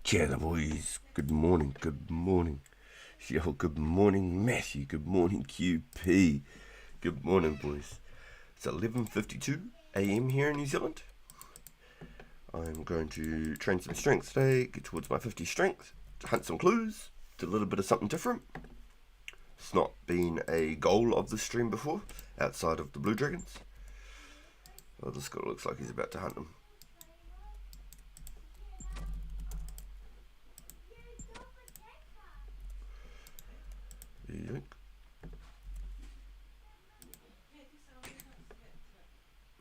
Cheer the boys. Good morning, good morning. Yo, good morning, Matthew. Good morning, QP. Good morning, boys. It's 11:52 a.m. here in New Zealand. I'm going to train some strength today, get towards my 50 strength, hunt some clues, do a little bit of something different. It's not been a goal of this stream before, outside of the blue dragons. Well, this guy looks like he's about to hunt them. Yoink.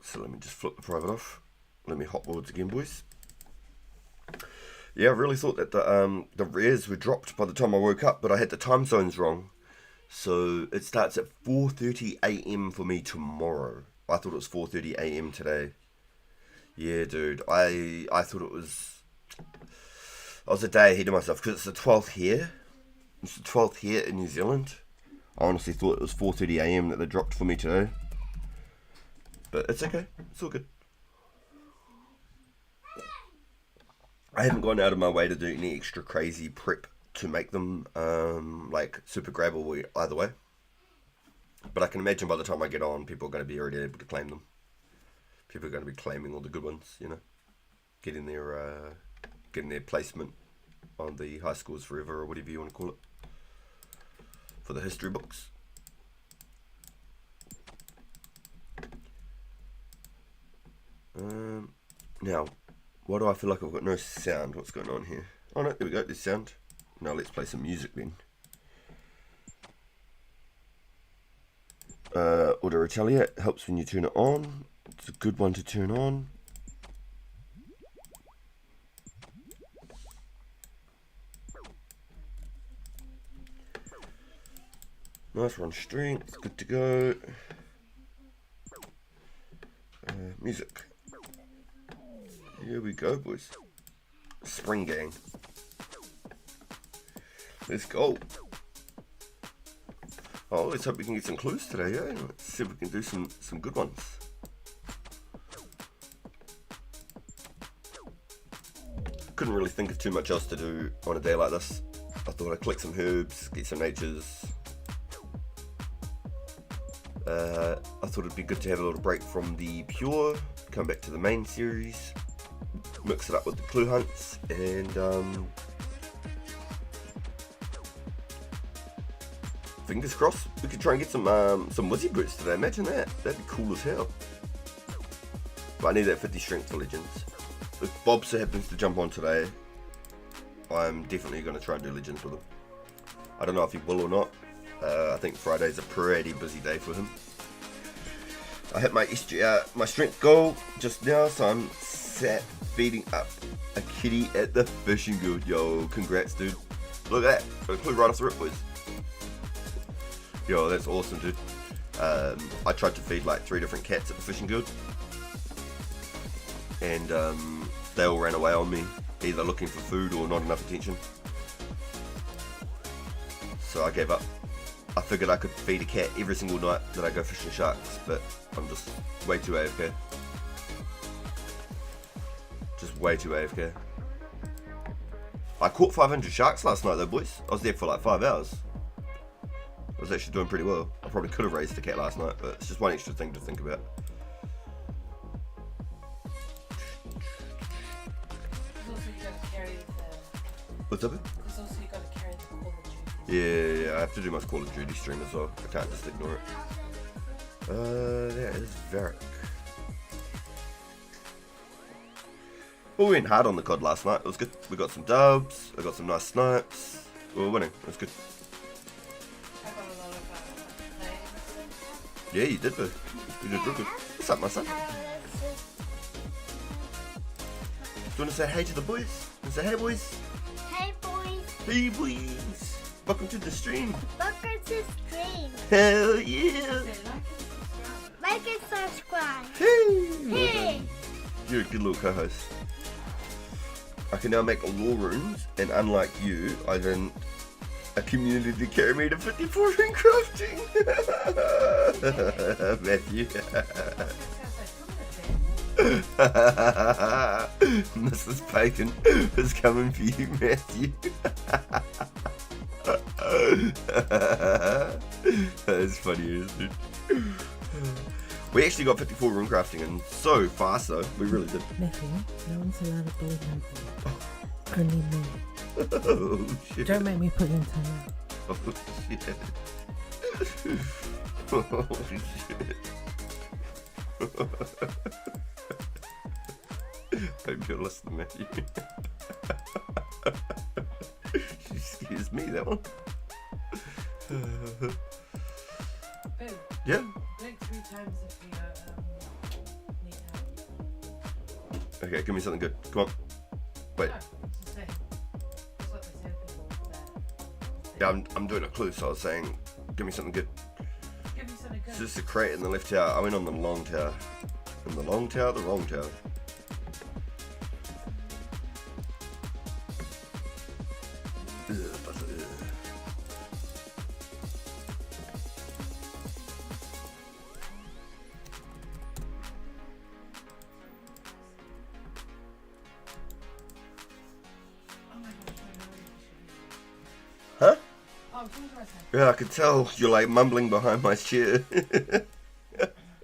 So let me just flip the private off. Let me hot boards again, boys. Yeah, I really thought that the rares were dropped by the time I woke up, but I had the time zones wrong. So it starts at 4:30 a.m. for me tomorrow. I thought it was 4:30 a.m. today. Yeah, dude. I thought it was... I was a day ahead of myself because it's the 12th here. It's the 12th here in New Zealand. I honestly thought it was 4:30 a.m. that they dropped for me today. But it's okay. It's all good. I haven't gone out of my way to do any extra crazy prep to make them like super grab or either way. But I can imagine by the time I get on, people are going to be already able to claim them. People are going to be claiming all the good ones, you know, getting their placement on the high scores forever or whatever you want to call it for the history books. Now, why do I feel like I've got no sound? What's going on here? Oh no, there we go, there's sound. Now let's play some music then. Auto Retaliate helps when you turn it on. It's a good one to turn on. Nice run strength, good to go. Music. Here we go, boys. Spring gang. Let's go. Oh, let's hope we can get some clues today, yeah? Let's see if we can do some good ones. Couldn't really think of too much else to do on a day like this. I thought I'd collect some herbs, get some natures. I thought it'd be good to have a little break from the pure, come back to the main series, mix it up with the clue hunts, and fingers crossed we could try and get some Wizzy boots today. Imagine that. That'd be cool as hell. But I need that 50 strength for Legends. If Bob so happens to jump on today, I'm definitely going to try and do Legends with him. I don't know if he will or not. I think Friday's a pretty busy day for him. I hit my my strength goal just now, so I'm sat feeding up a kitty at the fishing guild. Yo, congrats, dude. Look at that. Got a clue right off the rip, boys. Yo, that's awesome, dude. I tried to feed like 3 different cats at the fishing guild, and they all ran away on me, either looking for food or not enough attention. So I gave up. I figured I could feed a cat every single night that I go fishing sharks, but I'm just way too AFK. Just way too AFK. I caught 500 sharks last night though, boys. I was there for like 5 hours. I was actually doing pretty well. I probably could have raised the cat last night, but it's just one extra thing to think about. What's up? Yeah, I have to do my Call of Duty stream as well. I can't just ignore it. There is Varric. Well, we went hard on the COD last night. It was good. We got some dubs. I got some nice snipes. We were winning. It was good. Yeah, you did, boo. You did real good. What's up, my son? Do you want to say hey to the boys? You want to say hey, boys? Hey boys! Hey, boys! Welcome to the stream. Welcome to the stream. Hell yeah! Like and subscribe. Hey! Hey! You're a good little co-host. I can now make lore runes, and unlike you, I then a community to carry me to 54 in crafting. Matthew. Mrs. Bacon is coming for you, Matthew. That is funny, isn't it? We actually got 54 rune crafting in so fast though. We really did. Matthew, no one's allowed to bully him. Only me. Oh shit. Don't make me put you in time. Oh shit. Oh shit. Hope you're listening, Matthew. She scares me, that one. Boom. Yeah. Blink 3 times if you need help. Okay, give me something good. Come on. Wait. No, it's the same. That's what they said before that. Yeah, I'm doing a clue, so I was saying, give me something good. Give me something good. It's just a crate in the left tower. I went on the long tower. In the long tower, the wrong tower. Huh? Oh, I'm talking to myself. Yeah, I could tell you're like mumbling behind my chair.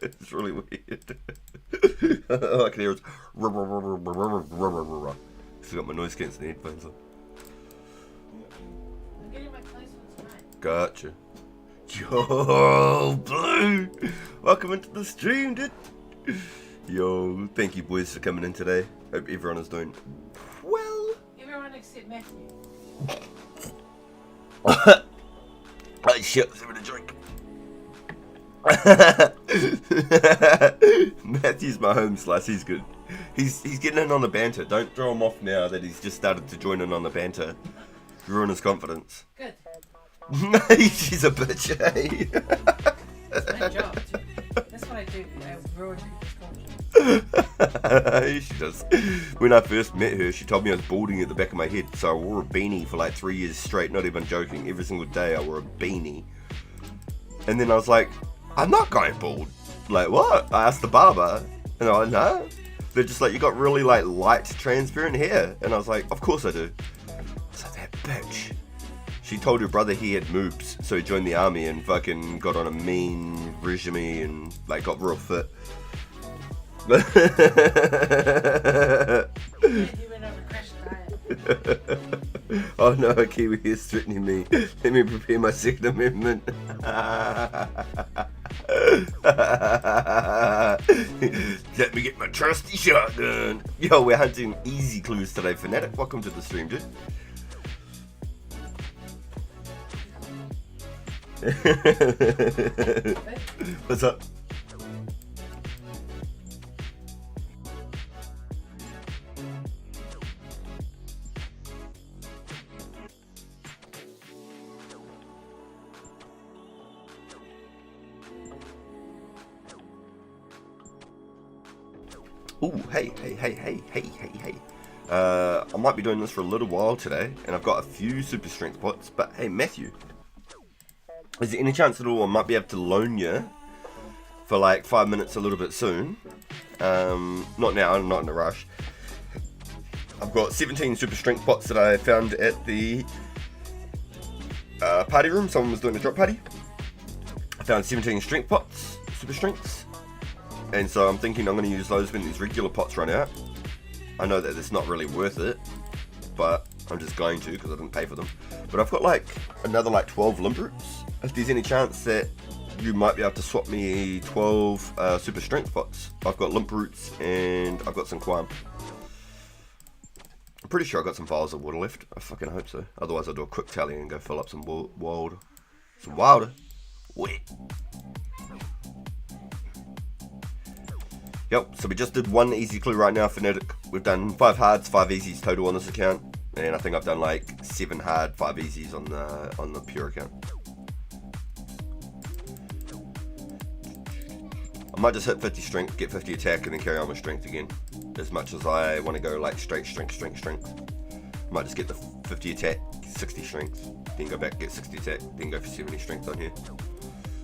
It's really weird. All I can hear is still got my noise cancelling headphones on. I'm getting my clothes for tonight. Gotcha. Yo, Blue! Welcome into the stream, dude. Yo, thank you boys for coming in today. Hope everyone is doing well. Everyone except Matthew. Oh shit, let's have a drink. Matthew's my home slice, he's good. He's getting in on the banter. Don't throw him off now that he's just started to join in on the banter. Ruin his confidence. Good. She's a bitch, eh? That's my job. That's what I do. I ruin people's confidence. She does. When I first met her, she told me I was balding at the back of my head, so I wore a beanie for like 3 years straight, not even joking. Every single day I wore a beanie. And then I was like, I'm not going bald. Like, what? I asked the barber, and I was like, no. They're just like, you got really like light, transparent hair. And I was like, of course I do. So that bitch. She told her brother he had moobs, so he joined the army and fucking got on a mean regime and like got real fit. Yeah, he went on a crash diet. Oh no, a Kiwi is threatening me. Let me prepare my second amendment. Let me get my trusty shotgun. Yo, we're hunting easy clues today, Fanatic. Welcome to the stream, dude. What's up? Ooh, hey. I might be doing this for a little while today, and I've got a few super strength pots, but hey, Matthew, is there any chance at all I might be able to loan you for like 5 minutes a little bit soon? Not now, I'm not in a rush. I've got 17 super strength pots that I found at the party room. Someone was doing a drop party. I found 17 strength pots, super strengths. And so I'm thinking I'm going to use those when these regular pots run out. I know that it's not really worth it, but I'm just going to because I didn't pay for them. But I've got like another like 12 limp roots. If there's any chance that you might be able to swap me 12 super strength pots. I've got limp roots and I've got some quam. I'm pretty sure I've got some vials of water left. I fucking hope so. Otherwise I'll do a quick tally and go fill up some wilder. Wet. Yep, so we just did one easy clue right now, Fanatic. We've done 5 hards, 5 easies total on this account. And I think I've done like 7 hard, 5 easies on the pure account. I might just hit 50 strength, get 50 attack, and then carry on with strength again. As much as I want to go like straight strength. I might just get the 50 attack, 60 strength, then go back, get 60 attack, then go for 70 strength on here.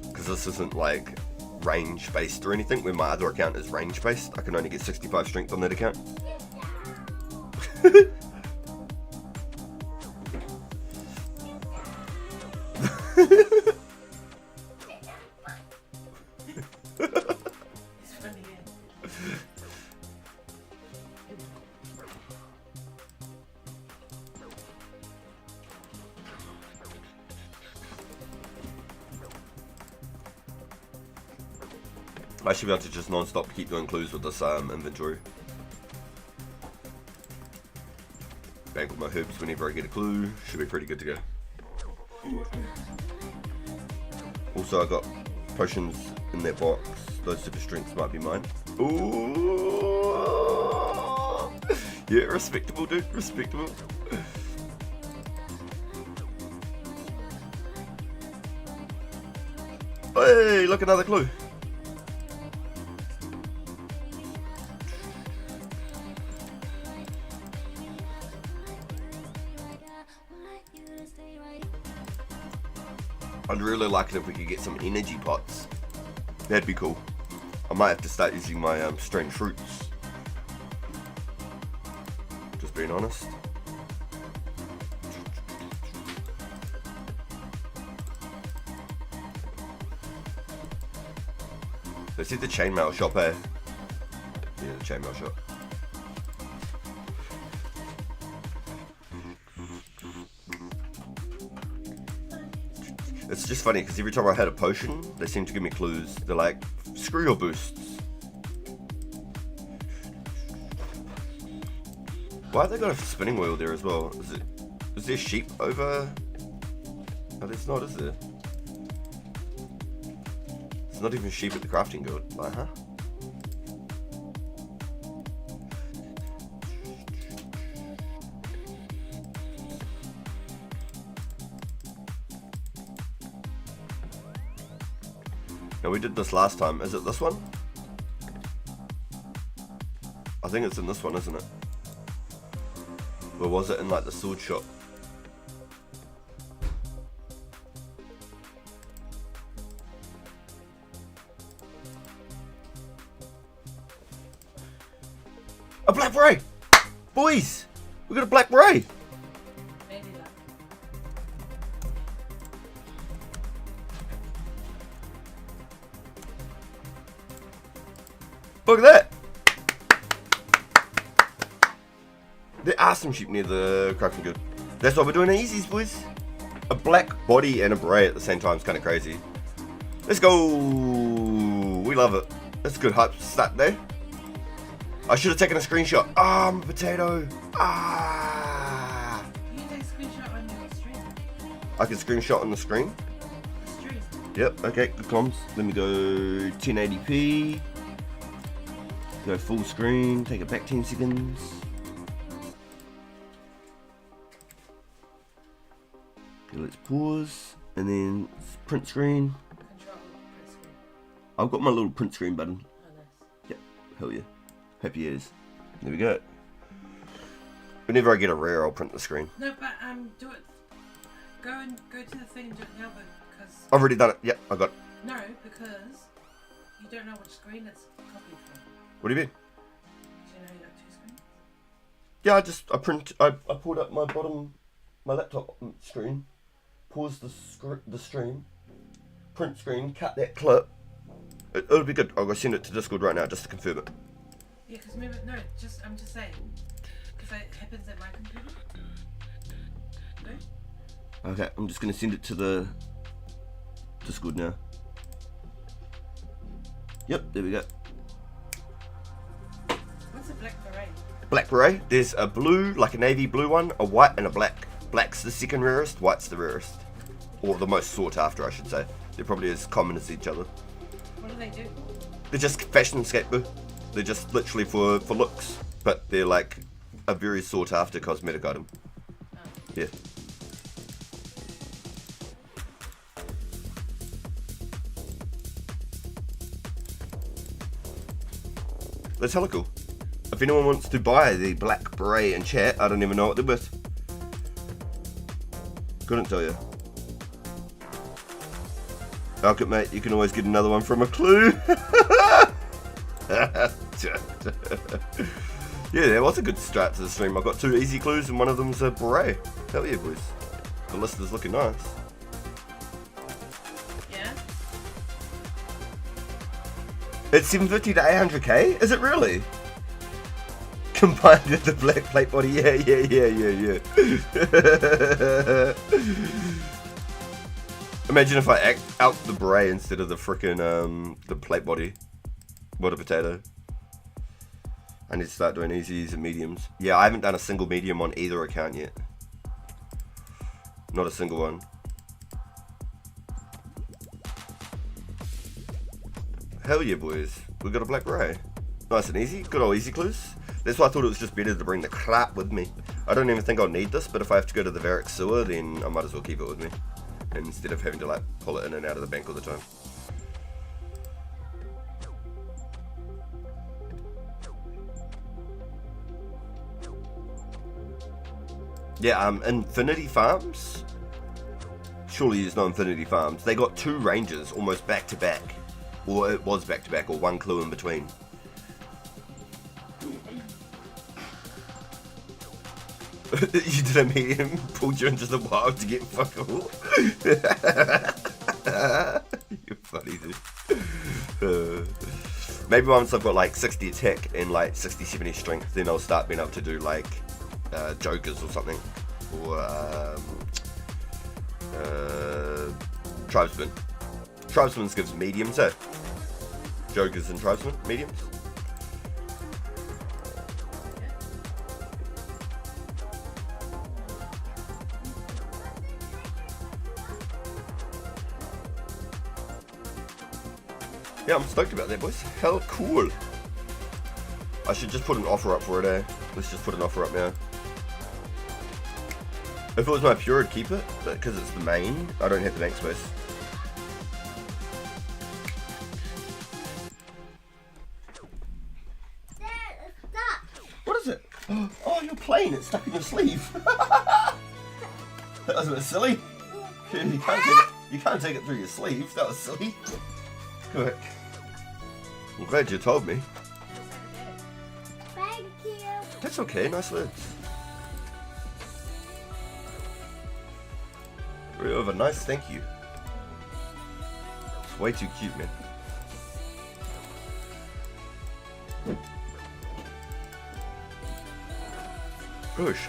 Because this isn't like range based or anything, where my other account is range based. I can only get 65 strength on that account. It's funny, yeah. I should be able to just non-stop keep doing clues with this inventory. Bag with my herbs whenever I get a clue. Should be pretty good to go. Also, I got potions in that box. Those super strengths might be mine. Ooh! Yeah, respectable, dude. Respectable. Hey, look, another clue. I'd really like it if we could get some energy pots. That'd be cool. I might have to start using my strange fruits. Just being honest. They said the chainmail shop, eh? Yeah, the chainmail shop. It's just funny because every time I had a potion, they seem to give me clues. They're like, screw your boosts. Why have they got a spinning wheel there as well? Is there sheep over? No, there's not, is there? There's not even sheep at the crafting guild. Like, huh? Now we did this last time. Is it this one? I think it's in this one, isn't it? Or was it in like the sword shop? A black beret! Boys! We got a black beret! Maybe that. Look at that! There are some sheep near the crafting guild. That's why we're doing easies, boys. A black body and a beret at the same time is kind of crazy. Let's go! We love it. That's a good hype start there. I should have taken a screenshot. Ah, I'm a potato. Ah! You take a screenshot on your stream. I can screenshot on the screen. The stream. Yep, okay, good comms. Let me go 1080p. Go full screen, take it back 10 seconds. Okay, let's pause, and then print screen. Control print screen. I've got my little print screen button. Oh, nice. Yep, hell yeah. Happy ears. There we go. Whenever I get a rare, I'll print the screen. No, but do it. Go to the thing and do it now, because I've already done it. Yep, I got it. no, because you don't know which screen it's copied from. What do you mean? Do you know you got two screens? Yeah, I pulled up my laptop screen, paused the stream, print screen, cut that clip. It'll be good. I'll go send it to Discord right now just to confirm it. Yeah, because maybe no, I'm just saying, because it happens at my computer. No? Okay, I'm just gonna send it to the Discord now. Yep, there we go. What's a black beret? Black beret. There's a blue, like a navy blue one, a white, and a black. Black's the second rarest, white's the rarest. Or the most sought after, I should say. They're probably as common as each other. What do they do? They're just fashion skateboard. They're just literally for looks, but they're like a very sought after cosmetic item. Oh. Yeah. That's hella cool. If anyone wants to buy the black beret in chat, I don't even know what they're worth. Couldn't tell you. Okay, mate, you can always get another one from a clue. Yeah, that was a good start to the stream. I got 2 easy clues and one of them's a beret. Hell yeah, boys. The list is looking nice. Yeah. It's 750 to 800k? Is it really? Combined with the black plate body. Yeah. Imagine if I act out the beret instead of the frickin' the plate body. What a potato. I need to start doing easies and mediums. Yeah, I haven't done a single medium on either account yet. Not a single one. Hell yeah, boys. We got a black beret. Nice and easy. Good old easy clues. That's why I thought it was just better to bring the crap with me. I don't even think I'll need this, but if I have to go to the Varric sewer, then I might as well keep it with me. Instead of having to like pull it in and out of the bank all the time. Yeah, Infinity Farms. Surely there's no Infinity Farms. They got 2 ranges almost back to back. Or it was back to back, or 1 clue in between. You did a medium, pulled you into the wild to get fuck all. You're funny, dude. Maybe once I've got like 60 attack and like 60, 70 strength, then I'll start being able to do like Jokers or something. Or Tribesman. Tribesman's gives mediums, eh? Jokers and Tribesman, mediums. Yeah, I'm stoked about that, boys. Hell cool. I should just put an offer up for it, eh? Let's just put an offer up now. If it was my pure, I'd keep it, but because it's the main, I don't have the bank space. What is it? Oh, you're playing. It's stuck in your sleeve. That was a bit silly. You can't take it through your sleeve. That was silly. Quick. I'm glad you told me. Thank you. That's okay. Nice lids. We have a nice thank you. It's way too cute, man. Gosh,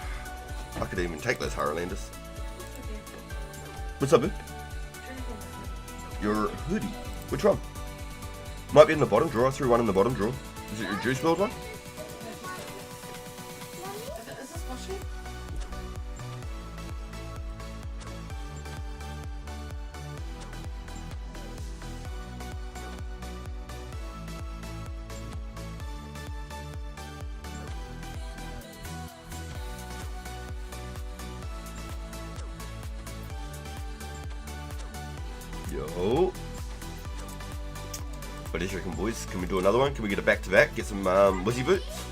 I could even take those Haralanders. What's up, dude? Your hoodie. Which one? Might be in the bottom drawer. I threw one in the bottom drawer. Is it your juice build one? Is this washing? Yo. What do you reckon, boys? Can we do another one? Can we get a back-to-back? Get some Wizzy boots?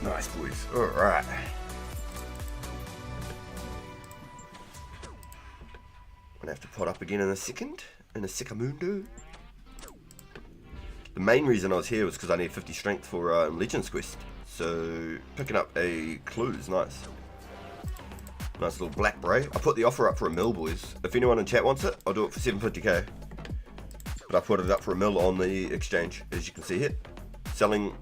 Nice, boys. Alright. Gonna have to pot up again in a second. In a secamundo. The main reason I was here was because I need 50 strength for Legends Quest. So picking up a clue is nice. Nice little black bray. I put the offer up for a mil, boys. If anyone in chat wants it, I'll do it for 750k. But I put it up for a mil on the exchange, as you can see here. Selling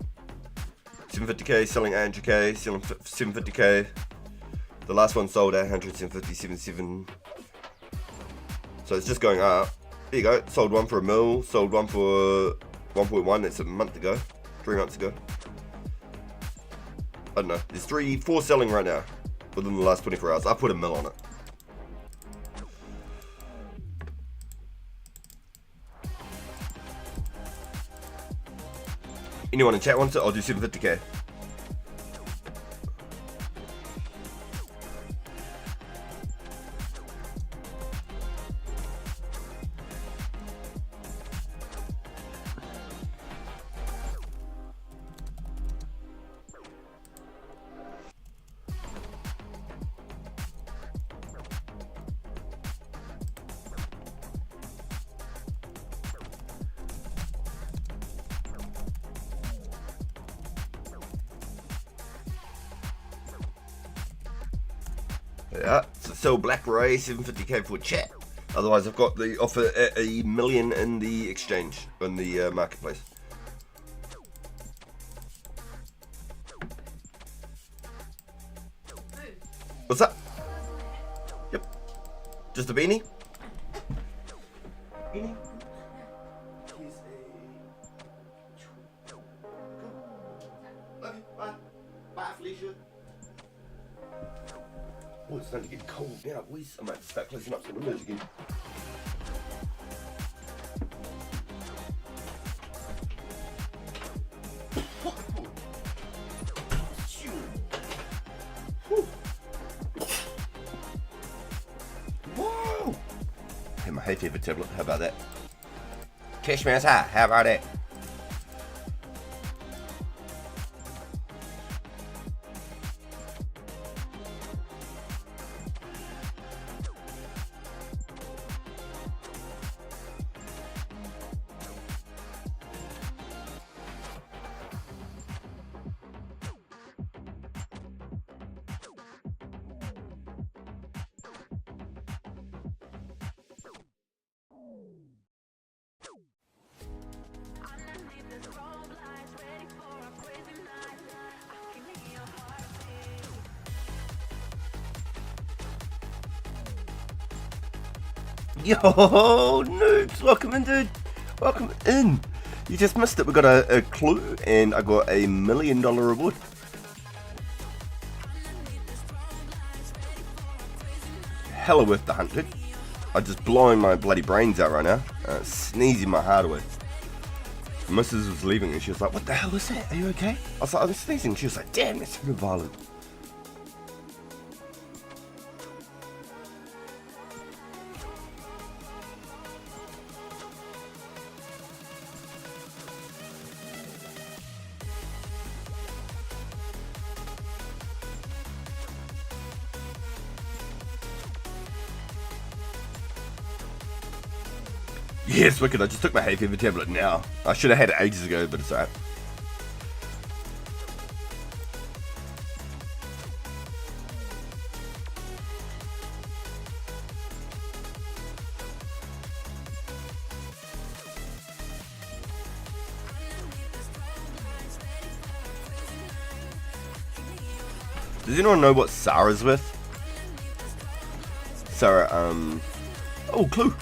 750k, selling 800k, selling 750k. The last one sold at 100, 750, 77. So it's just going up. There you go. Sold one for a mil, sold one for 1.1. That's a month ago, 3 months ago. I don't know. There's 4 selling right now within the last 24 hours. I put a mil on it. Anyone in chat wants it? I'll do 750k. Yeah, so sell Black Ray, 750k for chat. Otherwise, I've got the offer at $1 million in the exchange, in the marketplace. What's that? Yep. Just a beanie? Beanie? Here's a... Love you. Bye. Bye, Felicia. Oh, it's starting to get cold now, boys. I might start closing up some windows again. Whoa! Hey, my hay fever tablet. How about that? Cashman's high. How about that? Yo, noobs, welcome in, dude. Welcome in. You just missed it. We got a clue, and I got $1 million reward. Hella worth the hunt, dude. I'm just blowing my bloody brains out right now. Sneezing my heart away. Mrs. was leaving, and she was like, "What the hell is that? Are you okay?" I was like, "I'm sneezing." She was like, "Damn, that's so violent." Yes, wicked. I just took my hay fever tablet now. I should have had it ages ago, but it's alright. Does anyone know what Sarah's with? Sarah, oh, clue.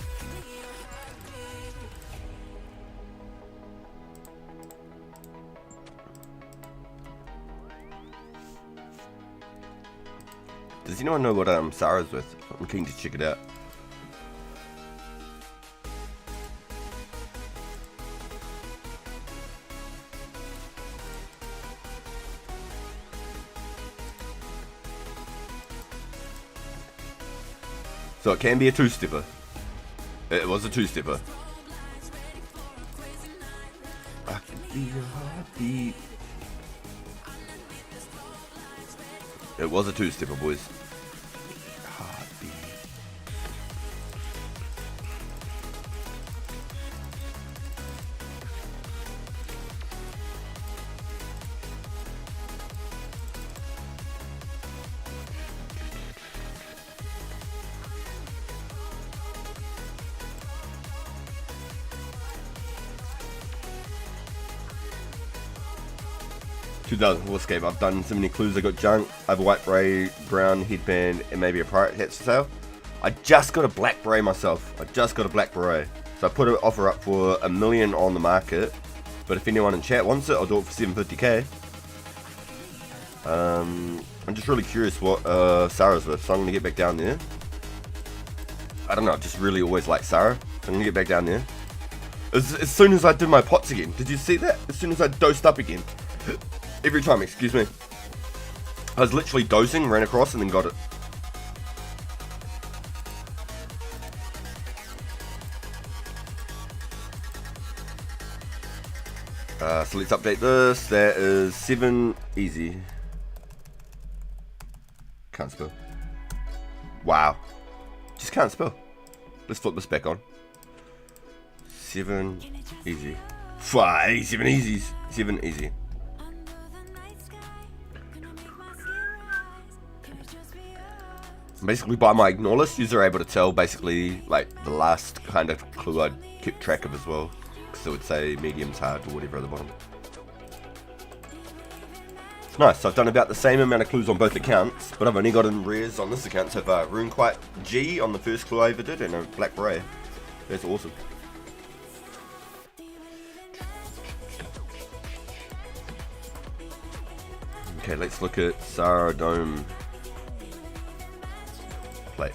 Does anyone know what Sarah's with? I'm keen to check it out. So it can be a two-stepper. It was a two-stepper. I can feel your heartbeat. It was a two-stepper, boys. Runescape. I've done so many clues. I got junk. I have a white beret, brown headband, and maybe a pirate hat for sale. I just got a black beret myself. I just got a black beret. So I put an offer up for $1 million on the market. But if anyone in chat wants it, I'll do it for 750k. I'm just really curious what Sarah's worth, so I'm gonna get back down there. I don't know. I just really always like Sarah. So I'm gonna get back down there. As soon as I did my pots again. Did you see that? As soon as I dosed up again. Every time, excuse me. I was literally dosing, ran across, and then got it. So let's update this. That is 7 easy. Can't spell. Wow. Just can't spell. Let's flip this back on. 7 easy. 5, 7 easies. 7 easy. Basically, by my ignore list, you're able to tell basically like the last kind of clue I kept track of as well. So it would say medium's hard or whatever at the bottom. Nice, so I've done about the same amount of clues on both accounts, but I've only gotten rares on this account so far. Runescape G on the first clue I ever did, and a black beret. That's awesome. Okay, let's look at Sarah Dome. Plate.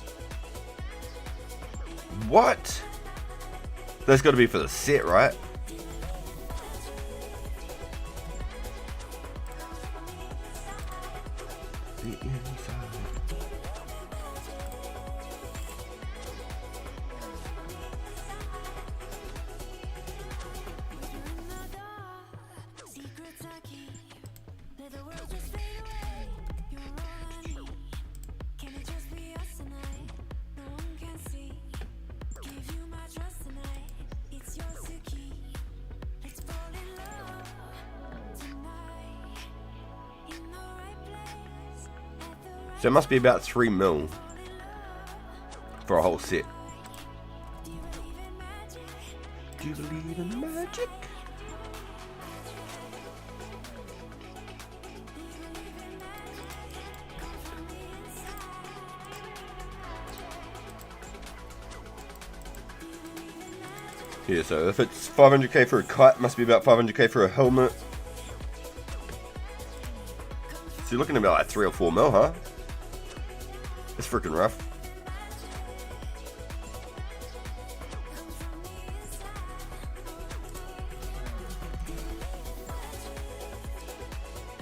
What? That's got to be for the set, right? The inside. So it must be about 3 mil for a whole set. Do you believe in magic? Yeah, so if it's 500k for a kite, it must be about 500k for a helmet. So you're looking at about like 3 or 4 mil, huh? It's freaking rough.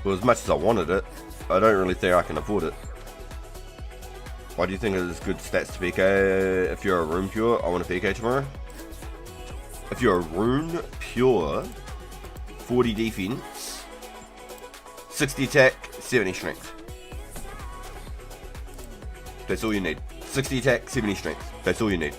Well, as much as I wanted it, I don't really think I can afford it. Why do you think it is good stats to PK? If you're a rune pure, I want to PK tomorrow. If you're a rune pure, 40 defense, 60 attack, 70 strength. That's all you need. 60 attack, 70 strength. That's all you need.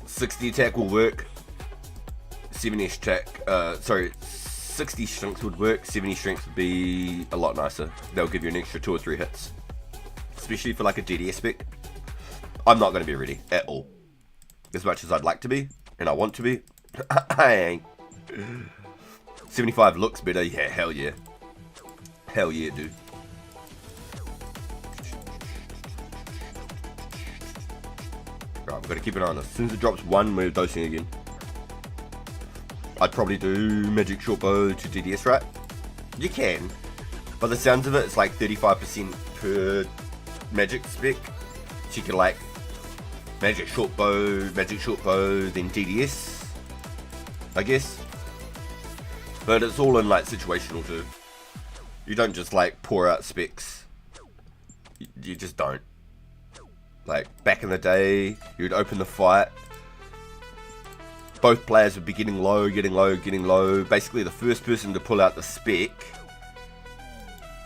$60 attack will work. 70 attack. 60 strength would work. 70 strength would be a lot nicer. They'll give you an extra 2 or 3 hits, especially for like a GDS spec. I'm not going to be ready at all. As much as I'd like to be, and I want to be, I ain't. 75 looks better, yeah, hell yeah. Hell yeah, dude. Right, we've got to keep an eye on this. As soon as it drops 1, we're dosing again. I'd probably do magic short bow to DDS, right? You can. By the sounds of it, it's like 35% per magic spec. So you can like magic short bow, then DDS, I guess. But it's all in like situational too. You don't just like pour out specs. You just don't. Like back in the day, you'd open the fight, both players would be getting low, getting low, getting low. Basically, the first person to pull out the spec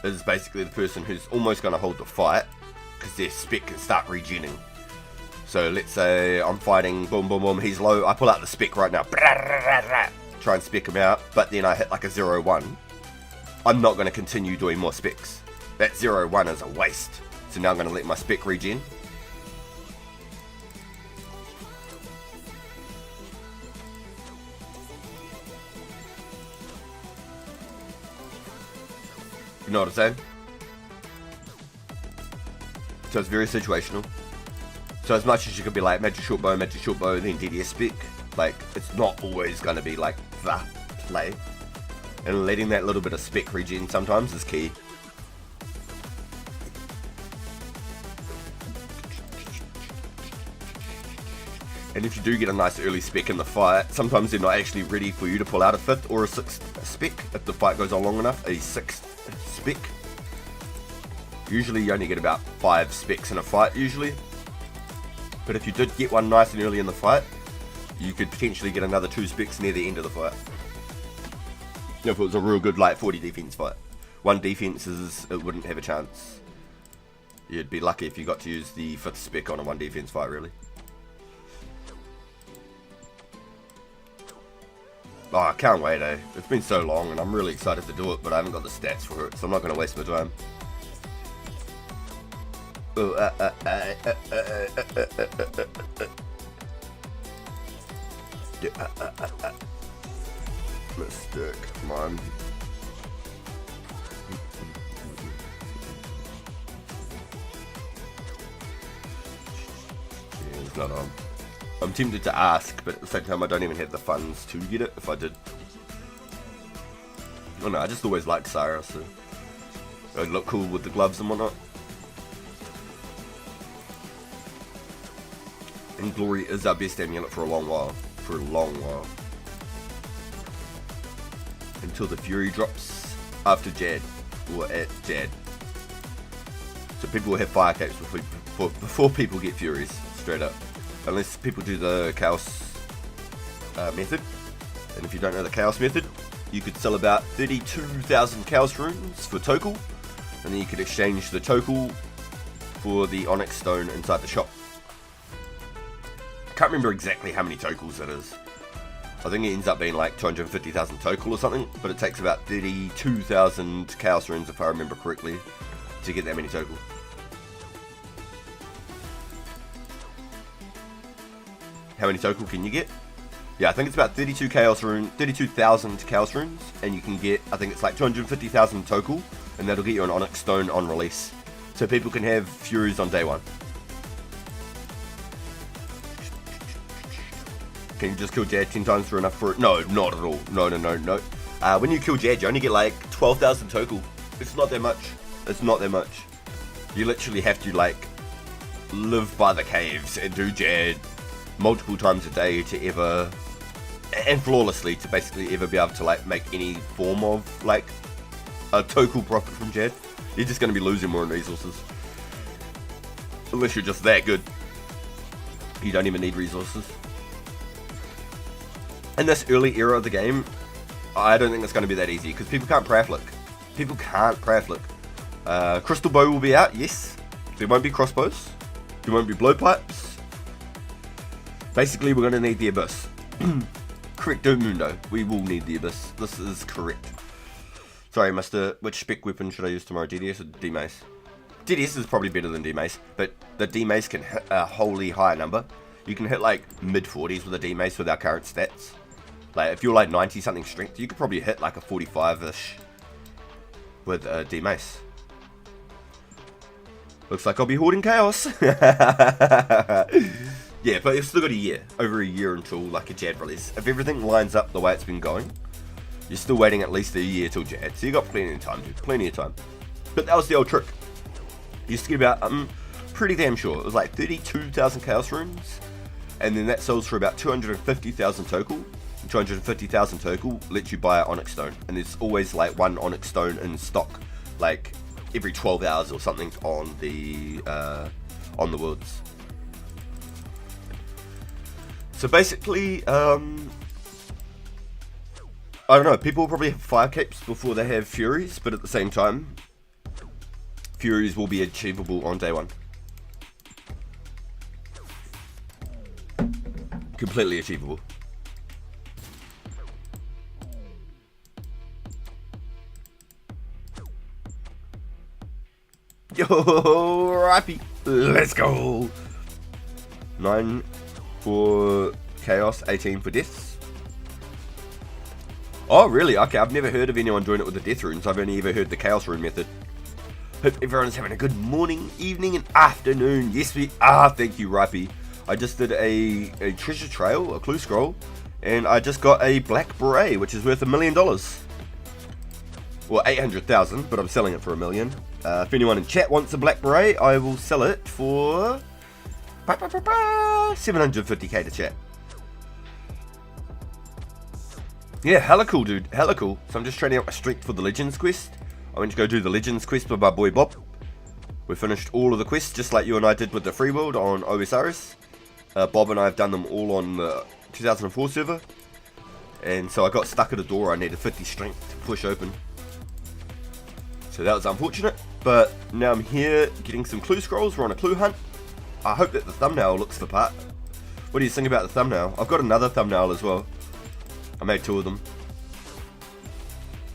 is basically the person who's almost going to hold the fight, because their spec can start regening. So let's say I'm fighting, boom, boom, boom, he's low, I pull out the spec right now, try and spec him out, but then I hit like a 0-1. I'm not going to continue doing more specs. That 0-1 is a waste. So now I'm going to let my spec regen. You know what I'm saying? So it's very situational. So as much as you could be like magic short bow, then DDS spec, like it's not always going to be like the play. And letting that little bit of spec regen sometimes is key. And if you do get a nice early spec in the fight, sometimes they're not actually ready for you to pull out a 5th or a 6th spec. If the fight goes on long enough, a 6th spec. Usually you only get about 5 specs in a fight usually. But if you did get one nice and early in the fight, you could potentially get another 2 specs near the end of the fight. If it was a real good like 40 defense fight. 1 defense it wouldn't have a chance. You'd be lucky if you got to use the 5th spec on a 1 defense fight really. Oh, I can't wait, eh? It's been so long and I'm really excited to do it, but I haven't got the stats for it, so I'm not going to waste my time. Mystic, come on. Yeah, it's not on. I'm tempted to ask, but at the same time I don't even have the funds to get it if I did. Oh no, I just always liked Syra, so it would look cool with the gloves and whatnot. And Glory is our best amulet for a long while. Until the Fury drops after Jad, or at Jad. So people will have fire capes before people get Furies, straight up. Unless people do the Chaos method. And if you don't know the Chaos method, you could sell about 32,000 Chaos runes for Tokel. And then you could exchange the Tokel for the Onyx Stone inside the shop. I can't remember exactly how many Tokels it is. I think it ends up being like 250,000 Tokel or something. But it takes about 32,000 Chaos runes, if I remember correctly, to get that many Tokel. How many Tokel can you get? Yeah, I think it's about 32,000 Chaos runes, and you can get, I think it's like 250,000 Tokel, and that'll get you an Onyx Stone on release. So people can have Furies on day 1. Can you just kill Jad 10 times for enough for it? No, not at all. No. When you kill Jad, you only get like 12,000 Tokel. It's not that much. It's not that much. You literally have to like live by the caves and do Jad multiple times a day to ever, and flawlessly, to basically ever be able to like make any form of like a Tokel profit from Jad. You're just going to be losing more in resources. Unless you're just that good. You don't even need resources. In this early era of the game, I don't think it's going to be that easy, because people can't prayer flick. Crystal Bow will be out, yes. There won't be crossbows. There won't be blowpipes. Basically, we're going to need the Abyss. Correcto Mundo. We will need the Abyss. This is correct. Sorry, Mr. Which spec weapon should I use tomorrow? DDS or D-Mace? DDS is probably better than D-Mace, but the D-Mace can hit a wholly high number. You can hit like mid-40s with a D-Mace with our current stats. Like, if you're like 90-something strength, you could probably hit like a 45-ish with a D-Mace. Looks like I'll be hoarding Chaos. Yeah, but you've still got a year. Over a year until like a Jad release. If everything lines up the way it's been going, you're still waiting at least a year till Jad. So you got plenty of time, dude. Plenty of time. But that was the old trick. You used to get about, pretty damn sure, it was like 32,000 Chaos runes. And then that sells for about 250,000 Tokel. 250,000 Tokel lets you buy an Onyx Stone. And there's always like 1 Onyx Stone in stock, like every 12 hours or something on the worlds. So basically, I don't know, people probably have fire capes before they have furies, but at the same time, furies will be achievable on day one. Completely achievable. Yo, Rappy, let's go. 9 for chaos, 18 for deaths. Oh, really? Okay, I've never heard of anyone doing it with the death runes. I've only ever heard the chaos rune method. Hope everyone's having a good morning, evening, and afternoon. Yes, we are. Thank you, Rappy. I just did a treasure trail, a clue scroll, and I just got a black beret, which is worth $1 million. Well, 800,000, but I'm selling it for $1 million. If anyone in chat wants a black beret, I will sell it for 750k to chat. Yeah, hella cool, dude. Hella cool. So I'm just training out my strength for the Legends quest. I went to go do the Legends quest with my boy Bob. We finished all of the quests, just like you and I did with the free world on OSRS. Bob and I have done them all on the 2004 server. And so I got stuck at a door I needed 50 strength to push open. So that was unfortunate, but now I'm here getting some clue scrolls. We're on a clue hunt. I hope that the thumbnail looks the part. What do you think about the thumbnail? I've got another thumbnail as well. I made 2 of them.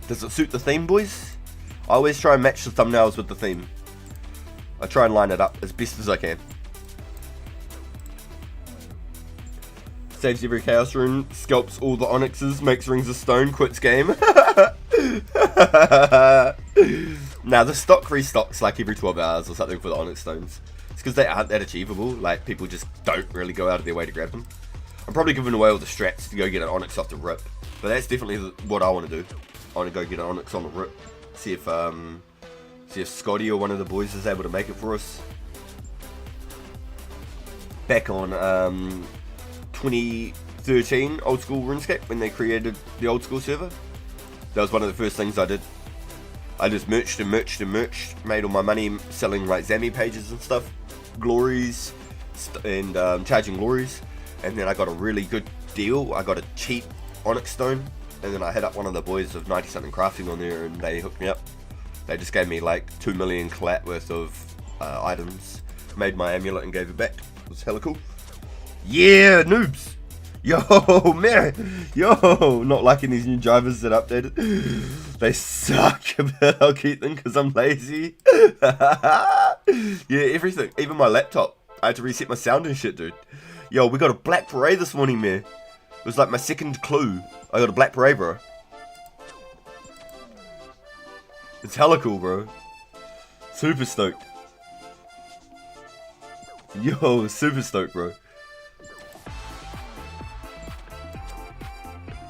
Does it suit the theme, boys? I always try and match the thumbnails with the theme. I try and line it up as best as I can. Saves every chaos rune, scalps all the onyxes, makes rings of stone, quits game. Now the stock restocks like every 12 hours or something for the onyx stones. It's because they aren't that achievable, like people just don't really go out of their way to grab them. I'm probably giving away all the strats to go get an onyx off the rip, but that's definitely what I want to do. I want to go get an onyx on the rip, see if Scotty or one of the boys is able to make it for us. Back on 2013 old school RuneScape when they created the old school server, that was one of the first things I did. I just merched and merched and merched, made all my money selling like Zami pages and stuff, glories, and charging glories. And then I got a really good deal. I got a cheap onyx stone, and then I hit up one of the boys of 90 something crafting on there, and they hooked me up. They just gave me like 2 million collat worth of items, made my amulet and gave it back. It was hella cool. Yeah, noobs. Yo, man. Yo, not liking these new drivers that updated. They suck, but I'll keep them because I'm lazy. Yeah, everything. Even my laptop. I had to reset my sound and shit, dude. Yo, we got a black beret this morning, man. It was like my second clue. I got a black beret, bro. It's hella cool, bro. Super stoked. Yo, super stoked, bro.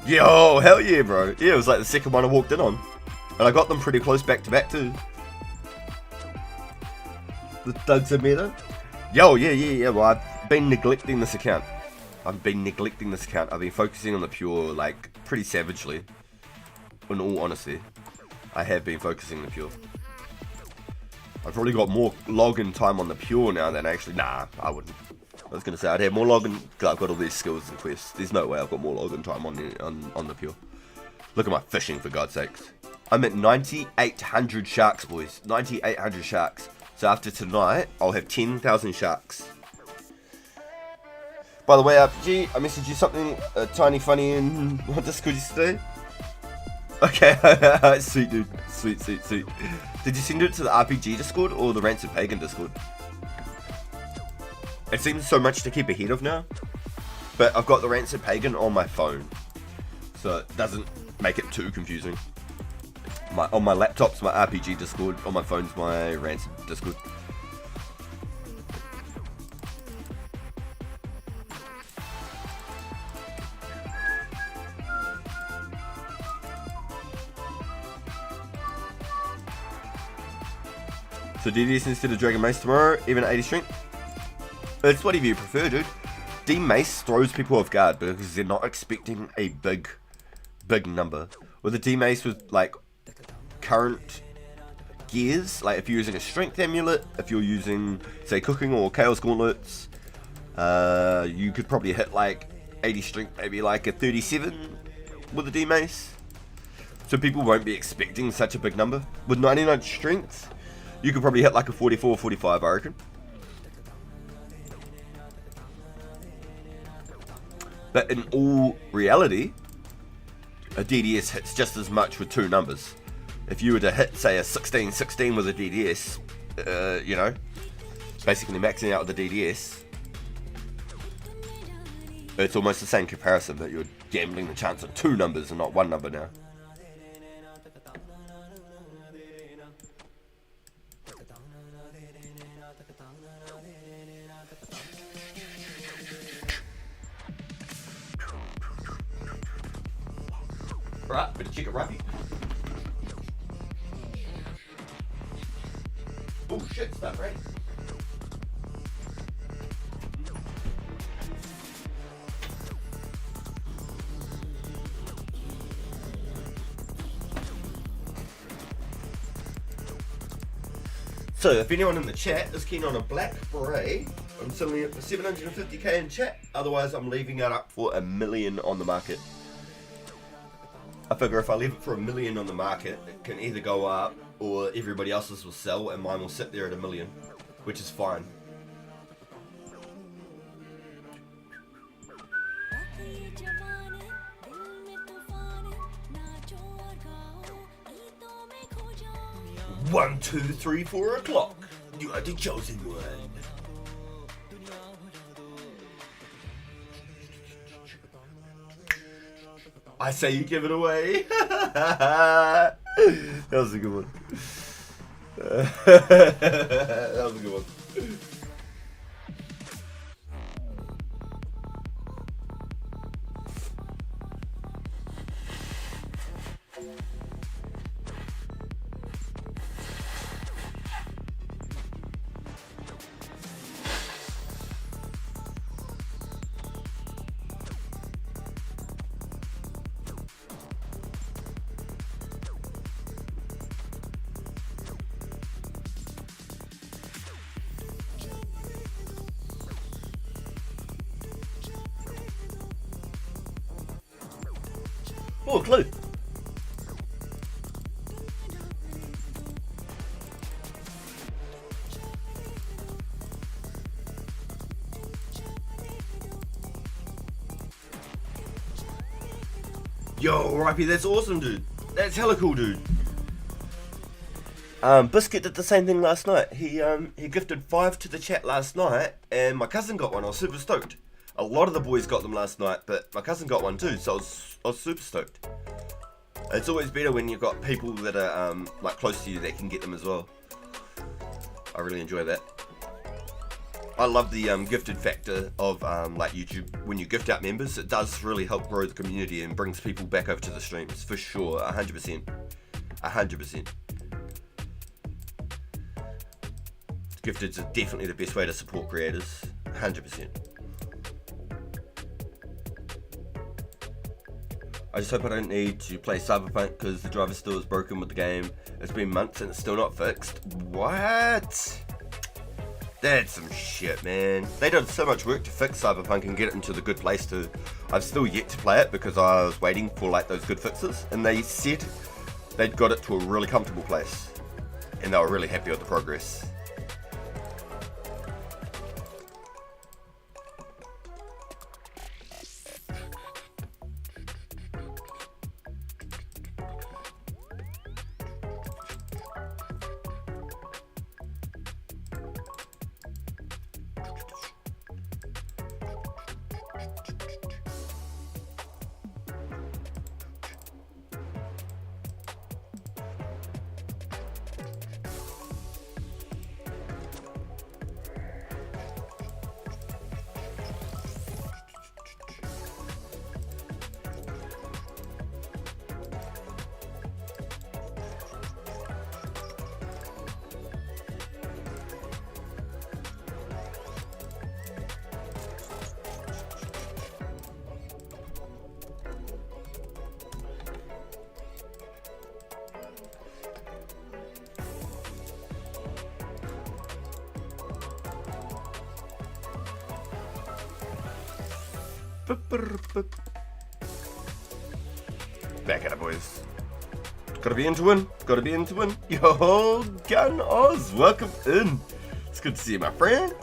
Yo, hell yeah, bro. Yeah, it was like the second one I walked in on. And I got them pretty close back to back, too. The thugs are meta. Yo, yeah. Well, I've been neglecting this account. I've been focusing on the pure, like, pretty savagely. In all honesty. I have been focusing on the pure. I've probably got more login time on the pure now than actually... Nah, I wouldn't. I was going to say I'd have more login because I've got all these skills and quests. There's no way I've got more login time on the pure. Look at my fishing, for God's sakes. I'm at 9,800 sharks, boys. 9,800 sharks. So after tonight, I'll have 10,000 sharks. By the way, RPG, I messaged you something tiny funny in what Discord yesterday. Okay, sweet dude. Sweet. Did you send it to the RPG Discord or the Rancid Pagan Discord? It seems so much to keep ahead of now, but I've got the Rancid Pagan on my phone, so it doesn't make it too confusing. On my laptop's my RPG Discord, on my phone's my Rancid Discord. So DDS instead of Dragon Mace tomorrow, even 80 strength. It's whatever you prefer, dude. D Mace throws people off guard because they're not expecting a big number. With a D Mace with like current gears, like if you're using a strength amulet, if you're using say cooking or chaos gauntlets, you could probably hit like 80 strength, maybe like a 37 with a D mace. So people won't be expecting such a big number. With 99 strength, you could probably hit like a 44, 45, I reckon. But in all reality, a DDS hits just as much with two numbers. If you were to hit, say, a 16-16 with a DDS, you know, basically maxing out with the DDS, it's almost the same comparison that you're gambling the chance of two numbers and not one number now. Right, bit of chicken rappy. Oh shit, stuff, right? So, if anyone in the chat is keen on a black beret, I'm selling it for 750k in chat. Otherwise, I'm leaving it up for $1 million on the market. I figure if I leave it for $1 million on the market, it can either go up or everybody else's will sell and mine will sit there at $1 million, which is fine. One, 2, 3, 4 o'clock. You are the chosen one. I say you give it away. That was a good one. That was a good one. Oh, a clue. Yo, Ripey, that's awesome, dude. That's hella cool, dude. Biscuit did the same thing last night. He gifted 5 to the chat last night, and my cousin got one. I was super stoked. A lot of the boys got them last night, but my cousin got one too, so I was super stoked. It's always better when you've got people that are like close to you that can get them as well. I really enjoy that. I love the gifted factor of like YouTube. When you gift out members, it does really help grow the community and brings people back over to the streams for sure. 100%. 100%. Gifteds are definitely the best way to support creators. 100%. I just hope I don't need to play Cyberpunk because the driver still is broken with the game. It's been months and it's still not fixed. What? That's some shit, man. They did so much work to fix Cyberpunk and get it into the good place too. I've still yet to play it because I was waiting for like those good fixes, and they said they'd got it to a really comfortable place and they were really happy with the progress. Back at it, boys. Gotta be into win. Gotta be into win. Yo, Gun Oz, welcome in. It's good to see you, my friend.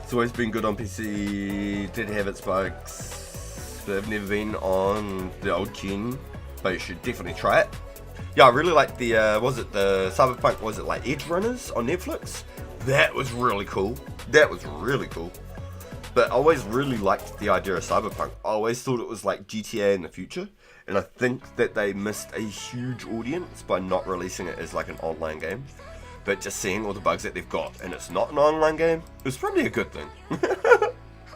It's always been good on PC. Did have its bugs. But I've never been on the old gen. But you should definitely try it. Yeah, I really like the, was it the Cyberpunk, was it like Edge Runners on Netflix? That was really cool. That was really cool. But I always really liked the idea of Cyberpunk. I always thought it was like GTA in the future. And I think that they missed a huge audience by not releasing it as like an online game. But just seeing all the bugs that they've got, and it's not an online game, it's probably a good thing.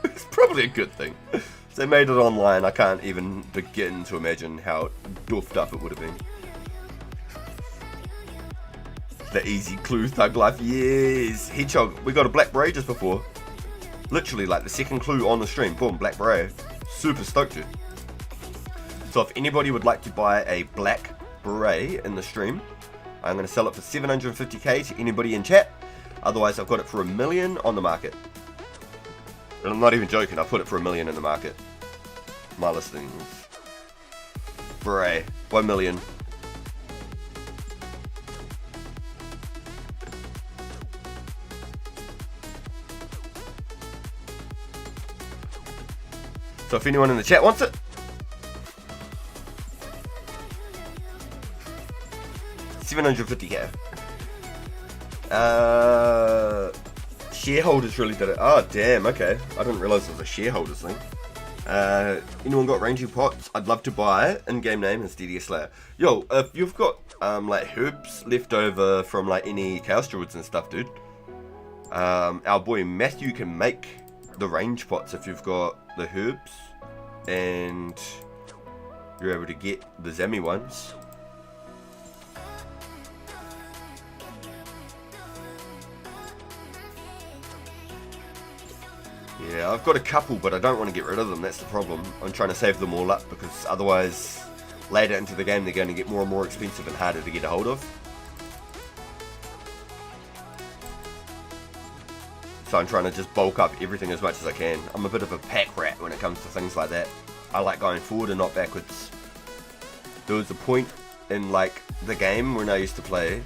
It's probably a good thing. If they made it online, I can't even begin to imagine how doofed up it would have been. The easy clue thug life, yes. Hedgehog, we got a black beret just before. Literally like the second clue on the stream, boom, black beret. Super stoked, dude. So if anybody would like to buy a black beret in the stream, I'm going to sell it for 750k to anybody in chat. Otherwise I've got it for $1 million on the market. And I'm not even joking, I put it for $1 million in the market. My listings. Beret, 1 million. So if anyone in the chat wants it, $750k. Shareholders really did it. Oh damn, okay. I didn't realise it was a shareholders thing. Anyone got ranging pots? I'd love to buy it. In-game name is DD Slayer. Yo, if you've got like herbs left over from like any Chaos Druids and stuff, dude, our boy Matthew can make the range pots if you've got the herbs and you're able to get the Zami ones. Yeah, I've got a couple, but I don't want to get rid of them. That's the problem. I'm trying to save them all up because otherwise later into the game they're going to get more and more expensive and harder to get a hold of. So I'm trying to just bulk up everything as much as I can. I'm a bit of a pack rat when it comes to things like that. I like going forward and not backwards. There was a point in like the game when I used to play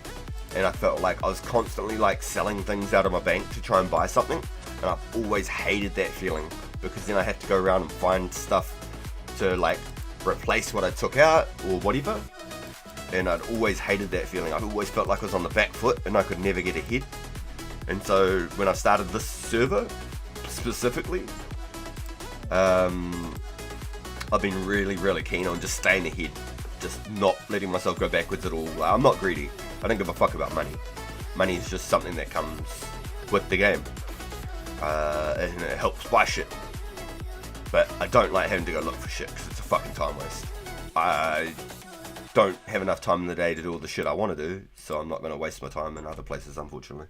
and I felt like I was constantly like selling things out of my bank to try and buy something. And I've always hated that feeling because then I had to go around and find stuff to like replace what I took out or whatever. And I'd always hated that feeling. I've always felt like I was on the back foot and I could never get ahead. And so when I started this server specifically, I've been really keen on just staying ahead, just not letting myself go backwards at all. I'm not greedy. I don't give a fuck about money. Money is just something that comes with the game, and it helps buy shit. But I don't like having to go look for shit because it's a fucking time waste. I don't have enough time in the day to do all the shit I want to do, so I'm not going to waste my time in other places, unfortunately.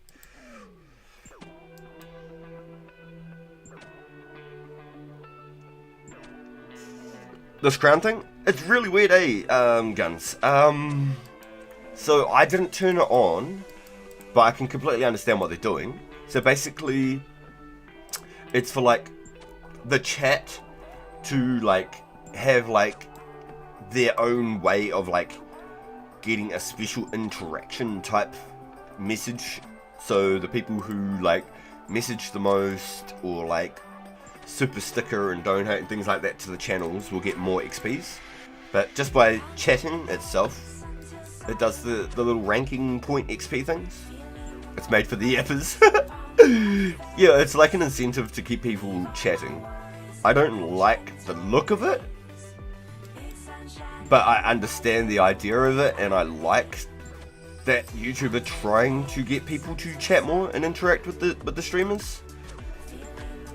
This crown thing, it's really weird, Guns. So I didn't turn it on, but I can completely understand what they're doing. So basically, it's for like the chat to like have like their own way of like getting a special interaction type message. So the people who like message the most or like super sticker and donate and things like that to the channels will get more XPs. But just by chatting itself, it does the little ranking point XP things. It's made for the yappers. Yeah, it's like an incentive to keep people chatting. I don't like the look of it, but I understand the idea of it, and I like that YouTube are trying to get people to chat more and interact with the streamers.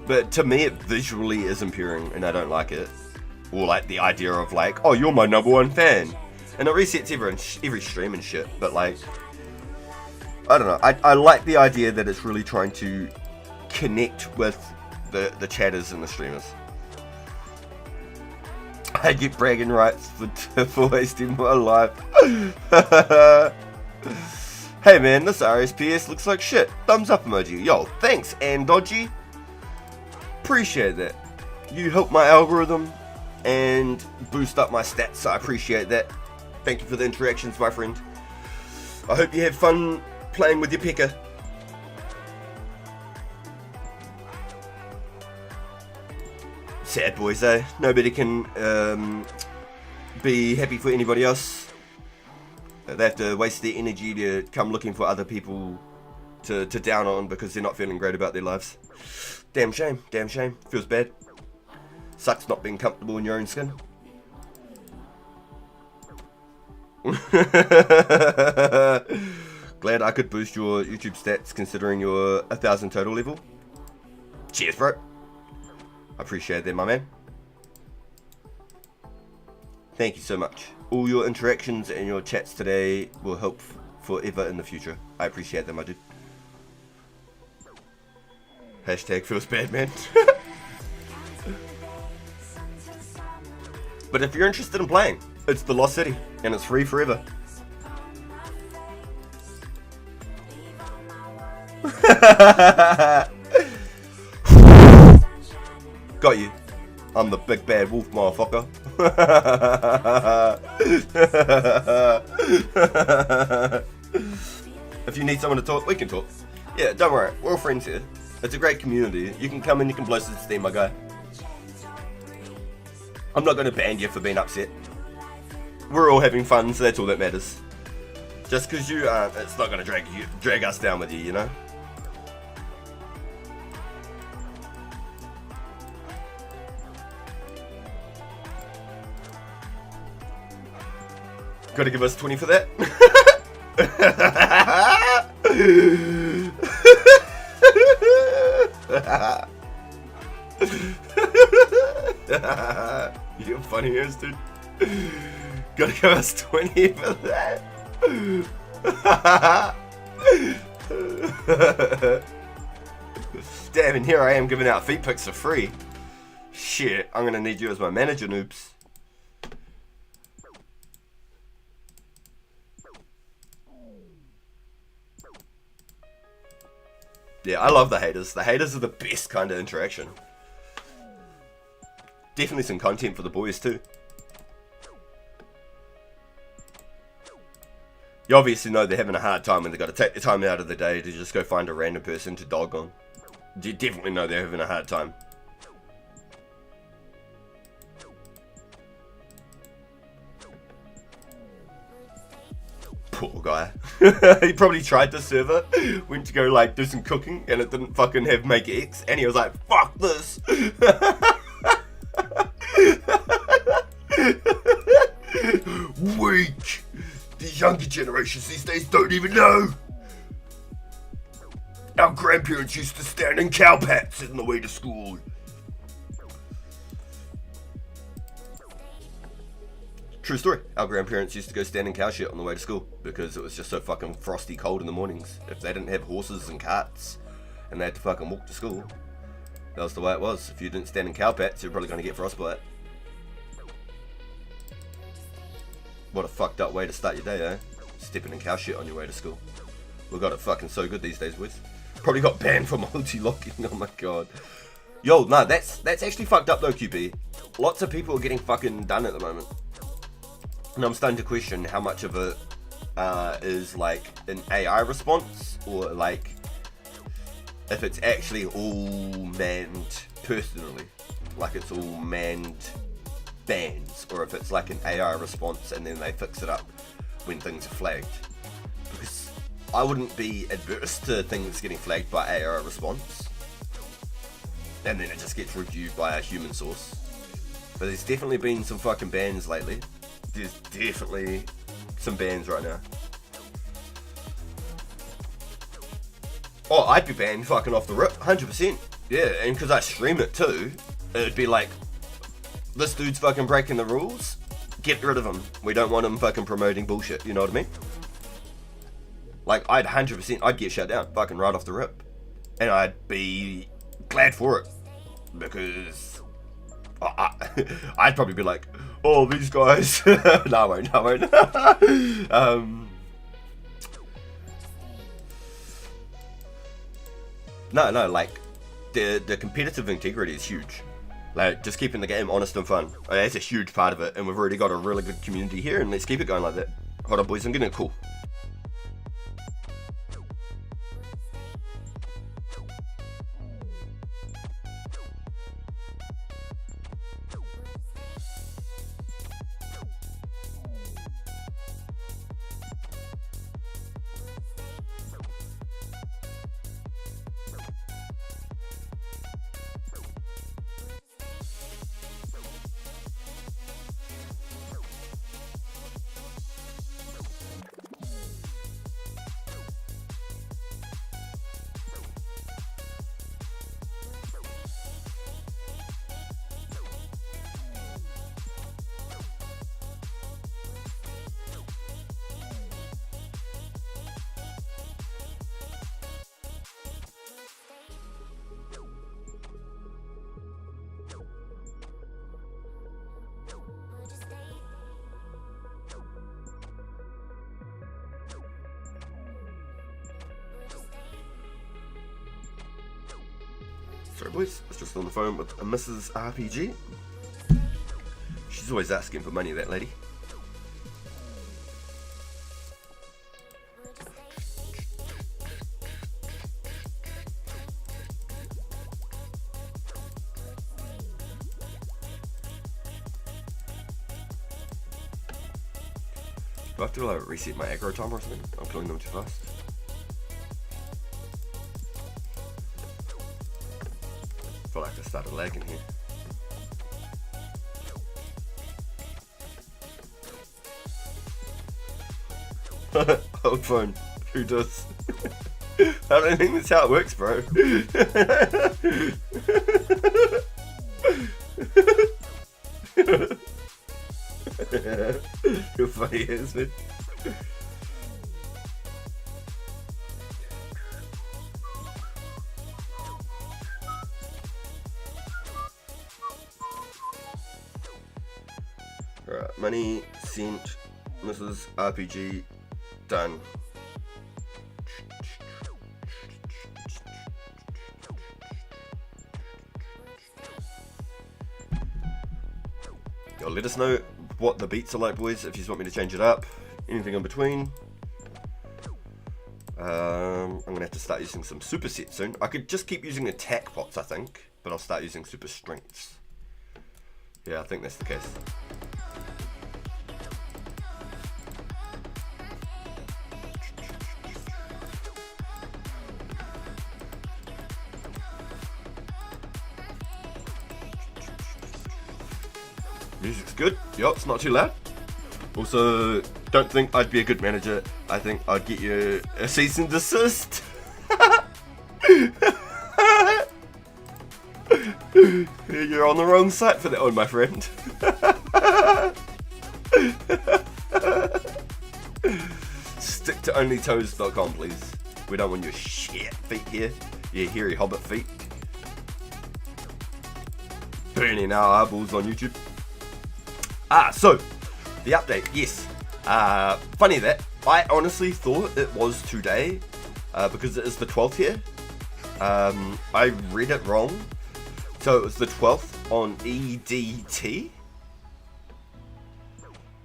But to me, it visually is impairing, and I don't like it. Or like the idea of like, oh, you're my #1 fan, and it resets every stream and shit. But like, I don't know. I like the idea that it's really trying to connect with the chatters and the streamers. I get bragging rights for wasting my life. Hey man, this RSPS looks like shit. Thumbs up emoji. Yo, thanks, and Dodgy. Appreciate that. You help my algorithm and boost up my stats, so I appreciate that. Thank you for the interactions, my friend. I hope you have fun playing with your picker. Sad boys, eh? Nobody can be happy for anybody else. They have to waste their energy to come looking for other people to down on because they're not feeling great about their lives. Damn shame, damn shame. Feels bad. Sucks not being comfortable in your own skin. Glad I could boost your YouTube stats considering you're 1,000 total level. Cheers, bro. I appreciate that, my man. Thank you so much. All your interactions and your chats today will help forever in the future. I appreciate them, my dude. Hashtag feels bad, man. But if you're interested in playing, it's the Lost City, and it's free forever. Got you. I'm the big bad wolf, motherfucker. If you need someone to talk, we can talk. Yeah, don't worry, we're all friends here. It's a great community. You can come in, you can blow some steam, my guy. I'm not going to ban you for being upset. We're all having fun, so that's all that matters. Just because you aren't, it's not going to drag us down with you, you know? Gotta give us 20 for that. You're funny ass, dude. Gotta give us 20 for that. Damn, and here I am giving out feet pics for free. Shit, I'm gonna need you as my manager, noobs. Yeah, I love the haters. The haters are the best kind of interaction. Definitely some content for the boys too. You obviously know they're having a hard time when they've got to take the time out of the day to just go find a random person to dog on. You definitely know they're having a hard time. Poor guy. He probably tried the server, went to go like do some cooking, and it didn't fucking have make X, and he was like, fuck this. Weak. The younger generations these days don't even know. Our grandparents used to stand in cow pats on the way to school. True story. Our grandparents used to go stand in cow shit on the way to school because it was just so fucking frosty cold in the mornings. If they didn't have horses and carts and they had to fucking walk to school, that was the way it was. If you didn't stand in cow pats, you're probably going to get frostbite. What a fucked up way to start your day, eh? Stepping in cow shit on your way to school. We got it fucking so good these days, boys. Probably got banned for multi-locking, oh my god. Yo, nah, that's actually fucked up though, QP. Lots of people are getting fucking done at the moment. And I'm starting to question how much of it is like an AI response, or like if it's actually all manned personally, like it's all manned bans, or if it's like an AI response and then they fix it up when things are flagged. Because I wouldn't be adverse to things getting flagged by AI response, and then it just gets reviewed by a human source. But there's definitely been some fucking bans lately. There's definitely some bans right now. Oh, I'd be banned fucking off the rip, 100%. Yeah, and because I stream it too, it'd be like, this dude's fucking breaking the rules, get rid of him. We don't want him fucking promoting bullshit, you know what I mean? Like, I'd 100%, I'd get shut down, fucking right off the rip. And I'd be glad for it, because I'd probably be like, oh, these guys. No, I won't. No, like, the competitive integrity is huge. Like, just keeping the game honest and fun. That's a huge part of it, and we've already got a really good community here, and let's keep it going like that. Hold on, boys, I'm getting it cool. Sorry boys, I was just on the phone with Mrs. RPG. She's always asking for money, that lady. Do I have to like reset my aggro timer or something? I'm killing them too fast. I feel like I started lagging here. Old phone. Who does? I don't think that's how it works, bro. You're funny as man. Alright, money sent, Mrs. RPG done. Yo, let us know what the beats are like, boys, if you just want me to change it up. Anything in between. I'm gonna have to start using some supersets soon. I could just keep using attack pots, I think, but I'll start using super strengths. Yeah, I think that's the case. Music's good. Yup, it's not too loud. Also, don't think I'd be a good manager. I think I'd get you a cease and desist. You're on the wrong site for that one, my friend. Stick to onlytoes.com, please. We don't want your shit feet here. Your hairy hobbit feet. Burning our eyeballs on YouTube. So, the update, yes. Funny that, I honestly thought it was today, because it is the 12th here. I read it wrong. So it was the 12th on EDT.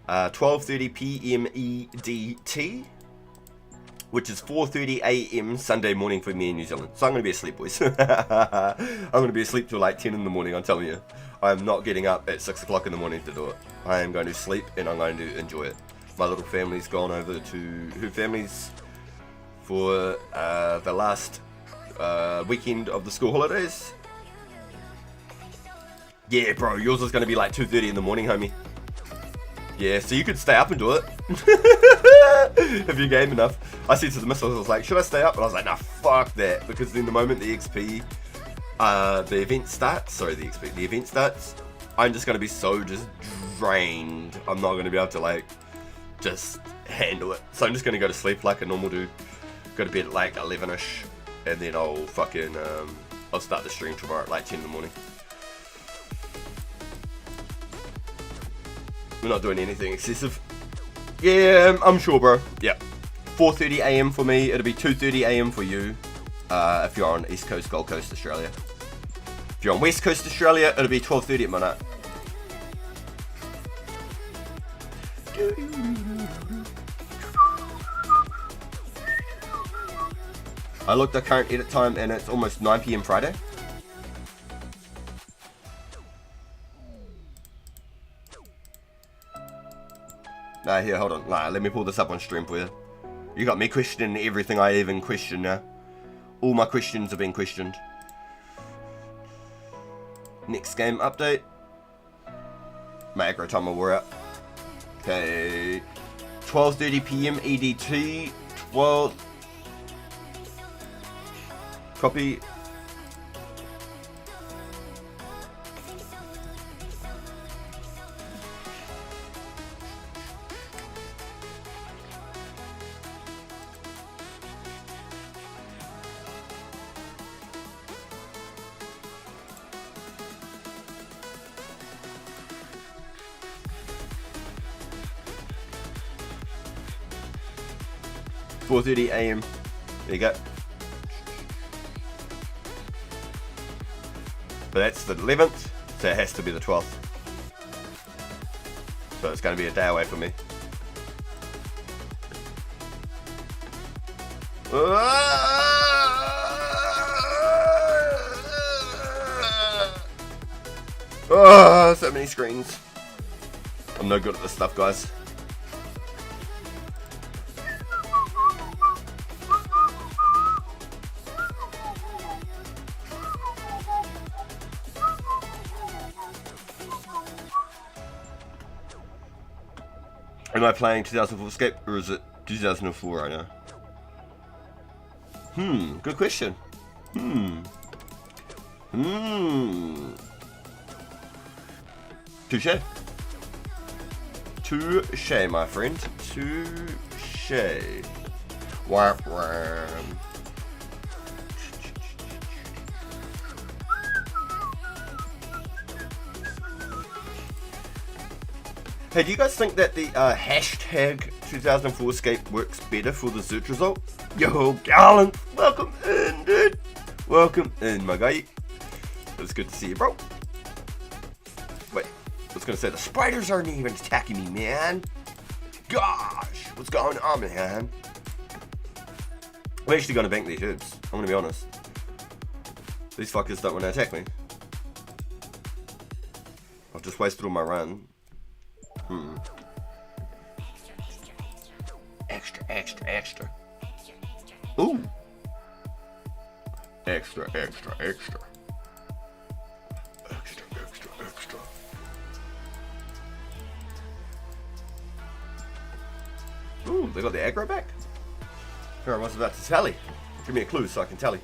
12:30 PM EDT. Which is 4:30 AM Sunday morning for me in New Zealand. So I'm going to be asleep, boys. I'm going to be asleep till like 10 in the morning, I'm telling you. I'm not getting up at 6 o'clock in the morning to do it. I am going to sleep and I'm going to enjoy it. My little family's gone over to her family's for the last weekend of the school holidays. Yeah, bro, yours is going to be like 2:30 in the morning, homie. Yeah, so you could stay up and do it. If you game enough. I said to the missus, I was like, should I stay up? And I was like, nah, fuck that. Because then the moment the XP, the event starts, I'm just going to be so just drained. I'm not going to be able to like, just handle it. So I'm just going to go to sleep like a normal dude. Go to bed at like 11ish. And then I'll fucking, I'll start the stream tomorrow at like 10 in the morning. We're not doing anything excessive. Yeah, I'm sure, bro. Yeah. 4:30 AM for me. It'll be 2:30 AM for you. If you're on East Coast, Gold Coast, Australia. If you're on West Coast Australia, it'll be 12:30 at midnight. I looked at current edit time and it's almost 9 PM Friday. Nah, here, hold on. Nah, let me pull this up on stream for you. You got me questioning everything I even question now. All my questions have been questioned. Next game update. My aggro timer wore out. Okay. 12:30 PM EDT. 12. Copy. $4:30 AM. There you go. But that's the 11th, so it has to be the 12th. So it's going to be a day away from me. Oh, so many screens. I'm no good at this stuff, guys. Am I playing 2004 Escape or is it 2004 right now? Good question. Touche. Touche, my friend. Touche. Wham, wham. Hey, do you guys think that the hashtag 2004 Escape works better for the search result? Yo, Garland, welcome in, dude. Welcome in, my guy. It's good to see you, bro. Wait, I was gonna say, the spiders aren't even attacking me, man. Gosh, what's going on, man? I'm actually gonna bank these herbs. I'm gonna be honest. These fuckers don't want to attack me. I've just wasted all my run. Extra. Ooh. Extra. Ooh, they got the aggro back? Here I was about to tally. Give me a clue so I can tally.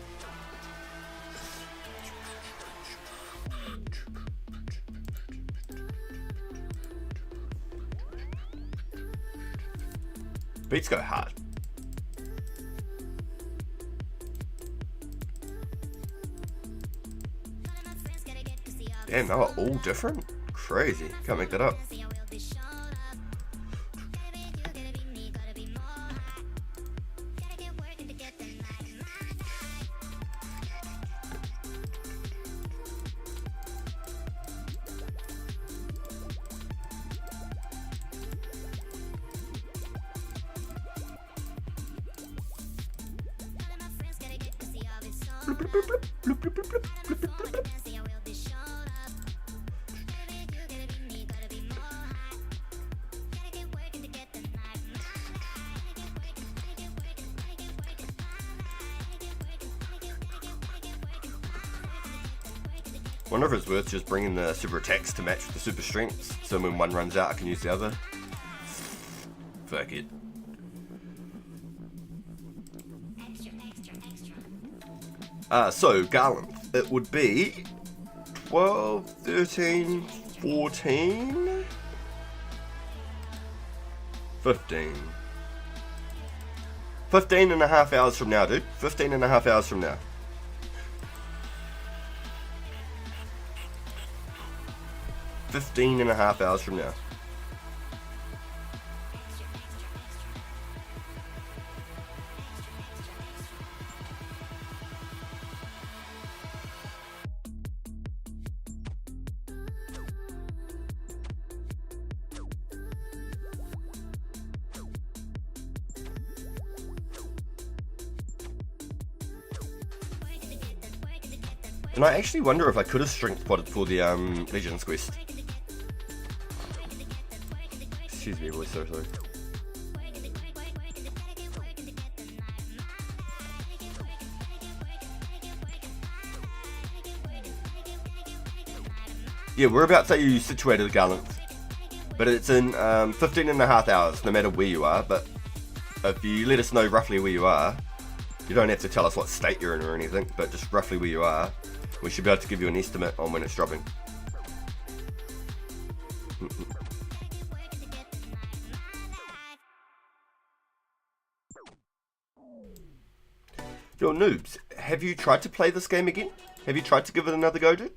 Beats go hard. Damn, they were all different? Crazy. Can't make that up. Wonder if it's worth just bringing the super attacks to match with the super strengths, so when one runs out I can use the other. Fuck it. So Garland, it would be 12, 13, 14, 15. 15 and a half hours from now, dude. 15 and a half hours from now. 15 and a half hours from now. And I actually wonder if I could have strength potted for the Legends quest. Excuse me, boys, sorry. Yeah, whereabouts are you situated, Garland? But it's in 15.5 hours, no matter where you are. But if you let us know roughly where you are, you don't have to tell us what state you're in or anything, but just roughly where you are, we should be able to give you an estimate on when it's dropping. Yo, noobs, have you tried to play this game again? Have you tried to give it another go, dude?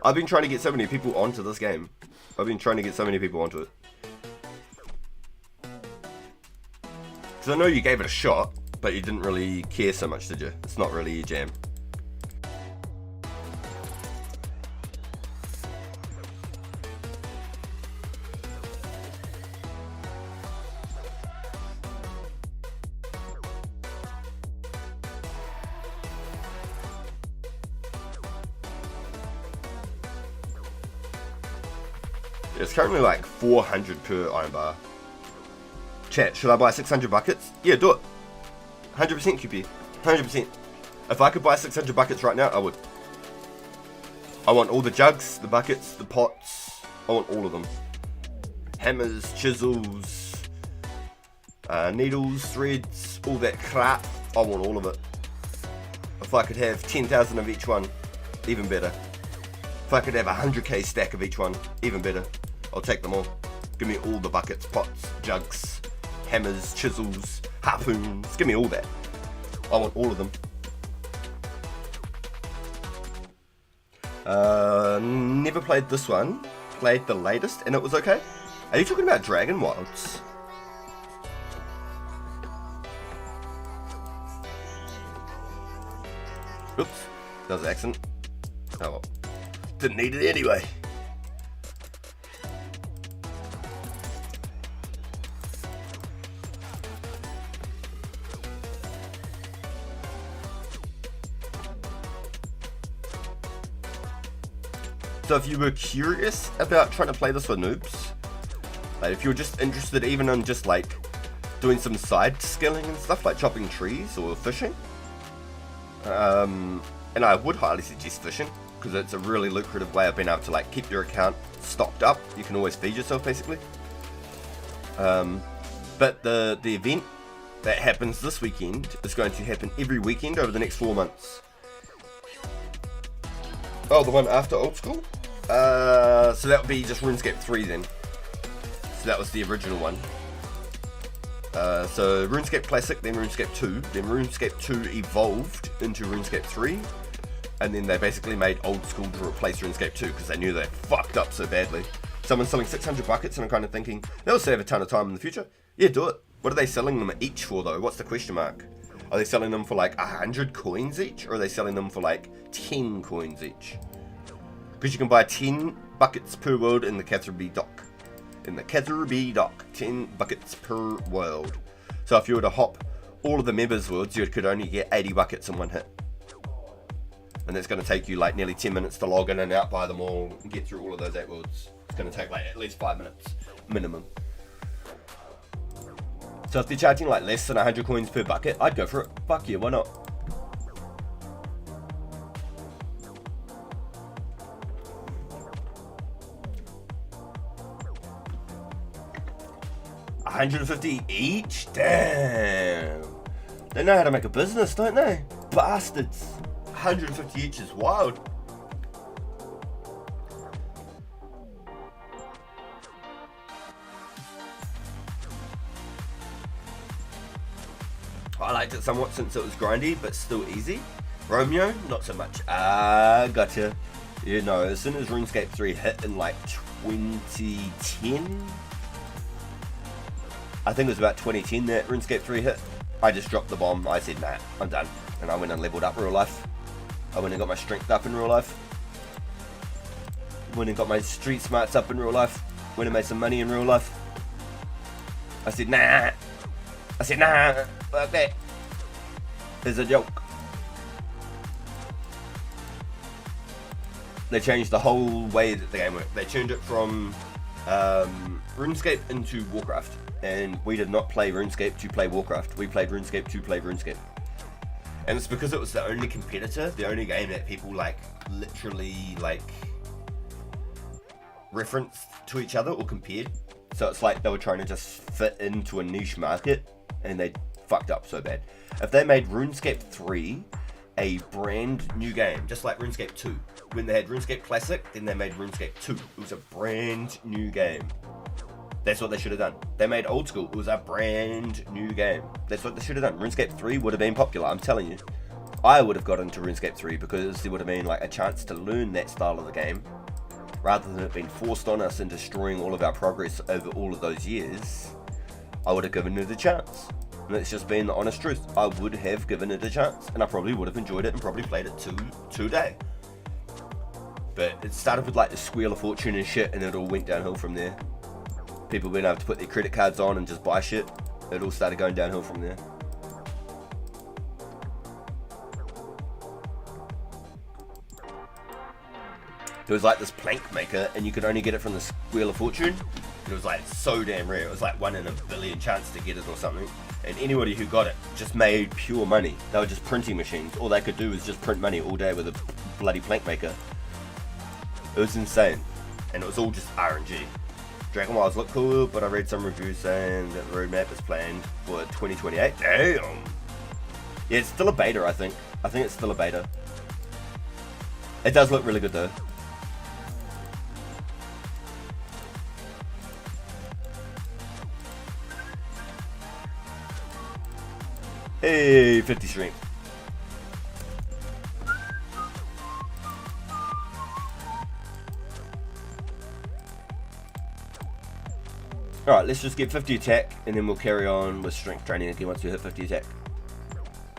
I've been trying to get so many people onto this game. I've been trying to get so many people onto it. Because I know you gave it a shot, but you didn't really care so much, did you? It's not really your jam. It's currently like 400 per iron bar. Chat, should I buy 600 buckets? Yeah, do it. 100% QP. 100%. If I could buy 600 buckets right now, I would. I want all the jugs, the buckets, the pots. I want all of them. Hammers, chisels, needles, threads, all that crap. I want all of it. If I could have 10,000 of each one, even better. If I could have a 100k stack of each one, even better. I'll take them all. Give me all the buckets, pots, jugs, hammers, chisels, harpoons. Give me all that. I want all of them. Never played this one. Played the latest and it was okay. Are you talking about Dragon Wilds? Oops. That was an accident. Oh well. Didn't need it anyway. So if you were curious about trying to play this for noobs, like if you were just interested even in just like doing some side skilling and stuff like chopping trees or fishing, and I would highly suggest fishing because it's a really lucrative way of being able to like keep your account stocked up. You can always feed yourself basically. But the event that happens this weekend is going to happen every weekend over the next 4 months. Oh, the one after Old School? So that would be just RuneScape 3 then. So that was the original one. So RuneScape Classic, then RuneScape 2, then RuneScape 2 evolved into RuneScape 3, and then they basically made Old School to replace RuneScape 2 because they knew they fucked up so badly. Someone's selling 600 buckets and I'm kind of thinking, they'll save a ton of time in the future. Yeah, do it. What are they selling them each for though? What's the question mark? Are they selling them for like 100 coins each, or are they selling them for like 10 coins each? Because you can buy 10 buckets per world in the Catherby dock. In the Catherby dock, 10 buckets per world. So if you were to hop all of the members worlds, you could only get 80 buckets in one hit. And that's going to take you like nearly 10 minutes to log in and out, buy them all, and get through all of those 8 worlds. It's going to take like at least 5 minutes, minimum. So if they're charging like less than 100 coins per bucket, I'd go for it. Fuck yeah, why not? $150 each? Damn. They know how to make a business, don't they? Bastards. 150 each is wild. I liked it somewhat since it was grindy, but still easy. Romeo, not so much. Gotcha. You know, as soon as RuneScape 3 hit in like 2010, I think it was about 2010 that RuneScape 3 hit, I just dropped the bomb. I said, nah, I'm done. And I went and leveled up real life. I went and got my strength up in real life. Went and got my street smarts up in real life. Went and made some money in real life. I said, nah. Fuck that. It's a joke. They changed the whole way that the game worked. They turned it from RuneScape into Warcraft. And we did not play RuneScape to play Warcraft. We played RuneScape to play RuneScape. And it's because it was the only competitor, the only game that people like literally like referenced to each other or compared. So it's like they were trying to just fit into a niche market and they fucked up so bad. If they made RuneScape 3 a brand new game, just like RuneScape 2, when they had RuneScape Classic, then they made RuneScape 2. It was a brand new game. That's what they should have done. They made Old School. It was a brand new game. That's what they should have done. RuneScape 3 would have been popular, I'm telling you. I would have got into RuneScape 3 because there would have been like a chance to learn that style of the game rather than it being forced on us and destroying all of our progress over all of those years. I would have given it a chance. And it's just been the honest truth. I would have given it a chance and I probably would have enjoyed it and probably played it today. But it started with like the Squeal of Fortune and shit and it all went downhill from there. People being able to put their credit cards on and just buy shit. It all started going downhill from there. There was like this plank maker and you could only get it from the Squeal of Fortune. It was like so damn rare. It was like 1 in a billion chance to get it or something. And anybody who got it just made pure money. They were just printing machines. All they could do was just print money all day with a bloody plank maker. It was insane. And it was all just RNG. Dragon Wilds look cool, but I read some reviews saying that the roadmap is planned for 2028. Damn! Yeah, it's still a beta, I think. I think it's still a beta. It does look really good, though. Hey, 50 strength. Alright, let's just get 50 attack and then we'll carry on with strength training again once we hit 50 attack.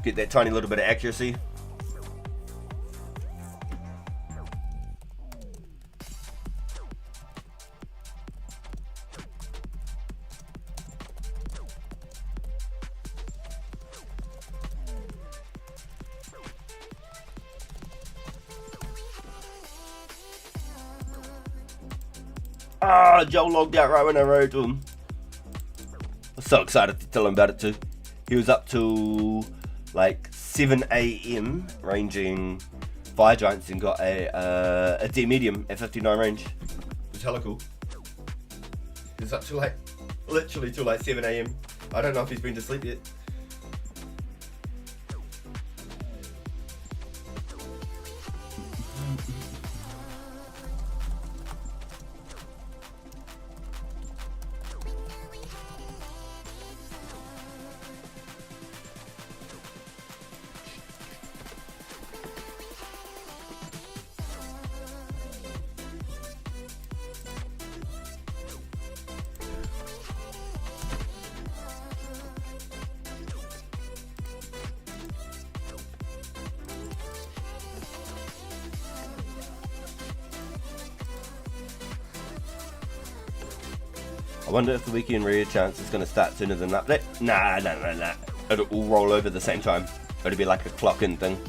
Get that tiny little bit of accuracy. Ah, Joe logged out right when I rode to him. I was so excited to tell him about it too. He was up till like 7 AM ranging fire giants and got a D medium at 59 range. It was hella cool. He was up till like, literally till like 7 AM. I don't know if he's been to sleep yet. I wonder if the weekend rare chance is going to start sooner than that. Nah. It'll all roll over at the same time. It'll be like a clock-in thing.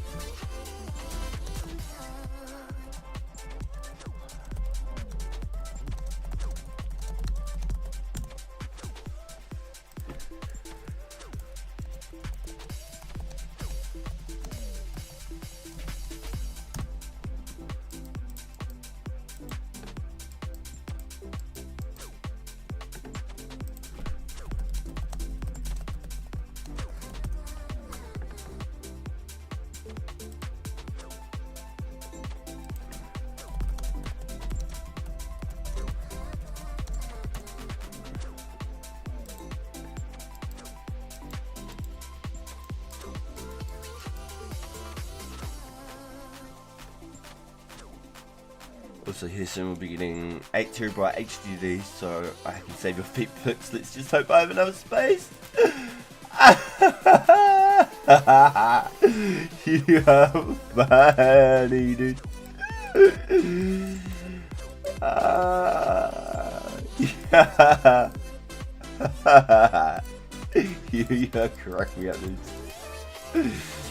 Also here soon we'll be getting 8TB HDD, so I can save your feet pics. Let's just hope I have enough space. You are funny, dude. You crack me up, dude.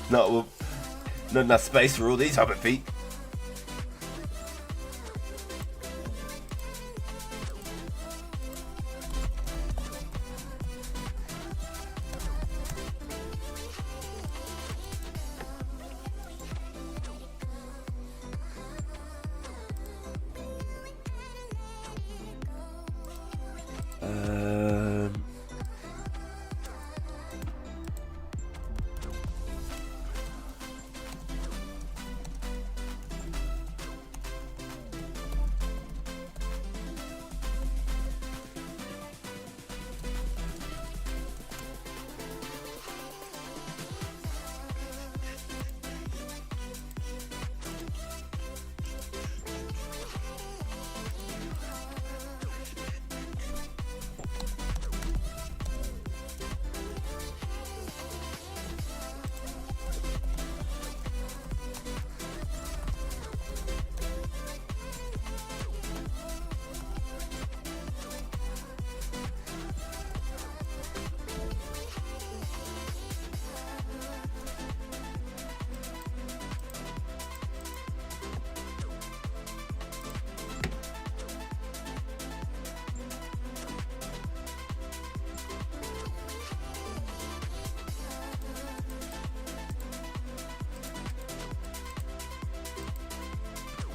Not enough space for all these hobbit feet.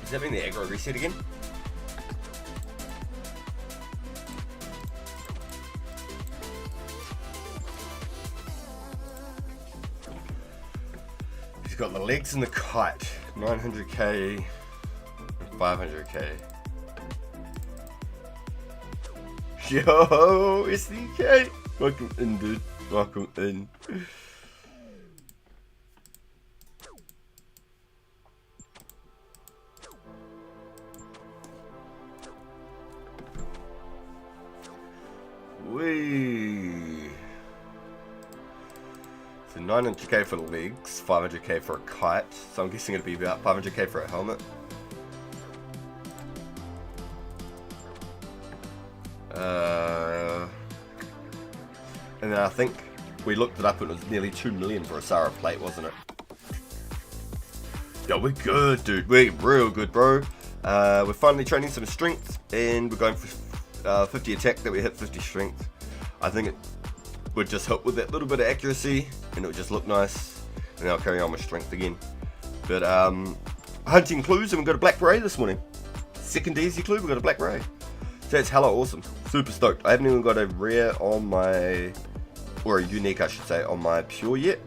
Does that mean the aggro reset again? He's got the legs and the kite. 900k and 500k. Yo, SDK! Welcome in, dude. Welcome in. Wee. So 900k for the legs, 500k for a kite. So I'm guessing it'd be about 500k for a helmet. And then I think we looked it up and it was nearly 2 million for a Sarah plate, wasn't it? Yo, we're good, dude. We're real good, bro. We're finally training some strength and we're going for 50 attack that we hit 50 strength. I think it would just help with that little bit of accuracy and it would just look nice, and then I'll carry on with strength again. But hunting clues, and we got a black beret this morning. Second easy clue, we got a black beret. So that's hella awesome. Super stoked. I haven't even got a rare on my, or a unique I should say, on my pure yet.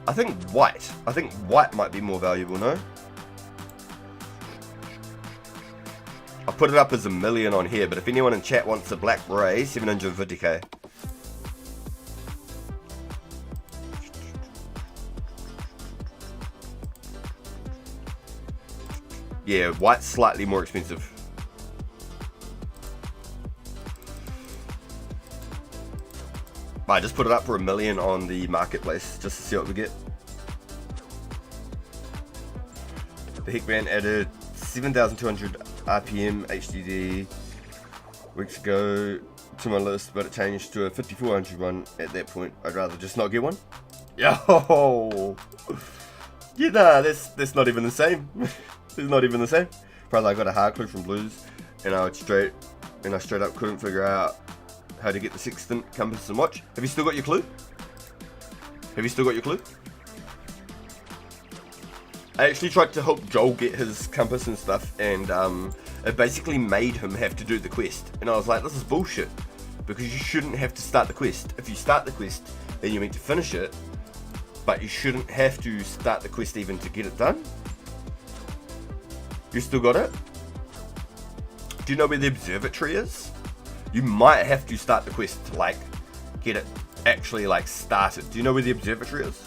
I think white might be more valuable, no? I put it up as 1 million on here, but if anyone in chat wants a black beret, 750k. Yeah, white's slightly more expensive. I just put it up for 1 million on the marketplace just to see what we get. The Hickman added 7,200 RPM HDD weeks ago to my list, but it changed to a 5,400 one at that point. I'd rather just not get one. Yo! Yeah, nah, that's not even the same. It's not even the same. Probably I got a hard clue from Blues, and I straight up couldn't figure out how to get the sextant, compass, and watch. Have you still got your clue? Have you still got your clue? I actually tried to help Joel get his compass and stuff, and it basically made him have to do the quest. And I was like, this is bullshit, because you shouldn't have to start the quest. If you start the quest, then you're meant to finish it, but you shouldn't have to start the quest even to get it done. You still got it? Do you know where the observatory is? You might have to start the quest to like get it actually like started. Do you know where the observatory is?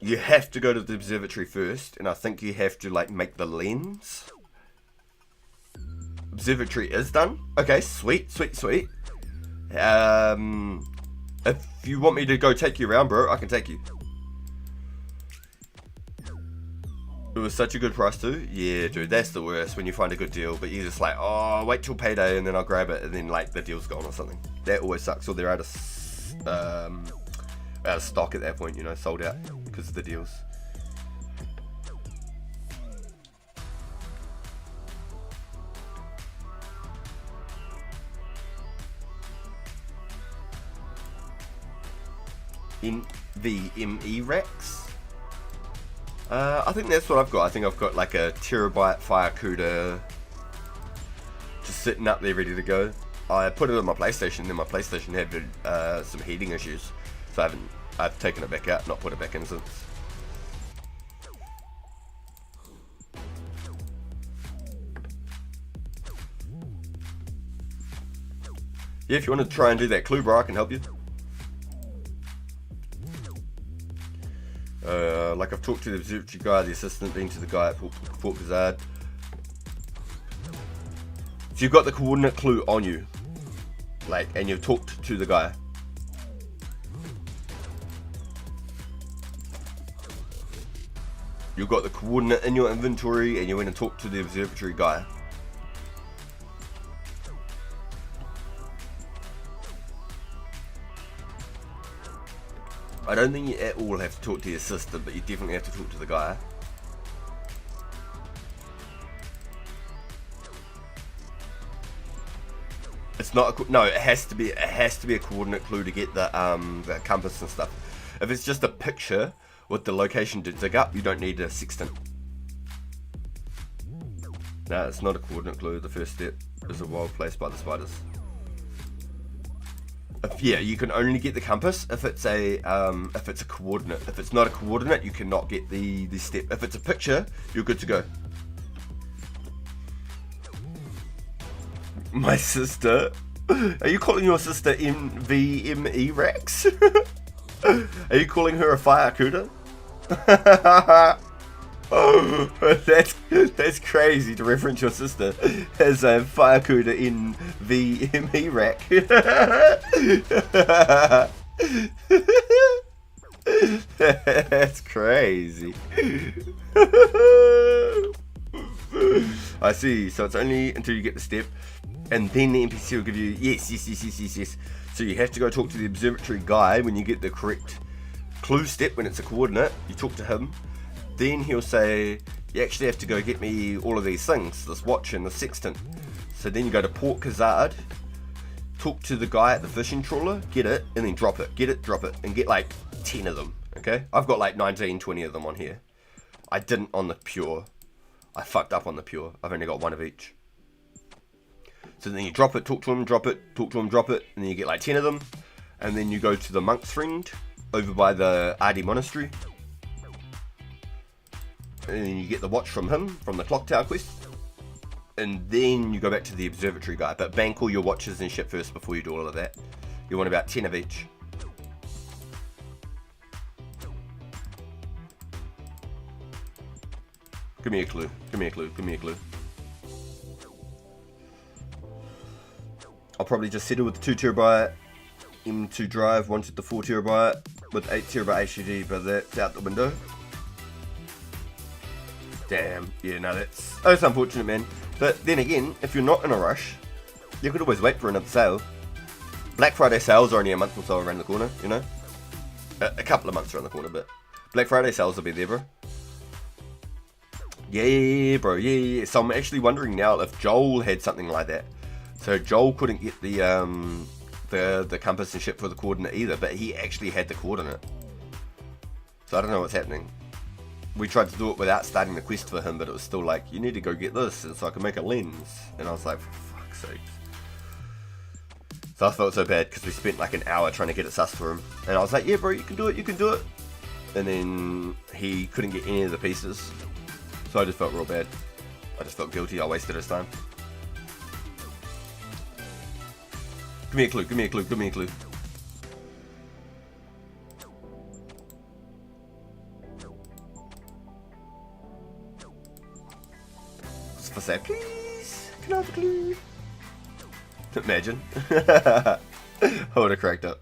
You have to go to the observatory first, and I think you have to like make the lens. Observatory is done. Okay, sweet. If you want me to go take you around, bro, I can take you. It was such a good price too. Yeah, dude, that's the worst when you find a good deal, but you're just like, oh, wait till payday and then I'll grab it, and then like the deal's gone or something. That always sucks. Or they're out of stock at that point, you know, sold out because of the deals. NVMe racks. I think that's what I've got. I think I've got like a terabyte Fire CUDA just sitting up there ready to go. I put it on my PlayStation, and my PlayStation had some heating issues, so I've taken it back out, not put it back in since. Yeah, if you want to try and do that clue, bro, I can help you. Like I've talked to the observatory guy, the assistant, been to the guy at Fort Gazard. So you've got the coordinate clue on you, like, and you've talked to the guy. You've got the coordinate in your inventory, and you went and talked to the observatory guy. I don't think you at all have to talk to your assistant, but you definitely have to talk to the guy. It's not a, no. It has to be a coordinate clue to get the compass and stuff. If it's just a picture with the location to dig up, you don't need a sextant. No, it's not a coordinate clue. The first step is a wild place by the spiders. Yeah, you can only get the compass if it's a coordinate. If it's not a coordinate, you cannot get the step. If it's a picture, you're good to go. My sister? Are you calling your sister NVMe Rex? Are you calling her a Fire CUDA? Oh, that's crazy to reference your sister as a Fire CUDA NVMe rack. That's crazy. I see. So it's only until you get the step, and then the NPC will give you yes. So you have to go talk to the observatory guy when you get the correct clue step. When it's a coordinate, you talk to him. Then he'll say, you actually have to go get me all of these things, this watch and the sextant. So then you go to Port Gazard, talk to the guy at the fishing trawler, get it, and then drop it. Get it, drop it, and get like 10 of them, okay? I've got like 19, 20 of them on here. I didn't on the pure. I fucked up on the pure. I've only got one of each. So then you drop it, talk to him, drop it, talk to him, drop it, and then you get like 10 of them. And then you go to the monk's friend over by the Adi Monastery. And then you get the watch from him, from the clock tower quest. And then you go back to the observatory guy. But bank all your watches and shit first before you do all of that. You want about 10 of each. Give me a clue. Give me a clue. Give me a clue. I'll probably just settle with the 2 terabyte M2 drive, wanted the 4 terabyte with 8 terabyte HDD, but that's out the window. Damn, yeah, no, that's unfortunate, man. But then again, if you're not in a rush, you could always wait for another sale. Black Friday sales are only a month or so around the corner, you know? A couple of months around the corner, but Black Friday sales will be there, bro. Yeah, bro, yeah. So I'm actually wondering now if Joel had something like that. So Joel couldn't get the compass and shit for the coordinate either, but he actually had the coordinate. So I don't know what's happening. We tried to do it without starting the quest for him, but it was still like, you need to go get this, and so I can make a lens. And I was like, for fuck's sake. So I felt so bad, because we spent like an hour trying to get it sus for him. And I was like, yeah bro, you can do it, you can do it. And then he couldn't get any of the pieces. So I just felt real bad. I just felt guilty, I wasted his time. Give me a clue, give me a clue, give me a clue. What's that, please? Can I have a clue? Imagine. I would have cracked up.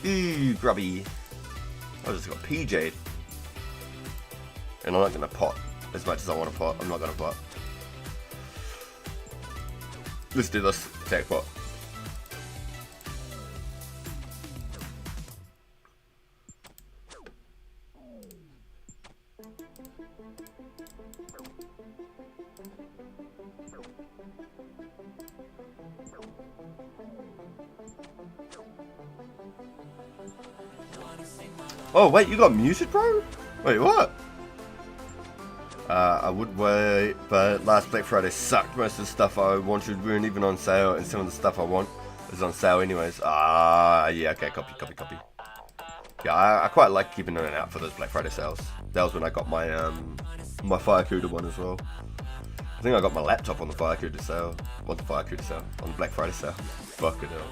Ooh, grubby. I just got PJ'd. And I'm not going to pot as much as I want to pot. I'm not going to pot. Let's do this. Attack pot. Oh, wait, you got muted, bro? Wait, what? I would wait, but last Black Friday sucked. Most of the stuff I wanted weren't even on sale, and some of the stuff I want is on sale anyways. Yeah, okay, copy. Yeah, I quite like keeping an eye out for those Black Friday sales. That was when I got my my Firecooter one as well. I think I got my laptop on the Firecooter sale. On the Black Friday sale. Fucking hell.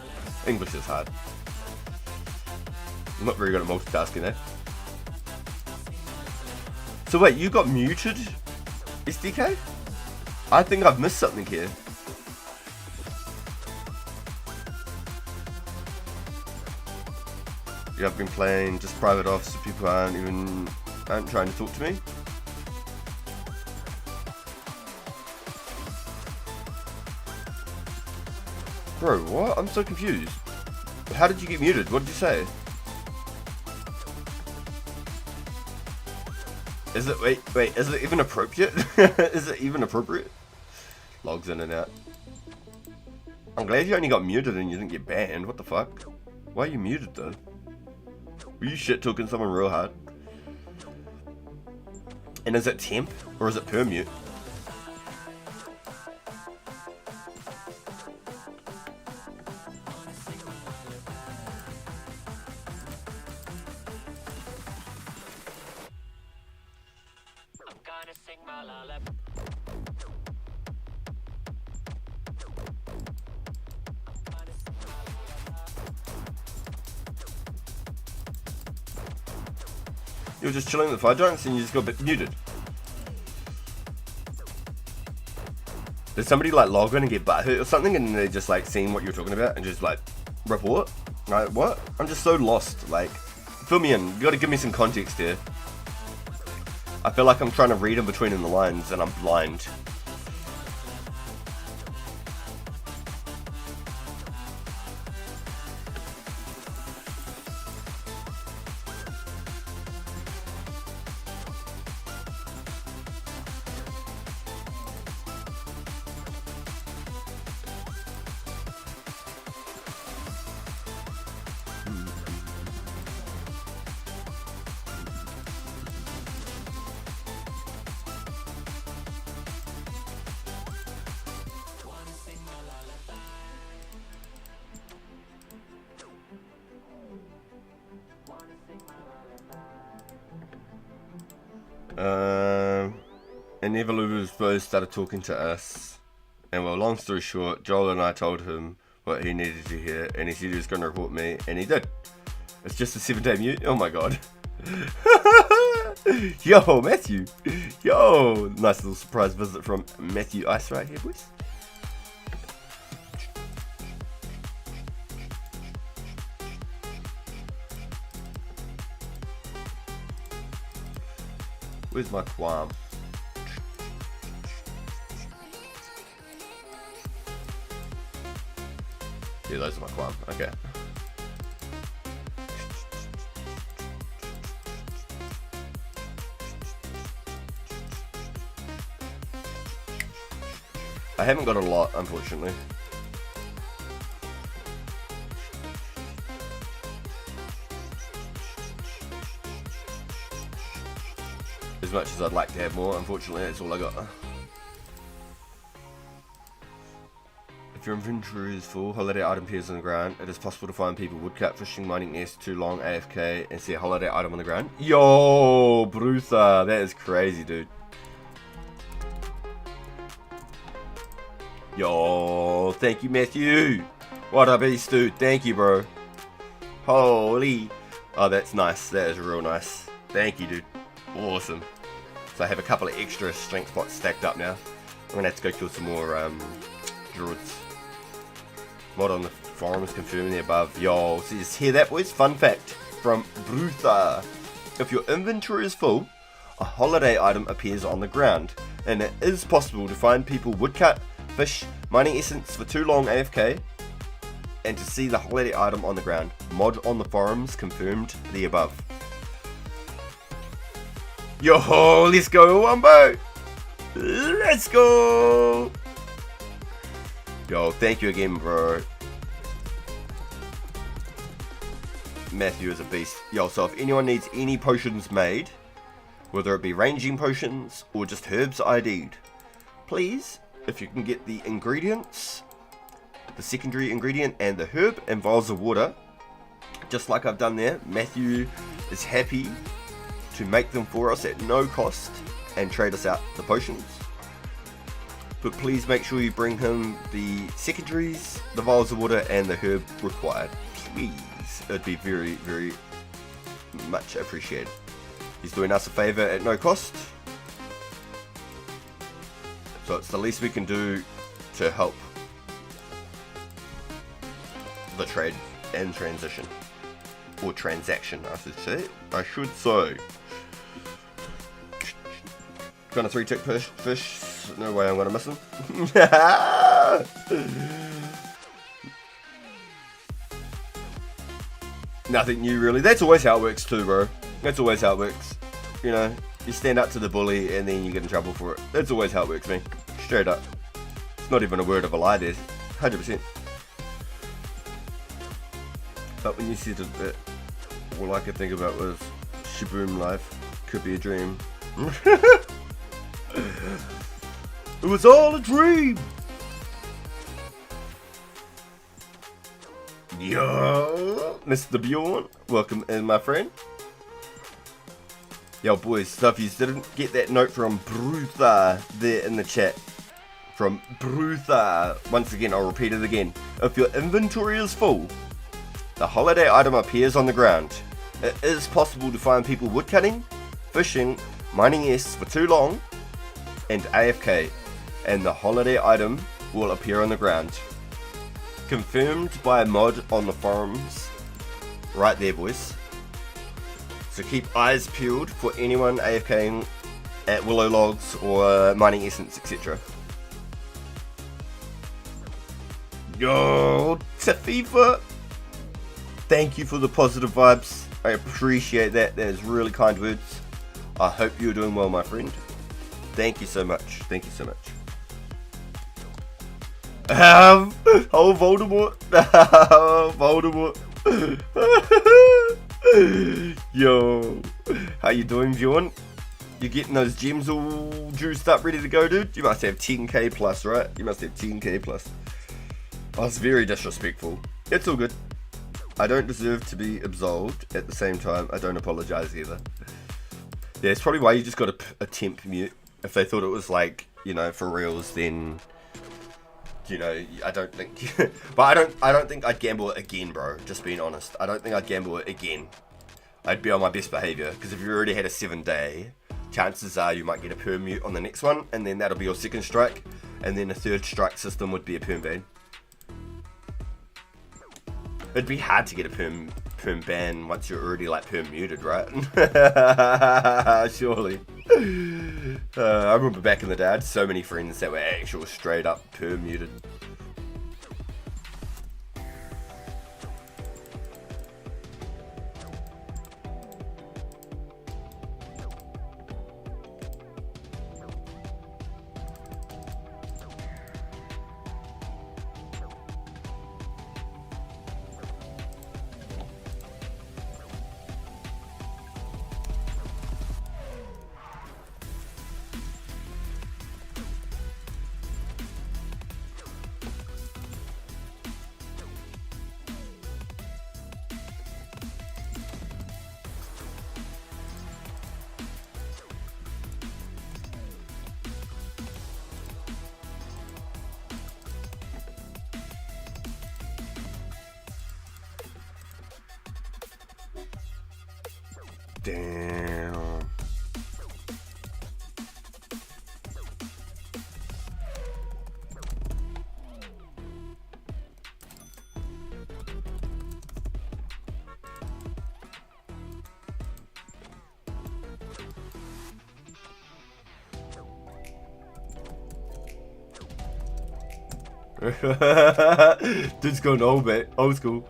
English is hard. I'm not very good at multitasking, eh? So wait, you got muted, SDK? I think I've missed something here. Yeah, I've been playing just private off, so people aren't trying to talk to me. Bro, what? I'm so confused. How did you get muted? What did you say? Is it, wait, is it even appropriate? Is it even appropriate? Logs in and out. I'm glad you only got muted and you didn't get banned. What the fuck? Why are you muted though? Were you shit talking someone real hard? And is it temp or is it per mute? You were just chilling with the Fire Giants and you just got a bit muted. Did somebody like log in and get butthurt or something and they just like seen what you were talking about and just like report? Like what? I'm just so lost. Like, fill me in. You gotta give me some context here. I feel like I'm trying to read in between the lines and I'm blind. And Evolu's both started talking to us, and well, long story short, Joel and I told him what he needed to hear, and he said he was going to report me, and he did. It's just a 7-day mute. Oh my god. Yo, Matthew. Yo, nice little surprise visit from Matthew Ice right here, boys. Where's my qualm? Yeah, those are my qualm. Okay. I haven't got a lot, unfortunately. As much as I'd like to have more, unfortunately, that's all I got. If your inventory is full, holiday item appears on the ground. It is possible to find people woodcut, fishing, mining S, too long, AFK, and see a holiday item on the ground. Yo, Brutha, that is crazy, dude. Yo, thank you, Matthew. What a beast, dude. Thank you, bro. Holy. Oh, that's nice. That is real nice. Thank you, dude. Awesome. So I have a couple of extra strength spots stacked up now. I'm gonna have to go kill some more druids. Mod on the forums confirming the above. Yo, so you just hear that, boys? Fun fact from Brutha. If your inventory is full, a holiday item appears on the ground, and it is possible to find people woodcut, fish, mining essence for too long AFK, and to see the holiday item on the ground. Mod on the forums confirmed the above. Yo, let's go, Wumbo! Let's go! Yo, thank you again, bro. Matthew is a beast. Yo, so if anyone needs any potions made, whether it be ranging potions or just herbs ID'd, please, if you can get the ingredients, the secondary ingredient and the herb and vials of water, just like I've done there, Matthew is happy to make them for us at no cost and trade us out the potions. But please make sure you bring him the secondaries, the vials of water and the herb required. Please, it'd be very, very much appreciated. He's doing us a favour at no cost, so it's the least we can do to help the trade and transition, or transaction I should say. Kind of 3-tick fish, no way I'm gonna miss him. Nothing new really, that's always how it works too, bro. That's always how it works. You know, you stand up to the bully and then you get in trouble for it. That's always how it works, man. Straight up. It's not even a word of a lie there. 100%. But when you said that, all I could think about was Shaboom life. Could be a dream. It was all a dream! Yo, Mr. Bjorn, welcome in, my friend. Yo, boys, so if you didn't get that note from Brutha there in the chat, from Brutha, once again, I'll repeat it again. If your inventory is full, the holiday item appears on the ground. It is possible to find people woodcutting, fishing, mining S for too long, and AFK, and the holiday item will appear on the ground. Confirmed by a mod on the forums. Right there, boys. So keep eyes peeled for anyone AFKing at Willow Logs or Mining Essence, etc. Yo, Tafifa! Thank you for the positive vibes. I appreciate that. That is really kind words. I hope you're doing well, my friend. Thank you so much. Thank you so much. Oh, Voldemort. Voldemort. Yo, how you doing, Bjorn? You getting those gems all juiced up, ready to go, dude? You must have 10k plus, right? You must have 10k plus. Oh, it's very disrespectful. It's all good. I don't deserve to be absolved. At the same time, I don't apologize either. Yeah, it's probably why you just got a temp mute. If they thought it was like, you know, for reals, then, you know, I don't think. But I don't think I'd gamble it again, bro. Just being honest, I don't think I'd gamble it again. I'd be on my best behavior, because if you already had a 7-day, chances are you might get a perm mute on the next one, and then that'll be your second strike, and then a third strike system would be a perm ban. It'd be hard to get a perm ban once you're already like perm muted, right? Surely. I remember back in the day, I had so many friends that were actual straight up perm muted. Damn. Dude's going old school.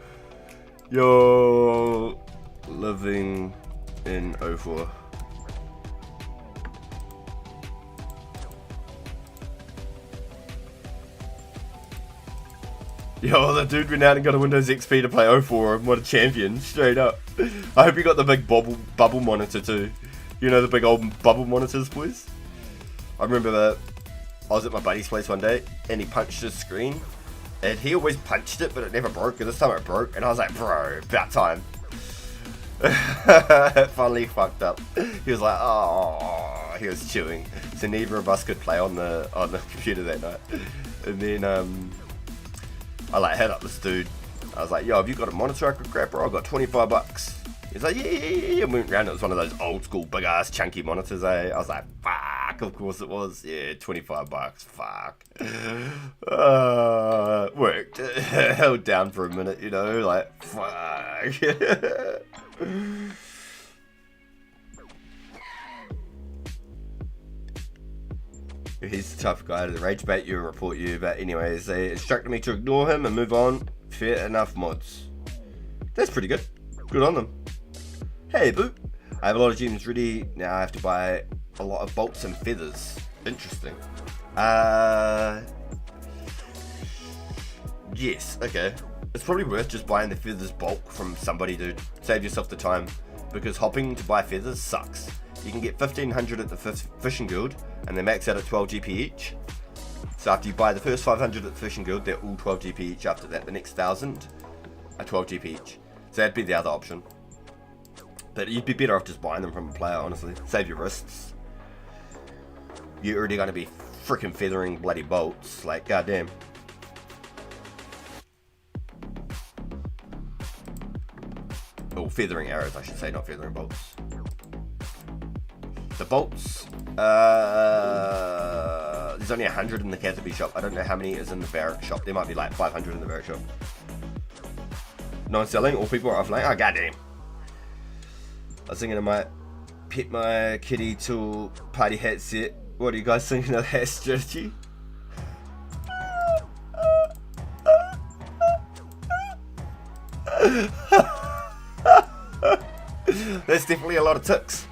Yo, living in 04. Yo, the dude went out and got a Windows XP to play 04 and what a champion, straight up. I hope he got the big bubble monitor too. You know, the big old bubble monitors, boys? I remember that I was at my buddy's place one day and he punched his screen. And he always punched it, but it never broke. And this time it broke. And I was like, bro, about time. It finally fucked up. He was like, oh, he was chewing. So neither of us could play on the computer that night. And then I like hit up this dude. I was like, yo, have you got a monitor I could grab, bro? I got $25. He's like, yeah. And we went round. It was one of those old school big ass chunky monitors. I was like, fuck. Of course it was. Yeah, $25. Fuck. Worked. Held down for a minute, you know, like, fuck. He's the type of guy to rage bait you and report you, but anyways, they instructed me to ignore him and move on. Fair enough, mods. That's pretty good. Good on them. Hey, boo. I have a lot of gems ready. Now I have to buy a lot of bolts and feathers. Interesting. Yes, okay. It's probably worth just buying the feathers bulk from somebody to save yourself the time, because hopping to buy feathers sucks. You can get 1500 at the fishing guild, and they max out at 12 GP each. So after you buy the first 500 at the fishing guild, they're all 12 GP each. After that, the next 1000 are 12 GP each. So that'd be the other option. But you'd be better off just buying them from a player, honestly. Save your wrists. You're already going to be freaking feathering bloody bolts. Like, goddamn. Oh, feathering arrows, I should say, not feathering bolts. The bolts, there's only 100 in the Catterby shop. I don't know how many is in the Barrack shop. There might be like 500 in the Barrack shop. No one's selling, all people are offline. Oh, goddamn. I was thinking I might pet my kitty to party hat set. What are you guys thinking of that strategy? That's definitely a lot of ticks.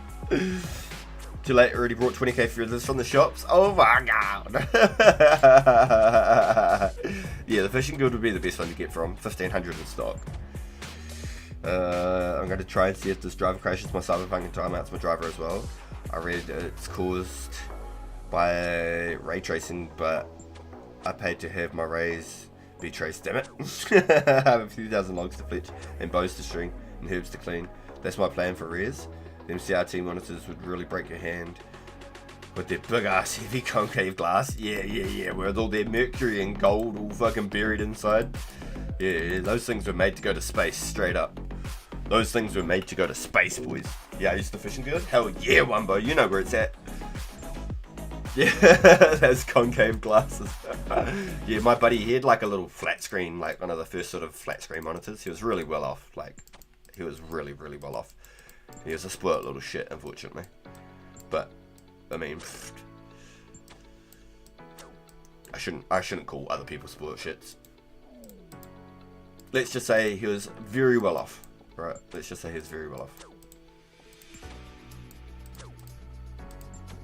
Too late, already brought 20k feathers from the shops. Oh my god. Yeah, the fishing guild would be the best one to get from. 1500 in stock. I'm going to try and see if this driver crashes my Cyberpunk and timeouts my driver as well. I read it's caused by ray tracing, but I paid to have my rays be traced, damn it. I have a few thousand logs to fletch and bows to string and herbs to clean. That's my plan for rares. Them CRT monitors would really break your hand with their big ass heavy concave glass. Yeah, with all their mercury and gold all fucking buried inside. Yeah, those things were made to go to space, straight up. Those things were made to go to space, boys. Yeah, I used to fishing guild. Hell yeah, Wumbo, you know where it's at. Yeah, those concave glasses. Yeah, my buddy, he had like a little flat screen, like one of the first sort of flat screen monitors. He was really well off, like, he was really, really well off. He was a spoiled little shit, unfortunately. But, I mean, I shouldn't call other people spoiled shits. Let's just say he was very well off. Right, let's just say he was very well off.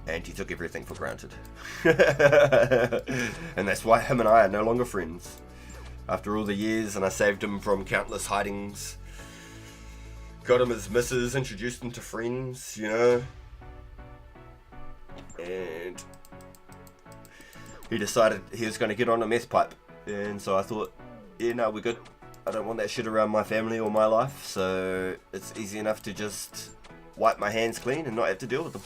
And he took everything for granted. And that's why him and I are no longer friends. After all the years, and I saved him from countless hidings. Got him his missus, introduced him to friends, you know. And he decided he was going to get on a meth pipe. And so I thought, yeah, no, we're good. I don't want that shit around my family or my life. So it's easy enough to just wipe my hands clean and not have to deal with them.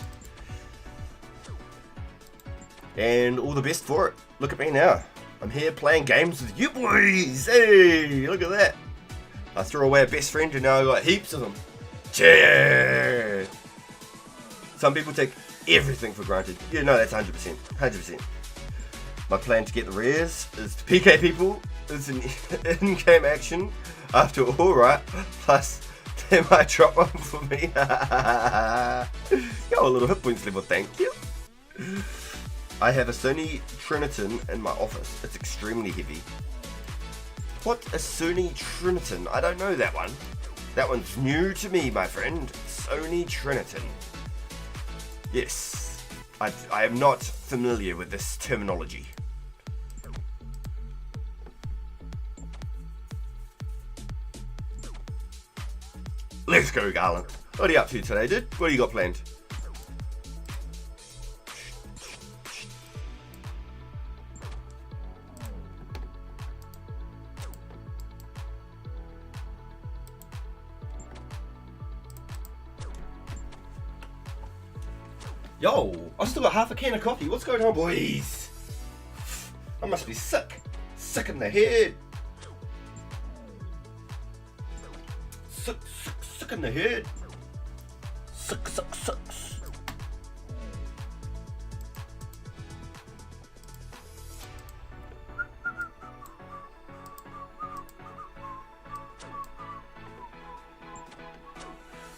And all the best for it. Look at me now. I'm here playing games with you boys. Hey, look at that. I threw away a best friend and now I got heaps of them. Cheers! Some people take everything for granted. Yeah, no, that's 100%. 100%. My plan to get the rares is to PK people. It's an in-game action after alright. Plus, they might drop one for me. Yo, a little hit points level, thank you. I have a Sony Triniton in my office. It's extremely heavy. What a Sony Triniton? I don't know that one. That one's new to me, my friend. Sony Triniton. Yes, I am not familiar with this terminology. Let's go, Garland. What are you up to today, dude? What do you got planned? Yo, I still got half a can of coffee. What's going on, boys? I must be sick. Sick in the head. Sick in the head. Sick.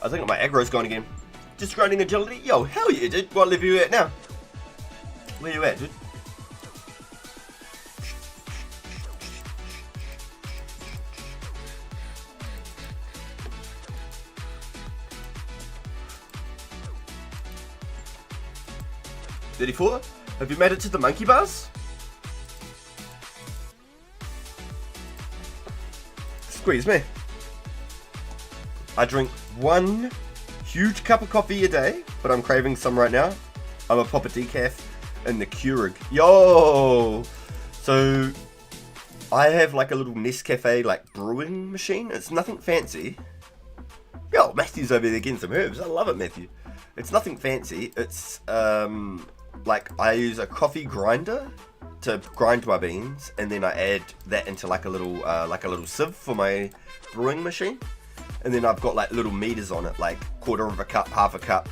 I think my aggro's gone again. Just grinding agility? Yo, hell yeah, dude. What level you at now? Where you at, dude? $34? Have you made it to the monkey bars? Squeeze me. I drink one huge cup of coffee a day, but I'm craving some right now. I'm a pop a decaf in the Keurig. Yo! So, I have like a little Nescafe like brewing machine. It's nothing fancy. Yo, Matthew's over there getting some herbs. I love it, Matthew. It's nothing fancy. It's like I use a coffee grinder to grind my beans, and then I add that into like a little sieve for my brewing machine. And then I've got like little meters on it, like quarter of a cup, half a cup,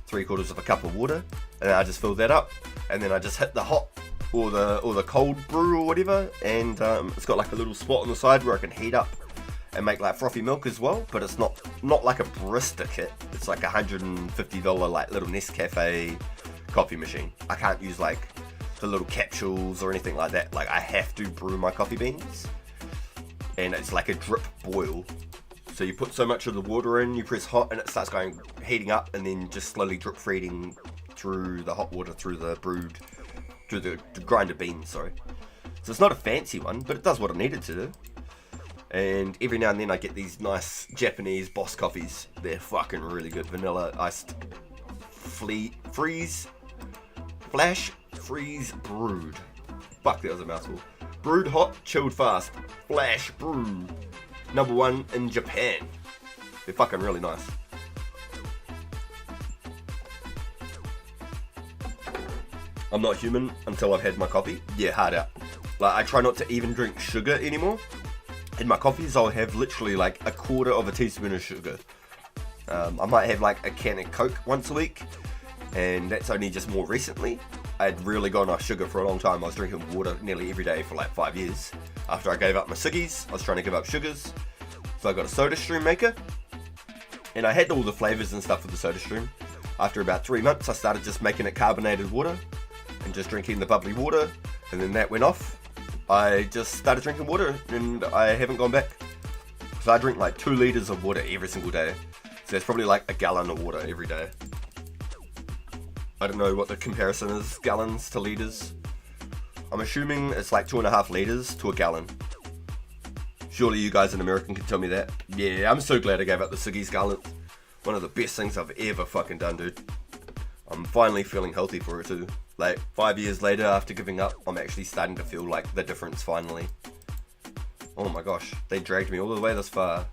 3/4 of a cup of water, and then I just fill that up, and then I just hit the hot or the cold brew or whatever, and it's got like a little spot on the side where I can heat up and make like frothy milk as well. But it's not like a barista kit. It's like $150 like little Nescafe coffee machine. I can't use like the little capsules or anything like that. Like I have to brew my coffee beans, and it's like a drip boil. So you put so much of the water in, you press hot, and it starts heating up, and then just slowly drip feeding through the hot water through the grinded beans, sorry. So it's not a fancy one, but it does what I need it to do. And every now and then I get these nice Japanese Boss coffees. They're fucking really good. Vanilla iced freeze brewed. Fuck, that was a mouthful. Brewed hot, chilled fast. Flash brew. #1 in Japan. They're fucking really nice. I'm not human until I've had my coffee. Yeah, hard out. Like, I try not to even drink sugar anymore. In my coffees, I'll have literally like 1/4 of a teaspoon of sugar. I might have like a can of Coke once a week, and that's only just more recently. I'd really gone off sugar for a long time. I was drinking water nearly every day for like 5 years. After I gave up my ciggies, I was trying to give up sugars. So I got a soda stream maker, and I had all the flavours and stuff with the soda stream. After about 3 months, I started just making it carbonated water and just drinking the bubbly water, and then that went off. I just started drinking water, and I haven't gone back. So I drink like 2 litres of water every single day. So it's probably like a gallon of water every day. I don't know what the comparison is, gallons to litres. I'm assuming it's like 2.5 litres to a gallon. Surely you guys in America can tell me that. Yeah, I'm so glad I gave up the ciggies, Garland. One of the best things I've ever fucking done, dude. I'm finally feeling healthy for it too. Like 5 years later after giving up, I'm actually starting to feel like the difference finally. Oh my gosh, they dragged me all the way this far.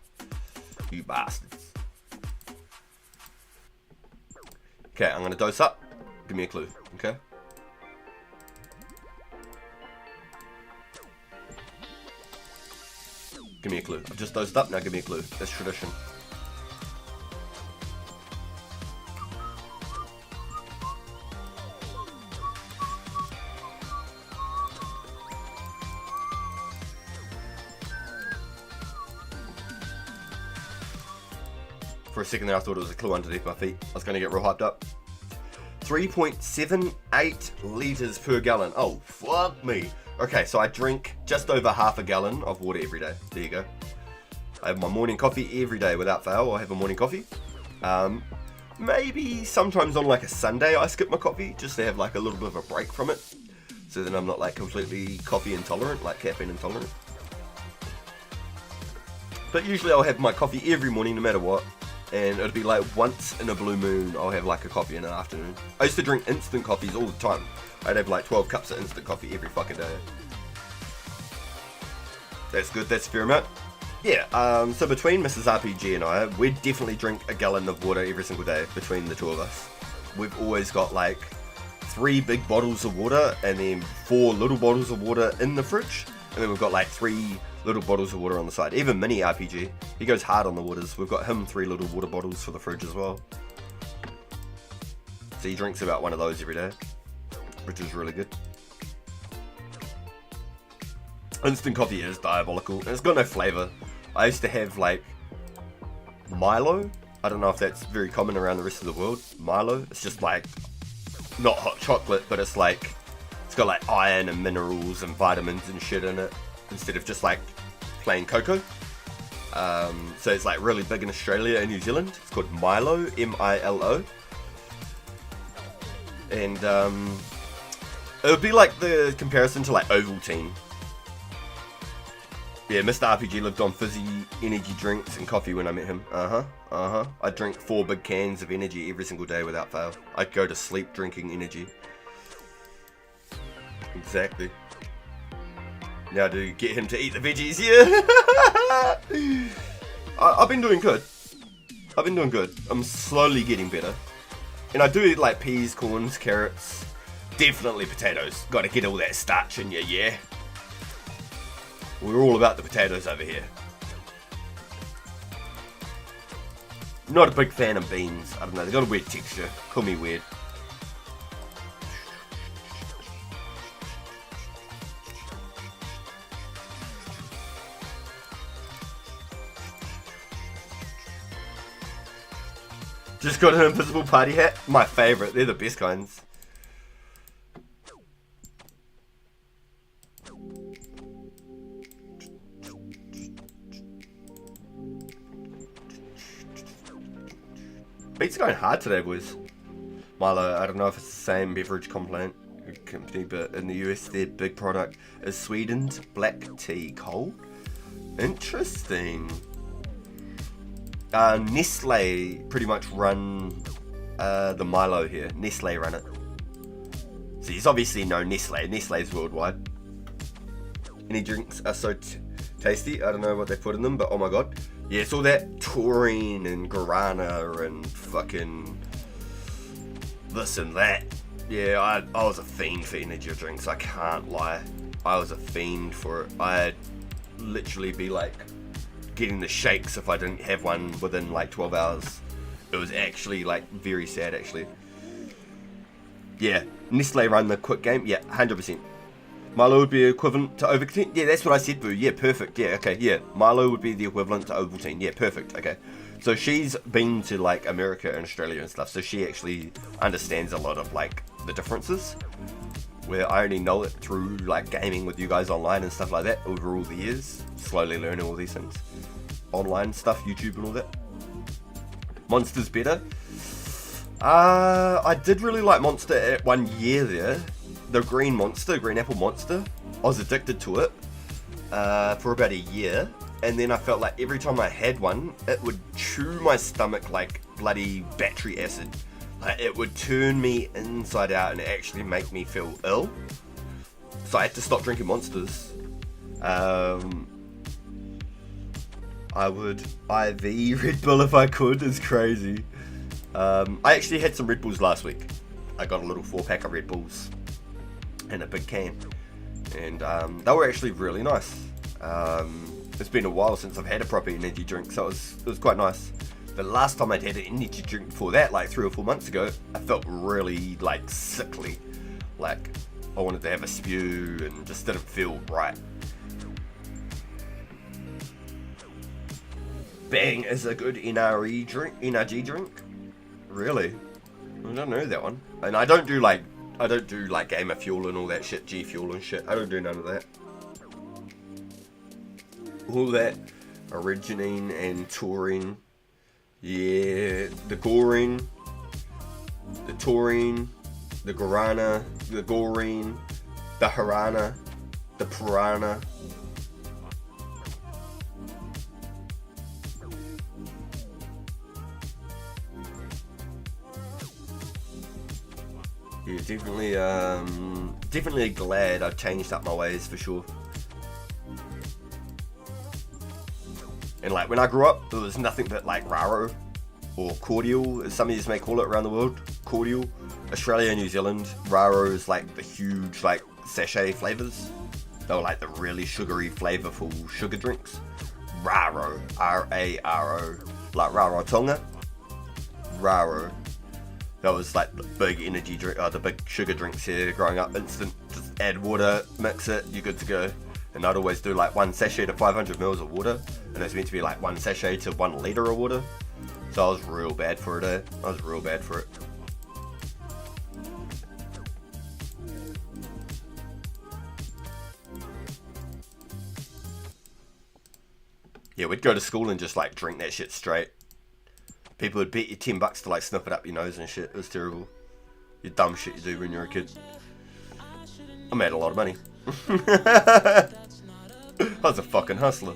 You bastards. Okay, I'm gonna dose up. Give me a clue, okay? Give me a clue. I've just dosed up, now give me a clue. That's tradition. For a second there I thought it was a clue underneath my feet. I was going to get real hyped up. 3.78 litres per gallon. Oh, fuck me. Okay, so I drink just over half a gallon of water every day. There you go. I have my morning coffee every day without fail. I have a morning coffee. Maybe sometimes on like a Sunday I skip my coffee just to have like a little bit of a break from it. So then I'm not like completely coffee intolerant, like caffeine intolerant. But usually I'll have my coffee every morning no matter what. and it'll be like once in a blue moon I'll have like a coffee in the afternoon. I used to drink instant coffees all the time. I'd have like 12 cups of instant coffee every fucking day. That's good, that's a fair amount. Yeah, so between Mrs. RPG and I, we definitely drink a gallon of water every single day between the two of us. We've always got like 3 big bottles of water and then 4 little bottles of water in the fridge. And then we've got like 3 little bottles of water on the side. Even Mini RPG, he goes hard on the waters. We've got him 3 little water bottles for the fridge as well. So he drinks about one of those every day, which is really good. Instant coffee is diabolical, and it's got no flavour. I used to have like Milo. I don't know if that's very common around the rest of the world. Milo, it's just like not hot chocolate, but it's like it's got like iron and minerals and vitamins and shit in it instead of just like plain cocoa. So it's like really big in Australia and New Zealand. It's called Milo, M-I-L-O. And it would be like the comparison to like Ovaltine. Yeah, Mr. RPG lived on fizzy energy drinks and coffee when I met him. I'd drink 4 big cans of energy every single day without fail. I'd go to sleep drinking energy. Exactly. Now to get him to eat the veggies, yeah. I've been doing good. I'm slowly getting better. And I do eat like peas, corns, carrots, definitely potatoes. Gotta get all that starch in you, yeah. We're all about the potatoes over here. Not a big fan of beans. I don't know, they got a weird texture. Call me weird. Just got an invisible party hat. My favourite. They're the best kinds. Beats are going hard today, boys. Milo, I don't know if it's the same beverage company, but in the US their big product is sweetened black tea cold. Interesting. Nestle pretty much run the Milo here. Nestle run it. So you obviously know Nestle. Nestle's worldwide. Any drinks are so tasty. I don't know what they put in them, but oh my god. Yeah, it's all that taurine and guarana and fucking this and that. Yeah, I was a fiend for energy drinks, I can't lie. I was a fiend for it. I'd literally be like getting the shakes if I didn't have one within like 12 hours. It was actually like very sad actually. Yeah, Nestle run the quick game, yeah, 100%. Milo would be equivalent to Ovaltine? Yeah, that's what I said, boo. Yeah, perfect. Yeah, okay, yeah. Milo would be the equivalent to Ovaltine. Yeah, perfect. Okay. So she's been to, like, America and Australia and stuff, so she actually understands a lot of, like, the differences. Where I only know it through, like, gaming with you guys online and stuff like that over all the years. Slowly learning all these things. Online stuff, YouTube and all that. Monster's better. I did really like Monster at 1 year there. The green apple monster, I was addicted to it for about a year, and then I felt like every time I had one, it would chew my stomach like bloody battery acid. Like it would turn me inside out and actually make me feel ill. So I had to stop drinking Monsters. I would IV Red Bull if I could. It's crazy. I actually had some Red Bulls last week. I got a little 4-pack of Red Bulls in a big can, and they were actually really nice. It's been a while since I've had a proper energy drink, so it was quite nice. The last time I'd had an energy drink before that, like 3 or 4 months ago, I felt really like sickly, like I wanted to have a spew and just didn't feel right. Bang is a good NRG drink. Really? I don't know that one. And I don't do like Gamer Fuel and all that shit, G Fuel and shit. I don't do none of that. All that Originine and Taurine. Yeah, the Gorine, the Taurine, the Guarana, the Gorine, the Harana, the Piranha. Yeah, definitely glad I've changed up my ways for sure. And like when I grew up, there was nothing but like Raro or cordial, as some of you may call it around the world. Cordial, Australia and New Zealand. Raro is like the huge like sachet flavors. They were like the really sugary, flavorful sugar drinks. Raro, R-A-R-O, like Rarotonga. Raro. That was like the big energy drink, the big sugar drinks here growing up. Instant, just add water, mix it, you're good to go. And I'd always do like 1 sachet to 500 mils of water, and it's meant to be like 1 sachet to 1 litre of water. So I was real bad for it, eh? I was real bad for it. Yeah, we'd go to school and just like drink that shit straight. People would bet you $10 to like snip it up your nose and shit. It was terrible. You dumb shit you do when you're a kid. I made a lot of money. I was a fucking hustler.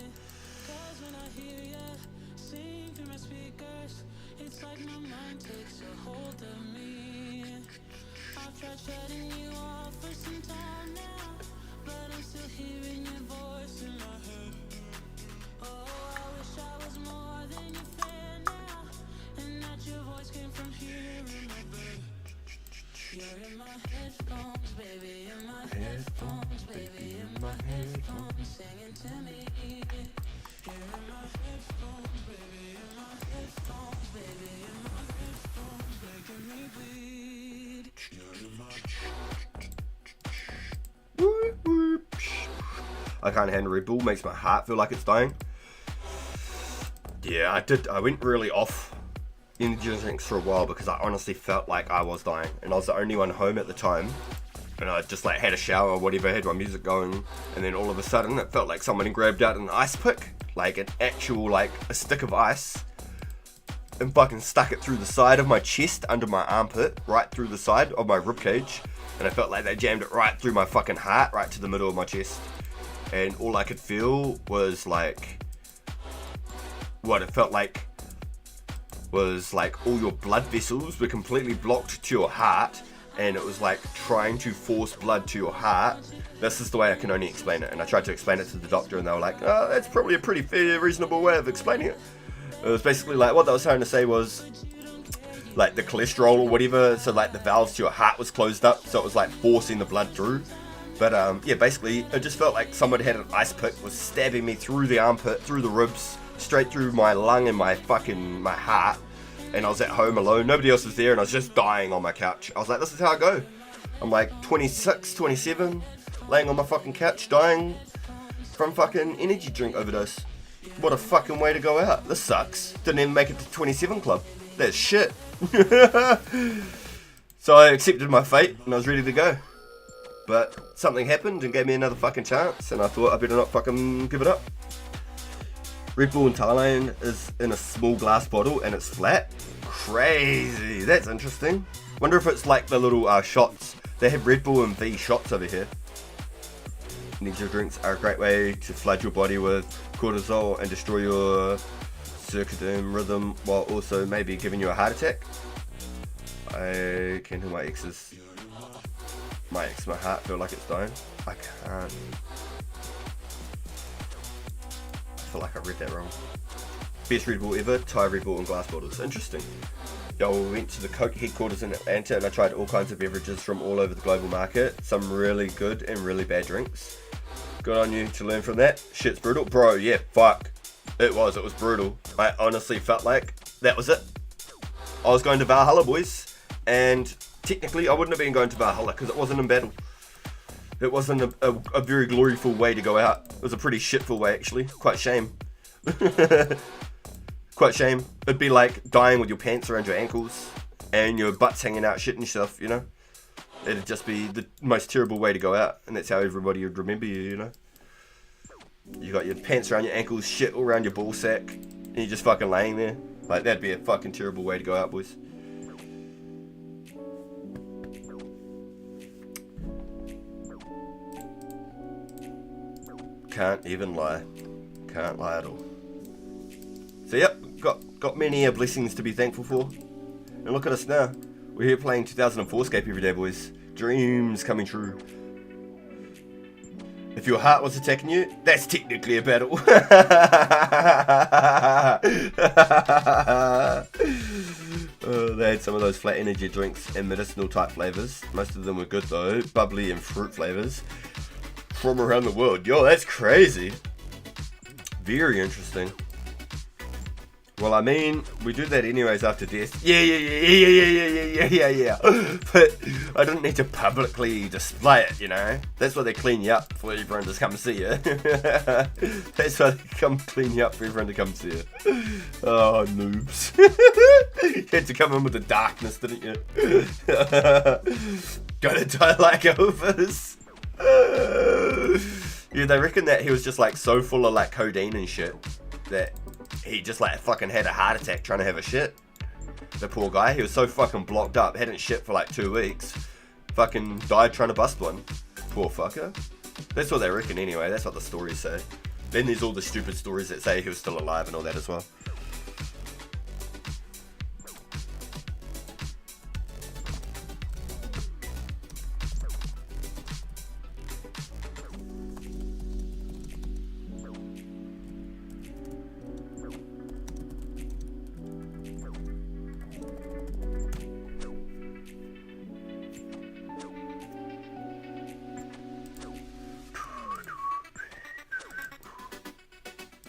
I can't handle Red Bull, makes my heart feel like it's dying. Yeah, I went really off energy drinks for a while because I honestly felt like I was dying, and I was the only one home at the time, and I just like had a shower or whatever, had my music going, and then all of a sudden it felt like someone grabbed out an ice pick, like an actual like a stick of ice, and fucking stuck it through the side of my chest, under my armpit, right through the side of my ribcage, and I felt like they jammed it right through my fucking heart, right to the middle of my chest. And all I could feel was like, what it felt like was like all your blood vessels were completely blocked to your heart, and it was like trying to force blood to your heart. This is the way I can only explain it, and I tried to explain it to the doctor, and they were like, oh, that's probably a pretty fair, reasonable way of explaining it. It was basically like, what they were trying to say was like the cholesterol or whatever, so like the valves to your heart was closed up, so it was like forcing the blood through. But yeah, basically it just felt like someone had an ice pick, was stabbing me through the armpit, through the ribs, straight through my lung and my heart. And I was at home alone, nobody else was there, and I was just dying on my couch. I was like, this is how I go. I'm like 26, 27, laying on my fucking couch, dying from fucking energy drink overdose. What a fucking way to go out. This sucks. Didn't even make it to 27 club. That's shit. So I accepted my fate, and I was ready to go. But something happened and gave me another fucking chance, and I thought I better not fucking give it up. Red Bull in Thailand is in a small glass bottle and it's flat. Crazy, that's interesting. Wonder if it's like the little shots. They have Red Bull and V shots over here. Energy drinks are a great way to flood your body with cortisol and destroy your circadian rhythm while also maybe giving you a heart attack. I can hear my ex's. My heart feel like it's dying. I can't. I feel like I read that wrong. Best Red Bull ever, Thai Red Bull in glass bottles. Interesting. Yo, we went to the Coke headquarters in Atlanta and I tried all kinds of beverages from all over the global market. Some really good and really bad drinks. Good on you to learn from that. Shit's brutal. Bro, yeah, fuck. It was brutal. I honestly felt like that was it. I was going to Valhalla, boys, and technically I wouldn't have been going to Valhalla because it wasn't in battle. It wasn't a very gloriful way to go out. It was a pretty shitful way, actually. Quite shame. Quite shame. It'd be like dying with your pants around your ankles and your butt's hanging out shitting yourself, you know? It'd just be the most terrible way to go out, and that's how everybody would remember you, you know? You got your pants around your ankles, shit all around your ball sack, and you're just fucking laying there. Like, that'd be a fucking terrible way to go out, boys. Can't even lie. Can't lie at all. So yep, got many blessings to be thankful for. And look at us now. We're here playing 2004 Scape every day, boys. Dreams coming true. If your heart was attacking you, that's technically a battle. They had some of those flat energy drinks and medicinal type flavors. Most of them were good though. Bubbly and fruit flavors from around the world. Yo, that's crazy. Very interesting. Well, I mean, we do that anyways after death. Yeah. But I didn't need to publicly display it, you know. That's why they clean you up for everyone to come see you. That's why they come clean you up for everyone to come see you. Oh, noobs. You had to come in with the darkness, didn't you? Gotta die like Elvis. Yeah, they reckon that he was just like so full of like codeine and shit that he just like fucking had a heart attack trying to have a shit. The poor guy, he was so fucking blocked up, hadn't shit for like 2 weeks, fucking died trying to bust one. Poor fucker. That's what they reckon anyway, that's what the stories say. Then there's all the stupid stories that say he was still alive and all that as well.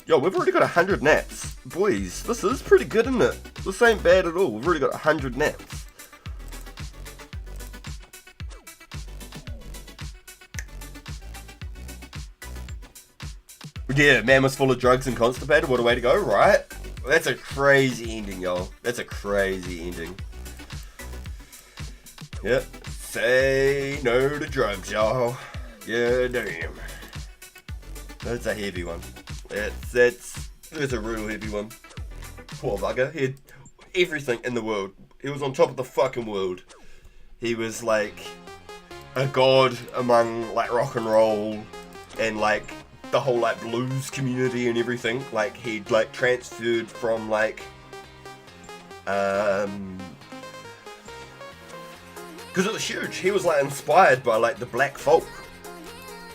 Yo, we've already got 100 naps. Boys, this is pretty good, isn't it? This ain't bad at all. We've already got 100 naps. Yeah, man was full of drugs and constipated. What a way to go, right? That's a crazy ending, y'all. That's a crazy ending. Yep. Say no to drugs, y'all. Yeah, damn. That's a heavy one. That's a real heavy one. Poor bugger. He had everything in the world. He was on top of the fucking world. He was like a god among like rock and roll and like the whole like blues community and everything. Like he'd like transferred from like because it was huge. He was like inspired by like the black folk.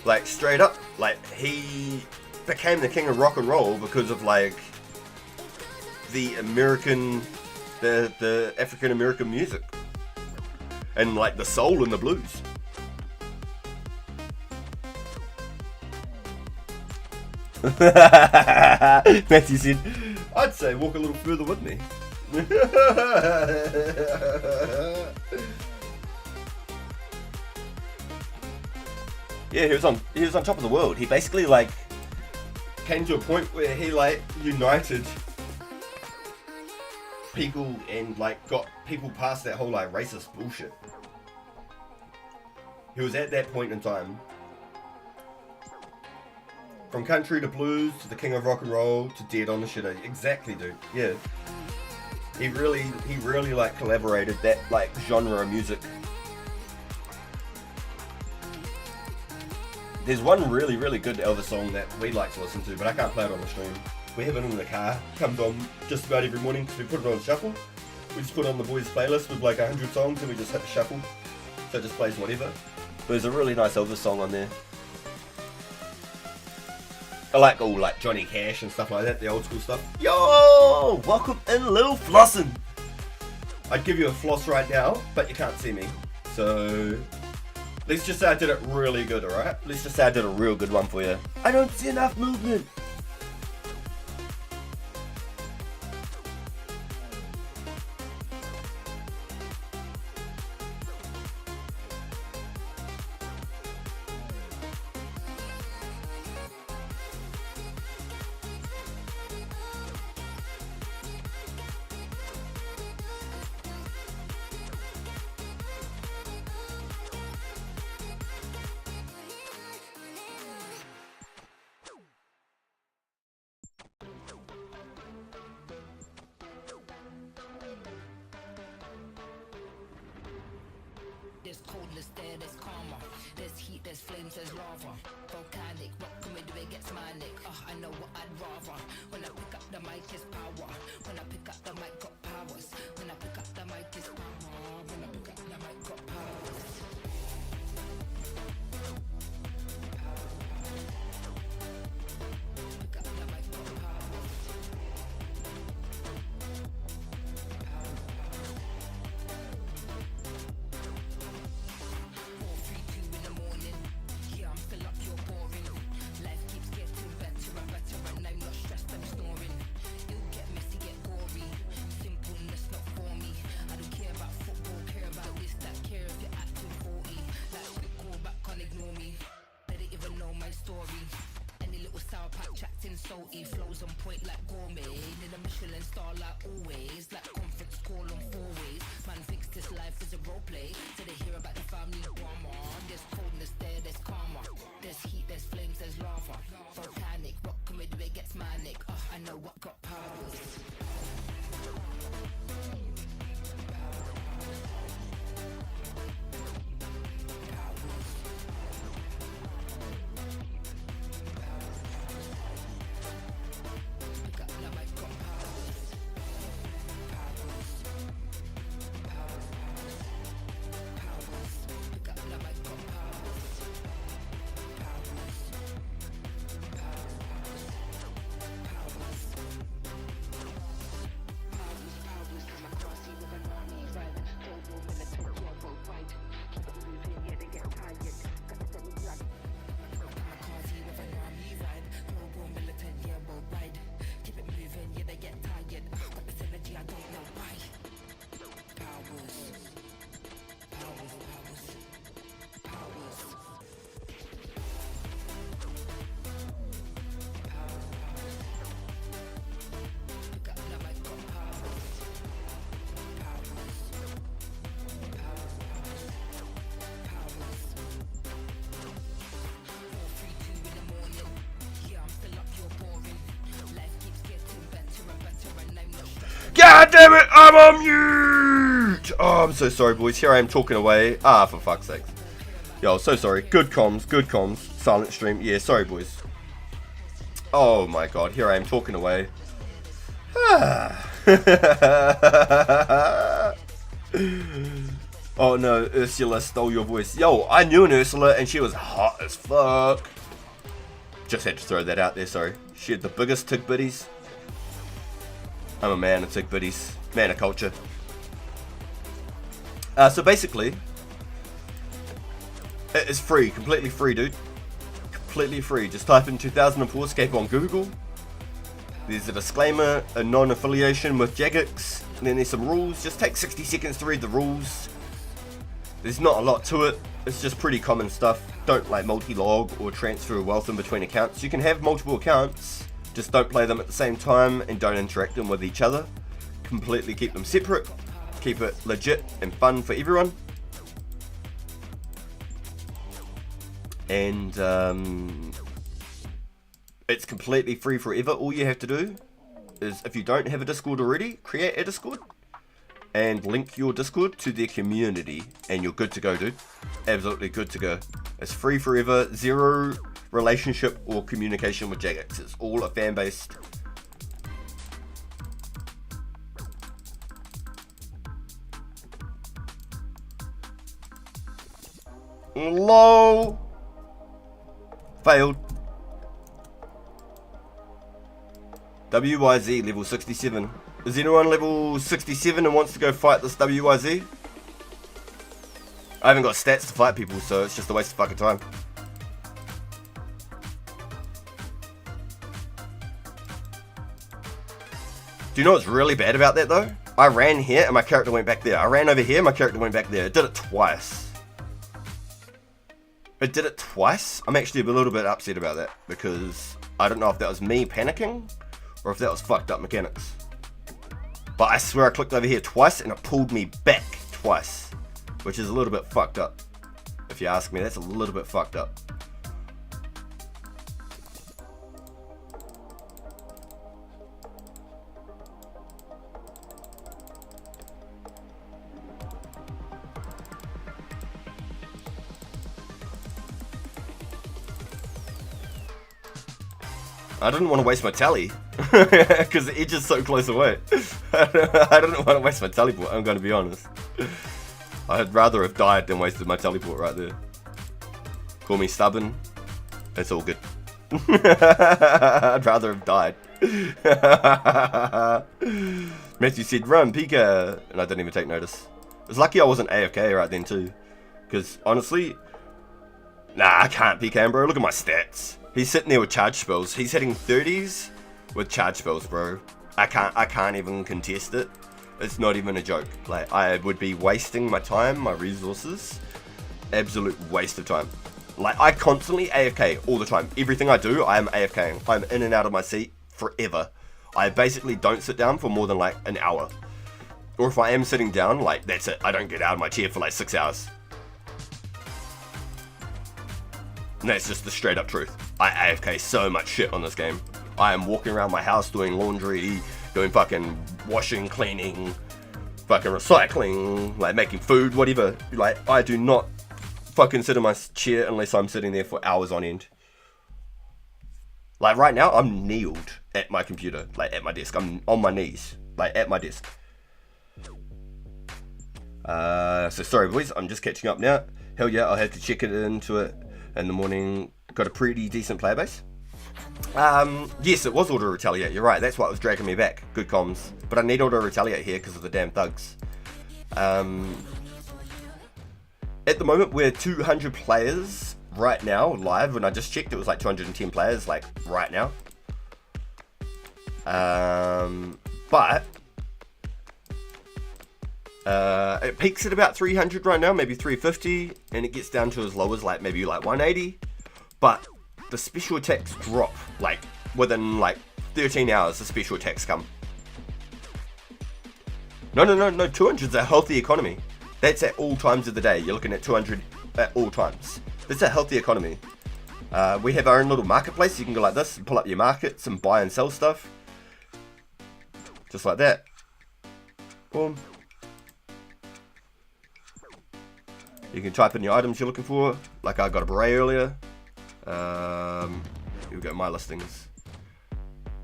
Like straight up. Like he became the king of rock and roll because of like the African American music and like the soul and the blues. Matthew said, I'd say walk a little further with me. Yeah, he was on top of the world. He basically like came to a point where he like united people and like got people past that whole like racist bullshit. He was at that point in time. From country to blues to the king of rock and roll to dead on the shitter. Exactly, dude. Yeah. He really like collaborated that like genre of music. There's one really, really good Elvis song that we like to listen to, but I can't play it on the stream. We have it in the car. Comes on just about every morning because we put it on shuffle. We just put it on the boys' playlist with like 100 songs and we just hit shuffle. So it just plays whatever. But there's a really nice Elvis song on there. I like all like Johnny Cash and stuff like that, the old school stuff. Yo! Welcome in, Lil Flossin'. I'd give you a floss right now, but you can't see me. So let's just say I did it really good, alright? Let's just say I did a real good one for you. I don't see enough movement. There's coldness there, there's karma. There's heat, there's flames, there's lava. Volcanic, what can we do against manic? I know what I'd rather. When I pick up the mic, it's power. When I pick up the mic, got powers. When I pick up the mic, it's power. When I salty flows on point like gourmet. Need a Michelin star like always. Like conference call on 4 ways. Man thinks this life is a role play. So they hear about the family drama. There's coldness there, there's karma. There's heat, there's flames, there's lava. Volcanic, what can we do? It gets manic. I know what got powers. God damn it, I'm on mute! Oh, I'm so sorry, boys. Here I am talking away. Ah, for fuck's sake. Yo, so sorry. Good comms. Silent stream. Yeah, sorry, boys. Oh my god, here I am talking away. Oh no, Ursula stole your voice. Yo, I knew an Ursula and she was hot as fuck. Just had to throw that out there, sorry. She had the biggest tick bitties. I'm a man of tick bitties. Man of culture. So basically, it is free. Completely free, dude. Completely free. Just type in 2004 Runescape on Google. There's a disclaimer, a non-affiliation with Jagex. And then there's some rules. Just take 60 seconds to read the rules. There's not a lot to it. It's just pretty common stuff. Don't like multi-log or transfer wealth in between accounts. You can have multiple accounts. Just don't play them at the same time and don't interact them with each other. Completely keep them separate. Keep it legit and fun for everyone. And it's completely free forever. All you have to do is, if you don't have a Discord already, create a Discord and link your Discord to their community and you're good to go, dude. Absolutely good to go. It's free forever. Zero relationship or communication with Jagex. It's all a fan based. LOL. Failed. WYZ level 67. Is anyone level 67 and wants to go fight this WYZ? I haven't got stats to fight people, so it's just a waste of fucking time. Do you know what's really bad about that though? I ran here and my character went back there. I ran over here, my character went back there. It did it twice. It did it twice? I'm actually a little bit upset about that because I don't know if that was me panicking or if that was fucked up mechanics. But I swear I clicked over here twice and it pulled me back twice, which is a little bit fucked up. If you ask me, that's a little bit fucked up. I didn't want to waste my tally because the edge is so close away. I didn't want to waste my teleport, I'm going to be honest. I'd rather have died than wasted my teleport right there. Call me stubborn. It's all good. I'd rather have died. Matthew said, run, Pika. And I didn't even take notice. It's lucky I wasn't AFK right then too. Because honestly, nah, I can't PK, bro. Look at my stats. He's sitting there with charge spells. He's hitting 30s with charge spells, bro. I can't even contest it. It's not even a joke. Like, I would be wasting my time, my resources. Absolute waste of time. Like, I constantly AFK all the time. Everything I do, I am AFKing. I'm in and out of my seat forever. I basically don't sit down for more than like an hour. Or if I am sitting down, like, that's it. I don't get out of my chair for like 6 hours. And that's just the straight up truth. I AFK so much shit on this game. I am walking around my house doing laundry, doing fucking washing, cleaning, fucking recycling, like making food, whatever. Like, I do not fucking sit in my chair unless I'm sitting there for hours on end. Like right now, I'm kneeled at my computer, like at my desk. I'm on my knees, like at my desk. So sorry boys, I'm just catching up now. Hell yeah, I'll have to check it into it in the morning. Got a pretty decent player base. Yes, it was auto retaliate. You're right. That's what was dragging me back. Good comms, but I need auto retaliate here because of the damn thugs. At the moment, we're 200 players right now live. When I just checked, it was like 210 players like right now. But it peaks at about 300 right now, maybe 350, and it gets down to as low as like maybe like 180. But the special attacks drop like within like 13 hours. The special attacks come. No. 200's a healthy economy. That's at all times of the day. You're looking at 200 at all times. That's a healthy economy. We have our own little marketplace. You can go like this and pull up your markets and buy and sell stuff. Just like that. Boom. You can type in the items you're looking for. Like I got a beret earlier. Here we go, my listings.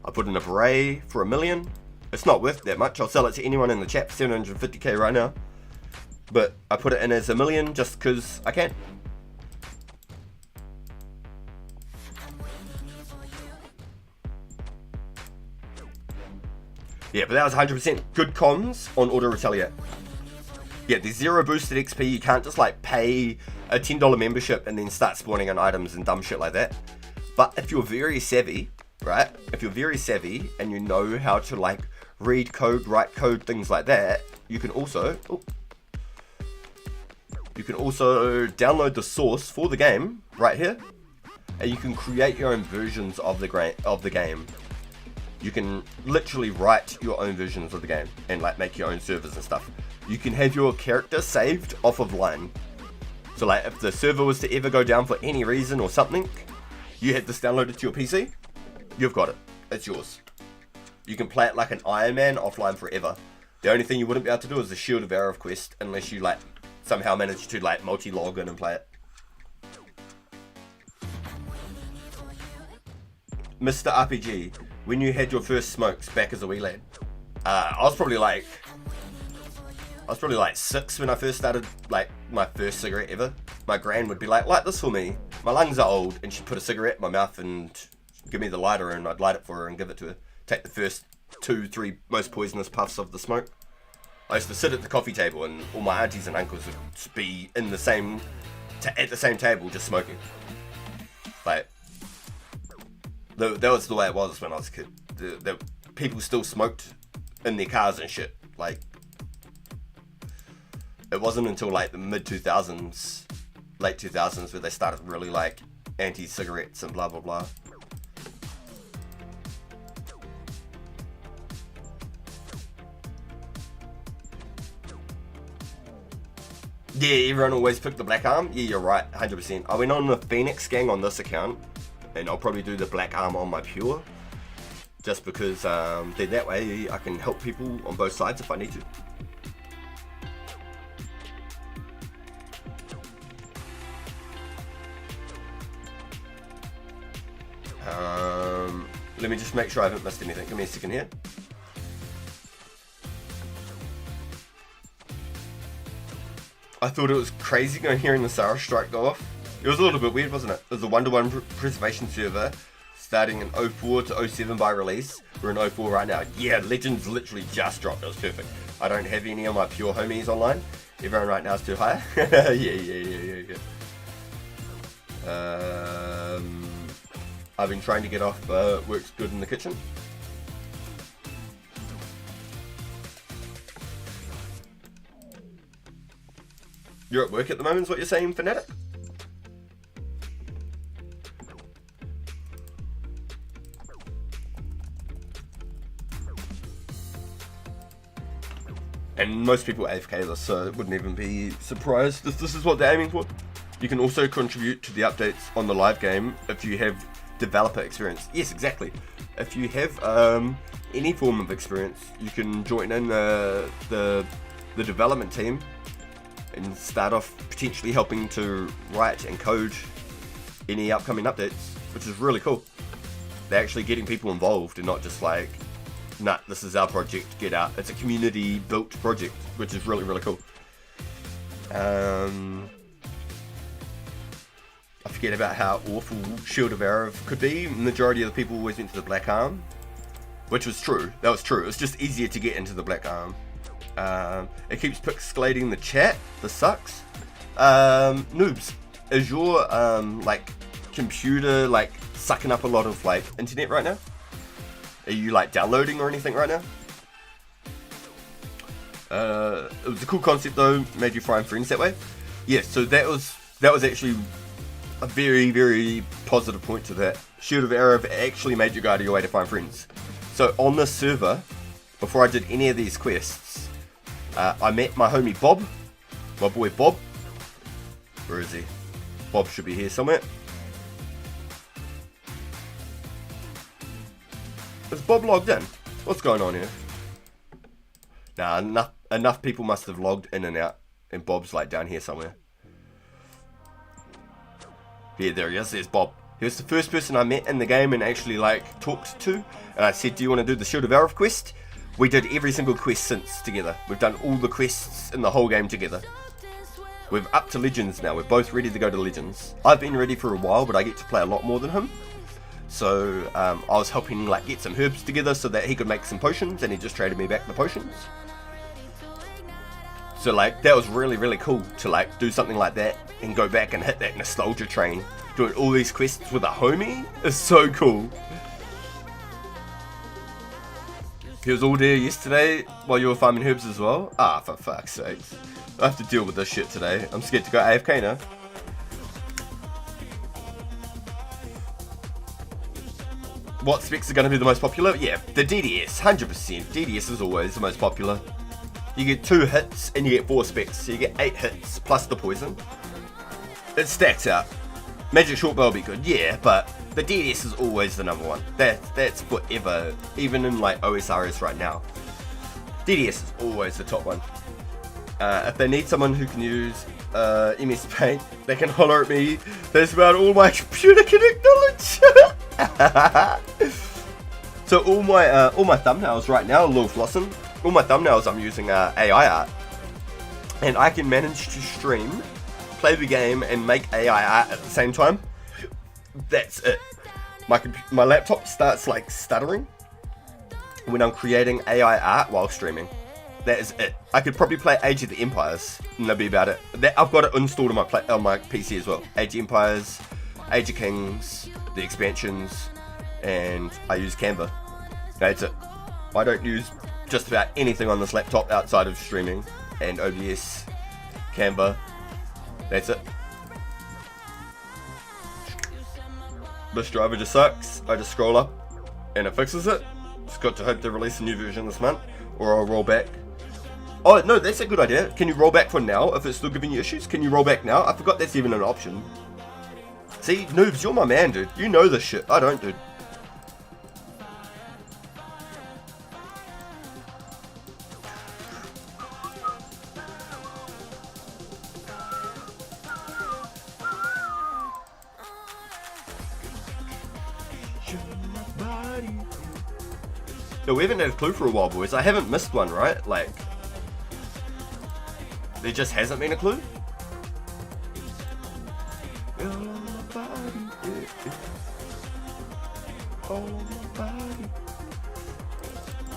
I put in a beret for $1 million. It's not worth that much. I'll sell it to anyone in the chat for 750k right now. But I put it in as $1 million just because I can. Yeah, but that was 100% good comms on auto retaliate. Yeah, there's 0 boosted XP. You can't just like pay a $10 membership and then start spawning on items and dumb shit like that. But if you're very savvy, right? If you're very savvy and you know how to like read code, write code, things like that, you can also download the source for the game right here, and you can create your own versions of the game. You can literally write your own versions of the game and like make your own servers and stuff. You can have your character saved off of line. So like if the server was to ever go down for any reason or something, you had this downloaded to your PC, you've got it. It's yours. You can play it like an Iron Man offline forever. The only thing you wouldn't be able to do is the Shield of Arrow quest unless you like somehow manage to like multi-log in and play it. Mr. RPG, when you had your first smokes back as a wee lad, I was probably like 6 when I first started like my first cigarette ever. My gran would be like, light this for me. My lungs are old, and she'd put a cigarette in my mouth and give me the lighter, and I'd light it for her and give it to her. Take the first 2-3 most poisonous puffs of the smoke. I used to sit at the coffee table, and all my aunties and uncles would be in the same at the same table just smoking. Like that was the way it was when I was a kid. The people still smoked in their cars and shit. Like it wasn't until like the mid 2000s, late 2000s, where they started really like anti-cigarettes and blah blah blah. Yeah, everyone always picked the black arm. Yeah, you're right, 100%. I went on the Phoenix gang on this account, and I'll probably do the black arm on my pure, just because then that way I can help people on both sides if I need to. Let me just make sure I haven't missed anything. Give me a second here. I thought it was crazy hearing the Sarah strike go off. It was a little bit weird, wasn't it? It was a 1-to-1 preservation server starting in 04 to 07 by release. We're in 04 right now. Yeah, Legends literally just dropped. It was perfect. I don't have any of my pure homies online. Everyone right now is too high. Yeah. I've been trying to get off works good in the kitchen. You're at work at the moment is what you're saying, Fanatic? And most people AFK this, so it wouldn't even be surprised if this is what they're aiming for. You can also contribute to the updates on the live game if you have developer experience. Yes, exactly. If you have any form of experience, you can join in the development team and start off potentially helping to write and code any upcoming updates, which is really cool. They're actually getting people involved and not just like, nah, this is our project, get out. It's a community built project, which is really, really cool. I forget about how awful Shield of Arav could be. Majority of the people always went to the Black Arm, which was true. That was true. It was just easier to get into the Black Arm. It keeps pixelating the chat. This sucks. Noobs, is your like computer like sucking up a lot of like internet right now? Are you like downloading or anything right now? It was a cool concept though. Made you find friends that way. Yes. So that was actually a very, very positive point to that. Shield of Arav actually made you go out of your way to find friends. So on this server, before I did any of these quests, I met my homie Bob, my boy Bob. Where is he? Bob should be here somewhere. Is Bob logged in? What's going on here? Nah, enough people must have logged in and out, and Bob's like down here somewhere. Yeah, there he is. There's Bob. He was the first person I met in the game and actually like talked to. And I said, do you want to do the Shield of Arav quest? We did every single quest since together. We've done all the quests in the whole game together. We're up to Legends now. We're both ready to go to Legends. I've been ready for a while, but I get to play a lot more than him. So I was helping like get some herbs together so that he could make some potions, and he just traded me back the potions. So like that was really, really cool to like do something like that and go back and hit that nostalgia train. Doing all these quests with a homie is so cool. He was all there yesterday while you were farming herbs as well. Ah, for fuck's sake. I have to deal with this shit today. I'm scared to go AFK now. What specs are going to be the most popular? Yeah, the DDS, 100%. DDS is always the most popular. You get 2 hits and you get 4 specs. So you get 8 hits plus the poison. It stacks out. Magic Short Bow will be good, yeah, but the DDS is always the number one. That's forever, even in like OSRS right now. DDS is always the top one. If they need someone who can use MS Paint, they can holler at me. That's about all my computer can acknowledge. So all my thumbnails right now, Lil Flossin, all my thumbnails I'm using AI art, and I can manage to stream, play the game, and make AI art at the same time. That's it. My laptop starts like stuttering when I'm creating AI art while streaming. That is it. I could probably play Age of the Empires, and that'd be about it. I've got it installed on my PC as well. Age of Empires, Age of Kings, the expansions, and I use Canva. That's it. I don't use just about anything on this laptop outside of streaming and OBS, Canva. That's it. This driver just sucks. I just scroll up and it fixes it. Just got to hope they release a new version this month, or I'll roll back. Oh no, that's a good idea. Can you roll back for now if it's still giving you issues? Can you roll back now? I forgot that's even an option. See, Noobs, you're my man, dude. You know this shit. I don't, dude. No, we haven't had a clue for a while, boys. I haven't missed one, right? Like, there just hasn't been a clue?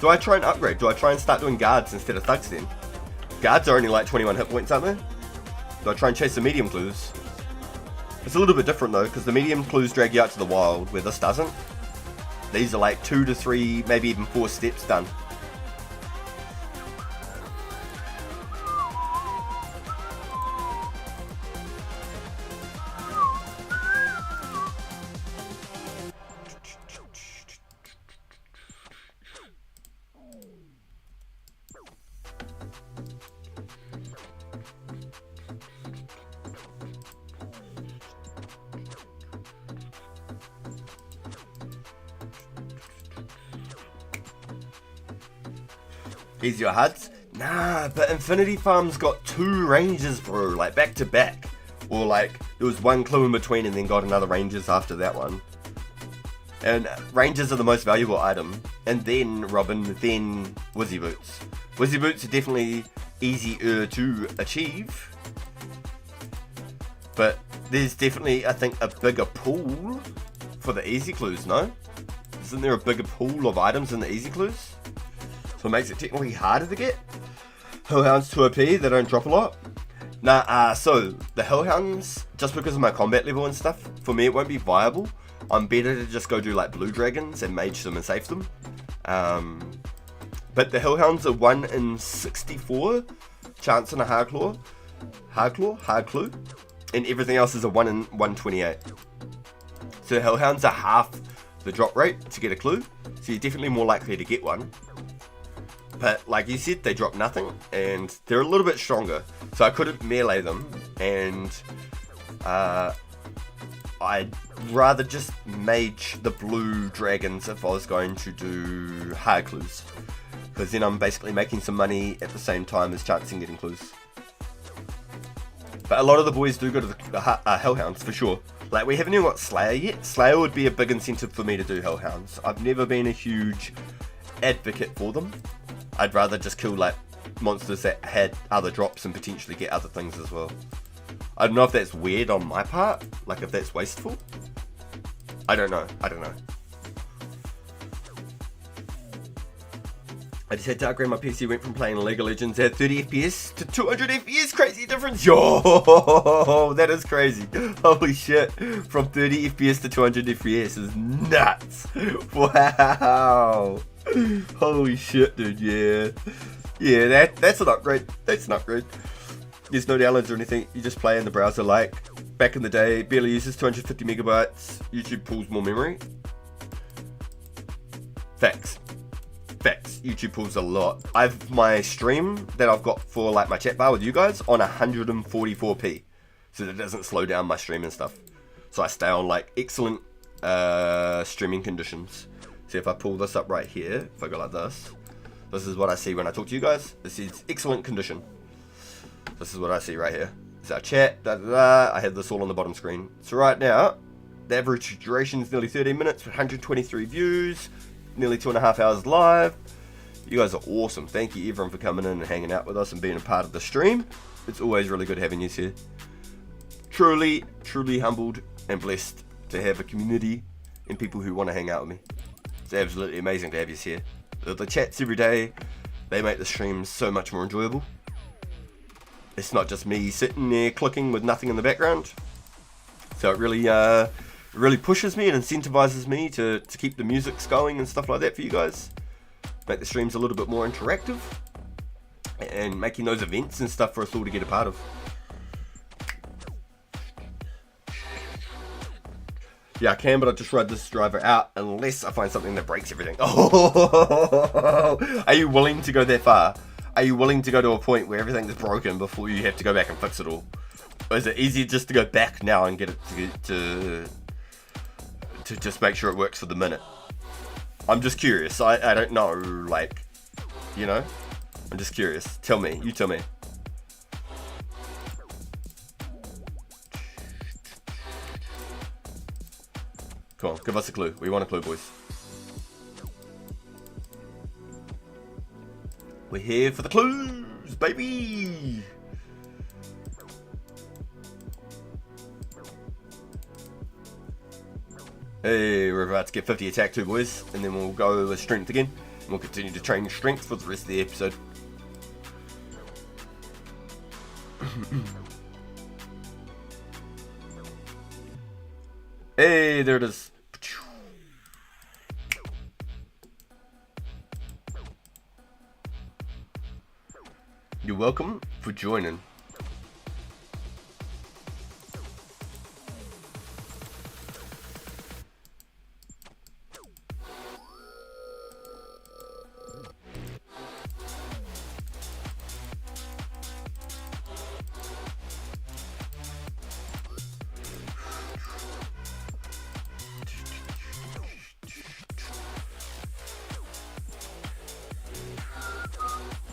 Do I try and upgrade? Do I try and start doing guards instead of thugs then? Guards are only like 21 hit points, aren't they? Do I try and chase the medium clues? It's a little bit different though, because the medium clues drag you out to the wild, where this doesn't. These are like 2 to 3, maybe even 4 steps done. Easier HUDs? Nah, but Infinity Farm's got 2 ranges, bro, like back to back. Or like, there was one clue in between and then got another ranges after that one. And ranges are the most valuable item. And then Robin, then Wizzy Boots. Wizzy Boots are definitely easier to achieve. But there's definitely, I think, a bigger pool for the easy clues, no? Isn't there a bigger pool of items in the easy clues? So it makes it technically harder to get. Hellhounds 2 OP, they don't drop a lot. Nah, so the Hellhounds, just because of my combat level and stuff, for me it won't be viable. I'm better to just go do like blue dragons and mage them and save them. But the Hellhounds are 1 in 64 chance on a hard clue, and everything else is a 1 in 128. So Hellhounds are half the drop rate to get a clue, so you're definitely more likely to get one. But like you said, they drop nothing, and they're a little bit stronger, so I couldn't melee them, and I'd rather just mage the blue dragons if I was going to do hard clues, because then I'm basically making some money at the same time as chancing getting clues. But a lot of the boys do go to the Hellhounds for sure. Like, we haven't even got Slayer yet. Slayer would be a big incentive for me to do Hellhounds. I've never been a huge advocate for them. I'd rather just kill like monsters that had other drops and potentially get other things as well. I don't know if that's weird on my part, like if that's wasteful. I don't know. I just had to upgrade my PC, went from playing League of Legends at 30 FPS to 200 FPS, crazy difference. Yo, that is crazy. Holy shit, from 30 FPS to 200 FPS is nuts. Wow. Holy shit, dude, yeah, that's an upgrade. There's no downloads or anything, you just play in the browser. Like back in the day, barely uses 250 megabytes. YouTube pulls more memory. Facts, YouTube pulls a lot. I've my stream that I've got for like my chat bar with you guys on 144p, so that doesn't slow down my stream and stuff, so I stay on like excellent streaming conditions. So if I pull this up right here, if I go like this is what I see when I talk to you guys. This is excellent condition. This is what I see right here. It's our chat, I have this all on the bottom screen. So right now, the average duration is nearly 13 minutes, 123 views, nearly 2.5 hours live. You guys are awesome. Thank you everyone for coming in and hanging out with us and being a part of the stream. It's always really good having you here. Truly humbled and blessed to have a community and people who want to hang out with me. It's absolutely amazing to have you here. The chats every day, they make the streams so much more enjoyable. It's not just me sitting there clicking with nothing in the background. So it really pushes me and incentivizes me to keep the musics going and stuff like that for you guys. Make the streams a little bit more interactive. And making those events and stuff for us all to get a part of. Yeah, I can, but I just ride this driver out unless I find something that breaks everything. Oh, are you willing to go that far? Are you willing to go to a point where everything is broken before you have to go back and fix it all? Or is it easier just to go back now and get it to just make sure it works for the minute? I'm just curious. I don't know, like, you know? I'm just curious. Tell me. You tell me. Come on, give us a clue. We want a clue, boys. We're here for the clues, baby! Hey, we're about to get 50 attack too, boys. And then we'll go with strength again. And we'll continue to train strength for the rest of the episode. Hey, there it is. You're welcome for joining.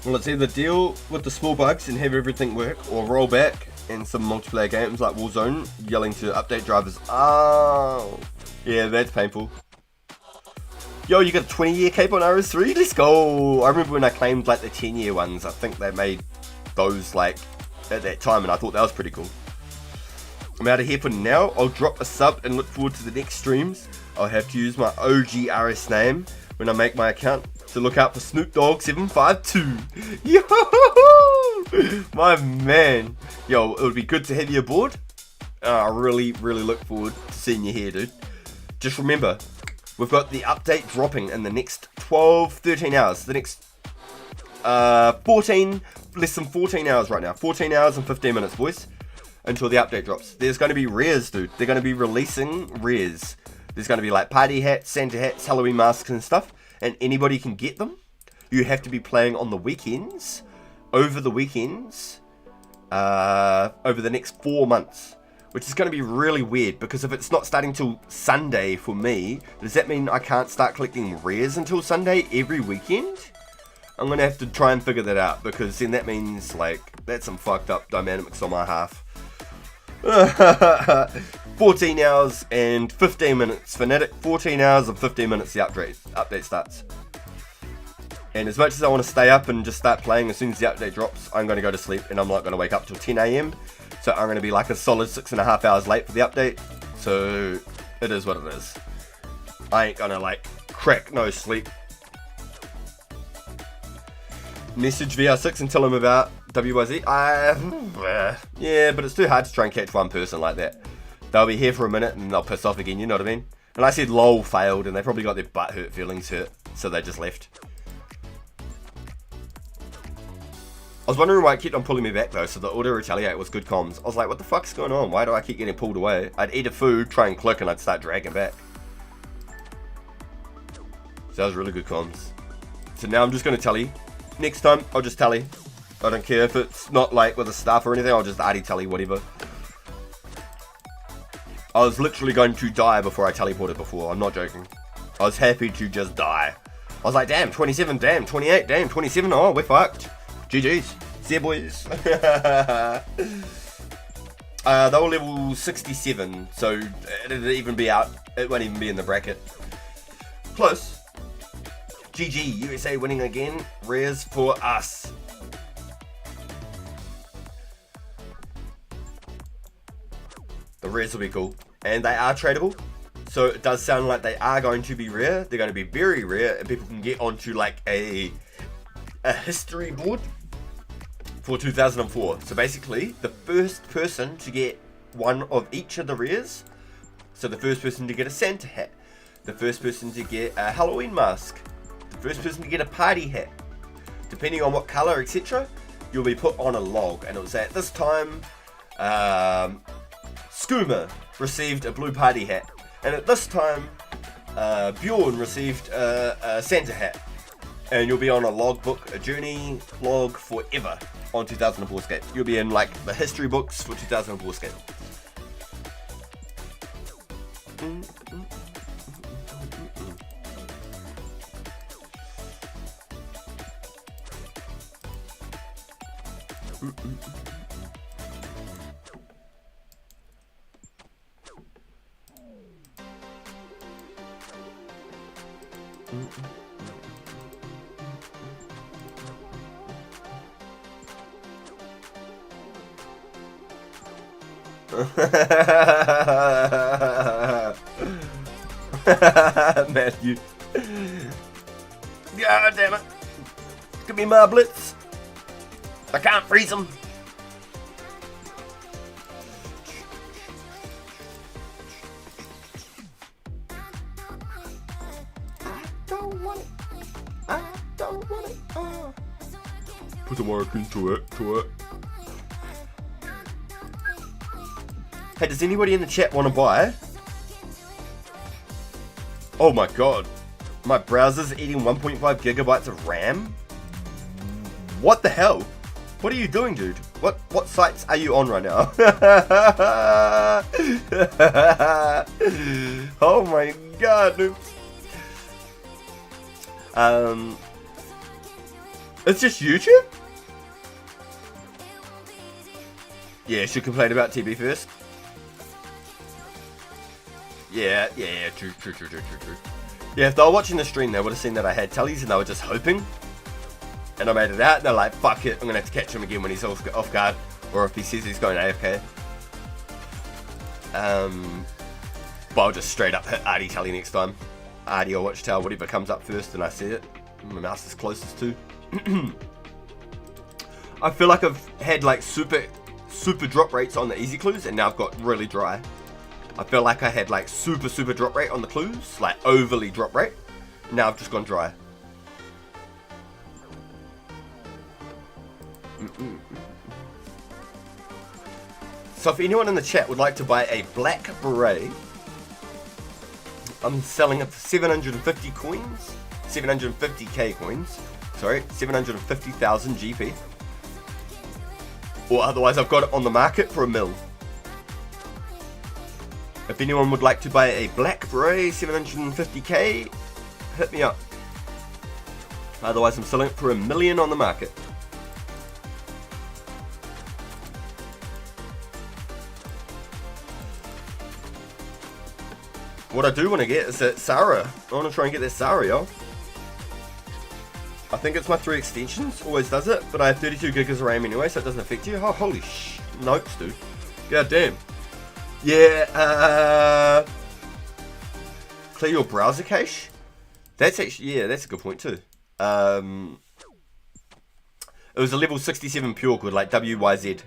Well, it's either deal with the small bugs and have everything work, or roll back in some multiplayer games like Warzone, yelling to update drivers. Oh, yeah, that's painful. Yo, you got a 20-year cape on RS3? Let's go! I remember when I claimed like the 10-year ones. I think they made those like at that time, and I thought that was pretty cool. I'm out of here for now. I'll drop a sub and look forward to the next streams. I'll have to use my OG RS name when I make my account, so look out for Snoop Dogg 752. Yo, my man. Yo, it would be good to have you aboard. I really look forward to seeing you here, dude. Just remember, we've got the update dropping in the next 13 hours. The next 14, less than 14 hours right now. 14 hours and 15 minutes, boys, until the update drops. There's going to be rares, dude. They're going to be releasing rares. There's going to be like party hats, Santa hats, Halloween masks and stuff, and anybody can get them. You have to be playing on the weekends, over the weekends, over the next 4 months, which is going to be really weird, because if it's not starting till Sunday for me, does that mean I can't start collecting rares until Sunday every weekend? I'm going to have to try and figure that out, because then that means, like, that's some fucked up dynamics on my half. 14 hours and 15 minutes, Fnatic. 14 hours and 15 minutes the update starts. And as much as I want to stay up and just start playing as soon as the update drops, I'm going to go to sleep, and I'm not going to wake up till 10 AM. So I'm going to be like a solid 6.5 hours late for the update. So it is what it is. I ain't going to like crack no sleep. Message VR6 and tell him about WYZ. Yeah, but it's too hard to try and catch one person like that. They'll be here for a minute and they'll piss off again, you know what I mean? And I said lol failed, and they probably got their butt hurt, feelings hurt, so they just left. I was wondering why it kept on pulling me back though, so the auto retaliate was good comms. I was like, what the fuck's going on? Why do I keep getting pulled away? I'd eat a food, try and click, and I'd start dragging back. So that was really good comms. So now I'm just going to tally. Next time, I'll just tally. I don't care if it's not like with a staff or anything, I'll just arty tally, whatever. I was literally going to die before I teleported before, I'm not joking. I was happy to just die. I was like, damn, 27, damn, 28, damn, 27, oh, we're fucked. GG's. See ya, boys. They were level 67, so it'll even be out. It won't even be in the bracket. Close. GG, USA winning again. Rares for us. The rares will be cool. And they are tradable. So it does sound like they are going to be rare. They're going to be very rare, and people can get onto like a history board for 2004. So basically, the first person to get one of each of the rares, so the first person to get a Santa hat, the first person to get a Halloween mask, the first person to get a party hat, depending on what color, etc., you'll be put on a log. And it was at this time, Skooma received a blue party hat, and at this time, Bjorn received a Santa hat. And you'll be on a logbook, a journey log forever on 2004 Scape. You'll be in like the history books for 2004 Scape. Matthew. God damn it. Give me my blitz. I can't freeze them. I don't want it. Put the work into it. Hey, does anybody in the chat want to buy? Oh my god. My browser's eating 1.5 gigabytes of RAM? What the hell? What are you doing, dude? What sites are you on right now? Oh my god, dude. It's just YouTube? Yeah, should complain about TB first. Yeah, true. Yeah, if they were watching the stream, they would have seen that I had tellies and they were just hoping. And I made it out and they're like, fuck it, I'm gonna have to catch him again when he's off guard. Or if he says he's going AFK. But I'll just straight up hit Artie telly next time. Artie or Watchtower, whatever comes up first and I see it. My mouse is closest to. I feel like I've had like super drop rates on the easy clues and now I've got really dry. I feel like I had like super drop rate on the clues, like overly drop rate. Now I've just gone dry. So if anyone in the chat would like to buy a black beret, I'm selling it for 750 coins, 750k coins, sorry, 750,000 GP. Or otherwise I've got it on the market for $1 million. If anyone would like to buy a black beret, 750k, hit me up. Otherwise I'm selling it for $1 million on the market. What I do want to get is that Sarah. I want to try and get that Sarah, yo. I think it's my 3 extensions, always does it, but I have 32 gigs of RAM anyway, so it doesn't affect you. Oh, holy notes, dude. God damn. Yeah, clear your browser cache? That's actually, yeah, that's a good point too. It was a level 67 pure called like WYZ.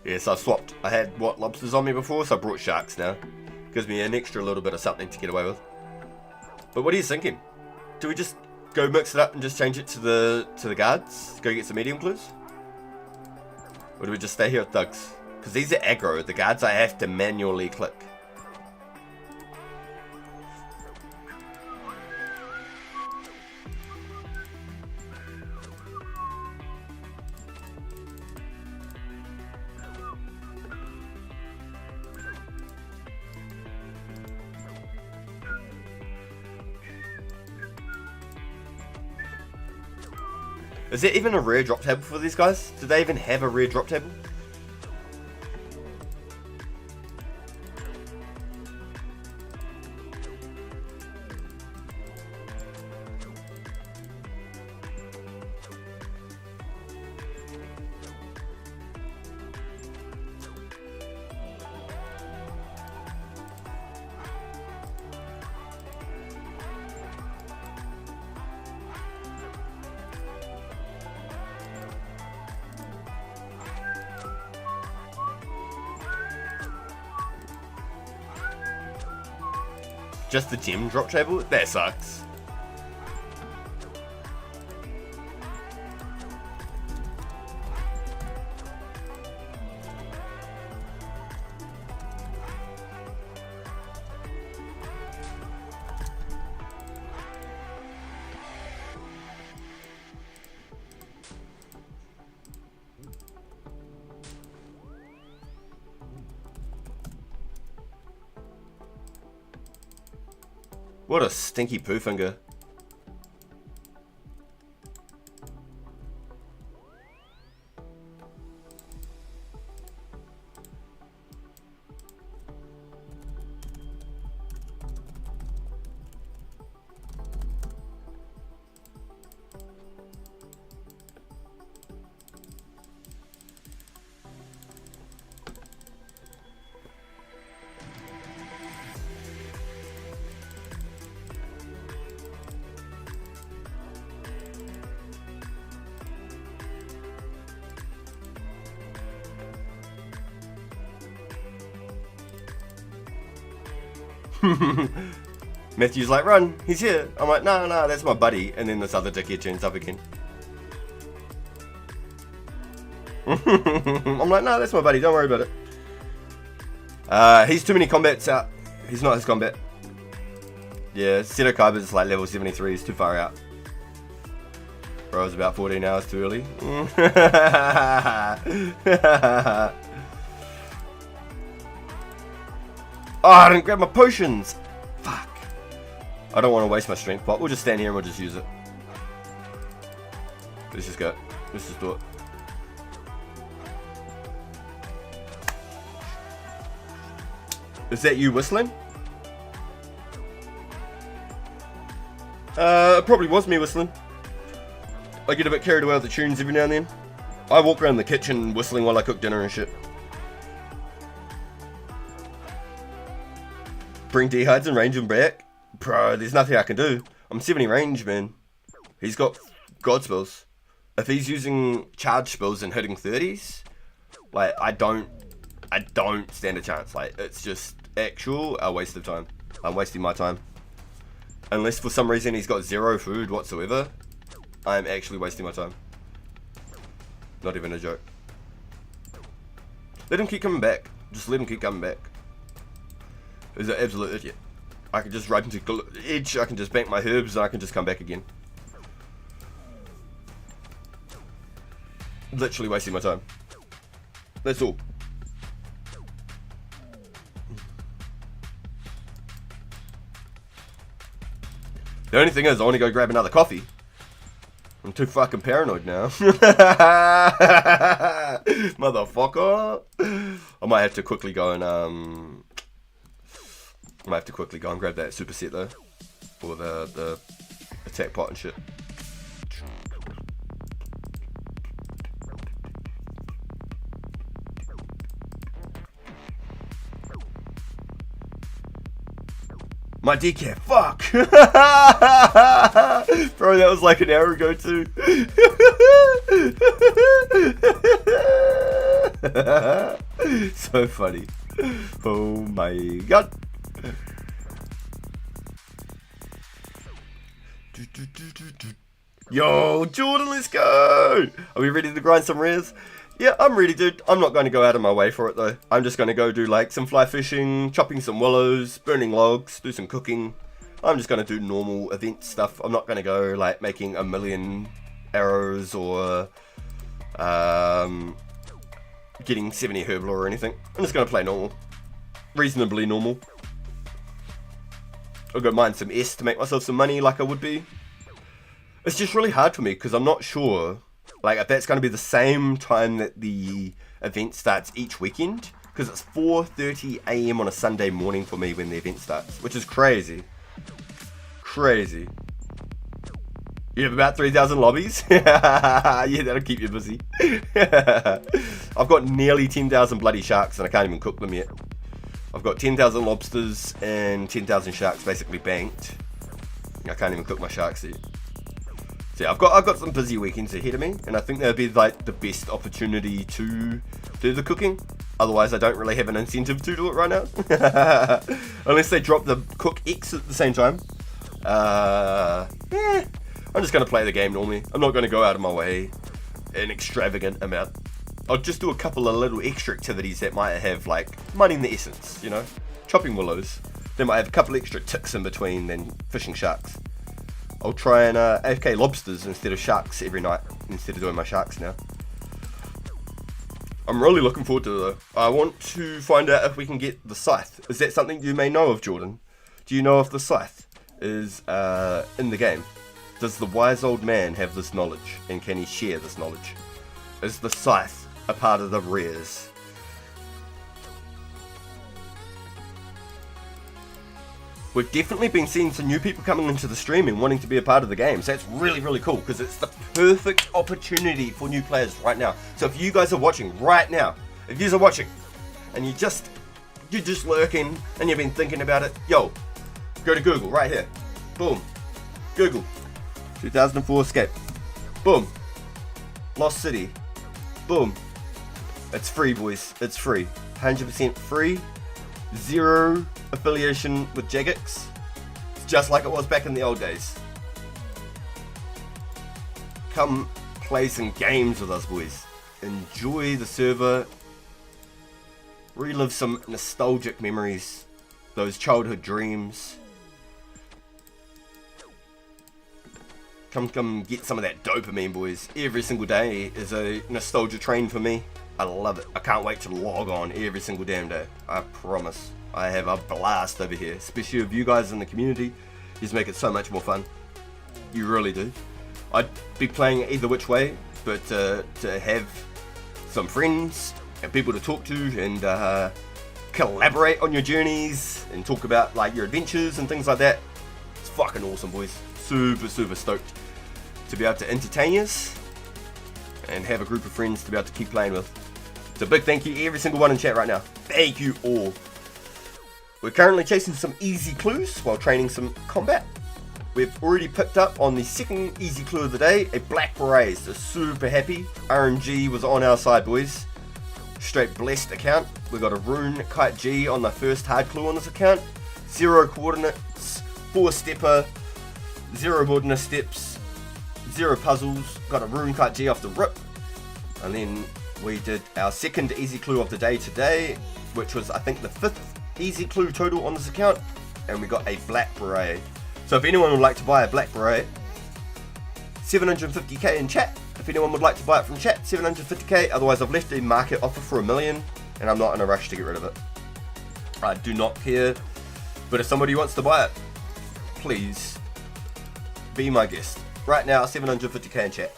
Yes, I swapped. I had lobsters on me before, so I brought sharks now. Gives me an extra little bit of something to get away with. But what are you thinking? Do we just go mix it up and just change it to the guards? Go get some medium clues? Or do we just stay here at thugs? Because these are aggro. The guards I have to manually click. Is there even a rare drop table for these guys? Do they even have a rare drop table? Just the gem drop table? That sucks. What a stinky poo finger. Matthew's like, run, he's here. I'm like, no, that's my buddy. And then this other dickhead turns up again. I'm like, no, that's my buddy, don't worry about it. He's too many combats out. He's not his combat. Yeah, Seto Kaiba's like level 73, he's too far out. Bro, it was about 14 hours too early. Oh, I didn't grab my potions! Fuck. I don't want to waste my strength, but we'll just stand here and we'll just use it. Let's just go. Let's just do it. Is that you whistling? It probably was me whistling. I get a bit carried away with the tunes every now and then. I walk around the kitchen whistling while I cook dinner and shit. Bring D-Hides and range him back. Bro, there's nothing I can do. I'm 70 range, man. He's got God spells. If he's using charge spells and hitting 30s, like, I don't stand a chance. Like, it's just actual a waste of time. I'm wasting my time. Unless for some reason he's got 0 food whatsoever, I'm actually wasting my time. Not even a joke. Let him keep coming back. Just let him keep coming back. He's an absolute idiot. I can just ride into edge, I can just bank my herbs, and I can just come back again. Literally wasting my time. That's all. The only thing is, I want to go grab another coffee. I'm too fucking paranoid now. Motherfucker. I might have to quickly go and grab that super set though. Or the attack pot and shit. My decaf, fuck! Bro, that was like an hour ago too. So funny. Oh my god. Yo, Jordan, let's go! Are we ready to grind some rares? Yeah, I'm ready, dude. I'm not going to go out of my way for it, though. I'm just going to go do, like, some fly fishing, chopping some willows, burning logs, do some cooking. I'm just going to do normal event stuff. I'm not going to go, like, making a million arrows or getting 70 herb lore or anything. I'm just going to play normal. Reasonably normal. I'll go mine some S to make myself some money like I would be. It's just really hard for me because I'm not sure... Like, if that's going to be the same time that the event starts each weekend. Because it's 4:30 AM on a Sunday morning for me when the event starts. Which is crazy. Crazy. You have about 3,000 lobbies? Yeah, that'll keep you busy. I've got nearly 10,000 bloody sharks and I can't even cook them yet. I've got 10,000 lobsters and 10,000 sharks basically banked. I can't even cook my sharks yet. So yeah, I've got some busy weekends ahead of me, and I think that'll be like the best opportunity to do the cooking. Otherwise, I don't really have an incentive to do it right now, unless they drop the cook X at the same time. Yeah, I'm just gonna play the game normally. I'm not gonna go out of my way an extravagant amount. I'll just do a couple of little extra activities that might have like mining the essence, you know, chopping willows. They might have a couple extra ticks in between than fishing sharks. I'll try and AFK lobsters instead of sharks every night, instead of doing my sharks now. I'm really looking forward to it though. I want to find out if we can get the scythe. Is that something you may know of, Jordan? Do you know if the scythe is in the game? Does the wise old man have this knowledge, and can he share this knowledge? Is the scythe a part of the rares? We've definitely been seeing some new people coming into the stream and wanting to be a part of the game. So that's really, really cool because it's the perfect opportunity for new players right now. So if you guys are watching right now, if you are watching and you're just lurking and you've been thinking about it, yo, go to Google right here. Boom. Google. 2004 Escape. Boom. Lost City. Boom. It's free, boys. It's free. 100% free. Zero affiliation with Jagex. It's just like it was back in the old days. Come play some games with us, boys. Enjoy the server. Relive some nostalgic memories. Those childhood dreams. Come get some of that dopamine, boys. Every single day is a nostalgia train for me. I love it. I can't wait to log on every single damn day. I promise. I have a blast over here, especially with you guys in the community. You just make it so much more fun. You really do. I'd be playing either which way, but to have some friends and people to talk to and collaborate on your journeys and talk about like your adventures and things like that, it's fucking awesome, boys. Super stoked to be able to entertain us and have a group of friends to be able to keep playing with. So big thank you every single one in chat right now. Thank you all. We're currently chasing some easy clues while training some combat. We've already picked up on the second easy clue of the day, a black beret. So super happy. RNG was on our side, boys. Straight blessed account. We got a rune kite G on the first hard clue on this account. 0 coordinates, 4 stepper, 0 wilderness steps, 0 puzzles. Got a rune kite G off the rip. And then we did our second easy clue of the day today, which was I think the 5th easy clue total on this account. And we got a black beret. So if anyone would like to buy a black beret, 750k in chat. If anyone would like to buy it from chat, 750k. Otherwise I've left a market offer for $1 million and I'm not in a rush to get rid of it. I do not care. But if somebody wants to buy it, please be my guest. Right now, 750k in chat.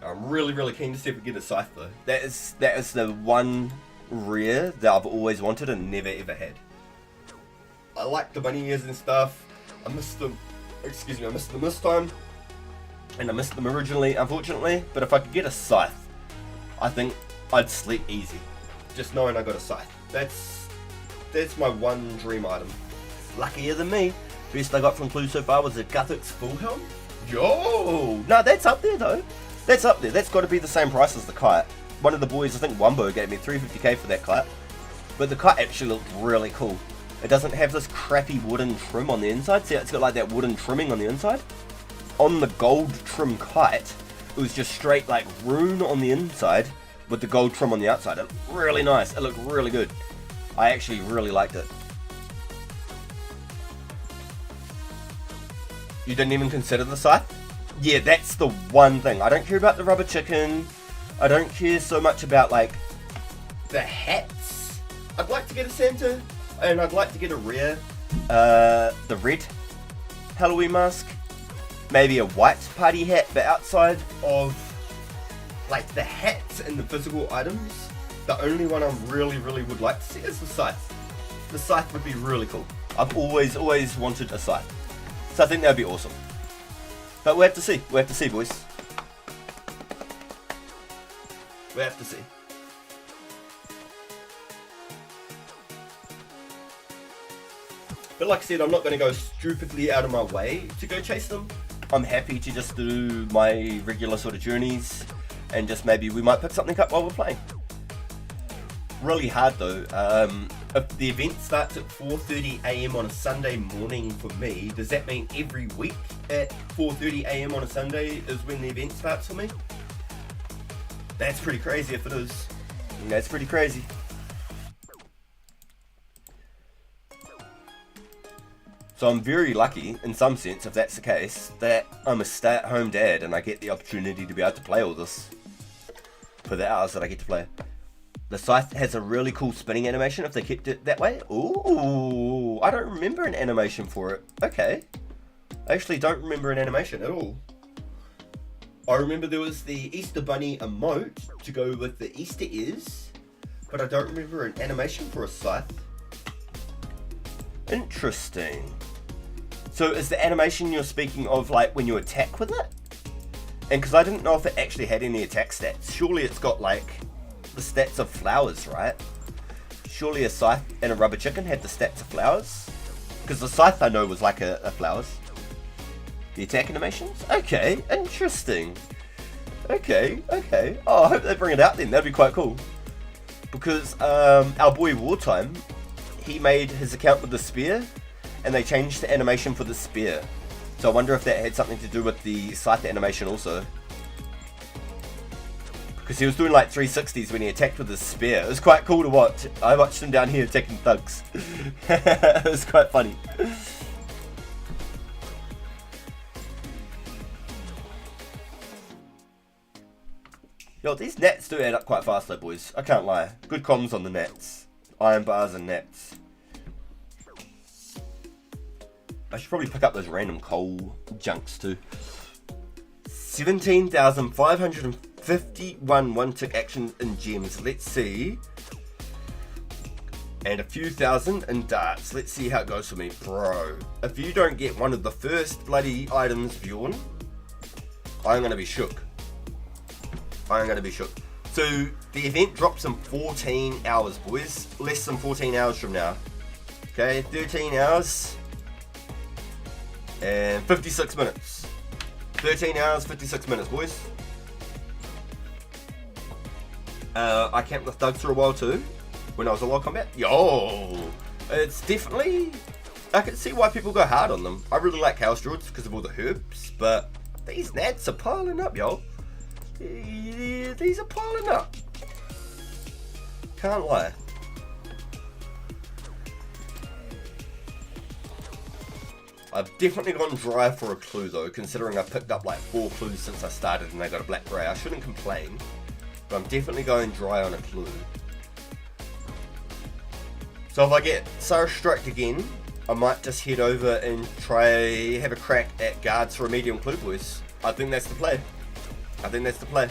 I'm really keen to see if we get a scythe though. That is the one rare that I've always wanted and never ever had. I like the bunny ears and stuff. I missed them. Excuse me, I missed them this time. And I missed them originally, unfortunately. But if I could get a scythe, I think I'd sleep easy. Just knowing I got a scythe. That's my one dream item. Luckier than me. Best I got from clues so far was a Guthix full helm. Yo! No, that's up there though. That's up there. That's got to be the same price as the kite. One of the boys, I think Wumbo, gave me 350k for that kite. But the kite actually looked really cool. It doesn't have this crappy wooden trim on the inside. See, it's got like that wooden trimming on the inside. On the gold trim kite, it was just straight like rune on the inside with the gold trim on the outside. It looked really nice. It looked really good. I actually really liked it. You didn't even consider the scythe? Yeah, that's the one thing. I don't care about the rubber chicken. I don't care so much about like the hats. I'd like to get a Santa and I'd like to get a rare, the red Halloween mask. Maybe a white party hat, but outside of like the hats and the physical items, the only one I really would like to see is the scythe. The scythe would be really cool. I've always wanted a scythe. So I think that would be awesome. But we have to see. We have to see, boys. We have to see. But like I said, I'm not going to go stupidly out of my way to go chase them. I'm happy to just do my regular sort of journeys and just maybe we might pick something up while we're playing. Really hard though. If the event starts at 4:30 AM on a Sunday morning for me, does that mean every week at 4:30 AM on a Sunday is when the event starts for me? That's pretty crazy if it is. That's pretty crazy. So I'm very lucky, in some sense, if that's the case, that I'm a stay-at-home dad and I get the opportunity to be able to play all this for the hours that I get to play. The scythe has a really cool spinning animation if they kept it that way. Ooh, I don't remember an animation for it. Okay. I actually don't remember an animation at all. I remember there was the Easter Bunny emote to go with the Easter ears, but I don't remember an animation for a scythe. Interesting. So is the animation you're speaking of like when you attack with it? And because I didn't know if it actually had any attack stats. Surely it's got like the stats of flowers, right? Surely a scythe and a rubber chicken had the stats of flowers? Because the scythe I know was like a flowers. The attack animations? Okay, interesting. Okay. Oh, I hope they bring it out then. That'd be quite cool. Because our boy Wartime, he made his account with the spear and they changed the animation for the spear. So I wonder if that had something to do with the scythe animation also. Because he was doing like 360s when he attacked with his spear. It was quite cool to watch. I watched him down here attacking thugs. It was quite funny. Yo, these nets do add up quite fast though, boys. I can't lie. Good comms on the nets. Iron bars and nets. I should probably pick up those random coal junks too. 17,551 one-tick actions in gems. Let's see. And a few thousand in darts. Let's see how it goes for me. Bro, if you don't get one of the first bloody items, Bjorn, I'm going to be shook. I'm going to be shook. So, the event drops in 14 hours, boys. Less than 14 hours from now. Okay, 13 hours and 56 minutes. 13 hours, 56 minutes, boys. I camped with thugs for a while too, when I was in Wild Combat. Yo, it's definitely, I can see why people go hard on them. I really like Chaos Druids because of all the herbs, but these nats are piling up, yo. These are piling up. Can't lie. I've definitely gone dry for a clue though, considering I've picked up like 4 clues since I started and I got a black grey. I shouldn't complain, but I'm definitely going dry on a clue. So if I get Sarah Striked again, I might just head over and try have a crack at guards for a medium clue, boys. I think that's the play. I think that's the play. I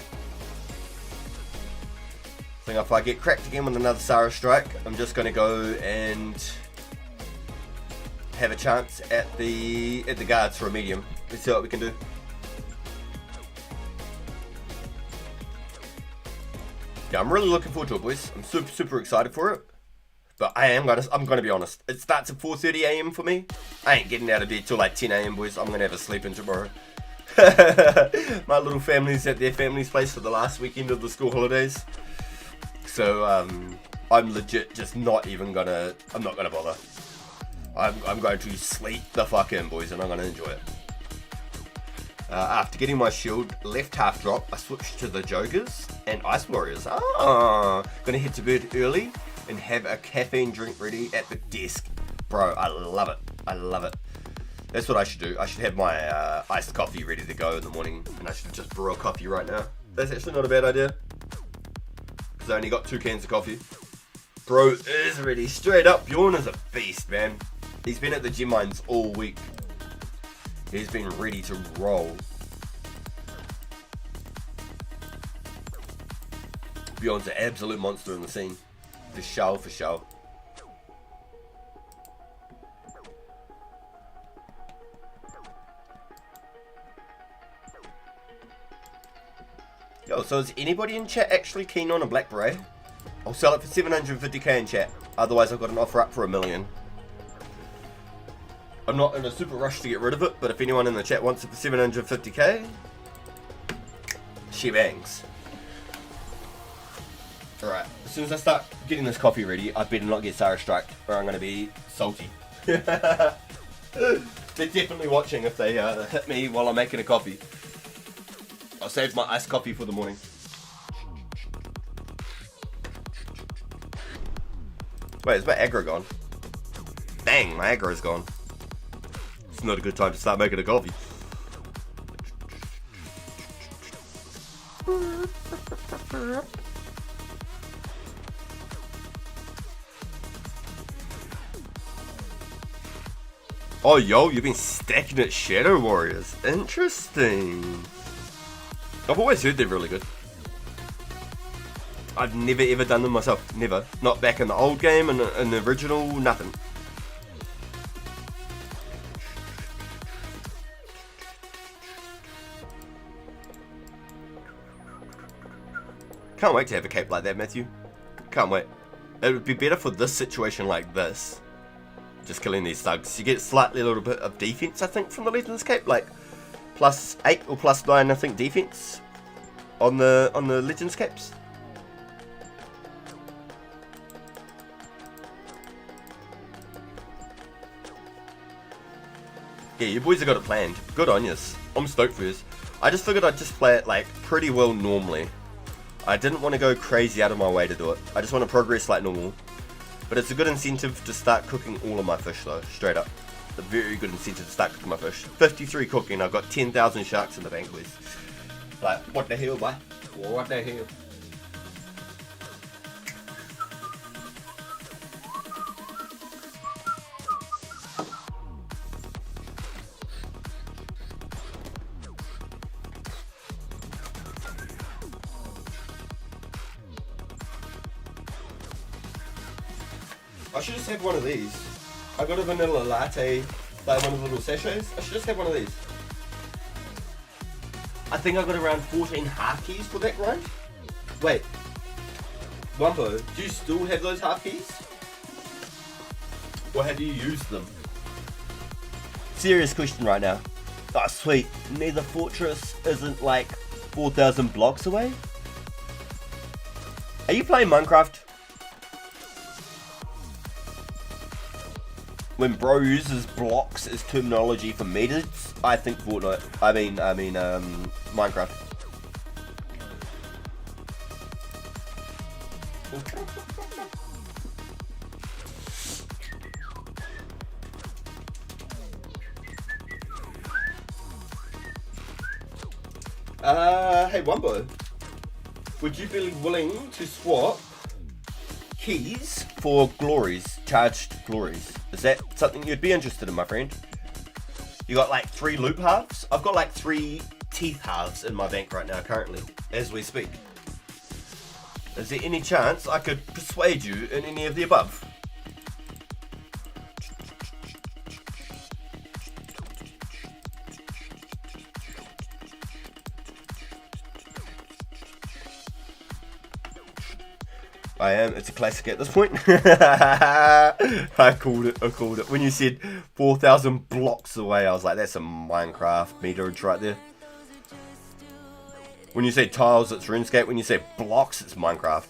think if I get cracked again with another Sarah Strike, I'm just going to go and have a chance at the guards for a medium. Let's see what we can do. Yeah, I'm really looking forward to it, boys. I'm super excited for it. But I'm gonna be honest. It starts at 4:30 AM for me. I ain't getting out of bed till like 10 AM, boys. I'm gonna have a sleep in tomorrow. My little family's at their family's place for the last weekend of the school holidays. So I'm legit just not even gonna. I'm not gonna bother. I'm going to sleep the fuck in, boys, and I'm going to enjoy it. After getting my shield left half drop, I switched to the Jokers and Ice Warriors. Gonna head to bed early and have a caffeine drink ready at the desk. Bro, I love it. I love it. That's what I should do. I should have my iced coffee ready to go in the morning, and I should just brew a coffee right now. That's actually not a bad idea, because I only got 2 cans of coffee. Bro is ready. Straight up, Bjorn is a beast, man. He's been at the gym mines all week. He's been ready to roll. Bjorn's an absolute monster in the scene. For sure, for sure. Yo, so is anybody in chat actually keen on a black beret? I'll sell it for 750k in chat. Otherwise, I've got an offer up for $1 million. I'm not in a super rush to get rid of it, but if anyone in the chat wants it for 750k, she bangs. Alright, as soon as I start getting this coffee ready, I better not get Sarah Striked, or I'm going to be salty. They're definitely watching if they hit me while I'm making a coffee. I'll save my iced coffee for the morning. Wait, is my aggro gone? Bang, my aggro's gone. It's not a good time to start making a coffee. Oh, yo, you've been stacking at Shadow Warriors. Interesting. I've always heard they're really good. I've never ever done them myself. Never. Not back in the old game and in the original, nothing. Can't wait to have a cape like that, Matthew. Can't wait. It would be better for this situation like this. Just killing these thugs. You get slightly a little bit of defense, I think, from the Legends cape. Like, +8 or +9, I think, defense on the Legends capes. Yeah, you boys have got it planned. Good on yous. I'm stoked for yous. I just figured I'd just play it like pretty well normally. I didn't want to go crazy out of my way to do it. I just want to progress like normal. But it's a good incentive to start cooking all of my fish though, straight up. A very good incentive to start cooking my fish. 53 cooking, I've got 10,000 sharks in the bank with. Like, what the hell, boy? What the hell? I should just have one of these. I got a vanilla latte, like one of the little sachets. I should just have one of these. I think I got around 14 half keys for that grind. Wait, Wumbo, do you still have those half keys? Or have you used them? Serious question right now. Oh sweet, Nether Fortress isn't like 4,000 blocks away? Are you playing Minecraft? When bro uses blocks as terminology for meters, I think Fortnite. I mean, Minecraft. Hey Wumbo, would you be willing to swap keys for glories, charged glories? Is that something you'd be interested in, my friend? You got like 3 loop halves? I've got like 3 teeth halves in my bank right now currently, as we speak. Is there any chance I could persuade you in any of the above? I am. It's a classic at this point. I called it. When you said 4,000 blocks away, I was like, that's a Minecraft meterage right there. When you say tiles, it's RuneScape. When you say blocks, it's Minecraft.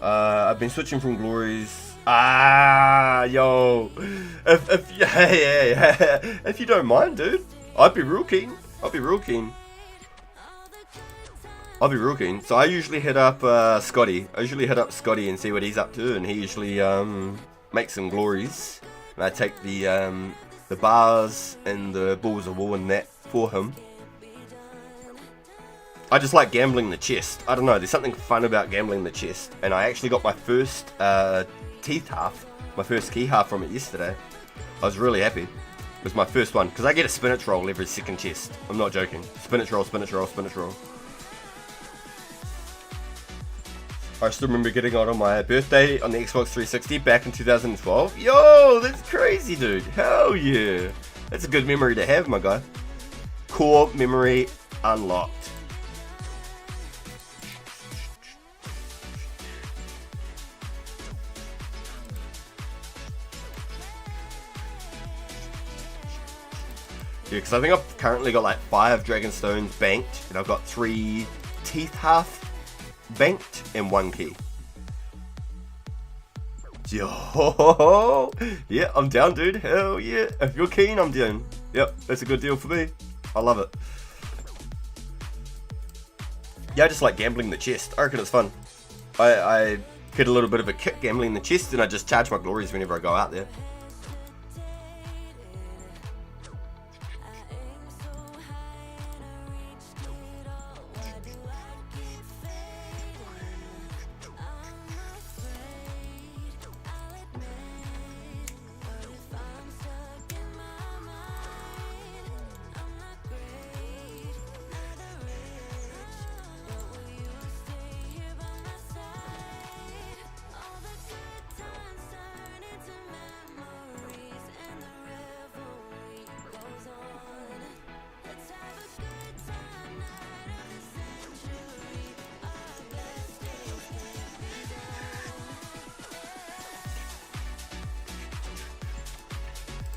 I've been switching from glories. Yo, if you don't mind, dude, I'd be real keen. So I usually hit up Scotty. And see what he's up to, and he usually makes some glories. And I take the bars and the balls of wool and that for him. I just like gambling the chest. I don't know, there's something fun about gambling the chest. And I actually got my first teeth half, my first key half from it yesterday. I was really happy. It was my first one, because I get a spinach roll every second chest. I'm not joking. Spinach roll. I still remember getting it on my birthday on the Xbox 360 back in 2012. Yo, that's crazy, dude. Hell yeah. That's a good memory to have, my guy. Core memory unlocked. Yeah, because I think I've currently got like 5 Dragon Stones banked, and I've got 3 teeth half banked and 1 key. Yo, yeah, I'm down, dude. Hell yeah. If you're keen, I'm down. Yep, that's a good deal for me. I love it. Yeah, I just like gambling the chest. I reckon it's fun. I get a little bit of a kick gambling the chest, and I just charge my glories whenever I go out there.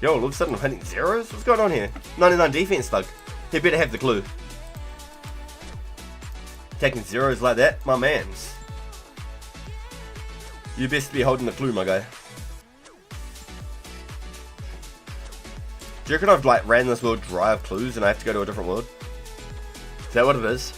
Yo, all of a sudden I'm hitting zeros? What's going on here? 99 defense, thug. He better have the clue. Taking zeros like that? My mans. You best be holding the clue, my guy. Do you reckon I've like ran this world dry of clues and I have to go to a different world? Is that what it is?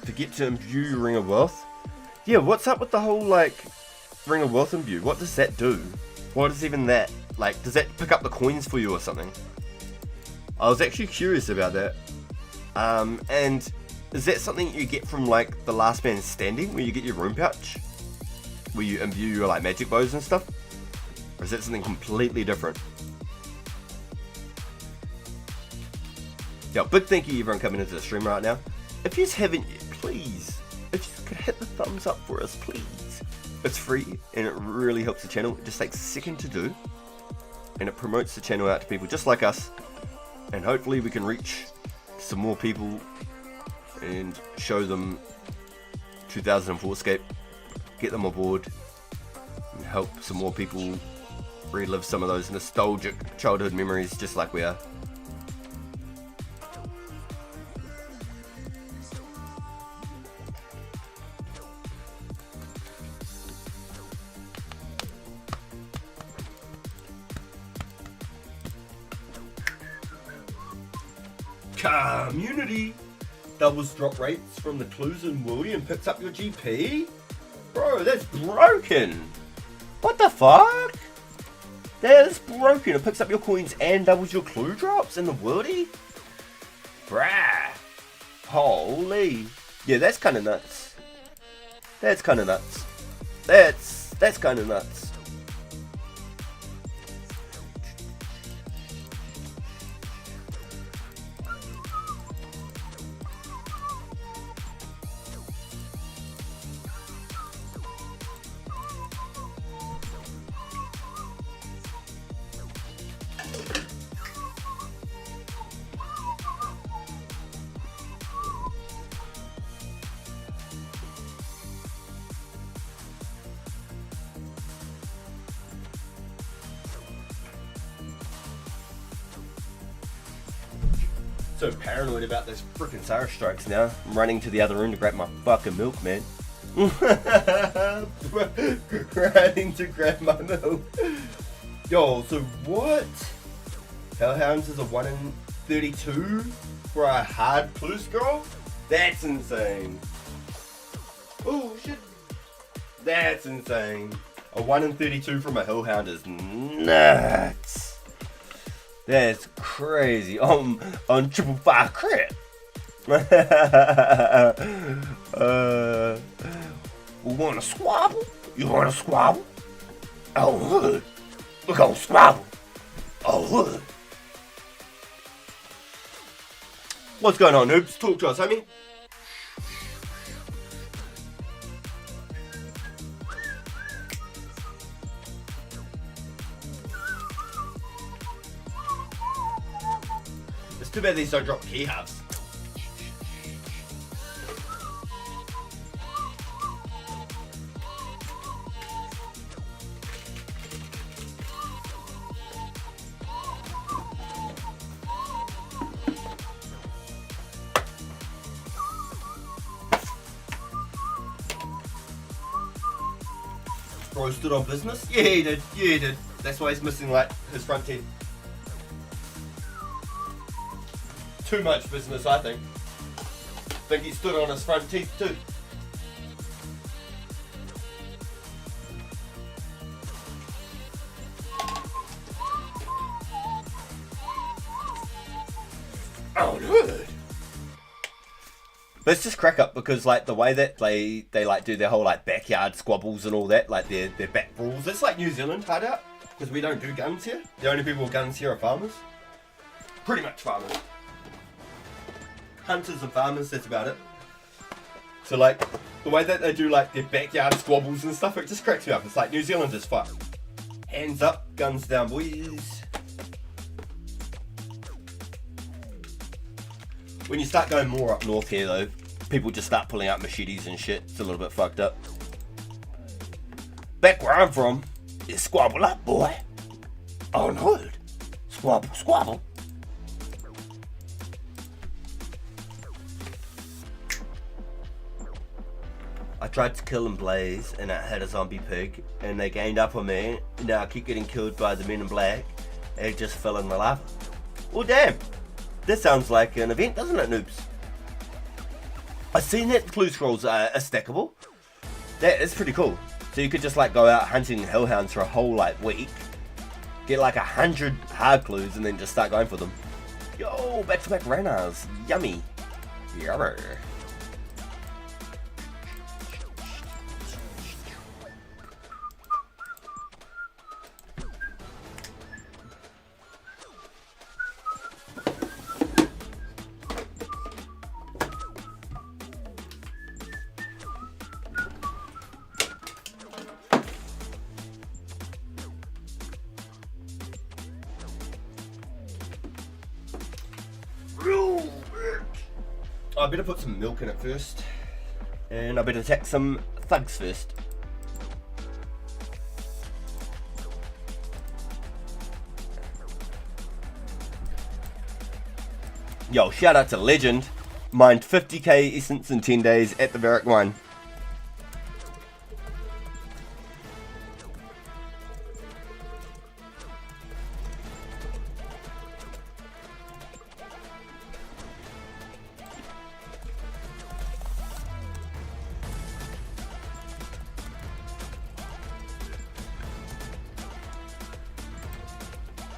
Forget to imbue Ring of Wealth. Yeah, what's up with the whole like Ring of Wealth imbue? What does that do? What is even that? Like, does that pick up the coins for you or something? I was actually curious about that. And is that something you get from like the Last Man Standing, where you get your rune pouch, where you imbue your like magic bows and stuff? Or is that something completely different? Yo, big thank you everyone coming into the stream right now. If you haven't yet, please, if you could hit the thumbs up for us, please. It's free and it really helps the channel. It just takes a second to do, and it promotes the channel out to people just like us. And hopefully we can reach some more people and show them 2004scape, get them aboard, and help some more people relive some of those nostalgic childhood memories just like we are. Community doubles drop rates from the clues in Woody and picks up your GP? Bro, that's broken. What the fuck? That is broken. It picks up your coins and doubles your clue drops in the Woody? Bruh. Holy. Yeah, that's kind of nuts. That's kind of nuts. That's kind of nuts. So paranoid about those freaking Sarah strikes now. I'm running to the other room to grab my fucking milk, man. Running to grab my milk. Yo, so what? Hellhounds is a 1 in 32 for a hard clue scroll? That's insane. Oh shit. That's insane. A 1 in 32 from a Hellhound is nuts. That's crazy. On 555 crit. Want to squabble? You want to squabble? Oh, hood. We're gonna squabble. Oh, hood. What's going on, noobs? Talk to us, homie. It's too bad these don't drop key halves. Bro stood on business? Yeah, he did. Yeah, he did. That's why he's missing, like, his front teeth. Too much business, I think. He stood on his front teeth, too. Oh, good. But it's just crack up because like the way that they like do their whole like backyard squabbles and all that, like their back brawls. It's like New Zealand hideout because we don't do guns here. The only people with guns here are farmers. Pretty much farmers. Hunters and farmers, that's about it. So like the way that they do like their backyard squabbles and stuff, it just cracks me up. It's like New Zealand as fuck. Hands up, guns down, boys. When you start going more up north here though, people just start pulling out machetes and shit. It's a little bit fucked up. Back where I'm from, it's squabble up, boy. On hood. Squabble, squabble. I tried to kill and blaze and I had a zombie pig and they gained up on me. Now I keep getting killed by the men in black. It just fell in the lava. Well damn. This sounds like an event, doesn't it, noobs? I've seen that clue scrolls are stackable. That is pretty cool. So you could just like go out hunting hellhounds for a whole like week, get like 100 hard clues, and then just start going for them. Yo, back-to-back runners, yummy, yummer. I better put some milk in it first, and I better attack some thugs first. Yo, shout out to Legend, mined 50k essence in 10 days at the Barrack Mine.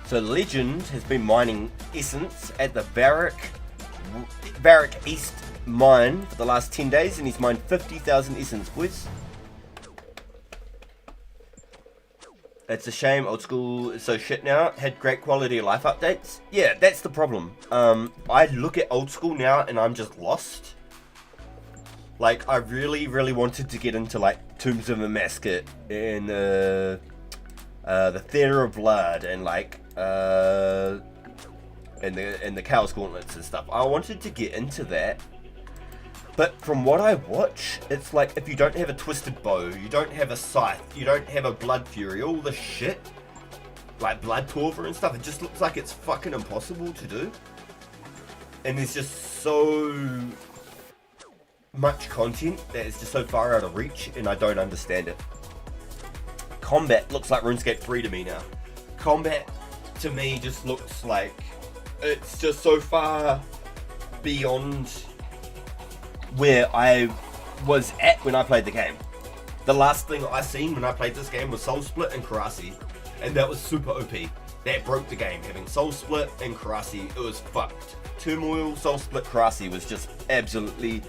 So Legend has been mining essence at the Barrack East mine for the last 10 days, and he's mined 50,000 essence, boys. It's a shame old school is so shit now. Had great quality of life updates. Yeah, that's the problem. I look at old school now and I'm just lost. Like, I really, really wanted to get into like Tombs of Amascut and the Theatre of Blood and like and the Chaos Gauntlets and stuff. I wanted to get into that, but from what I watch, it's like if you don't have a twisted bow, you don't have a scythe, you don't have a blood fury, all the shit like blood torver and stuff, it just looks like it's fucking impossible to do. And there's just so much content that is just so far out of reach, and I don't understand it. Combat looks like RuneScape 3 to me now. Combat to me just looks like it's just so far beyond where I was at when I played the game. The last thing I seen when I played this game was Soul Split and Karasi, and that was super OP. That broke the game, having Soul Split and Karasi. It was fucked. Turmoil, Soul Split, Karasi was just absolutely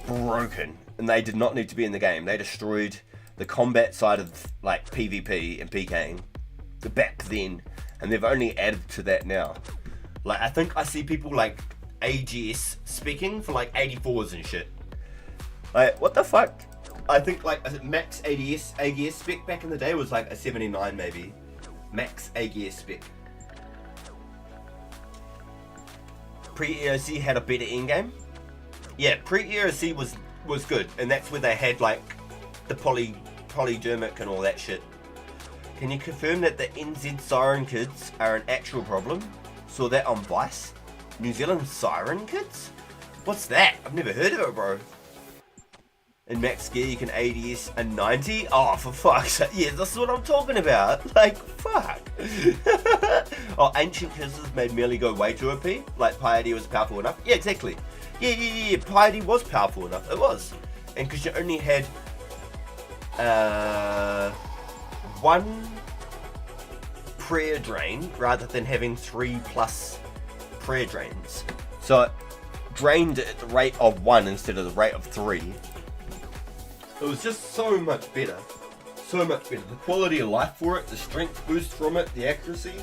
broken, and they did not need to be in the game. They destroyed the combat side of like PvP and PKing back then, and they've only added to that now. Like, I think I see people like AGS speaking for like 84s and shit. Like, what the fuck? I think like max AGS spec back in the day was like a 79 maybe. Max AGS spec. Pre-EOC had a better endgame. Yeah, pre-EOC was good, and that's where they had like the polydermic and all that shit. Can you confirm that the NZ Siren Kids are an actual problem? Saw that on Vice. New Zealand Siren Kids? What's that? I've never heard of it, bro. In Max Gear you can ADS a 90? Oh, for fuck's sake. Yeah, this is what I'm talking about. Like, fuck. Oh, Ancient Kisses made melee go way too OP. Like, Piety was powerful enough. Yeah, exactly. Yeah. Piety was powerful enough. It was. And because you only had one prayer drain rather than having 3+ prayer drains. So it drained at the rate of 1 instead of the rate of 3. It was just so much better. So much better. The quality of life for it, the strength boost from it, the accuracy.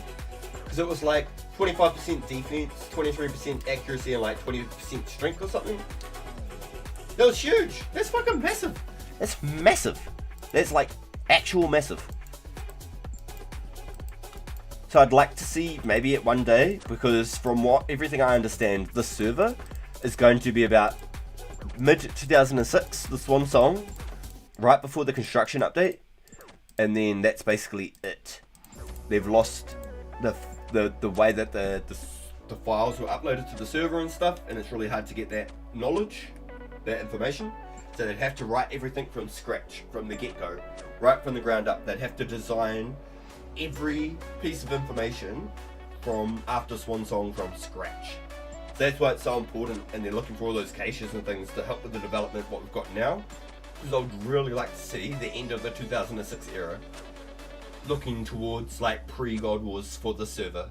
Because it was like 25% defense, 23% accuracy, and like 20% strength or something. That was huge. That's fucking massive. That's massive. That's like actual massive. So I'd like to see maybe it one day, because from everything I understand, this server is going to be about mid-2006, the Swan Song, right before the construction update, and then that's basically it. They've lost the way that the files were uploaded to the server and stuff, and it's really hard to get that knowledge, that information. So they'd have to write everything from scratch, from the get-go, right from the ground up. They'd have to design every piece of information from after Swan Song from scratch. That's why it's so important, and they're looking for all those caches and things to help with the development of what we've got now. Because I would really like to see the end of the 2006 era, looking towards like pre-God Wars for the server.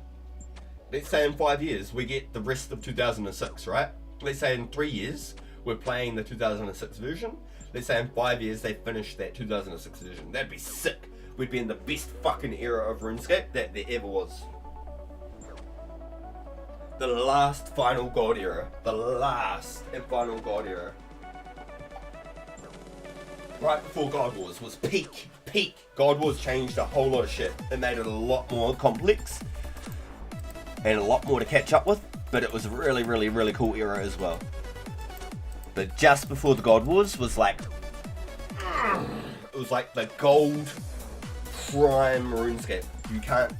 Let's say in 5 years we get the rest of 2006, right? Let's say in 3 years we're playing the 2006 version. Let's say in 5 years they finish that 2006 version. That'd be sick. We'd be in the best fucking era of RuneScape that there ever was. The last final God era. The last and final God era. Right before God Wars was peak. God Wars changed a whole lot of shit. It made it a lot more complex and a lot more to catch up with, but it was a really, really, really cool era as well. But just before the God Wars was like, it was like the gold prime RuneScape. You can't.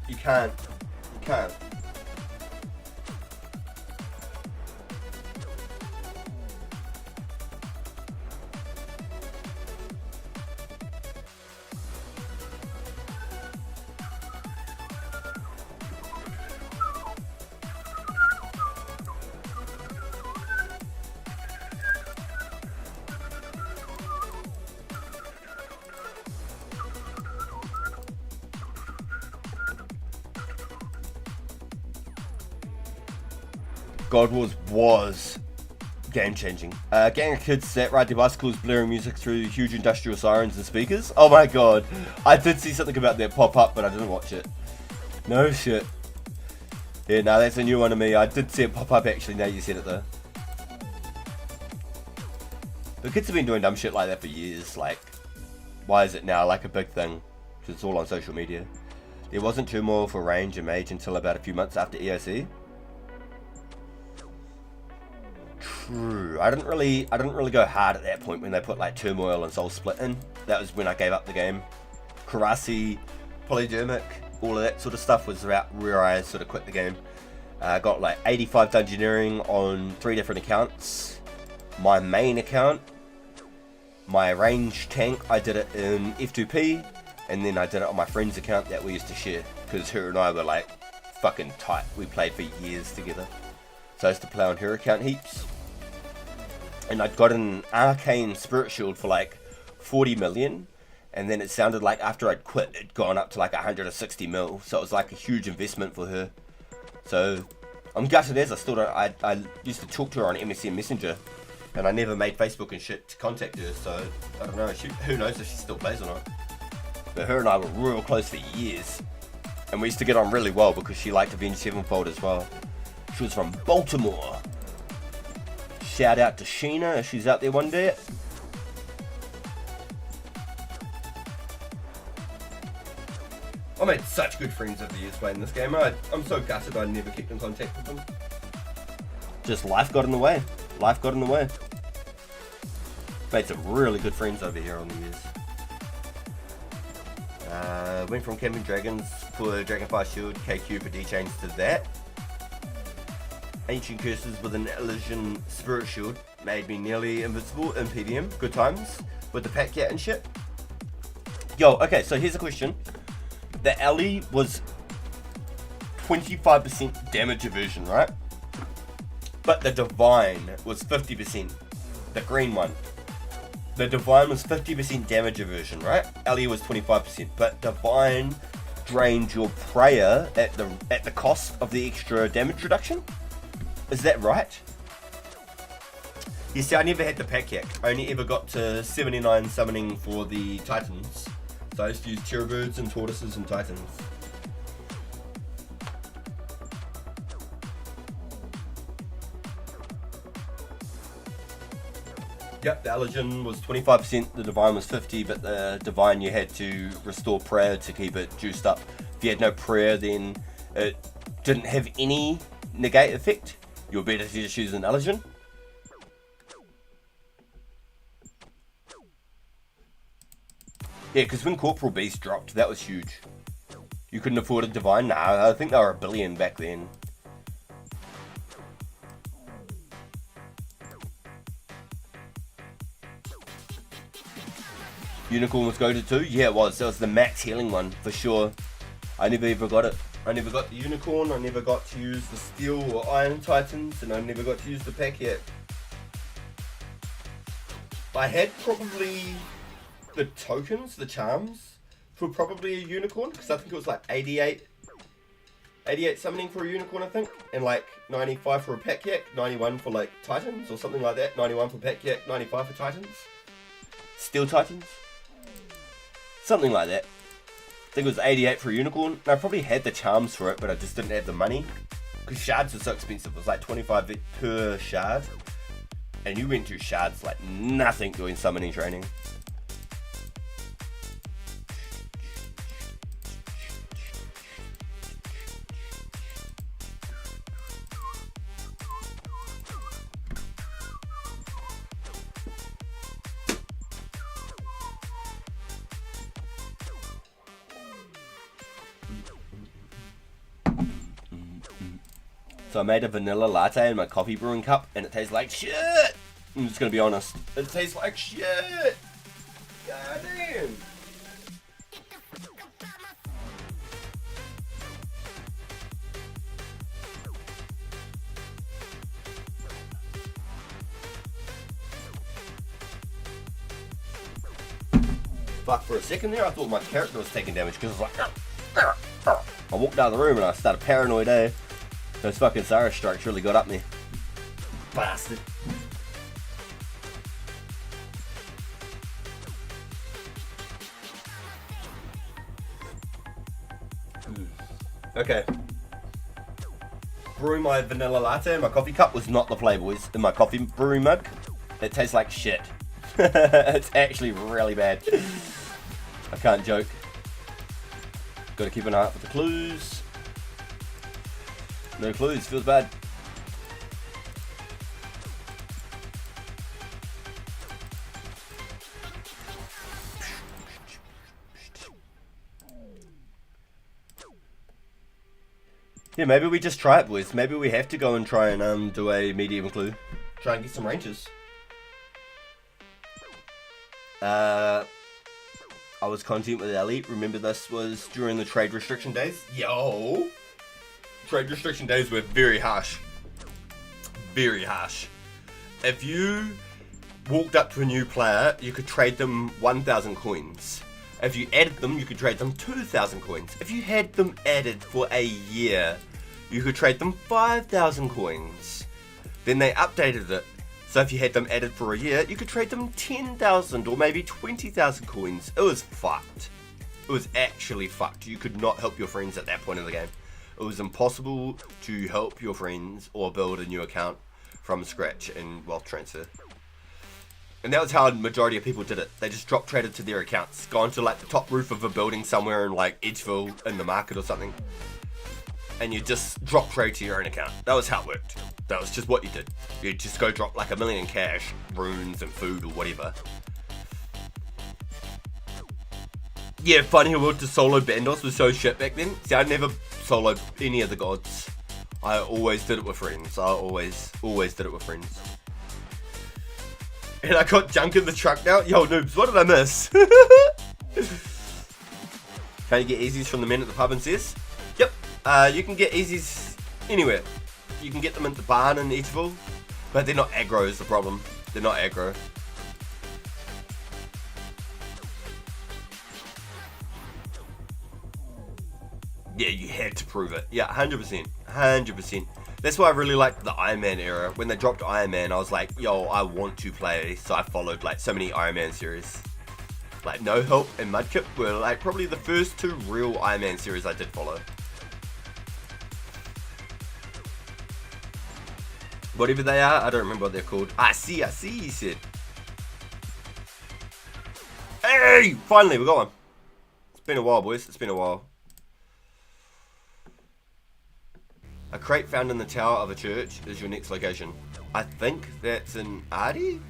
God Wars was game changing. Gang of kids sat ride their bicycles blaring music through huge industrial sirens and speakers. Oh my god. I did see something about that pop up, but I didn't watch it. No shit. Yeah, no, that's a new one to me. I did see it pop up actually, now you said it though. The kids have been doing dumb shit like that for years. Like, why is it now like a big thing? Because it's all on social media. There wasn't turmoil for range and mage until about a few months after EOC. True. I didn't really go hard at that point when they put like Turmoil and Soul Split in. That was when I gave up the game. Karasi, Polydermic, all of that sort of stuff was about where I sort of quit the game. I got like 85 dungeoneering on 3 different accounts. My main account, my range tank, I did it in F2P, and then I did it on my friend's account that we used to share, because her and I were like fucking tight. We played for years together. So I used to play on her account heaps. And I'd got an arcane spirit shield for like 40 million. And then it sounded like after I'd quit, it'd gone up to like 160 mil. So it was like a huge investment for her. So I'm gutted as I still don't. I used to talk to her on MSN Messenger. And I never made Facebook and shit to contact her. So I don't know. Who knows if she still plays or not. But her and I were real close for years. And we used to get on really well because she liked Avenged Sevenfold as well. She was from Baltimore. Shout out to Sheena if she's out there one day. I made such good friends over the years playing this game. I'm so gutted I never kept in contact with them. Just life got in the way. Life got in the way. Made some really good friends over here on the years. Went from Camping Dragons for Dragonfire Shield, KQ for D-Chains to that. Ancient Curses with an Elysian Spirit Shield made me nearly invincible in PVM. Good times with the pack cat and shit. Yo, okay, so here's a question. The Ellie was 25% damage aversion, right? But the Divine was 50%. The green one. The Divine was 50% damage aversion, right? Ellie was 25%. But Divine drained your prayer at the cost of the extra damage reduction? Is that right? You see, I never had the pack yak. I only ever got to 79 summoning for the Titans. So I used to use Cherubirds and Tortoises and Titans. Yep, the Elysian was 25%, the Divine was 50%, but the Divine you had to restore prayer to keep it juiced up. If you had no prayer, then it didn't have any negate effect. You're better to just use an Elysian. Yeah, because when Corporal Beast dropped, that was huge. You couldn't afford a Divine? Nah, I think they were $1 billion back then. Unicorn was goated too? Yeah, it was. That was the max healing one, for sure. I never ever got it. I never got the unicorn, I never got to use the steel or iron titans, and I never got to use the pack yet. I had probably the tokens, the charms, for probably a unicorn, because I think it was like 88 summoning for a unicorn, I think, and like 95 for a pack yak, 91 for like titans or something like that, 91 for pack yak, 95 for titans. Steel titans? Something like that. I think it was 88 for a unicorn, and I probably had the charms for it, but I just didn't have the money, because shards are so expensive. It was like 25 per shard, and you went through shards like nothing doing summoning training. So I made a vanilla latte in my coffee brewing cup, and it tastes like shit! I'm just gonna be honest. It tastes like shit! God damn! Fuck, for a second there, I thought my character was taking damage, because it was like... I walked out of the room and I started paranoid, eh? Those fucking Sarah strikes really got up me. Bastard. Okay. Brewing my vanilla latte in my coffee cup was not the play, boys. In my coffee brewing mug, it tastes like shit. It's actually really bad. I can't joke. Gotta keep an eye out for the clues. No clues, feels bad. Yeah, maybe we just try it, boys. Maybe we have to go and try and do a medium clue. Try and get some ranges. I was content with Ellie. Remember, this was during the trade restriction days? Yo! Trade restriction days were very harsh. Very harsh. If you walked up to a new player, you could trade them 1,000 coins. If you added them, you could trade them 2,000 coins. If you had them added for a year, you could trade them 5,000 coins. Then they updated it. So if you had them added for a year, you could trade them 10,000 or maybe 20,000 coins. It was fucked. It was actually fucked. You could not help your friends at that point in the game. It was impossible to help your friends or build a new account from scratch in wealth transfer. And that was how a majority of people did it. They just drop traded to their accounts. Gone to like the top roof of a building somewhere in like Edgeville in the market or something. And you just drop trade to your own account. That was how it worked. That was just what you did. You'd just go drop like $1 million in cash, runes and food or whatever. Yeah, funny how to solo Bandos was so shit back then. See, I never soloed any of the gods. I always did it with friends. I always did it with friends. And I got junk in the truck now. Yo, noobs, what did I miss? Can you get easies from the men at the pub and says? Yep, you can get easies anywhere. You can get them at the barn in Edgeville, but they're not aggro is the problem. They're not aggro. Yeah, you had to prove it. Yeah, 100%. 100%. That's why I really liked the Iron Man era. When they dropped Iron Man, I was like, yo, I want to play. So I followed like so many Iron Man series. Like No Help and Mudkip were like probably the first two real Iron Man series I did follow. Whatever they are, I don't remember what they're called. I see, he said. Hey! Finally, we got one. It's been a while, boys. It's been a while. A crate found in the tower of a church is your next location. I think that's in Ardi?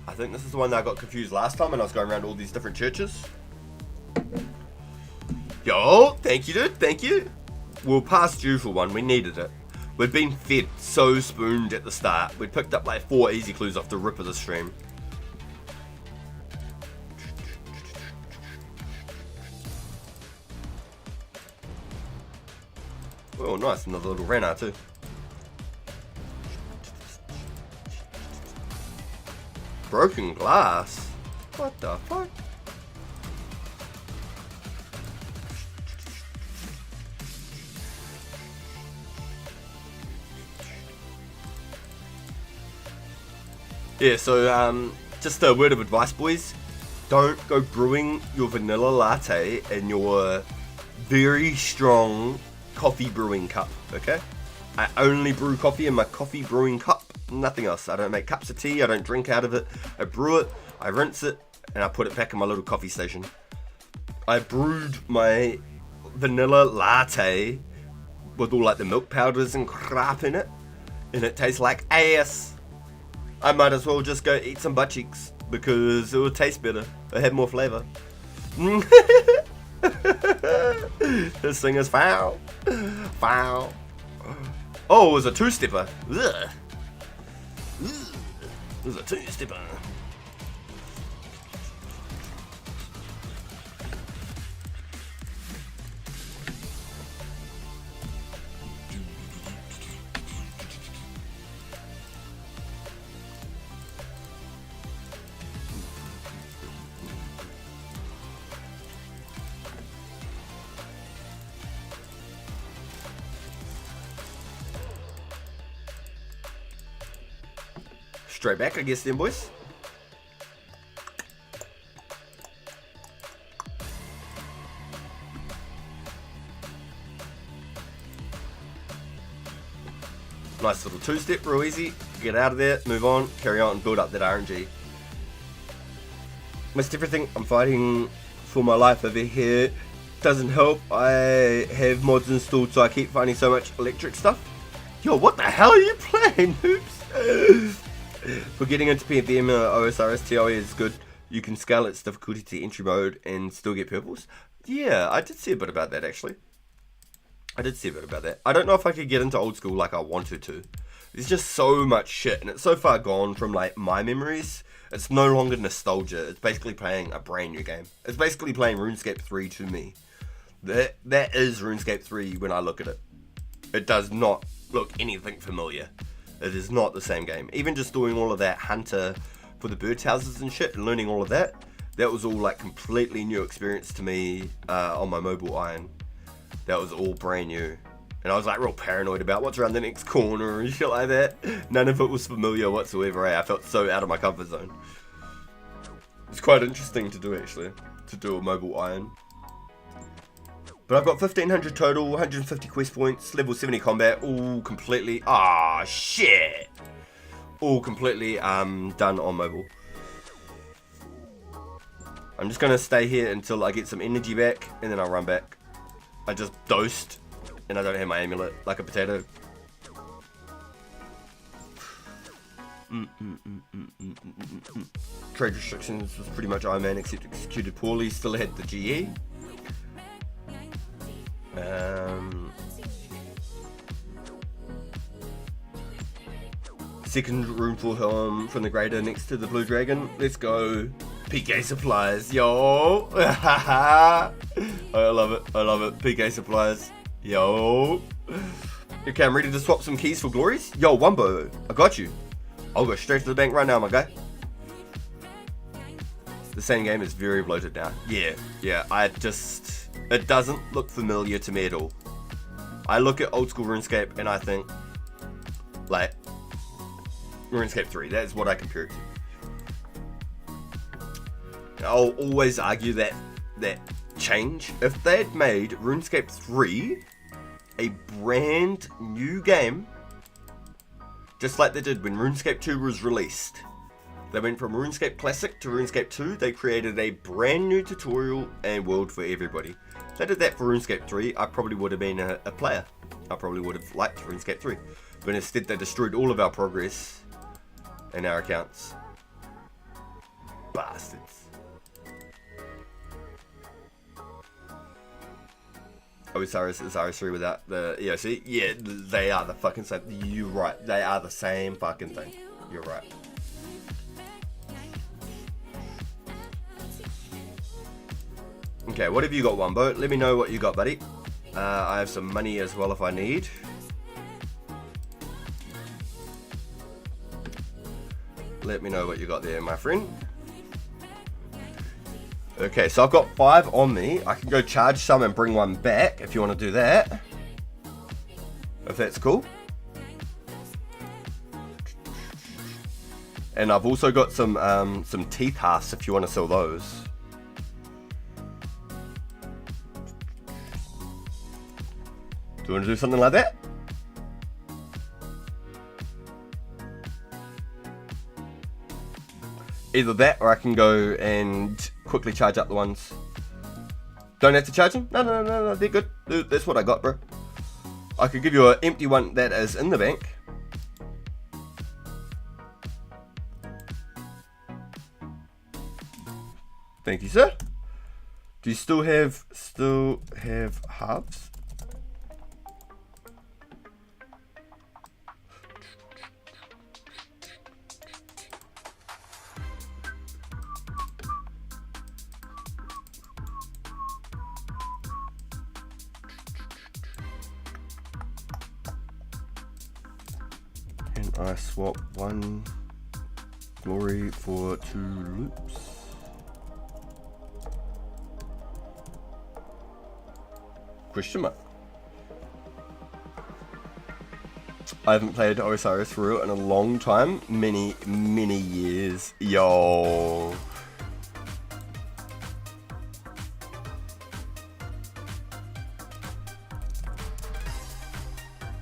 I think this is the one that I got confused last time when I was going around all these different churches. Yo, thank you, dude. Thank you. We were past due for one. We needed it. We'd been fed so spooned at the start. We'd picked up like 4 easy clues off the rip of the stream. Oh, nice. Another little Renner too. Broken glass? What the fuck? Yeah, so just a word of advice, boys. Don't go brewing your vanilla latte in your very strong coffee brewing cup, okay? I only brew coffee in my coffee brewing cup, nothing else. I don't make cups of tea, I don't drink out of it. I brew it, I rinse it, and I put it back in my little coffee station. I brewed my vanilla latte with all like the milk powders and crap in it, and it tastes like ass. I might as well just go eat some butt cheeks because it would taste better. It had more flavor. This thing is foul. Foul. Oh, it was a two-stepper. Ugh. It was a two-stepper. Straight back, I guess, then, boys. Nice little two-step, real easy. Get out of there, move on, carry on, and build up that RNG. Missed everything. I'm fighting for my life over here. Doesn't help. I have mods installed, so I keep finding so much electric stuff. Yo, what the hell are you playing, noobs? For getting into PvM OSRS TOE is good. You can scale its difficulty to entry mode and still get purples. Yeah, I did see a bit about that actually. I don't know if I could get into old school like I wanted to. There's just so much shit and it's so far gone from like my memories. It's no longer nostalgia. It's basically playing a brand new game. It's basically playing RuneScape 3 to me. That is RuneScape 3 when I look at it. It does not look anything familiar. It is not the same game. Even just doing all of that hunter for the birdhouses and shit and learning all of that, that was all like completely new experience to me on my mobile iron. That was all brand new. And I was like real paranoid about what's around the next corner and shit like that. None of it was familiar whatsoever. I felt so out of my comfort zone. It's quite interesting to do actually, to do a mobile iron. But I've got 1500 total, 150 quest points, level 70 combat, all completely, shit! All completely done on mobile. I'm just gonna stay here until I get some energy back, and then I'll run back. I just dosed, and I don't have my amulet, like a potato. Trade restrictions was pretty much Iron Man except executed poorly, still had the GE. Second room for him from the grader next to the blue dragon. Let's go. PK supplies, yo. I love it. PK supplies, yo. Okay, I'm ready to swap some keys for glories. Yo, Wumbo, I got you. I'll go straight to the bank right now, my guy. The same game is very bloated now. Yeah, it doesn't look familiar to me at all. I look at old school RuneScape and I think, like, RuneScape 3. That is what I compare it to. I'll always argue that change. If they had made RuneScape 3 a brand new game, just like they did when RuneScape 2 was released. They went from RuneScape Classic to RuneScape 2. They created a brand new tutorial and world for everybody. If they did that for RuneScape 3, I probably would have been a player. I probably would have liked RuneScape 3. But instead they destroyed all of our progress and our accounts. Bastards. Osiris is RS3 without the EOC? Yeah, they are the fucking same. You're right. They are the same fucking thing. You're right. Okay, what have you got, Wumbo? Let me know what you got, buddy. I have some money as well if I need. Let me know what you got there, my friend. Okay, so I've got 5 on me. I can go charge some and bring one back if you want to do that. If that's cool. And I've also got some teeth hasps if you want to sell those. Do you want to do something like that? Either that, or I can go and quickly charge up the ones. Don't have to charge them? No, they're good. That's what I got, bro. I could give you an empty one that is in the bank. Thank you, sir. Do you still have halves? Can I swap 1 glory for 2 loops? Question mark. I haven't played Osiris for real in a long time. Many years. Yo.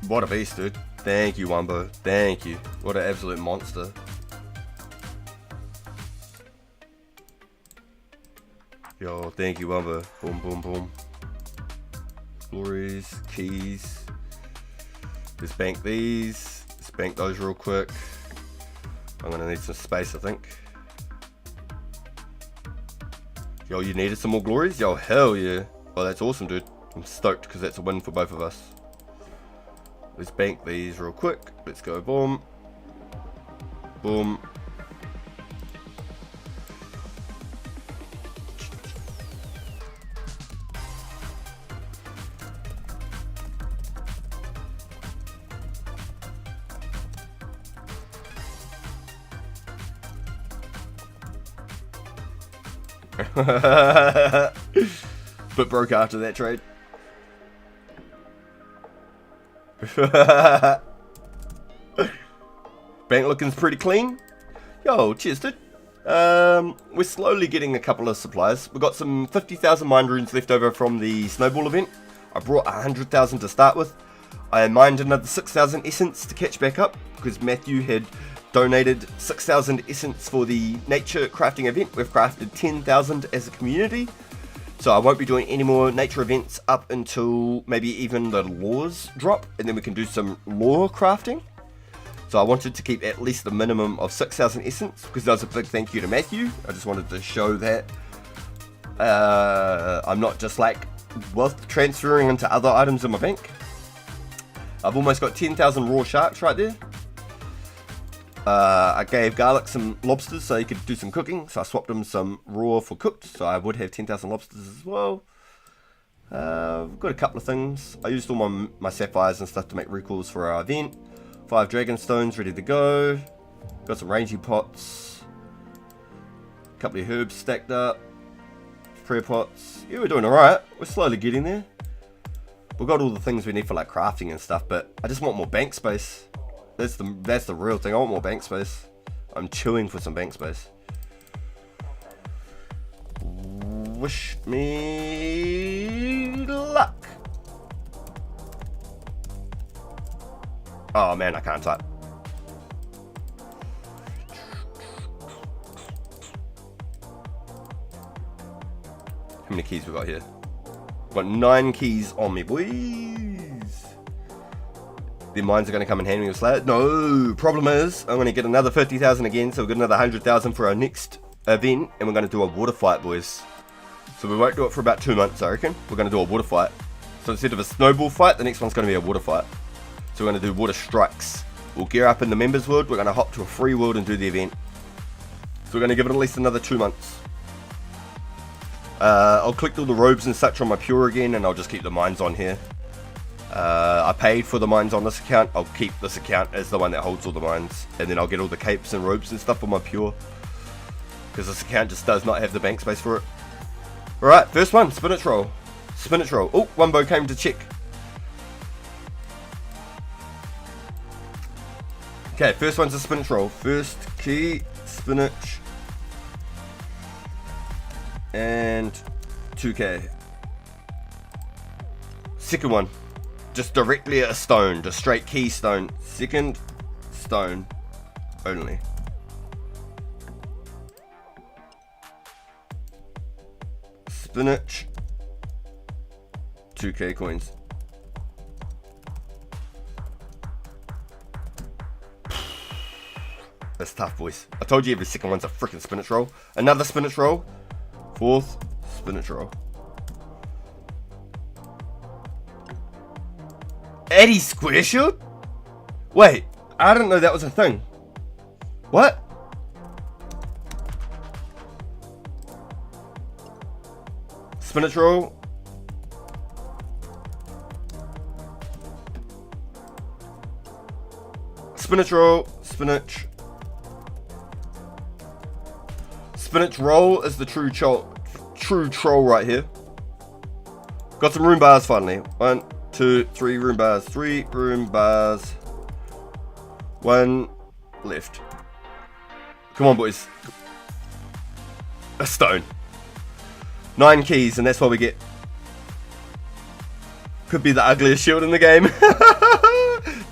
What a beast, dude. Thank you, Wumbo. Thank you. What an absolute monster. Yo, thank you, Wumbo. Boom, boom, boom. Glories, keys. Let's bank these. Let's bank those real quick. I'm gonna need some space, I think. Yo, you needed some more glories? Yo, hell yeah. Oh, that's awesome, dude. I'm stoked because that's a win for both of us. Let's bank these real quick. Let's go boom. Boom. But broke after that trade. Bank looking's pretty clean. Yo, cheers, dude. We're slowly getting a couple of supplies. We've got some 50,000 mine runes left over from the snowball event. I brought 100,000 to start with. I mined another 6,000 essence to catch back up because Matthew had donated 6,000 essence for the nature crafting event. We've crafted 10,000 as a community. So I won't be doing any more nature events up until maybe even the laws drop, and then we can do some lore crafting. So I wanted to keep at least the minimum of 6,000 essence because that was a big thank you to Matthew. I just wanted to show that I'm not just like wealth transferring into other items in my bank. I've almost got 10,000 raw sharks right there. I gave Garlic some lobsters so he could do some cooking, so I swapped him some raw for cooked, so I would have 10,000 lobsters as well. I've got a couple of things. I used all my sapphires and stuff to make recalls for our event. 5 dragon stones ready to go. Got some ranging pots. A couple of herbs stacked up. Prayer pots. Yeah, we're doing alright. We're slowly getting there. We've got all the things we need for like crafting and stuff, but I just want more bank space. That's the real thing. I want more bank space. I'm chewing for some bank space. Wish me luck. Oh man, I can't type. How many keys we got here? We've got 9 keys on me, boys. The mines are going to come in handy with Slayer. No, problem is, I'm going to get another 50,000 again, so we'll get another 100,000 for our next event, and we're going to do a water fight, boys. So we won't do it for about 2 months, I reckon. We're going to do a water fight. So instead of a snowball fight, the next one's going to be a water fight. So we're going to do water strikes. We'll gear up in the members world, we're going to hop to a free world and do the event. So we're going to give it at least another 2 months. I'll collect all the robes and such on my pure again, and I'll just keep the mines on here. I paid for the mines on this account. I'll keep this account as the one that holds all the mines, and then I'll get all the capes and robes and stuff on my pure, because this account just does not have the bank space for it. Alright, first one, spinach roll. Spinach roll. Oh, Wumbo came to check. Okay, first one's a spinach roll. First key, spinach. And 2k. Second one, just directly a stone, just straight key stone. Second stone only. Spinach, 2k coins. That's tough, boys. I told you every second one's a freaking spinach roll. Another spinach roll. Fourth spinach roll. Eddie Square Shield? Wait, I didn't know that was a thing. What? Spinach roll. Spinach roll. Spinach. Spinach roll is the true troll right here. Got some rune bars finally. 1, 2, 3 rune bars. 3 rune bars. 1 left. Come on, boys. A stone. 9 keys, and that's what we get. Could be the ugliest shield in the game.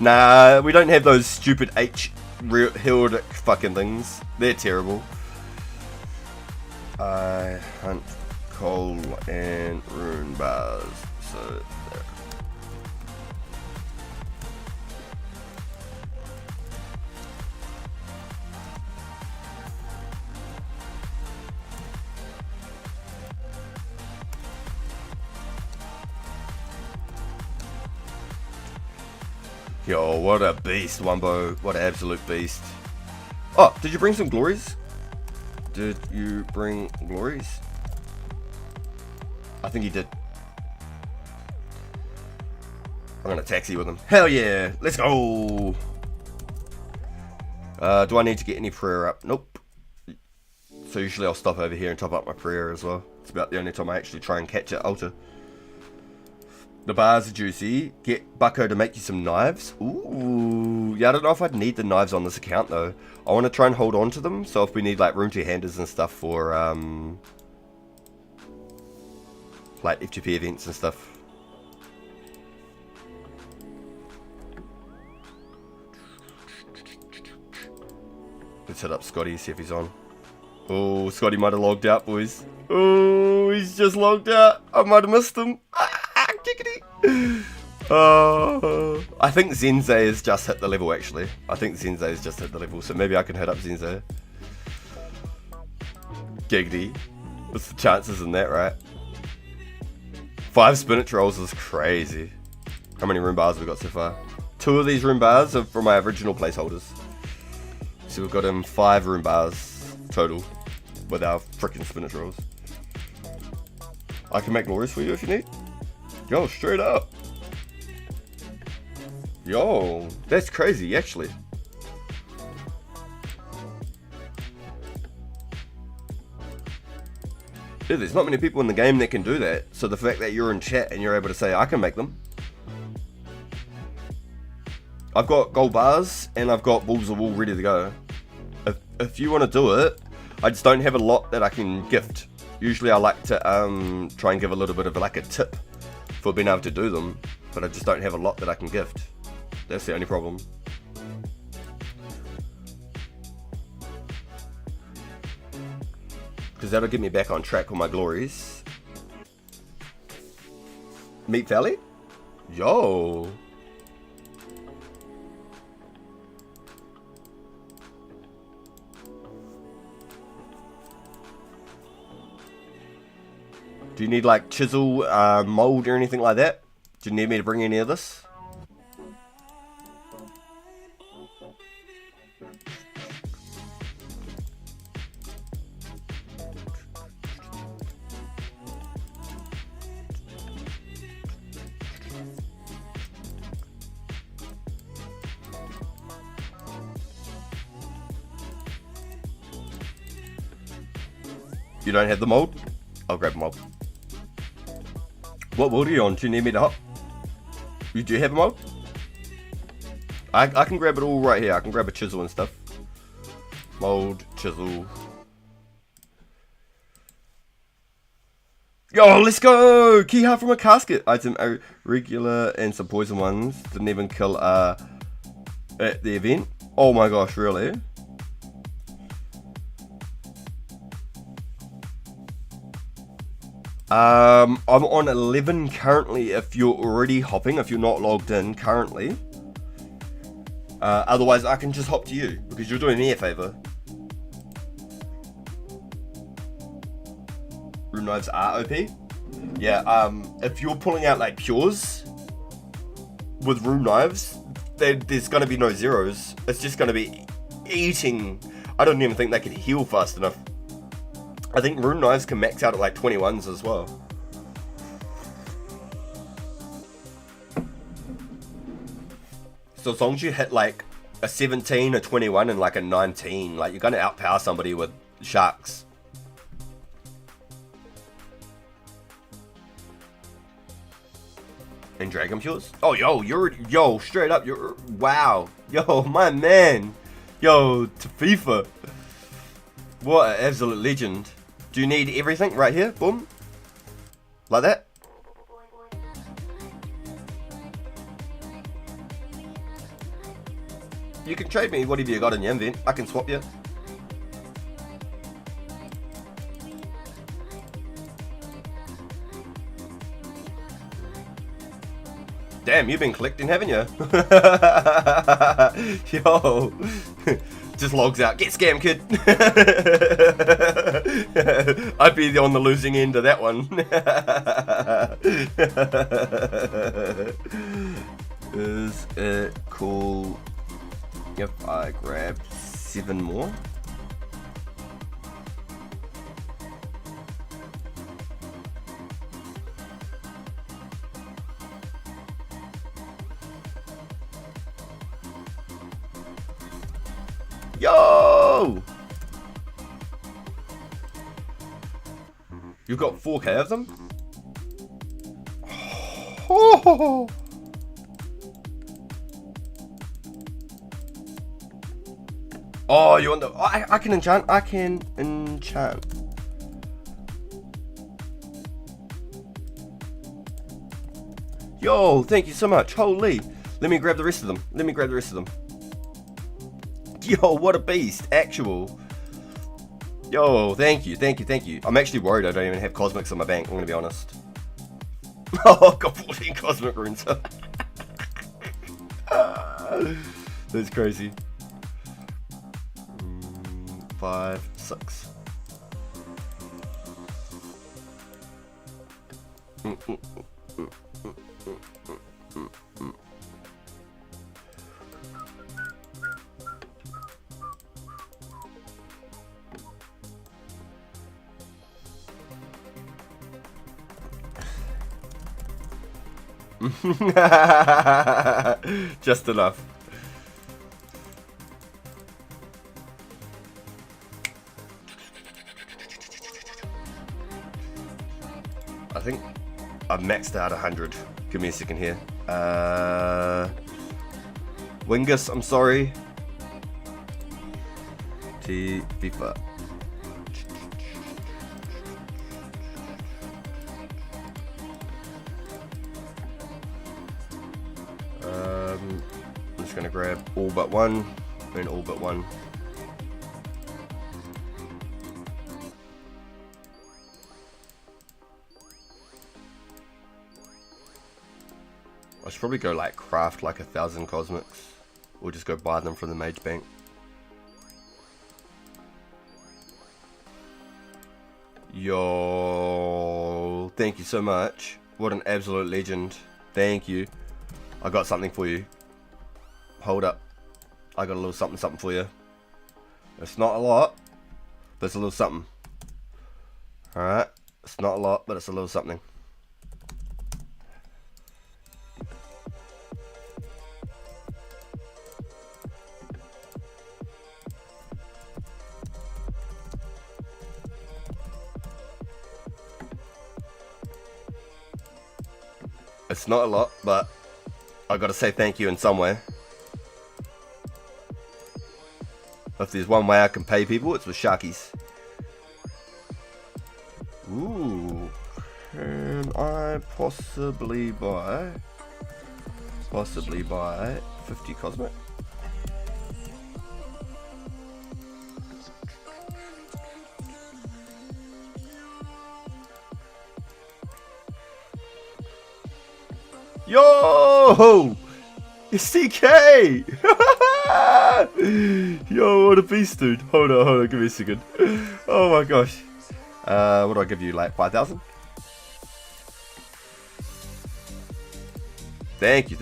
Nah, we don't have those stupid H-Hildic fucking things. They're terrible. I hunt coal and rune bars. So there. Yo, what a beast, Wumbo. What an absolute beast. Oh, did you bring some glories? Did you bring glories? I think he did. I'm gonna taxi with him. Hell yeah, let's go. Do I need to get any prayer up? Nope. So usually I'll stop over here and top up my prayer as well. It's about the only time I actually try and catch it altar. The bars are juicy. Get Bucko to make you some knives. Ooh. Yeah, I don't know if I'd need the knives on this account though. I want to try and hold on to them. So if we need like room to handers and stuff for like FTP events and stuff. Let's hit up Scotty, see if he's on. Oh, Scotty might have logged out, boys. Oh, he's just logged out. I might have missed him. I think Zenze has just hit the level actually. I think Zenze has just hit the level, so maybe I can hit up Zenze. Giggity. What's the chances in that, right? 5 spinach rolls is crazy. How many room bars have we got so far? 2 of these room bars are from my original placeholders. So we've got 5 room bars total with our freaking spinach rolls. I can make glories for you if you need. Yo, straight up. Yo, that's crazy, actually. Dude, there's not many people in the game that can do that. So the fact that you're in chat and you're able to say, I can make them. I've got gold bars and I've got balls of wool ready to go. If you want to do it, I just don't have a lot that I can gift. Usually I like to try and give a little bit of like a tip for being able to do them, but I just don't have a lot that I can gift. That's the only problem. Because that'll get me back on track with my glories. Meat Valley? Yo. Do you need like chisel, mold or anything like that? Do you need me to bring any of this? You don't have the mold? I'll grab a mold. What mold are you on? Do you need me to hop? You do have a mold? I can grab it all right here. I can grab a chisel and stuff. Mold, chisel. Yo, let's go! Key heart from a casket. Item regular and some poison ones. Didn't even kill at the event. Oh my gosh, really? I'm on 11 currently if you're already hopping, if you're not logged in currently. Otherwise I can just hop to you because you're doing me a favour. Rune knives are OP. Yeah, if you're pulling out like pures with rune knives, there's gonna be no zeros. It's just gonna be eating. I don't even think they can heal fast enough. I think rune knives can max out at like 21s as well. So as long as you hit like a 17, a 21, and like a 19, like you're gonna outpower somebody with sharks. And Dragon Pures? Oh, yo, straight up, wow. Yo, my man. Yo, to FIFA. What an absolute legend. Do you need everything right here? Boom. Like that? You can trade me whatever you got in your invent. I can swap you. Damn, you've been collecting, haven't you? Yo. Just logs out. Get scammed, kid. I'd be on the losing end of that one. Is it cool if I grab 7 more? Yo! You've got 4k of them? Oh. Oh, you want the... Oh, I can enchant. I can enchant. Yo, thank you so much. Holy. Let me grab the rest of them. Yo, what a beast. Actual. Yo, thank you. I'm actually worried I don't even have cosmics in my bank, I'm going to be honest. Oh, I've got 14 cosmic runes. That's crazy. 5, 6. Just enough. I think I've maxed out 100. Give me a second here. Wingus, I'm sorry. FIFA. I'm just gonna grab all but one and all but one. I should probably go like craft like 1,000 cosmics, or just go buy them from the mage bank. Yo, thank you so much. What an absolute legend. Thank you. I got something for you. Hold up. I got a little something for you. It's not a lot, but it's a little something. Alright. It's not a lot, but it's a little something. It's not a lot, but I gotta say thank you in some way. If there's one way I can pay people, it's with Sharkies. Ooh. Can I possibly buy 50 cosmic? Yo! It's CK! Yo, what a beast, dude. Hold on, give me a second. Oh my gosh. What do I give you, like 5,000? Thank you.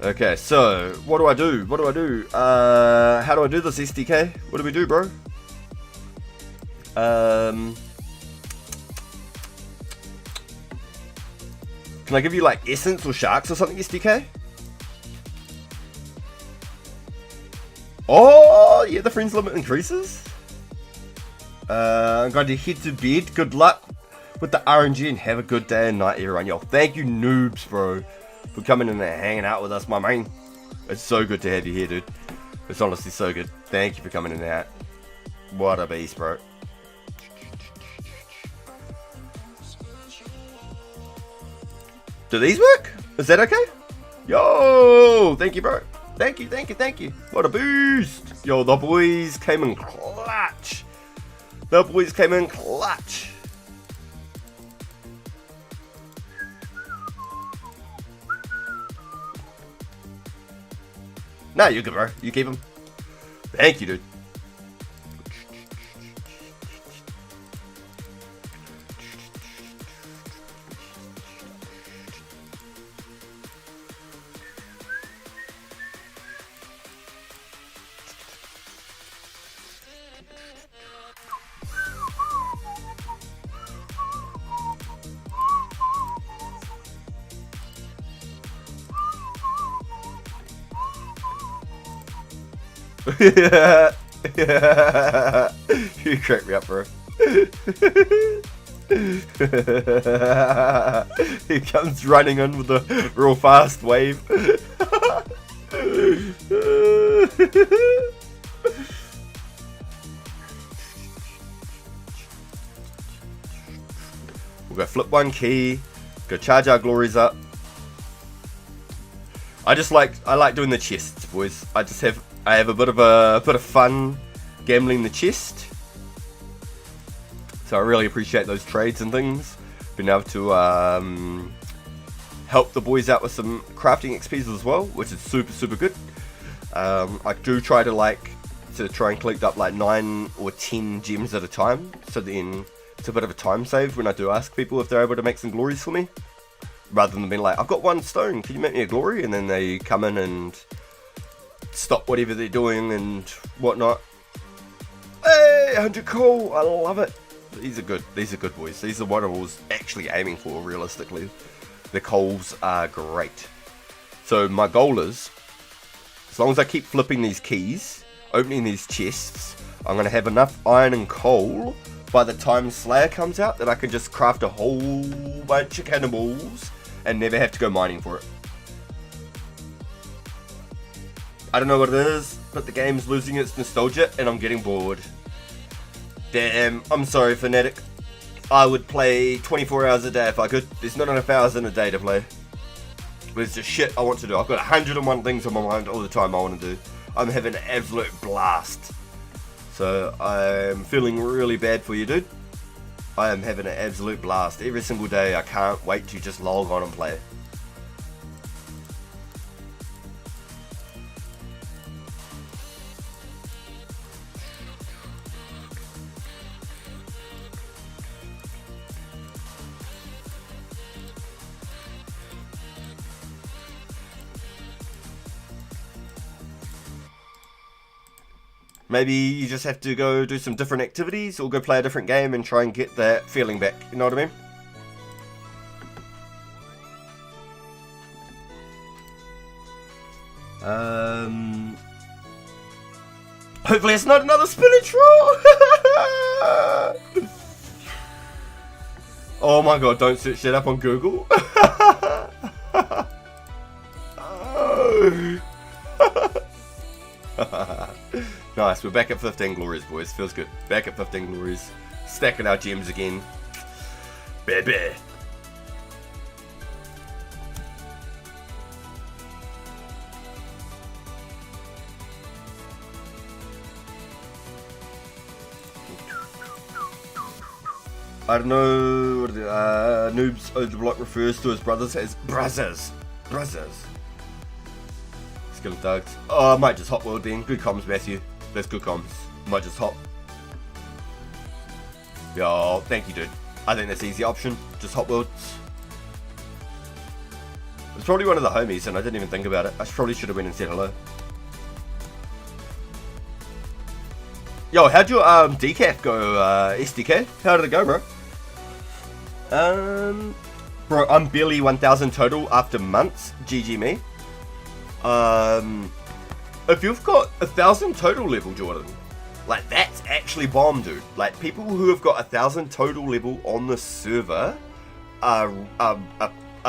Okay, so, what do I do? How do I do this, SDK? What do we do, bro? Can I give you, like, essence or sharks or something, SDK? Oh, yeah, the friends limit increases. I'm going to head to bed. Good luck with the RNG and have a good day and night, everyone. Yo, thank you, noobs, bro, for coming in and hanging out with us, my man. It's so good to have you here, dude. It's honestly so good. Thank you for coming in and out. What a beast, bro. Do these work? Is that okay? Yo, thank you, bro. Thank you. What a boost. Yo, the boys came in clutch. Nah, you're good, bro. You keep them. Thank you, dude. You crack me up, bro. He comes running in with a real fast wave. We'll go flip one key, go charge our glories up. I like doing the chests, boys. I have a bit of fun gambling the chest. So I really appreciate those trades and things. Been able to help the boys out with some crafting XPs as well, which is super good. I do try to try and collect up like 9 or 10 gems at a time. So then it's a bit of a time save when I do ask people if they're able to make some glories for me. Rather than being like, I've got 1 stone, can you make me a glory? And then they come in and stop whatever they're doing and whatnot. Hey, 100 coal, I love it. These are good boys. These are what I was actually aiming for, realistically. The coals are great. So my goal is, as long as I keep flipping these keys, opening these chests, I'm going to have enough iron and coal by the time Slayer comes out that I can just craft a whole bunch of cannonballs and never have to go mining for it. I don't know what it is, but the game's losing its nostalgia and I'm getting bored. Damn, I'm sorry, Fnatic. I would play 24 hours a day if I could. There's not enough hours in a day to play. There's just shit I want to do. I've got 101 things on my mind all the time I want to do. I'm having an absolute blast. So I'm feeling really bad for you, dude. I am having an absolute blast. Every single day I can't wait to just log on and play. Maybe you just have to go do some different activities or go play a different game and try and get that feeling back. You know what I mean? Hopefully it's not another spinach roll. Oh my god, don't search that up on Google. Nice, we're back at 15 glories, boys. Feels good. Back at 15 glories. Stacking our gems again. Baby. I don't know what Noobs Over the Block refers to his brothers as brothers. Skill Dogs. Oh, I might just hot world then. Good comms, Matthew. That's good comms. Might just hop. Yo, thank you, dude. I think that's the easy option. Just hot worlds. It's probably one of the homies, and I didn't even think about it. I probably should have went and said hello. Yo, how'd your decaf go, SDK? How did it go, bro? Bro, I'm barely 1,000 total after months. GG me. If you've got 1,000 total level, Jordan, like that's actually bomb, dude. Like people who have got 1,000 total level on the server are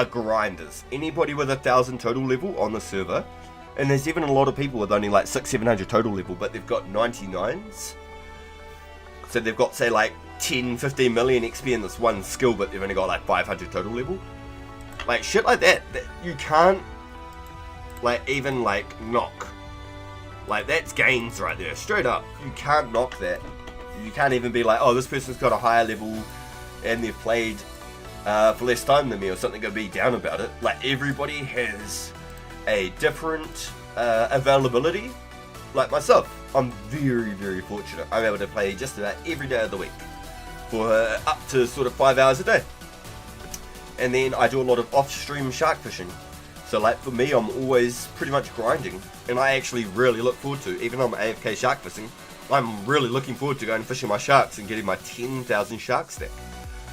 grinders. Anybody with 1,000 total level on the server, and there's even a lot of people with only like 600-700 total level, but they've got 99s. So they've got say like 10-15 million XP in this one skill, but they've only got like 500 total level. Like shit like that you can't like even like knock. Like that's gains right there, straight up. You can't knock that. You can't even be like, oh, this person's got a higher level and they've played for less time than me or something, gonna be down about it. Like everybody has a different availability. Like myself, I'm very, very fortunate. I'm able to play just about every day of the week for up to sort of 5 hours a day. And then I do a lot of off-stream shark fishing. So like for me, I'm always pretty much grinding, and I actually really look forward to, even though I'm AFK shark fishing, I'm really looking forward to going fishing my sharks and getting my 10,000 shark stack.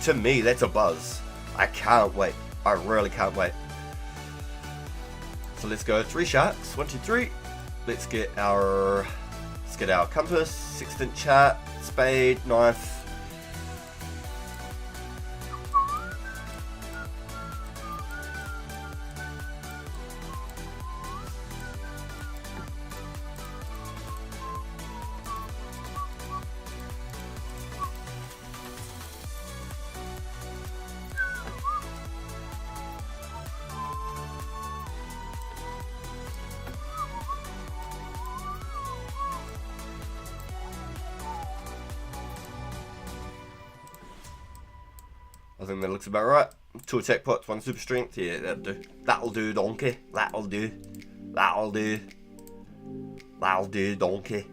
To me, that's a buzz. I can't wait. I really can't wait. So let's go 3 sharks. 1, 2, 3. Let's get our compass, sextant chart, spade, knife. I think that looks about right. 2 attack pots, 1 super strength. Yeah, that'll do. That'll do, donkey. That'll do. That'll do. That'll do, donkey.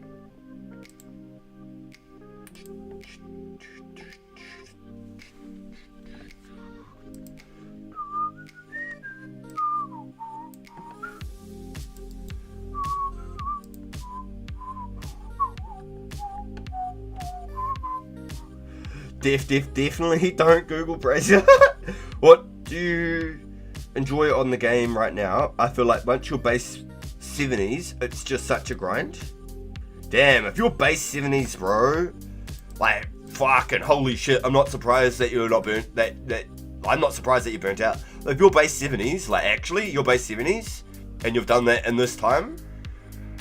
Definitely don't Google Brazier. What do you enjoy on the game right now? I feel like once you're base 70s, it's just such a grind. Damn, if you're base 70s, bro, like fucking holy shit, I'm not surprised that you're not burnt. I'm not surprised that you're burnt out. If you're base 70s, like actually you're base 70s, and you've done that in this time,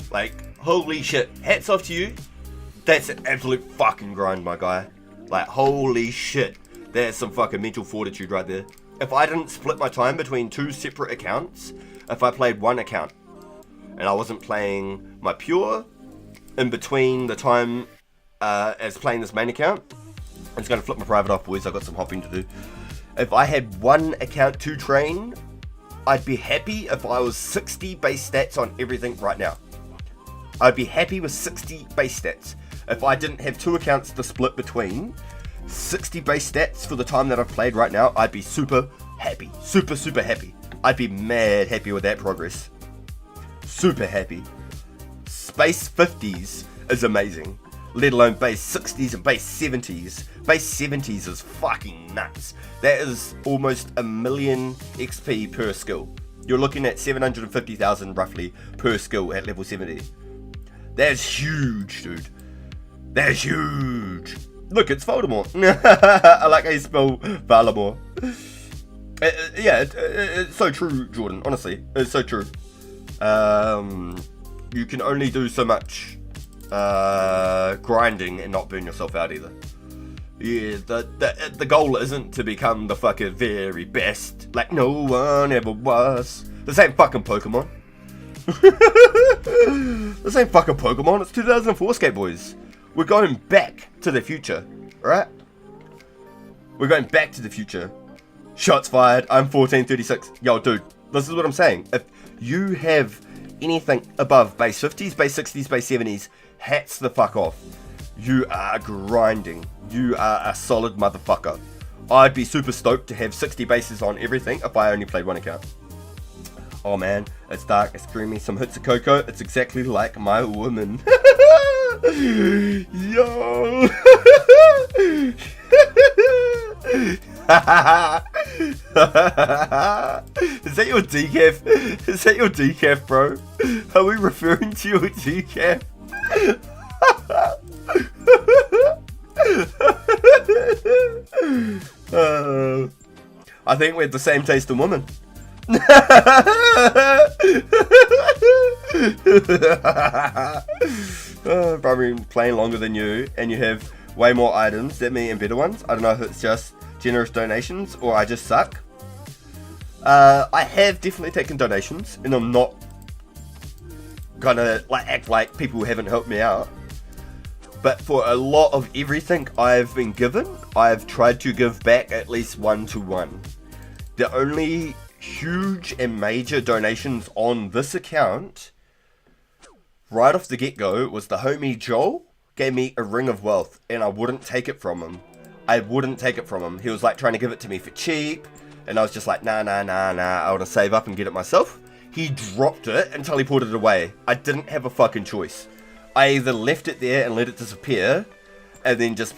like holy shit, hats off to you. That's an absolute fucking grind, my guy. Like, holy shit. There's some fucking mental fortitude right there. If I didn't split my time between 2 separate accounts, if I played 1 account, and I wasn't playing my pure in between the time as playing this main account, I'm just going to flip my private off, boys. I've got some hopping to do. If I had 1 account to train, I'd be happy if I was 60 base stats on everything right now. I'd be happy with 60 base stats. If I didn't have 2 accounts to split between, 60 base stats for the time that I've played right now, I'd be super happy. Super, super happy. I'd be mad happy with that progress. Super happy. Base 50s is amazing. Let alone base 60s and base 70s. Base 70s is fucking nuts. That is almost 1 million XP per skill. You're looking at 750,000 roughly per skill at level 70. That's huge, dude. That's huge. Look, it's Voldemort. I like how you spell Valamore. It's so true, Jordan. Honestly, it's so true. You can only do so much grinding and not burn yourself out either. Yeah, the goal isn't to become the fucking very best, like no one ever was. This ain't fucking Pokemon. This ain't fucking Pokemon. It's 2004, Skate Boys. We're going back to the future, right? We're going back to the future. Shots fired. I'm 1436. Yo, dude, this is what I'm saying. If you have anything above base 50s, base 60s, base 70s, hats the fuck off. You are grinding. You are a solid motherfucker. I'd be super stoked to have 60 bases on everything if I only played one account. Oh man, it's dark, it's dreamy, some hits of cocoa. It's exactly like my woman. Yo. Is that your decaf? Is that your decaf, bro? Are we referring to your decaf? I think we have the same taste in women. Probably playing longer than you, and you have way more items than me and better ones. I don't know if it's just generous donations or I just suck. I have definitely taken donations, and I'm not gonna act like people haven't helped me out. But for a lot of everything I've been given, I've tried to give back at least 1-to-1. The only huge and major donations on this account, right off the get-go, was the homie Joel gave me a ring of wealth, and I wouldn't take it from him. I wouldn't take it from him. He was like trying to give it to me for cheap, and I was just like, nah, I want to save up and get it myself. He dropped it until he put it away. I didn't have a fucking choice. I either left it there and let it disappear, and then just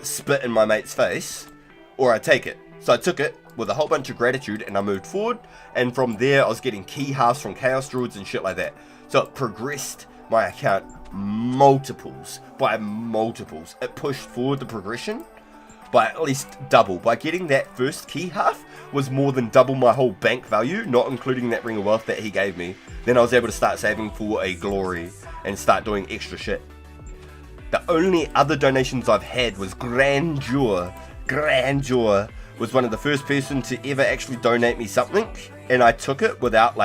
spit in my mate's face, or I take it. So I took it with a whole bunch of gratitude, and I moved forward, and from there I was getting key halves from Chaos Druids and shit like that. So it progressed my account by multiples. It pushed forward the progression by at least double. By getting that first key half was more than double my whole bank value, not including that ring of wealth that he gave me. Then I was able to start saving for a glory and start doing extra shit. The only other donations I've had was Grandeur. Grandeur was one of the first person to ever actually donate me something, and I took it without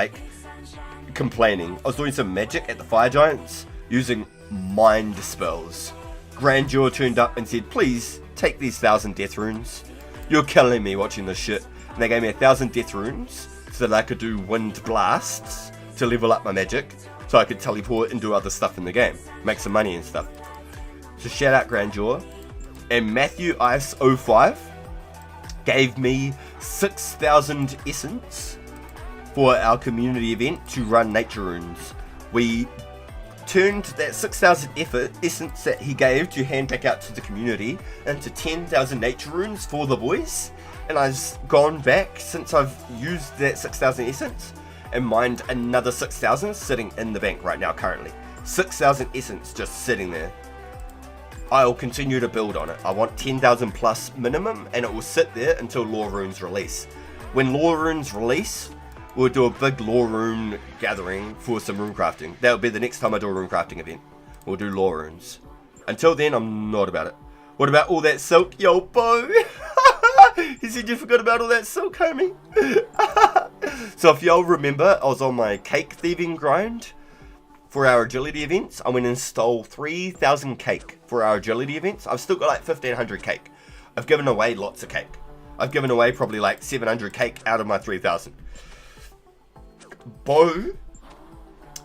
complaining. I was doing some magic at the Fire Giants using mind spells. Grandeur turned up and said, please take these 1,000 death runes. You're killing me watching this shit. And they gave me 1,000 death runes so that I could do wind blasts to level up my magic, so I could teleport and do other stuff in the game, make some money and stuff. So shout out Grandeur. And Matthew Ice 05 gave me 6,000 essence for our community event to run nature runes. We turned that 6,000 essence that he gave to hand back out to the community into 10,000 nature runes for the boys. And I've gone back since I've used that 6,000 essence and mined another 6,000 sitting in the bank right now currently. 6,000 essence just sitting there. I'll continue to build on it. I want 10,000 plus minimum, and it will sit there until Lore Runes release. When Lore Runes release, we'll do a big Lore Rune gathering for some rune crafting. That'll be the next time I do a rune crafting event. We'll do Lore Runes. Until then, I'm not about it. What about all that silk? Yo, Bo! He said you forgot about all that silk, homie. So if y'all remember, I was on my cake thieving grind for our agility events. I went and stole 3,000 cake for our agility events. I've still got 1,500 cake. I've given away lots of cake. I've given away probably 700 cake out of my 3,000. Bo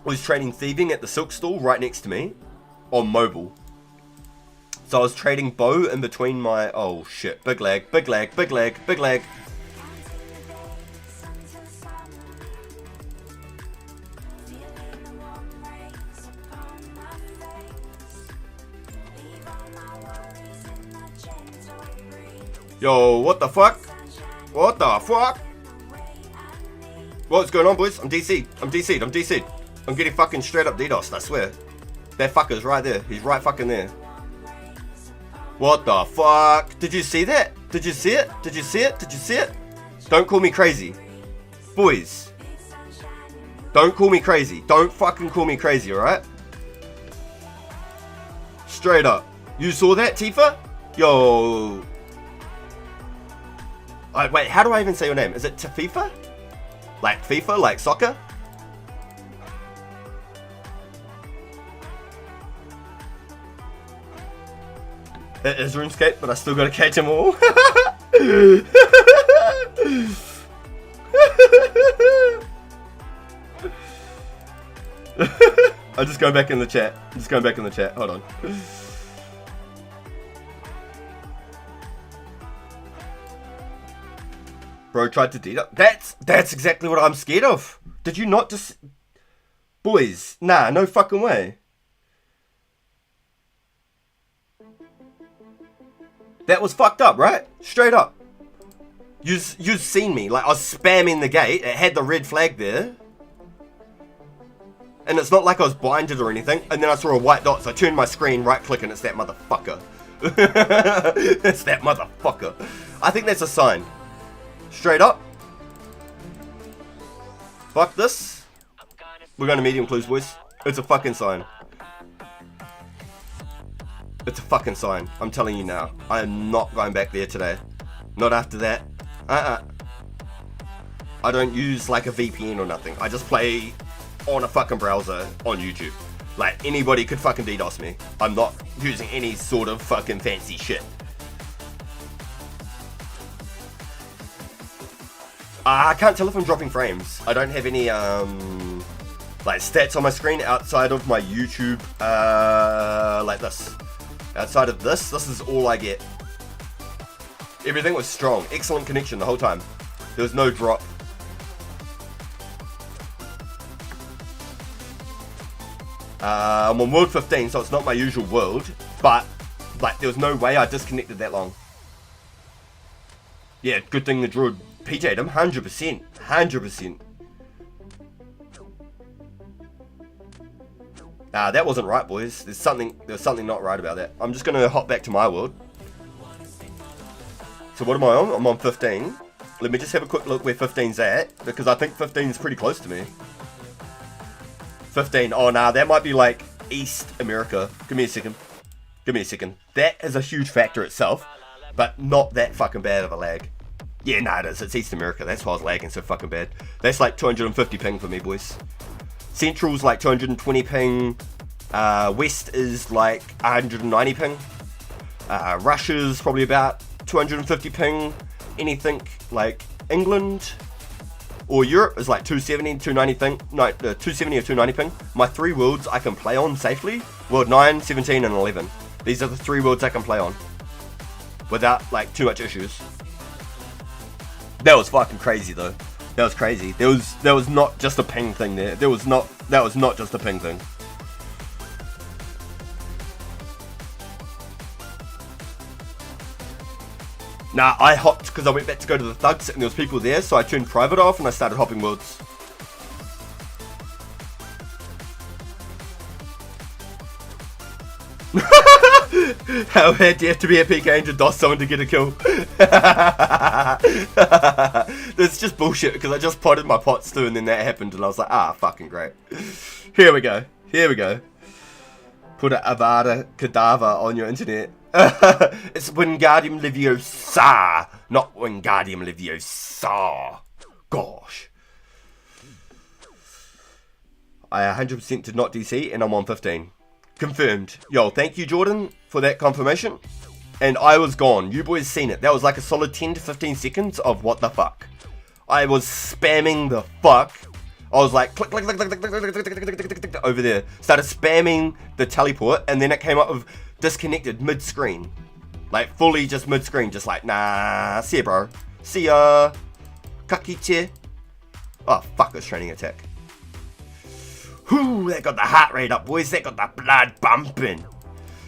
was trading thieving at the silk stall right next to me on mobile. So I was trading Bo in between my... Oh shit, big lag, big lag, big lag, big lag. Yo, what the fuck? What the fuck? What's going on, boys? I'm DC'd. I'm DC'd. I'm DC'd. I'm getting fucking straight up DDoSed, I swear. That fucker's right there. He's right fucking there. What the fuck? Did you see that? Did you see it? Did you see it? Did you see it? Don't call me crazy. Boys. Don't call me crazy. Don't fucking call me crazy, alright? Straight up. You saw that, Tifa? Yo. Wait, how do I even say your name? Is it Tafifa? Like FIFA? Like soccer? It is RuneScape, but I still gotta catch them all. I'm just going back in the chat. Hold on. Bro tried to DDoS. That's exactly what I'm scared of. Did you not just... Boys, nah, no fucking way. That was fucked up, right? Straight up. You've seen me. Like, I was spamming the gate. It had the red flag there. And it's not like I was blinded or anything. And then I saw a white dot, so I turned my screen, right click, and it's that motherfucker. It's that motherfucker. I think that's a sign. Straight up. Fuck this. We're going to medium clues, boys. It's a fucking sign. It's a fucking sign. I'm telling you now. I am not going back there today. Not after that. I don't use like a VPN or nothing. I just play on a fucking browser on YouTube. Like, anybody could fucking DDoS me. I'm not using any sort of fucking fancy shit. I can't tell if I'm dropping frames. I don't have any like stats on my screen outside of my YouTube like this. Outside of this is all I get. Everything was strong. Excellent connection the whole time. There was no drop. I'm on world 15, so it's not my usual world. But, like, there was no way I disconnected that long. Yeah, good thing the druid PJ'd him. 100%. 100%. That wasn't right, boys. There's something not right about that. I'm just gonna hop back to my world. So what am I on? I'm on 15. Let me just have a quick look where 15's at, because I think 15's pretty close to me. 15. Oh nah, that might be like East America. Give me a second. That is a huge factor itself, but not that fucking bad of a lag. Yeah, nah, it is. It's East America. That's why I was lagging so fucking bad. That's like 250 ping for me, boys. Central's like 220 ping. West is like 190 ping. Russia's probably about 250 ping. Anything like England or Europe is like 270, 290 ping. No, 270 or 290 ping. My 3 worlds I can play on safely. World 9, 17 and 11. These are the 3 worlds I can play on without like too much issues. That was fucking crazy though. That was crazy. There was not just a ping thing there. That was not just a ping thing. Nah, I hopped because I went back to go to the thugs and there was people there, so I turned private off and I started hopping worlds. How bad do you have to be at PK to DOS someone to get a kill? That's just bullshit because I just potted my pots too and then that happened and I was like, fucking great. Here we go. Put a Avada Kedavra on your internet. It's Wingardium Leviosa, not Wingardium Leviosa. Gosh. I 100% did not DC and I'm on 15. Confirmed. Yo, thank you, Jordan, for that confirmation. And I was gone. You boys seen it. That was like a solid 10 to 15 seconds of what the fuck. I was spamming the fuck. I was like, click, click, click, click, click, click, click, click, click, click, click, over there. Started spamming the teleport, and then it came up with disconnected mid-screen. Like, fully just mid-screen. Just like, nah, see ya, bro. See ya. Kakiche. Oh, fuck, this training attack. Whew, that got the heart rate up, boys. That got the blood bumping.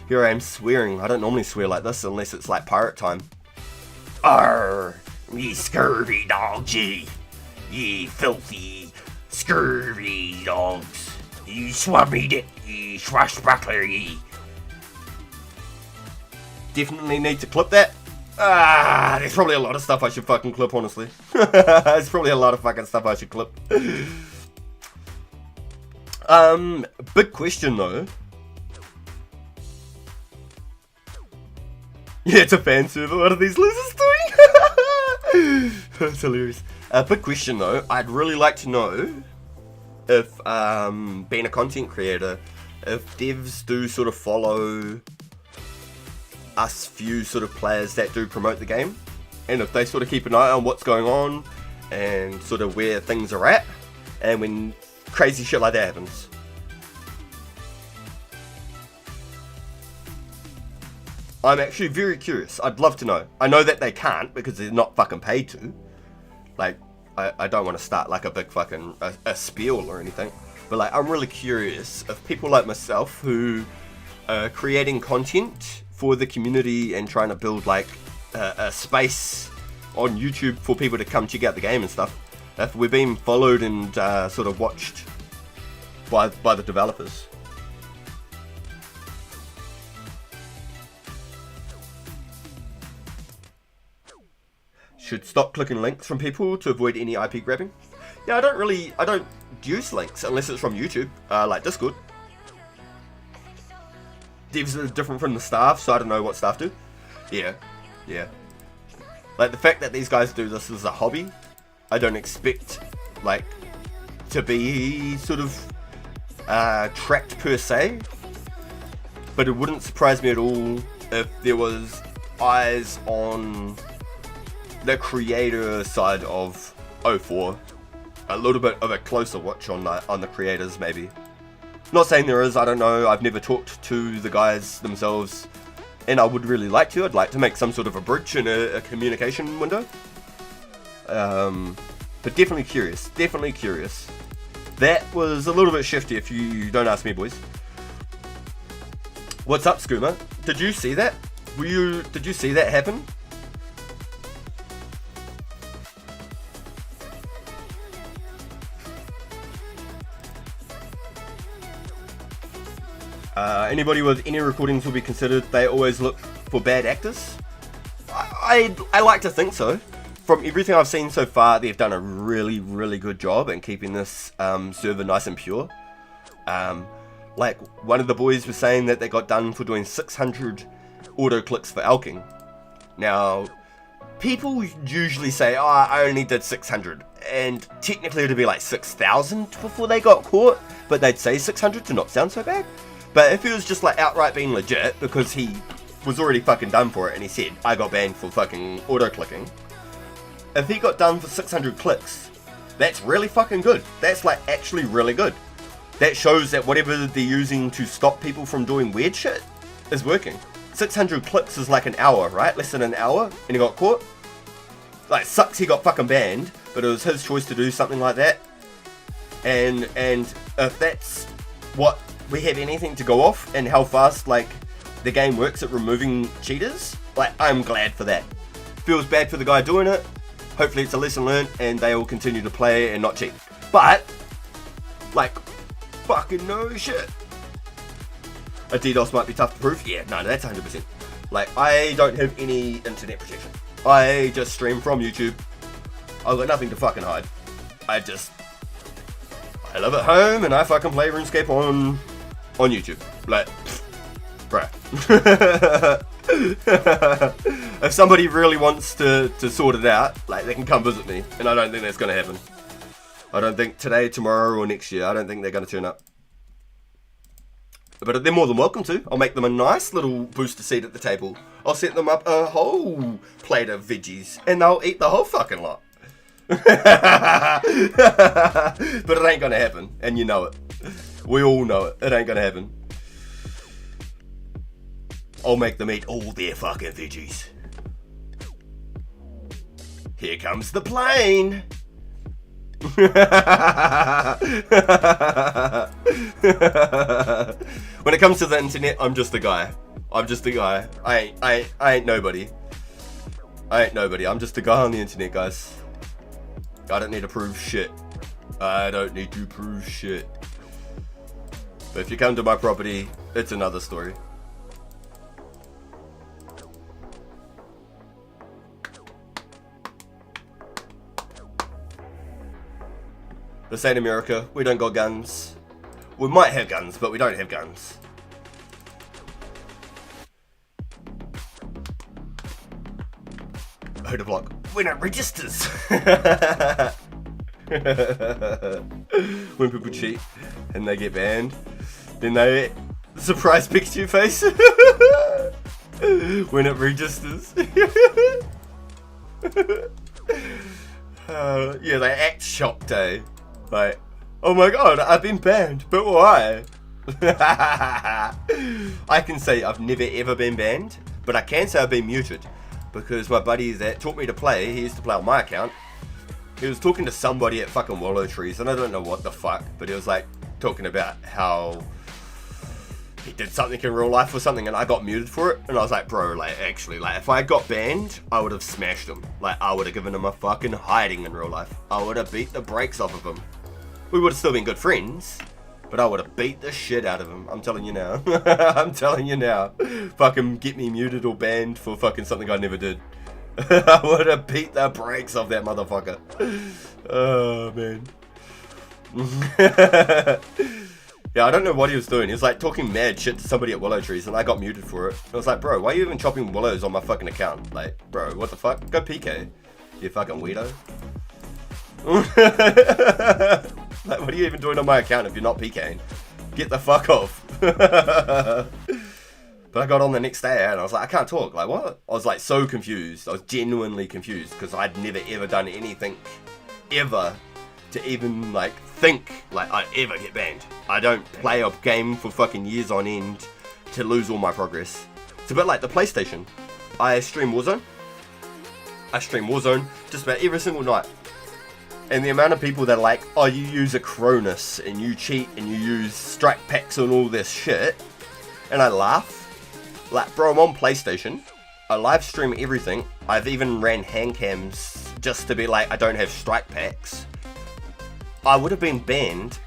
Here I am swearing. I don't normally swear like this unless it's like pirate time. Arr, ye scurvy dogs, ye filthy, scurvy dogs. Ye swabby dick, ye swashbuckler, ye. Definitely need to clip that. There's probably a lot of stuff I should fucking clip, honestly. There's probably a lot of fucking stuff I should clip. Big question though. Yeah, it's a fan server. What are these losers doing? That's hilarious. Big question though. I'd really like to know if, being a content creator, if devs do sort of follow us few sort of players that do promote the game, and if they sort of keep an eye on what's going on and sort of where things are at, and when crazy shit like that happens. I'm actually very curious. I'd love to know. I know that they can't because they're not fucking paid to. Like, I don't want to start like a big fucking a spiel or anything, but like I'm really curious if people like myself who are creating content for the community and trying to build like a space on YouTube for people to come check out the game and stuff, if we're being followed and sort of watched by the developers. Should stop clicking links from people to avoid any IP grabbing. Yeah, I don't use links unless it's from YouTube, like Discord. Devs are different from the staff, so I don't know what staff do. Yeah. Like the fact that these guys do this as a hobby, I don't expect like to be sort of tracked per se. But it wouldn't surprise me at all if there was eyes on the creator side of 04. A little bit of a closer watch on the creators maybe. Not saying there is, I don't know, I've never talked to the guys themselves, and I would really like to. I'd like to make some sort of a bridge and a communication window. But definitely curious. That was a little bit shifty if you don't ask me, boys. What's up, Skooma? Did you see that? Did you see that happen? Anybody with any recordings will be considered. They always look for bad actors. I like to think so. From everything I've seen so far, they've done a really, really good job in keeping this server nice and pure. Like, one of the boys was saying that they got done for doing 600 auto clicks for alking. Now, people usually say, oh, I only did 600. And technically it'd be like 6,000 before they got caught. But they'd say 600 to not sound so bad. But if he was just like outright being legit, because he was already fucking done for it and he said, I got banned for fucking auto-clicking. If he got done for 600 clicks, that's really fucking good. That's like actually really good. That shows that whatever they're using to stop people from doing weird shit is working. 600 clicks is like an hour, right? Less than an hour, and he got caught. Like, sucks he got fucking banned, but it was his choice to do something like that. And if that's what we have anything to go off and how fast like the game works at removing cheaters, like I'm glad for that. Feels bad for the guy doing it. Hopefully it's a lesson learned and they will continue to play and not cheat. But like fucking no shit. A DDoS might be tough to prove. Yeah, no, that's 100%. Like I don't have any internet protection. I just stream from YouTube. I've got nothing to fucking hide. I live at home and I fucking play Runescape on YouTube. Like, bruh. If somebody really wants to sort it out, like, they can come visit me. And I don't think that's going to happen. I don't think today, tomorrow, or next year, I don't think they're going to turn up. But they're more than welcome to. I'll make them a nice little booster seat at the table. I'll set them up a whole plate of veggies. And they'll eat the whole fucking lot. But it ain't gonna happen, and you know it. We all know it. It ain't gonna happen. I'll make them eat all their fucking veggies. Here comes the plane. When it comes to the internet, I'm just a guy. I ain't nobody. I'm just a guy on the internet, guys. I don't need to prove shit. But if you come to my property, it's another story. This ain't America. We don't got guns. We might have guns, but we don't have guns. Who'd have block? When it registers. When people cheat and they get banned, then they surprise Pikachu face. When it registers. Yeah, they act shocked, eh? Like, oh my god, I've been banned, but why? I can say I've never ever been banned, but I can say I've been muted. Because my buddy that taught me to play, he used to play on my account. He was talking to somebody at fucking Willow Trees, and I don't know what the fuck, but he was like talking about how he did something in real life or something, and I got muted for it. And I was like, bro, like, actually, like, if I got banned, I would have smashed him. Like, I would have given him a fucking hiding in real life. I would have beat the brakes off of him. We would have still been good friends, but I would have beat the shit out of him. I'm telling you now. I'm telling you now. Fucking get me muted or banned for fucking something I never did. I would have beat the brakes off that motherfucker. Oh, man. Yeah, I don't know what he was doing. He was like talking mad shit to somebody at Willow Trees, and I got muted for it. I was like, bro, why are you even chopping willows on my fucking account? Like, bro, what the fuck? Go PK, you fucking weirdo. Like, what are you even doing on my account if you're not PKing? Get the fuck off. But I got on the next day and I was like, I can't talk. Like, what? I was like so confused. I was genuinely confused because I'd never ever done anything ever to even like think like I'd ever get banned. I don't play a game for fucking years on end to lose all my progress. It's a bit like the PlayStation. I stream Warzone just about every single night. And the amount of people that are like, oh, you use a Cronus and you cheat and you use strike packs and all this shit. And I laugh. Like, bro, I'm on PlayStation. I live stream everything. I've even ran hand cams just to be like, I don't have strike packs. I would have been banned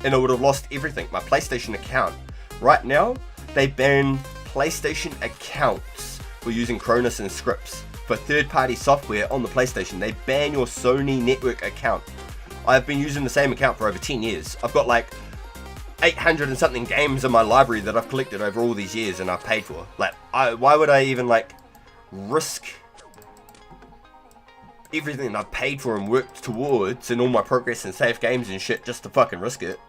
and I would have lost everything. My PlayStation account. Right now, they ban PlayStation accounts for using Cronus and scripts. For third-party software on the PlayStation, they ban your Sony network account. I've been using the same account for over 10 years. I've got like 800 and something games in my library that I've collected over all these years and I've paid for. Like, why would I even like risk everything I've paid for and worked towards and all my progress and save games and shit just to fucking risk it?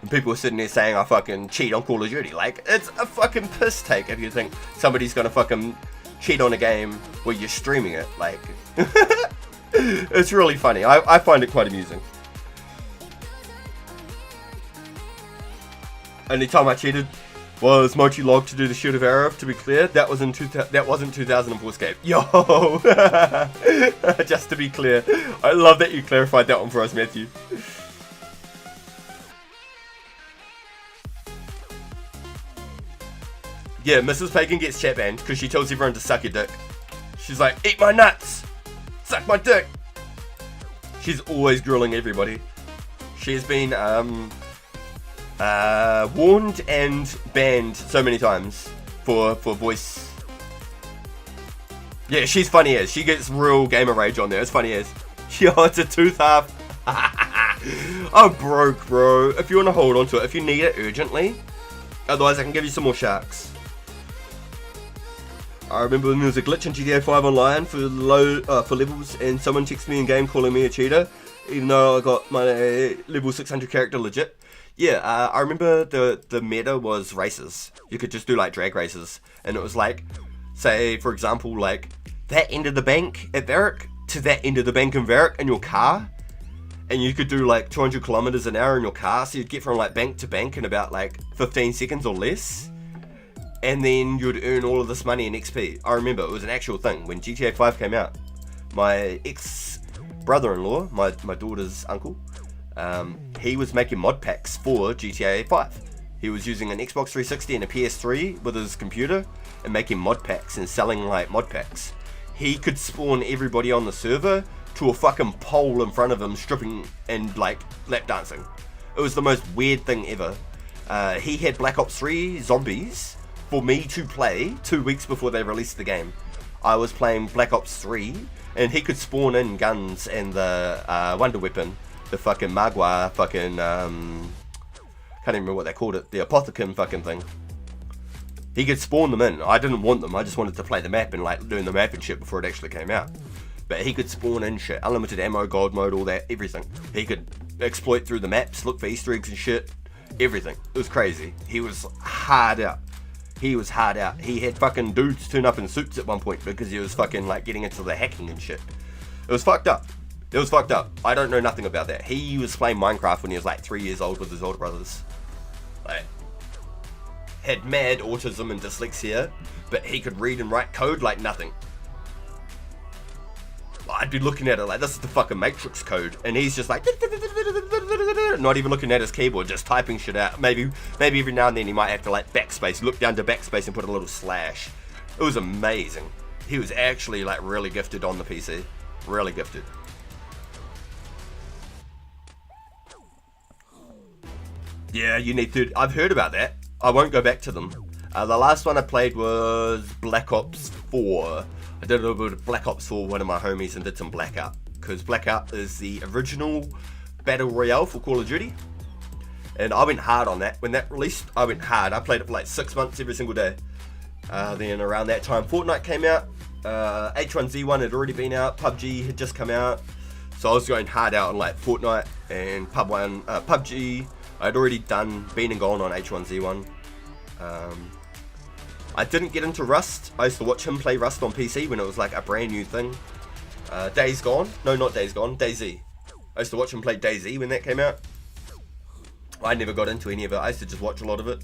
And people are sitting there saying I fucking cheat on Call of Duty. Like, it's a fucking piss take if you think somebody's gonna fucking cheat on a game where you're streaming it. Like, it's really funny. I find it quite amusing. Only time I cheated was multi-log to do the shoot of arrow. To be clear, that wasn't 2004 Scape. Yo, just to be clear, I love that you clarified that one for us, Matthew. Yeah, Mrs. Pagan gets chat banned because she tells everyone to suck your dick. She's like, eat my nuts, suck my dick. She's always grilling everybody. She's been warned and banned so many times for voice. Yeah, she's funny as. She gets real gamer rage on there. It's funny as. Yo, it's a tooth half. I'm broke, bro. If you want to hold on to it, if you need it urgently. Otherwise, I can give you some more sharks. I remember when there was a glitch in GTA 5 online for levels, and someone texted me in game calling me a cheater, even though I got my level 600 character legit. Yeah, I remember the meta was races. You could just do like drag races, and it was like, say for example, like that end of the bank at Varric to that end of the bank in Varric in your car, and you could do like 200 kilometers an hour in your car, so you'd get from like bank to bank in about like 15 seconds or less. And then you'd earn all of this money in XP. I remember it was an actual thing when GTA 5 came out. My ex-brother-in-law, my daughter's uncle, he was making mod packs for GTA 5. He was using an Xbox 360 and a PS3 with his computer and making mod packs and selling like mod packs. He could spawn everybody on the server to a fucking pole in front of him stripping and like lap dancing. It was the most weird thing ever. He had Black Ops 3 zombies for me to play 2 weeks before they released the game. I was playing Black Ops 3 and he could spawn in guns and the Wonder Weapon the fucking Magua fucking can't even remember what they called it, the Apothecum fucking thing. He could spawn them in. I didn't want them. I just wanted to play the map and like learn the map and shit before it actually came out. But he could spawn in shit, unlimited ammo, gold mode, all that, everything. He could exploit through the maps, look for Easter eggs and shit, everything. It was crazy. He was hard out. He was hard out. He had fucking dudes turn up in suits at one point because he was fucking like getting into the hacking and shit. It was fucked up. It was fucked up. I don't know nothing about that. He was playing Minecraft when he was like 3 years old with his older brothers. Like, had mad autism and dyslexia, but he could read and write code like nothing. I'd be looking at it like, this is the fucking Matrix code, and he's just like, not even looking at his keyboard, just typing shit out. Maybe every now and then he might have to like backspace, look down to backspace and put a little slash. It was amazing. He was actually like really gifted on the PC. Really gifted. Yeah, you need to. I've heard about that. I won't go back to them. The last one I played was Black Ops 4. I did a little bit of Black Ops 4 with one of my homies and did some Blackout. Because Blackout is the original Battle Royale for Call of Duty. And I went hard on that. When that released, I went hard. I played it for like 6 months every single day. Then around that time, Fortnite came out. H1Z1 had already been out. PUBG had just come out. So I was going hard out on like Fortnite and PUBG. I'd already been and gone on H1Z1. I didn't get into Rust. I used to watch him play Rust on PC when it was like a brand new thing. Days Gone. No, not Days Gone. DayZ. I used to watch him play DayZ when that came out. I never got into any of it. I used to just watch a lot of it.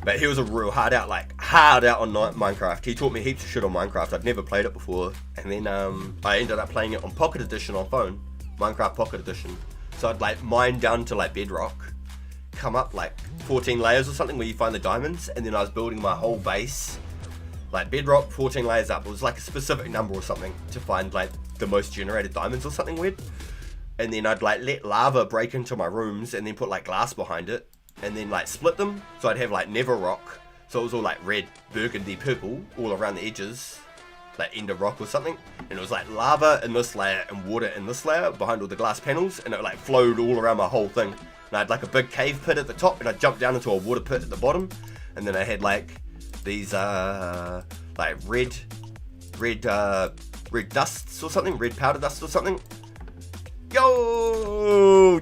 But he was a real hard out on Minecraft. He taught me heaps of shit on Minecraft. I'd never played it before. And then I ended up playing it on Pocket Edition on phone. Minecraft Pocket Edition. So I'd like mine down to like bedrock. Come up like 14 layers or something where you find the diamonds. And then I was building my whole base. Like bedrock, 14 layers up. It was like a specific number or something to find like the most generated diamonds or something weird. And then I'd like let lava break into my rooms and then put like glass behind it. And then like split them. So I'd have like nether rock. So it was all like red, burgundy, purple all around the edges. Like ender rock or something. And it was like lava in this layer and water in this layer behind all the glass panels. And it like flowed all around my whole thing. And I had like a big cave pit at the top. And I jumped down into a water pit at the bottom. And then I had like these like red dusts or something. Red powder dust or something. Yo!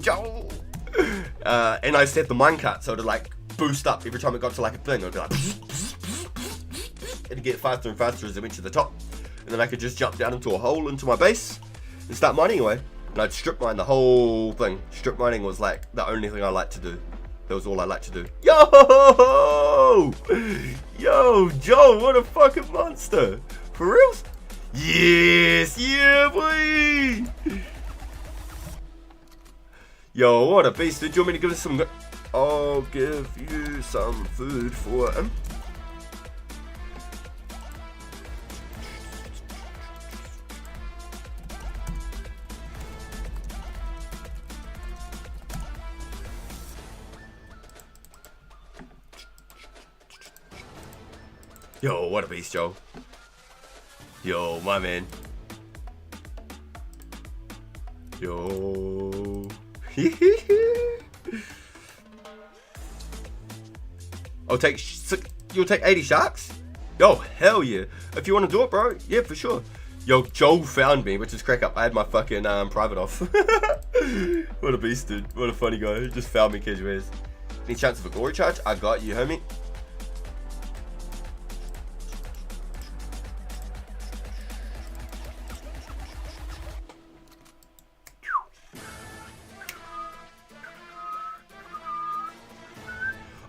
And I set the minecart so it'd like boost up every time it got to like a thing. It'd be like it'd get faster and faster as it went to the top. And then I could just jump down into a hole into my base and start mining away. And I'd strip mine the whole thing. Strip mining was like the only thing I liked to do. That was all I liked to do. Yo! Yo, Joe, what a fucking monster. For reals? Yes! Yeah, boy! Yo, what a beast, dude. Do you want me to give us some... I'll give you some food for him. Yo, what a beast, Joe. Yo, my man. Yo. You'll take 80 sharks? Yo, hell yeah. If you want to do it, bro, yeah, for sure. Yo, Joel found me, which is crack up. I had my fucking private off. What a beast, dude. What a funny guy. He just found me casual. Any chance of a glory charge? I got you, homie.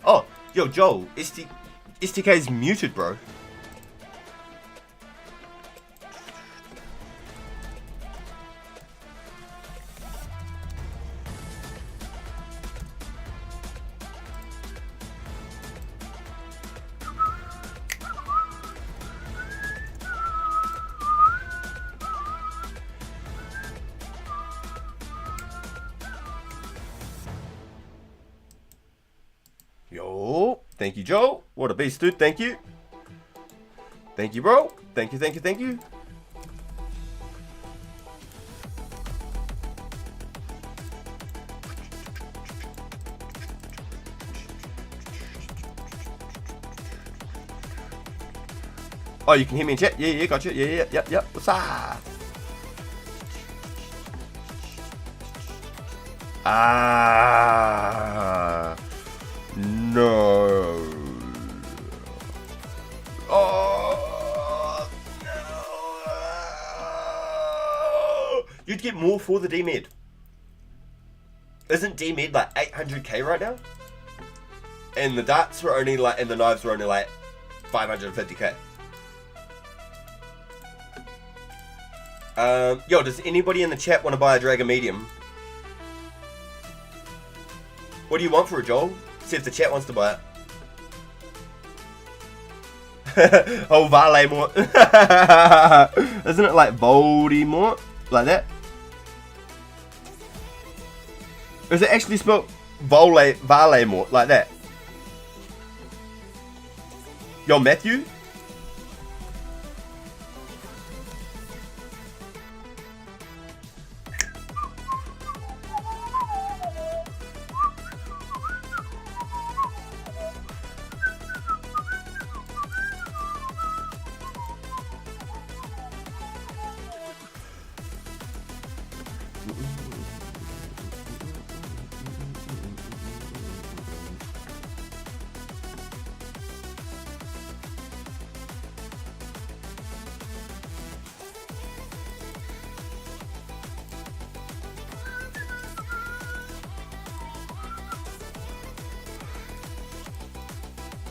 Oh, yo, Joel, STK's muted, bro. Yo, thank you, Joe. What a beast, dude. Thank you. Thank you, bro. Thank you, thank you, thank you. Oh, you can hear me in chat? Yeah, gotcha. Yeah, yep. What's up? Ah, no. Oh, no. You'd get more for the D-Med. Isn't D-Med like 800k right now? And the darts were only like, and the knives were only like 550k. Yo, does anybody in the chat want to buy a Dragon Medium? What do you want for it, Joel? See if the chat wants to buy it. Oh, Valemort. Isn't it like Voldemort? Like that? Is it actually spelled Valemort? Like that? Yo, Matthew?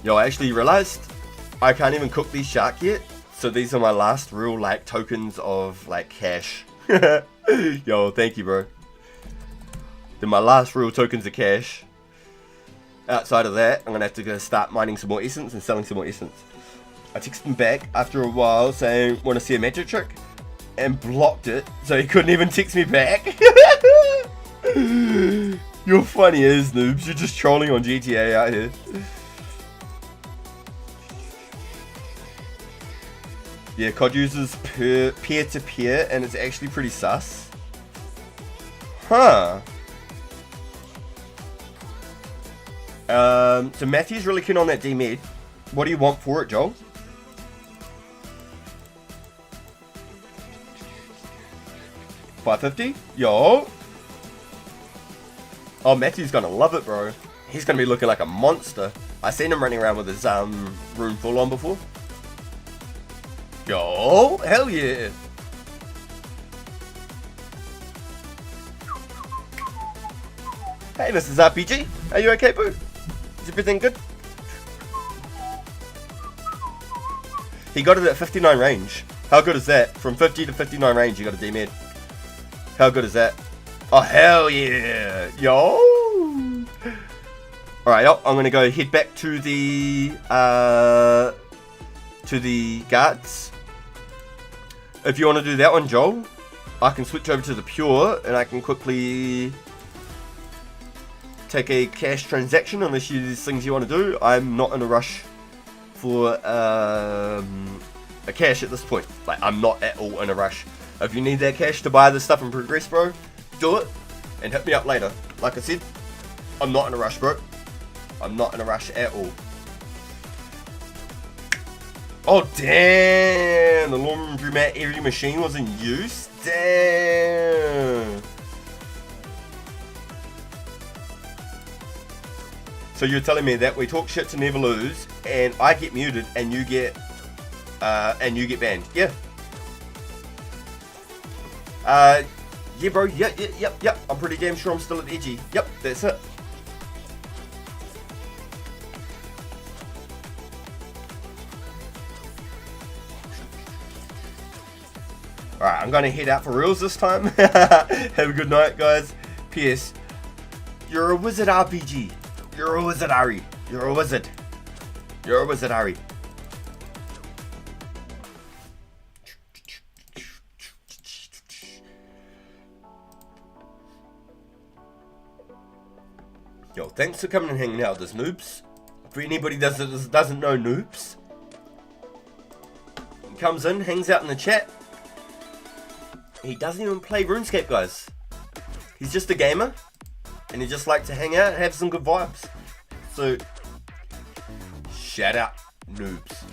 Yo, I actually realized I can't even cook these shark yet. So these are my last real like tokens of like cash. Yo, thank you, bro. They're my last real tokens of cash. Outside of that, I'm gonna have to go start mining some more essence and selling some more essence. I texted him back after a while saying, want to see a magic trick? And blocked it, so he couldn't even text me back. You're funny as noobs, you're just trolling on GTA out here. Yeah, COD uses peer-to-peer, and it's actually pretty sus. Huh. So Matthew's really keen on that D-Med. What do you want for it, Joel? $550? Yo. Oh, Matthew's gonna love it, bro. He's gonna be looking like a monster. I seen him running around with his rune full on before. Yo, hell yeah. Hey, Mrs. RPG. Are you okay, boo? Is everything good? He got it at 59 range. How good is that? From 50 to 59 range, you got a D-Med. How good is that? Oh, hell yeah. Yo. Alright, I'm going to go head back to the guards. If you want to do that one, Joel, I can switch over to the pure and I can quickly take a cash transaction unless there's things you want to do. I'm not in a rush for a cash at this point. Like, I'm not at all in a rush. If you need that cash to buy this stuff and progress, bro, do it and hit me up later. Like I said, I'm not in a rush, bro. I'm not in a rush at all. Oh, damn! The laundry mat every machine was in use? Damn! So you're telling me that we talk shit to never lose, and I get muted, and you get banned? Yeah. Yeah, bro. Yep. I'm pretty damn sure I'm still at edgy. Yep, that's it. Alright, I'm gonna head out for reals this time. Have a good night, guys. P.S. You're a wizard, RPG. You're a wizard, Ari. You're a wizard. You're a wizard, Ari. Yo, thanks for coming and hanging out with us, noobs. For anybody that doesn't know noobs, he comes in, hangs out in the chat. He doesn't even play RuneScape, guys. He's just a gamer, and he just likes to hang out and have some good vibes. So, shout out, noobs.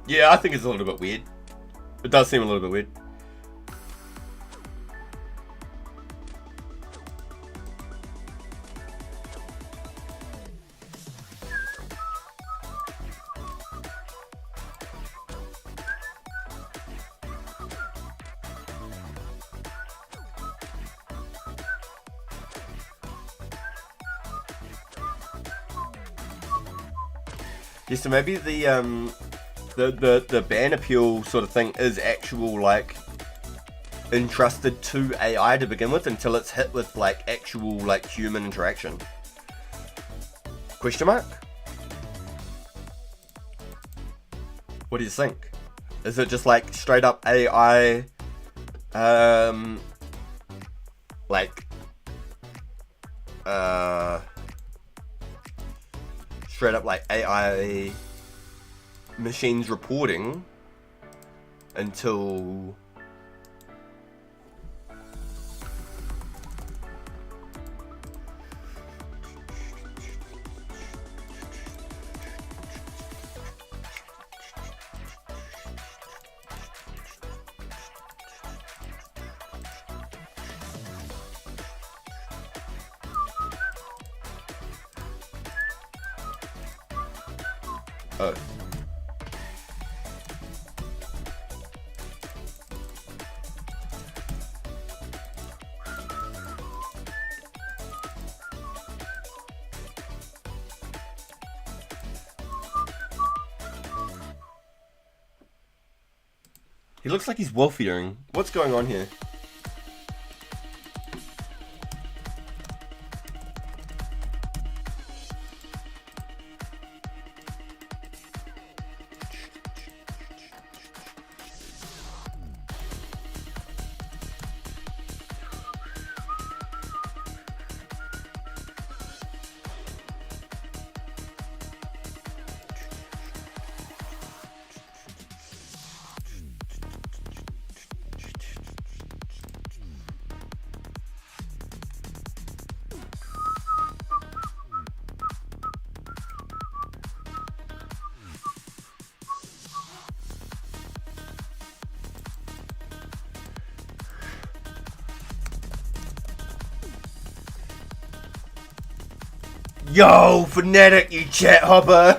Yeah, I think it's a little bit weird. It does seem a little bit weird. Yeah, so maybe the ban appeal sort of thing is actual, like, entrusted to AI to begin with until it's hit with, like, actual, like, human interaction. Question mark? What do you think? Is it just, like, straight up AI, straight up, like, AI machines reporting until oh. He looks like he's wolf-eating. What's going on here? Yo, Fnatic, you chat hopper!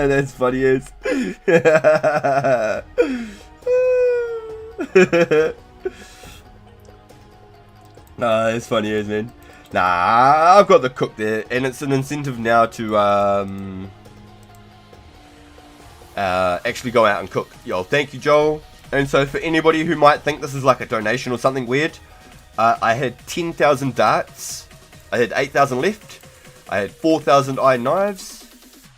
That's funny as. Nah, that's funny as, man. Nah, I've got the cook there, and it's an incentive now to actually go out and cook. Yo, thank you, Joel. And so for anybody who might think this is like a donation or something weird, I had 10,000 darts. I had 8,000 left. I had 4,000 iron knives.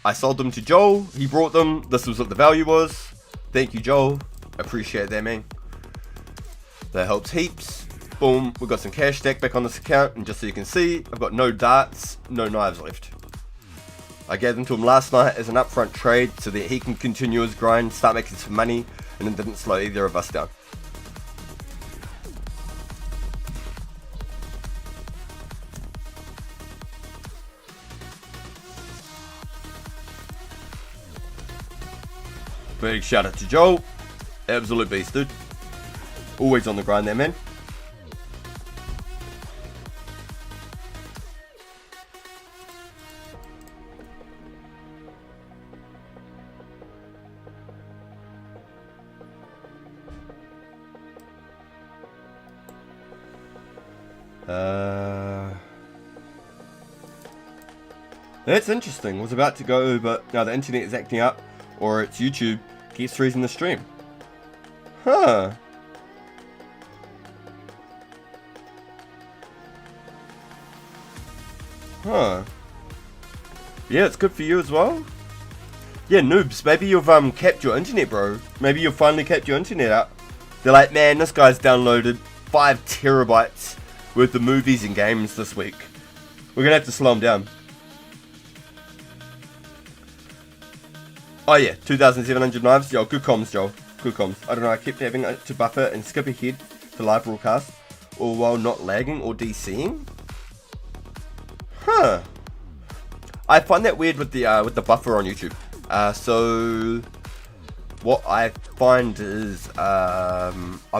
I sold them to Joel. He brought them. This was what the value was. Thank you, Joel. Appreciate that, man. That helps heaps. Boom. We've got some cash stacked back on this account. And just so you can see, I've got no darts, no knives left. I gave them to him last night as an upfront trade so that he can continue his grind, start making some money, and it didn't slow either of us down. Big shout out to Joel. Absolute beast, dude. Always on the grind there, man. That's interesting. Was about to go, but now the internet is acting up, or it's YouTube keeps freezing the stream. Huh. Huh. Yeah, it's good for you as well. Yeah, noobs, maybe you've capped your internet, bro. Maybe you've finally capped your internet out. They're like, man, this guy's downloaded 5 terabytes worth of movies and games this week. We're gonna have to slow him down. Oh yeah, 2,700 knives. Yo, good comms, Joel. Good comms. I don't know, I kept having to buffer and skip ahead to live broadcast, all while not lagging or DCing. Huh. I find that weird with the buffer on YouTube. So what I find is I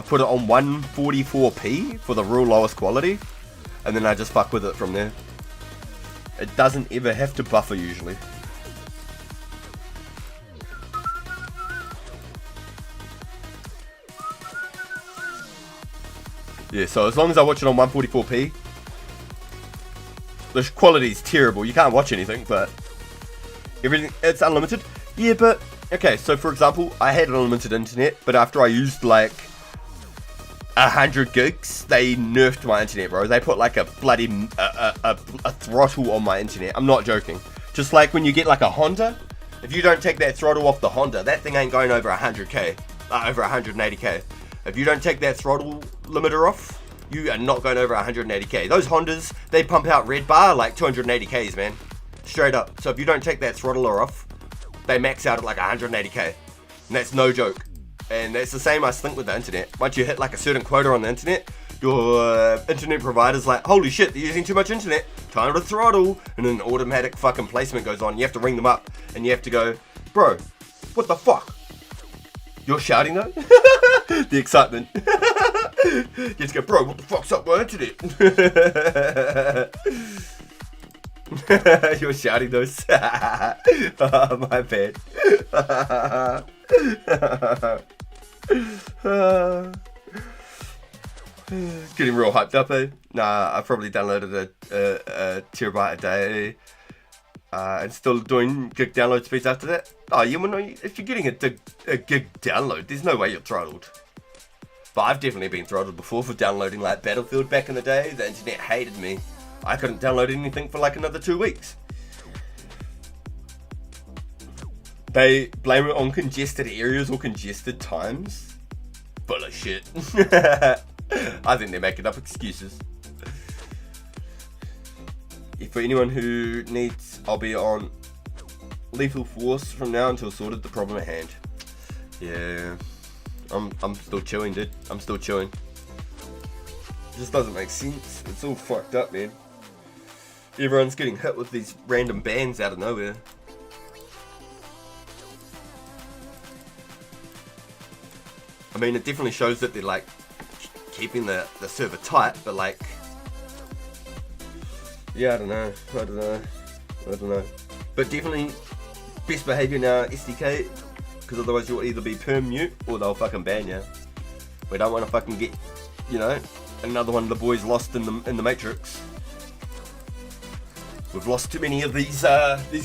put it on 144p for the real lowest quality, and then I just fuck with it from there. It doesn't ever have to buffer usually. Yeah, so as long as I watch it on 144p, the quality is terrible. You can't watch anything, but everything, it's unlimited. Yeah, but okay, so for example, I had unlimited internet, but after I used like 100 gigs, they nerfed my internet, bro. They put like a bloody a throttle on my internet. I'm not joking. Just like when you get like a Honda, if you don't take that throttle off the Honda, that thing ain't going over 100k, over 180k. If you don't take that throttle limiter off, you are not going over 180k. Those Hondas, they pump out red bar like 280k's, man. Straight up. So if you don't take that throttler off, they max out at like 180k. And that's no joke. And that's the same, I think, with the internet. Once you hit like a certain quota on the internet, your internet provider's like, holy shit, they're using too much internet. Time to throttle. And then automatic fucking placement goes on. You have to ring them up. And you have to go, bro, what the fuck? You're shouting though? The excitement. You just go, bro, what the fuck's up with my internet? You're shouting those. Oh, my bad. Getting real hyped up, eh? Nah, I probably downloaded a terabyte a day. And still doing gig download speeds after that. Oh, you know, if you're getting a gig download, there's no way you're throttled. But I've definitely been throttled before for downloading like Battlefield back in the day. The internet hated me. I couldn't download anything for like another 2 weeks. They blame it on congested areas or congested times. Full of shit. I think they're making up excuses. For anyone who needs, I'll be on lethal force from now until sorted the problem at hand. Yeah, I'm still chewing, dude. I'm still chewing. It just doesn't make sense. It's all fucked up, man. Everyone's getting hit with these random bans out of nowhere. I mean, it definitely shows that they're like keeping the server tight, but like, yeah, I don't know. But definitely best behavior now, SDK, because otherwise you'll either be perm mute or they'll fucking ban you. We don't want to fucking get, you know, another one of the boys lost in the Matrix. We've lost too many of these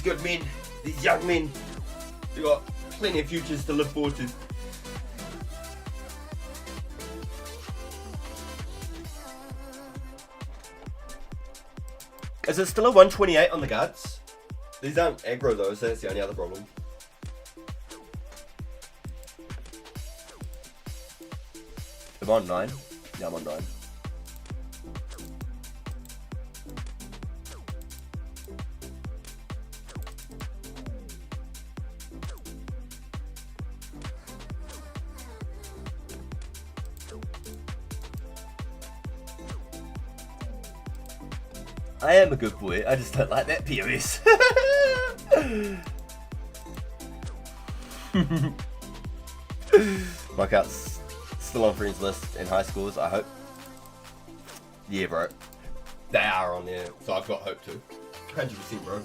good men, these young men. We've got plenty of futures to look forward to. Is it still a 128 on the guards? These aren't aggro though, so that's the only other problem. I'm on 9. Yeah, I'm on 9. I am a good boy, I just don't like that POS. Markout's still on friends list in high schools, I hope. Yeah, bro. They are on there, so I've got hope too. 100%, bro.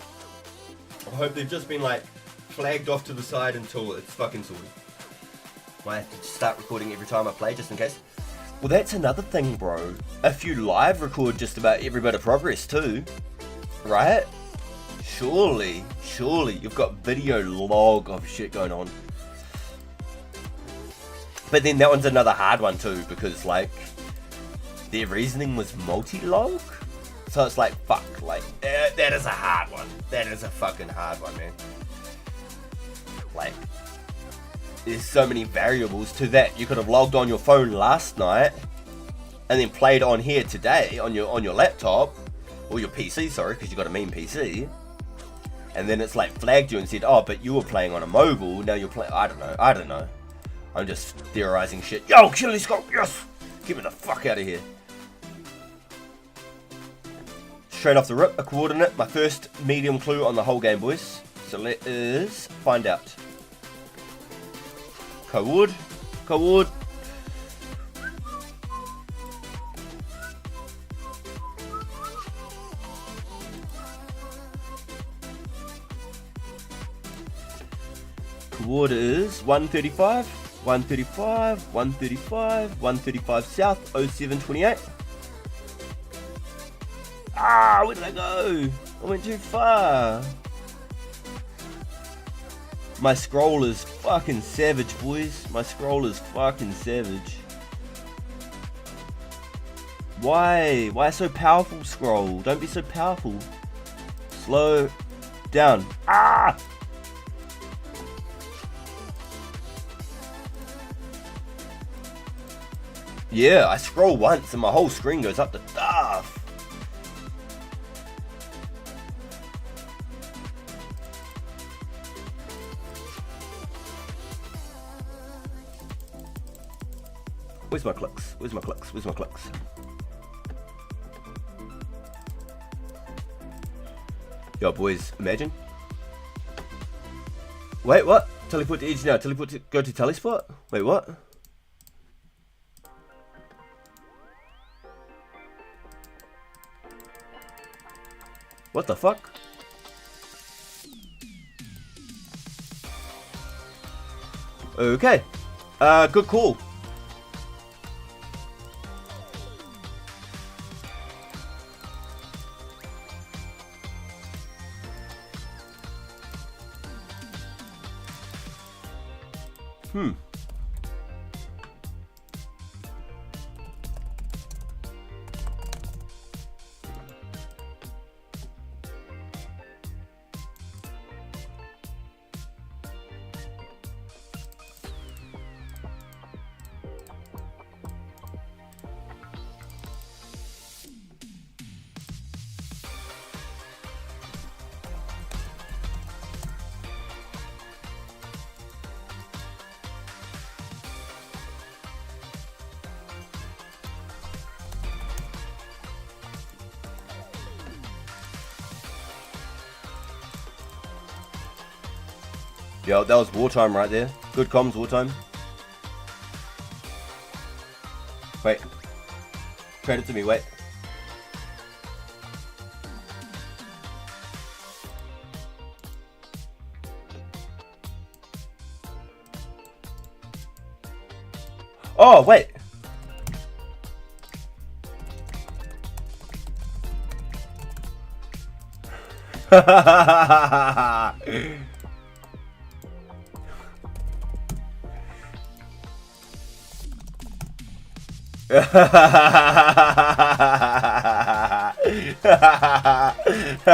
I hope they've just been like flagged off to the side until it's fucking sorted. Might have to start recording every time I play just in case. Well, that's another thing, bro. If you live record just about every bit of progress too, right? Surely you've got video log of shit going on. But then that one's another hard one too, because like their reasoning was multi-log. So it's like, fuck, like, that is a hard one. That is a fucking hard one, man. Like, there's so many variables to that. You could have logged on your phone last night and then played on here today on your laptop or your PC, sorry, because you got a mean PC. And then it's like flagged you and said, oh, but you were playing on a mobile. Now you're playing. I don't know. I'm just theorizing shit. Yo, Chili Skull, yes! Get me the fuck out of here. Straight off the rip, a coordinate. My first medium clue on the whole game, boys. So let us find out. Coord. Coord is 135, 135, 135, 135 south, 0728. Ah, where did I go? I went too far. My scroll is fucking savage, boys. My scroll is fucking savage. Why? Why so powerful, scroll? Don't be so powerful. Slow down. Ah! Yeah, I scroll once and my whole screen goes up to stuff. Where's my clicks? Where's my clicks? Where's my clicks? Yo, boys, imagine. Wait, what? Teleport to edge now. Teleport to go to telespot? Wait, what? What the fuck? Okay. Good call. Yo, that was wartime right there. Good comms, wartime. Wait. Trade it to me, wait. Oh, wait.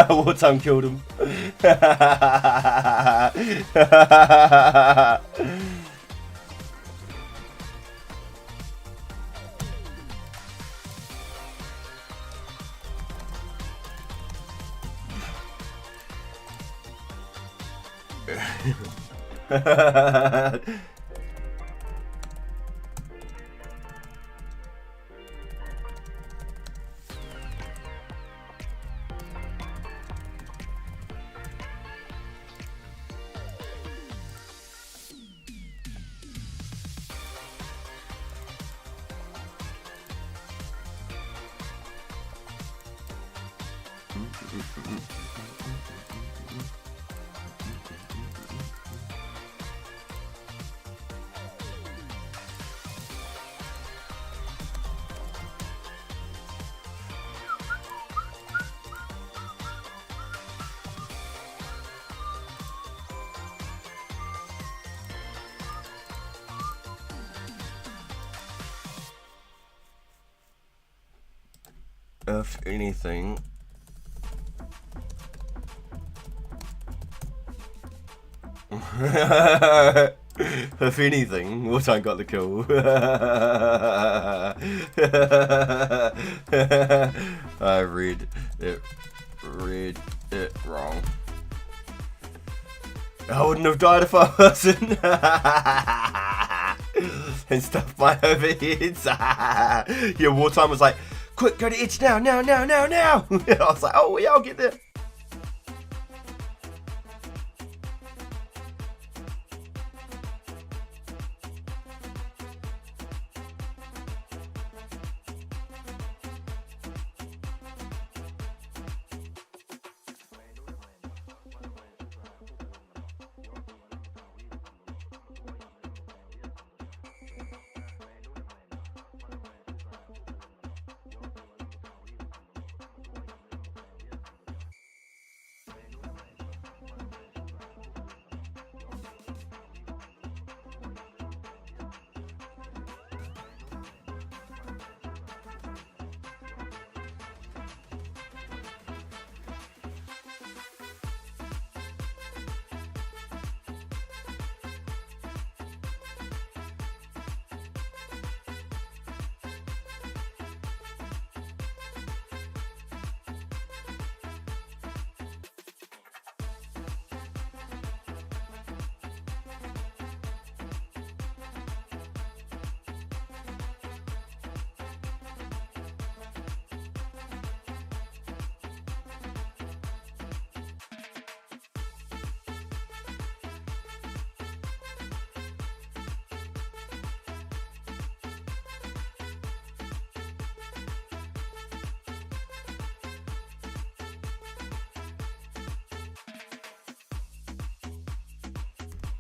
Wartime killed him. If anything, if anything, Wartime got the kill. I read it wrong. I wouldn't have died if I wasn't. And stuff my overheads. Yeah, Wartime was like, quick, go to itch now. I was like, oh yeah, I'll get there.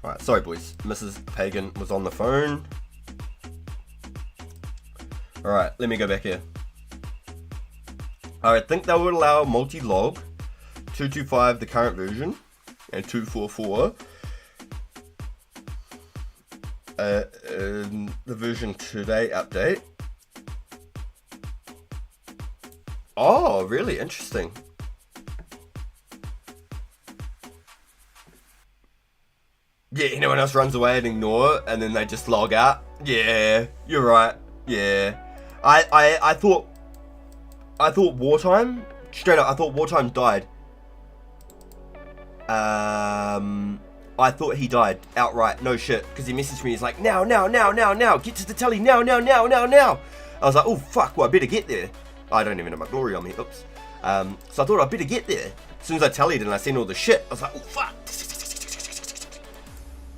Alright, sorry boys, Mrs. Pagan was on the phone. Alright, let me go back here. I think they would allow multi-log 225, the current version, and 244 in the version today update. Oh, really interesting. Yeah, anyone else runs away and ignore it, and then they just log out. Yeah, you're right. Yeah, I thought Wartime, straight up, I thought Wartime died. I thought he died outright. No shit, because he messaged me. He's like, now, get to the telly, now. I was like, oh fuck, well I better get there. I don't even have my glory on me. Oops. So I thought I better get there. As soon as I tallied and I seen all the shit, I was like, oh fuck.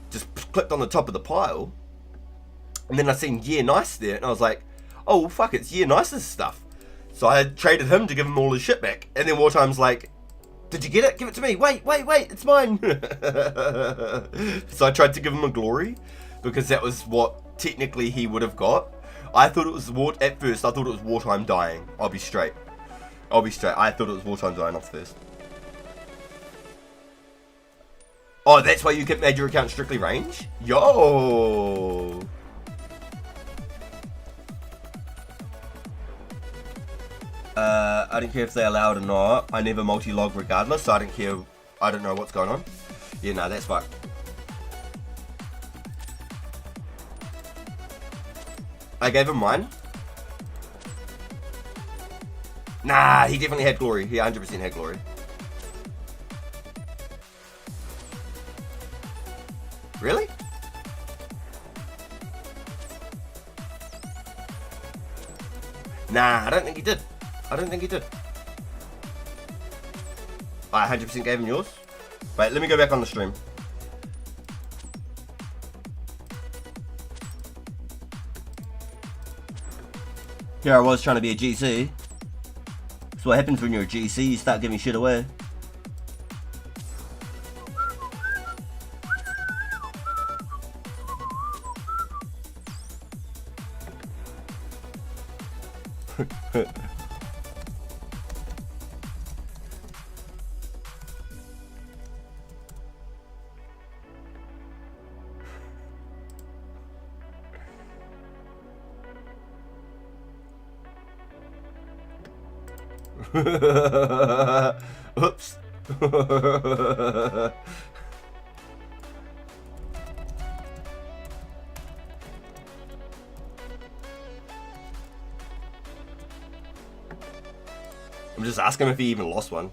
Just clicked on the top of the pile, and then I seen Yeah Nice there, and I was like, oh well, fuck, it's Yeah Nice's stuff. So I had traded him to give him all his shit back, and then Wartime's like, did you get it? Give it to me. Wait, it's mine. So I tried to give him a glory, because that was what technically he would have got. I thought it was at first I thought it was Wartime dying. I'll be straight. I thought it was Wartime dying off first. Oh, that's why you made your account strictly range? Yo! I don't care if they allow it or not. I never multi-log regardless, so I don't care. I don't know what's going on. Yeah, no, that's fucked. I gave him mine. Nah, he definitely had glory. He 100% had glory. Really? Nah, I don't think he did. I 100% gave him yours. Wait, let me go back on the stream. Here I was trying to be a GC. That's what happens when you're a GC, you start giving shit away. Oops. I'm just asking him if he even lost one.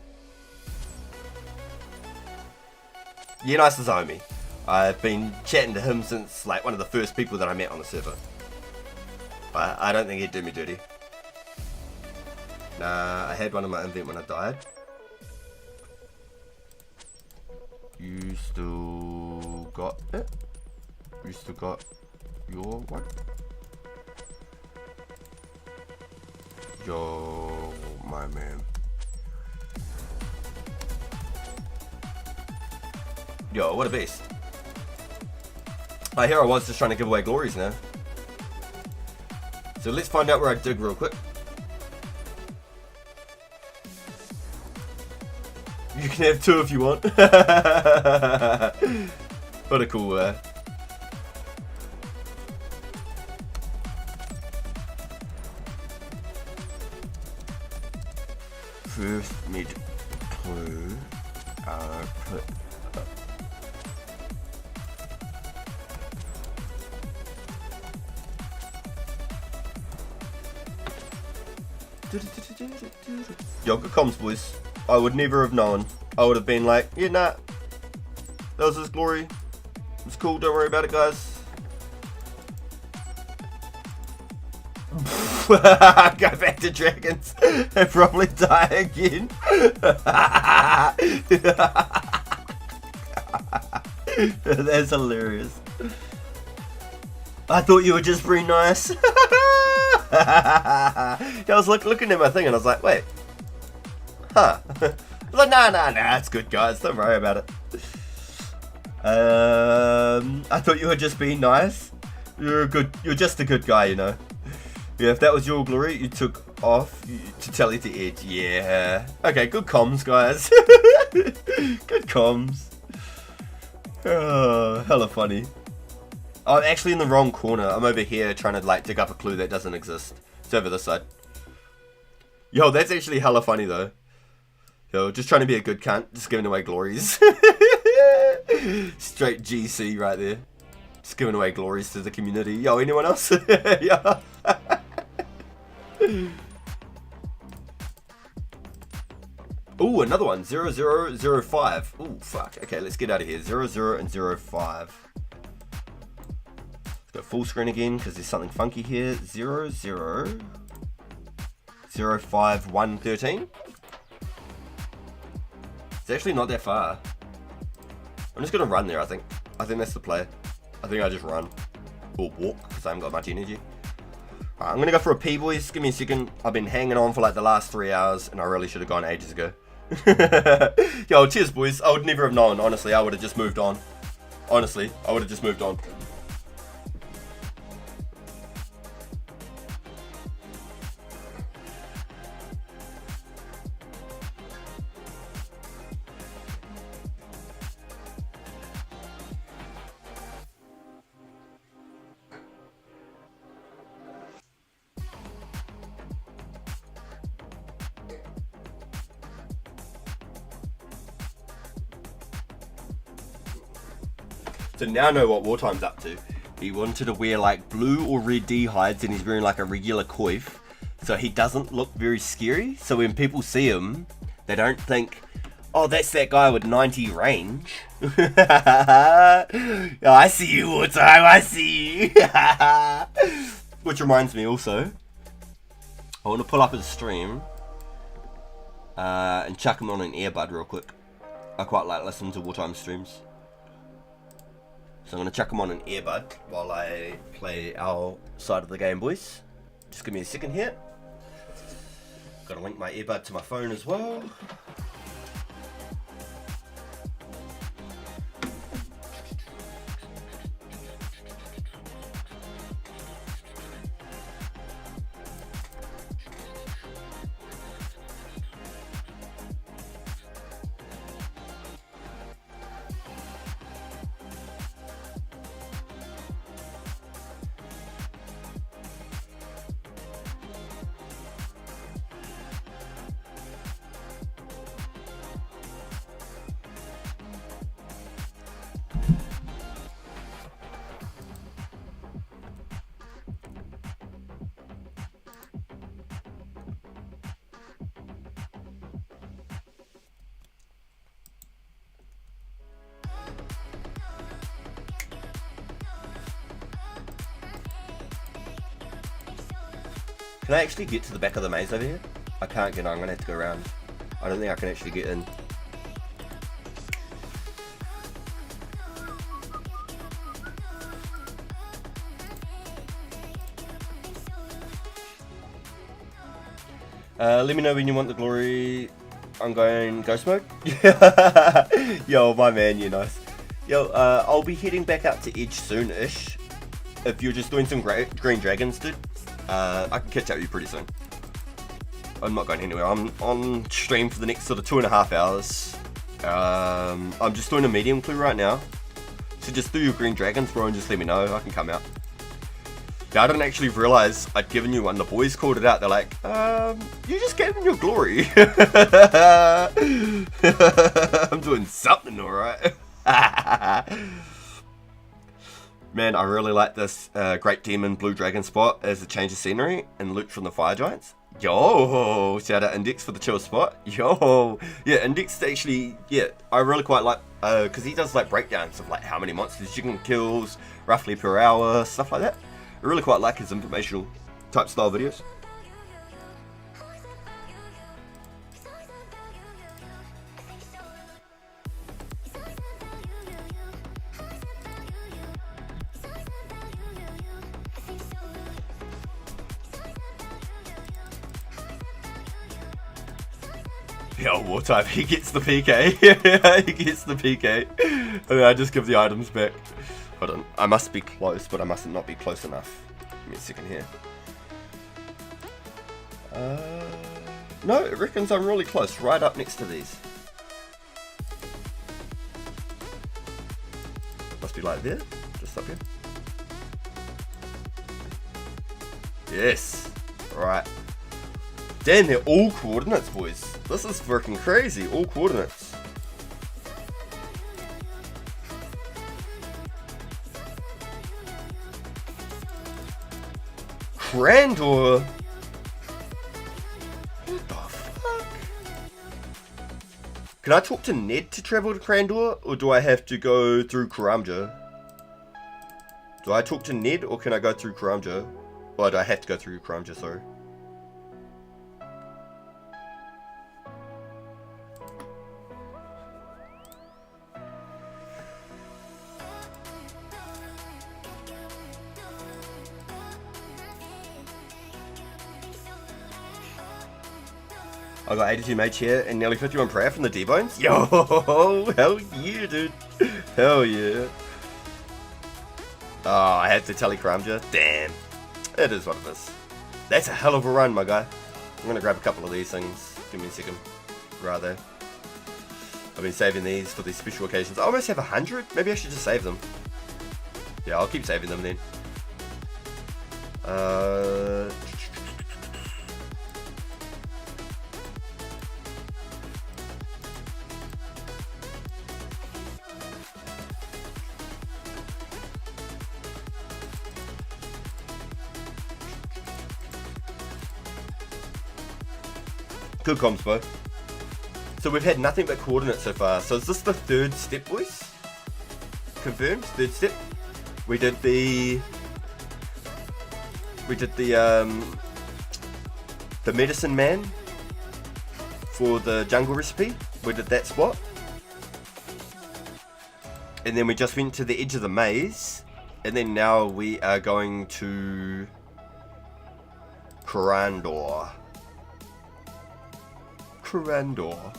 Yeah, nice to Zomi. I've been chatting to him since like one of the first people that I met on the server. I don't think he'd do me dirty. Nah, I had one in my invent when I died. You still got it? You still got your one? Yo, my man. Yo, what a beast. Here I was just trying to give away glories now. So let's find out where I dig real quick. You can have 2 if you want. What a cool first mid clue put up. Yo, good comms, boys. I would never have known. I would have been like, yeah, nah. That was his glory. It's cool, don't worry about it, guys. Go back to dragons and probably die again. That's hilarious. I thought you were just pretty nice. I was looking at my thing and I was like, wait. Huh. I was like, nah, it's good, guys. Don't worry about it. I thought you were just being nice. You're just a good guy, you know. Yeah, if that was your glory, you took off to tell it to Edge. Yeah. Okay, good comms, guys. Good comms. Oh, hella funny. I'm actually in the wrong corner. I'm over here trying to like dig up a clue that doesn't exist. It's over this side. Yo, that's actually hella funny though. Yo, just trying to be a good cunt. Just giving away glories. Straight GC right there. Just giving away glories to the community. Yo, anyone else? Yeah. Ooh, another one. 0005. Ooh, fuck. Okay, let's get out of here. 00 and 05. Let's go full screen again because there's something funky here. 00 05 113. It's actually not that far. I'm just gonna run there, I think. I think that's the play. I think I just run. Or walk, because I haven't got much energy. Alright, I'm gonna go for a P, boys. Give me a second. I've been hanging on for like the last 3 hours, and I really should have gone ages ago. Yo, cheers, boys. I would never have known, honestly. I would have just moved on. Honestly, I would have just moved on. So now I know what Wartime's up to. He wanted to wear like blue or red D hides and he's wearing like a regular coif. So he doesn't look very scary. So when people see him, they don't think, oh, that's that guy with 90 range. Oh, I see you, Wartime, I see you. Which reminds me also, I want to pull up his stream and chuck him on an earbud real quick. I quite like listening to Wartime streams. So I'm going to chuck them on an earbud while I play our side of the game, boys. Just give me a second here. Got to link my earbud to my phone as well. Can I actually get to the back of the maze over here? I can't get on, I'm gonna have to go around. I don't think I can actually get in. Let me know when you want the glory. I'm going ghost mode. Yo, my man, you're nice. Yo, I'll be heading back out to Edge soon-ish. If you're just doing some green dragons, dude, I can catch up with you pretty soon. I'm not going anywhere. I'm on stream for the next sort of 2.5 hours. I'm just doing a medium clue right now. So just do your green dragons, bro, and just let me know. I can come out. Yeah, I didn't actually realise I'd given you one. The boys called it out. They're like, you just gave them your glory. I'm doing something alright. Man, I really like this Great Demon Blue Dragon spot as a change of scenery and loot from the Fire Giants. Yo, shout out Index for the chill spot. Yo, yeah, Index actually, yeah, I really quite like, because he does like breakdowns of like how many monsters you can kill roughly per hour, stuff like that. I really quite like his informational type style videos. Yo, Wartype, he gets the PK. He gets the PK. And then I just give the items back. Hold on, I must be close, but I must not be close enough. Give me a second here. No, it reckons I'm really close, right up next to these. Must be like there, just up here. Yes, right. Damn, they're all coordinates, boys. This is freaking crazy, all coordinates. Grandor. What the fuck? Can I talk to Ned to travel to Crandor, or do I have to go through Karamja? Do I talk to Ned, or can I go through Karamja? Or do I have to go through Karamja, sorry? I got 82 mage here and nearly 51 prayer from the D-Bones. Yo, hell yeah, dude. Hell yeah. Oh, I had to tally Karamja. Damn. It is what it is. That's a hell of a run, my guy. I'm going to grab a couple of these things. Give me a second. Rather. I've been saving these for these special occasions. I almost have 100. Maybe I should just save them. Yeah, I'll keep saving them then. Good comms, bro. So we've had nothing but coordinates so far. So is this the third step, boys? Confirmed? Third step? We did the medicine man for the jungle recipe. We did that spot. And then we just went to the edge of the maze. And then now we are going to Crandor. Crandor.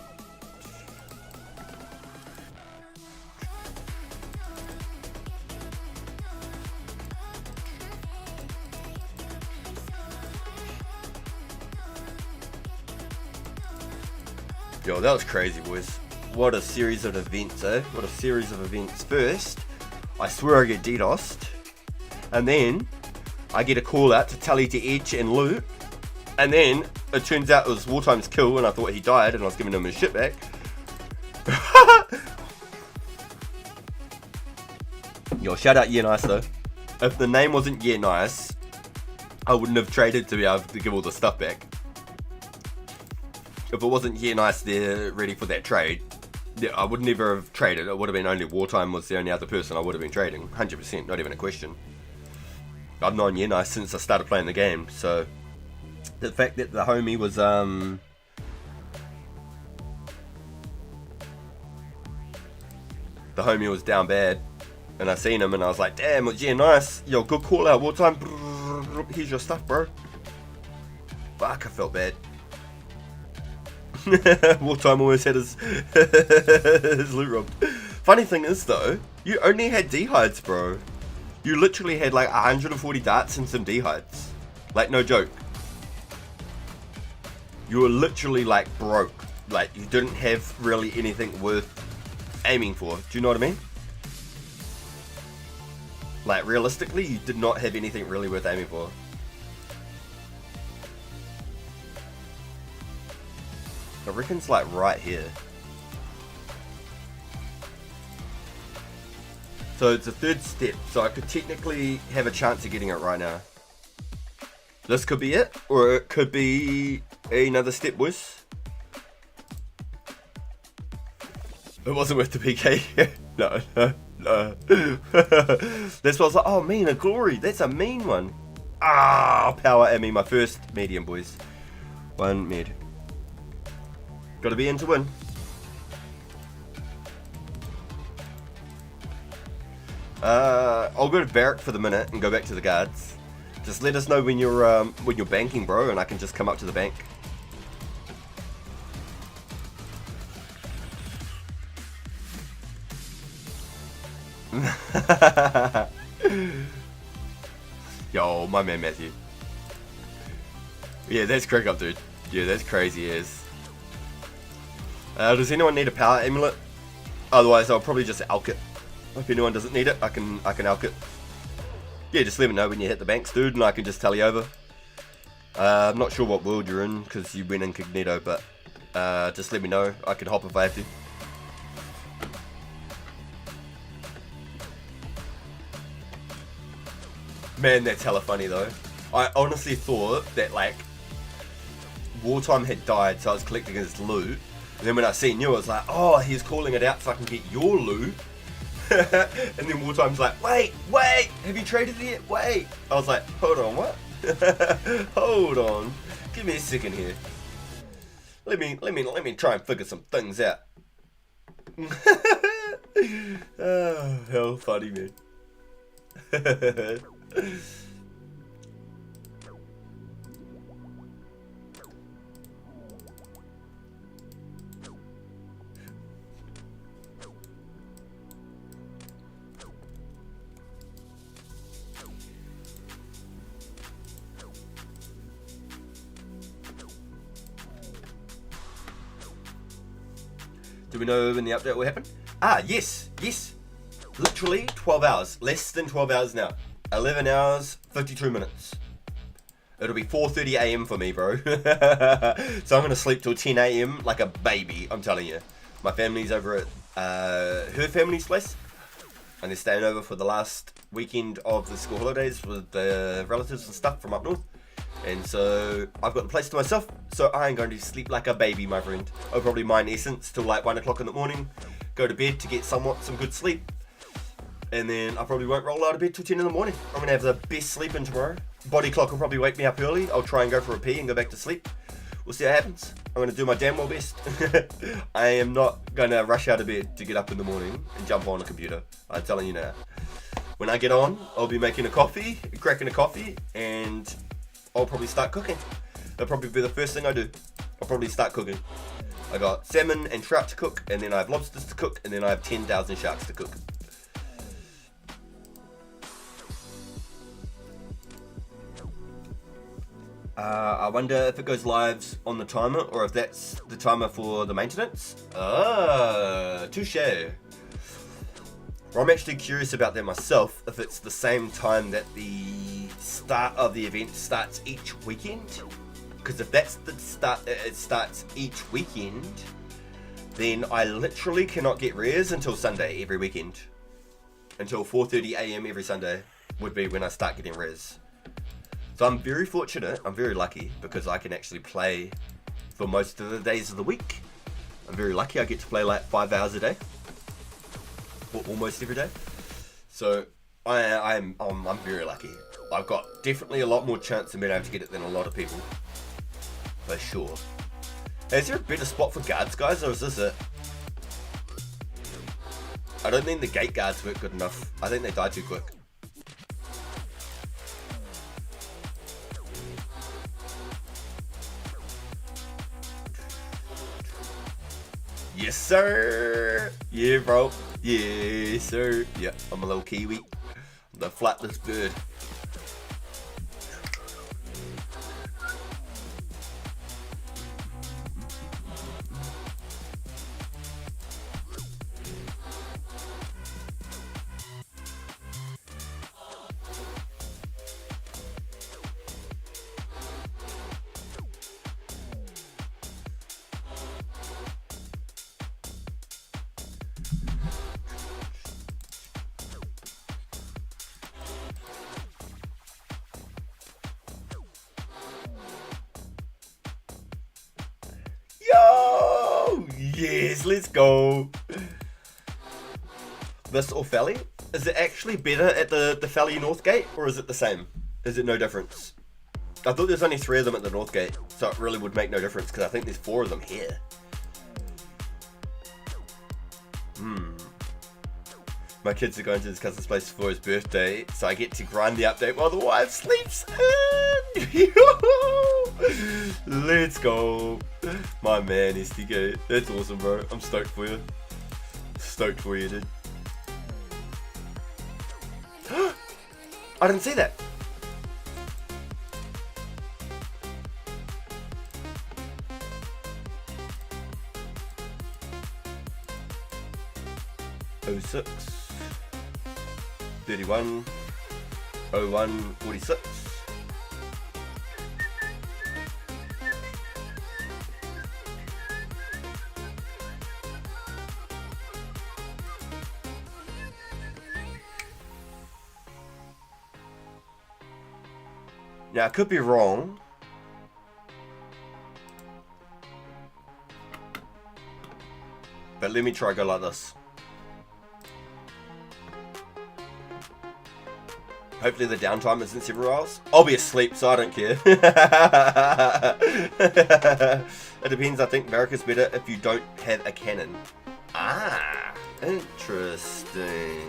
Yo, that was crazy, boys. What a series of events, eh? What a series of events. First, I swear I get DDoSed. And then, I get a call out to tally to edge and loot. And then, it turns out it was Wartime's kill and I thought he died and I was giving him his shit back. Yo, shout out Yeah Nice though. If the name wasn't Yeah Nice, I wouldn't have traded to be able to give all the stuff back. If it wasn't Yeah Nice there ready for that trade, yeah, I would never have traded. It would have been only Wartime was the only other person I would have been trading. 100%, not even a question. I've known Yeah Nice since I started playing the game, so The fact that the homie was down bad, and I seen him and I was like, damn, yeah, nice, yo, good call out, wartime, here's your stuff, bro. Fuck, I felt bad. Wartime always had his his loot robbed. Funny thing is though, you only had D-hides, bro. You literally had like 140 darts and some D-hides. Like, no joke. You were literally like broke. Like, you didn't have really anything worth aiming for. Do you know what I mean? Like, realistically, you did not have anything really worth aiming for. I reckon it's like right here. So it's a third step, so I could technically have a chance of getting it right now. This could be it, or it could be another step, boys. It wasn't worth the PK. No. That's why I was like, oh, mean, a glory. That's a mean one. Ah, power at me, my first medium, boys. One med. Gotta be in to win. I'll go to barrack for the minute and go back to the guards. Just let us know when you're banking, bro, and I can just come up to the bank. Yo, my man Matthew. Yeah, that's crack up, dude. Yeah, that's crazy as. Does anyone need a power amulet? Otherwise, I'll probably just alk it. If anyone doesn't need it, I can alk it. Yeah, just let me know when you hit the banks, dude, and I can just tally over. I'm not sure what world you're in because you went incognito, but just let me know. I can hop if I have to. Man, that's hella funny though. I honestly thought that like Wartime had died, so I was collecting his loot. And then when I seen you, I was like, oh, he's calling it out so I can get your loot. And then Wartime's like, wait, have you traded it yet? Wait. I was like, hold on, what? Hold on. Give me a second here. Let me try and figure some things out. Oh, hell funny, man. Do we know when the update will happen? Ah, yes. Literally 12 hours. Less than 12 hours now. 11 hours, 52 minutes. It'll be 4:30 AM for me, bro. So I'm going to sleep till 10 AM like a baby, I'm telling you. My family's over at her family's place. And they're staying over for the last weekend of the school holidays with the relatives and stuff from up north. And so I've got the place to myself, so I'm going to sleep like a baby, my friend. I'll probably mine essence till like 1 o'clock in the morning, go to bed to get some good sleep, and then I probably won't roll out of bed till 10 in the morning. I'm going to have the best sleeping tomorrow. Body clock will probably wake me up early. I'll try and go for a pee and go back to sleep. We'll see what happens. I'm going to do my damn well best. I am not going to rush out of bed to get up in the morning and jump on a computer. I'm telling you now. When I get on, I'll be making a coffee, cracking a coffee, and I'll probably start cooking. That'll probably be the first thing I do. I'll probably start cooking. I got salmon and trout to cook, and then I have lobsters to cook, and then I have 10,000 sharks to cook. I wonder if it goes live on the timer, or if that's the timer for the maintenance. Touche. Well, I'm actually curious about that myself, if it's the same time that the start of the event starts each weekend. Because if that's the start, it starts each weekend, then I literally cannot get rares until Sunday every weekend. Until 4:30 AM every Sunday would be when I start getting rares. So I'm very fortunate, I'm very lucky, because I can actually play for most of the days of the week. I'm very lucky, I get to play like 5 hours a day. Or almost every day. So I'm very lucky. I've got definitely a lot more chance of being able to get it than a lot of people. For sure. Is there a better spot for guards, guys, or is this it? I don't think the gate guards work good enough. I think they die too quick. Yes, sir. Yeah, bro. Yes, sir. Yeah, I'm a little Kiwi. The flatless bird. Yo! Yes, let's go. This or Felly? Is it actually better at the Felly North Gate, or is it the same? Is it no difference? I thought there's only 3 of them at the North Gate, so it really would make no difference, because I think there's 4 of them here. My kids are going to his cousin's place for his birthday, so I get to grind the update while the wife sleeps in. Let's go. My man, SDK. That's awesome, bro. I'm stoked for you. Stoked for you, dude. I didn't see that. Oh 06 31 01 46. Now I could be wrong. But let me try go like this. Hopefully the downtime isn't several hours. I'll be asleep, so I don't care. It depends. I think Barrack is better if you don't have a cannon. Ah, interesting.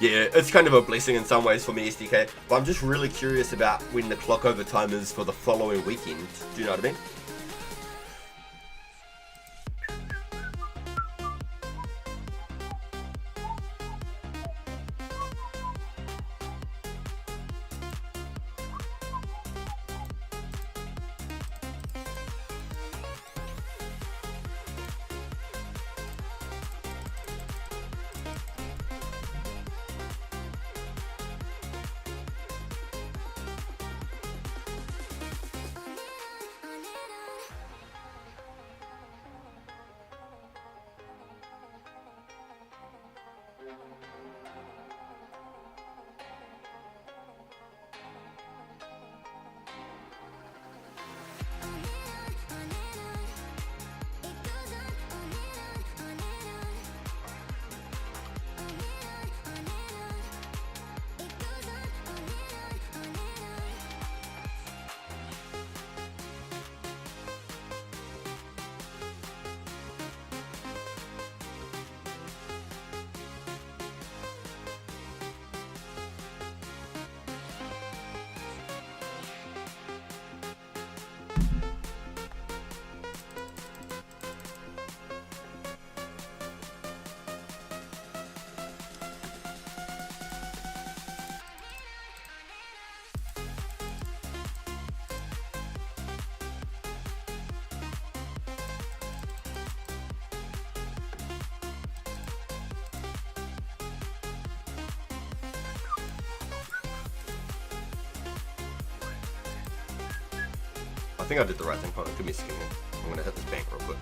Yeah, it's kind of a blessing in some ways for me, SDK. But I'm just really curious about when the clock over time is for the following weekend. Do you know what I mean? I think I did the right thing. Hold on, give me a second here. I'm gonna hit this bank real quick.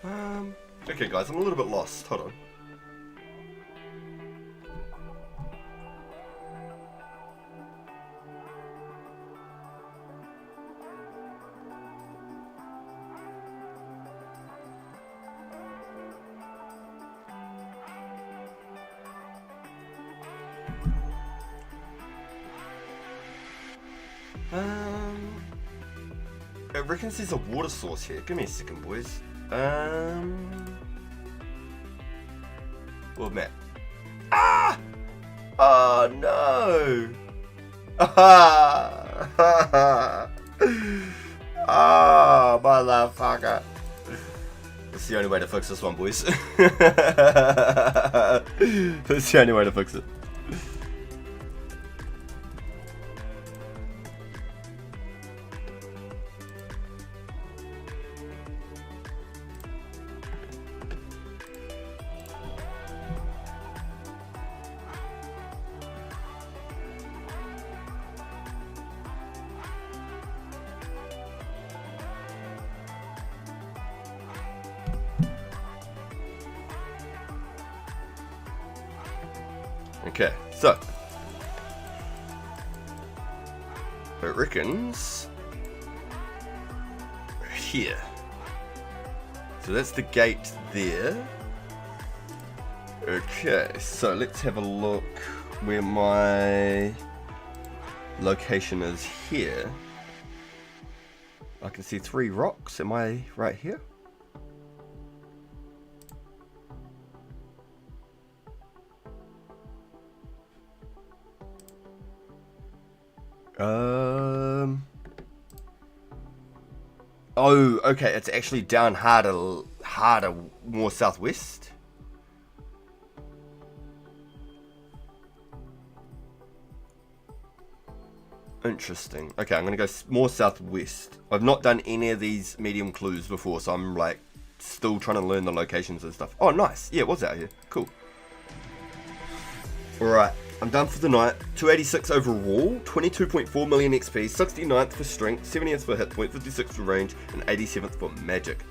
Okay, guys, I'm a little bit lost. Hold on. It reckons there's a water source here. Give me a second, boys. World map. Ah! Oh no! Ah, motherfucker! That's the only way to fix this one, boys. That's the only way to fix it. Okay, so it reckons here. So that's the gate there. Okay, so let's have a look where my location is here. I can see 3 rocks. Am I right here? Oh, okay, it's actually down harder, more southwest. Interesting. Okay, I'm gonna go more southwest. I've not done any of these medium clues before, so I'm like still trying to learn the locations and stuff. Oh, nice. Yeah, it was out here. Cool. Alright, I'm done for the night. 286 overall, 22.4 million XP, 69th for strength, 70th for hit point, 56th for range, and 87th for magic.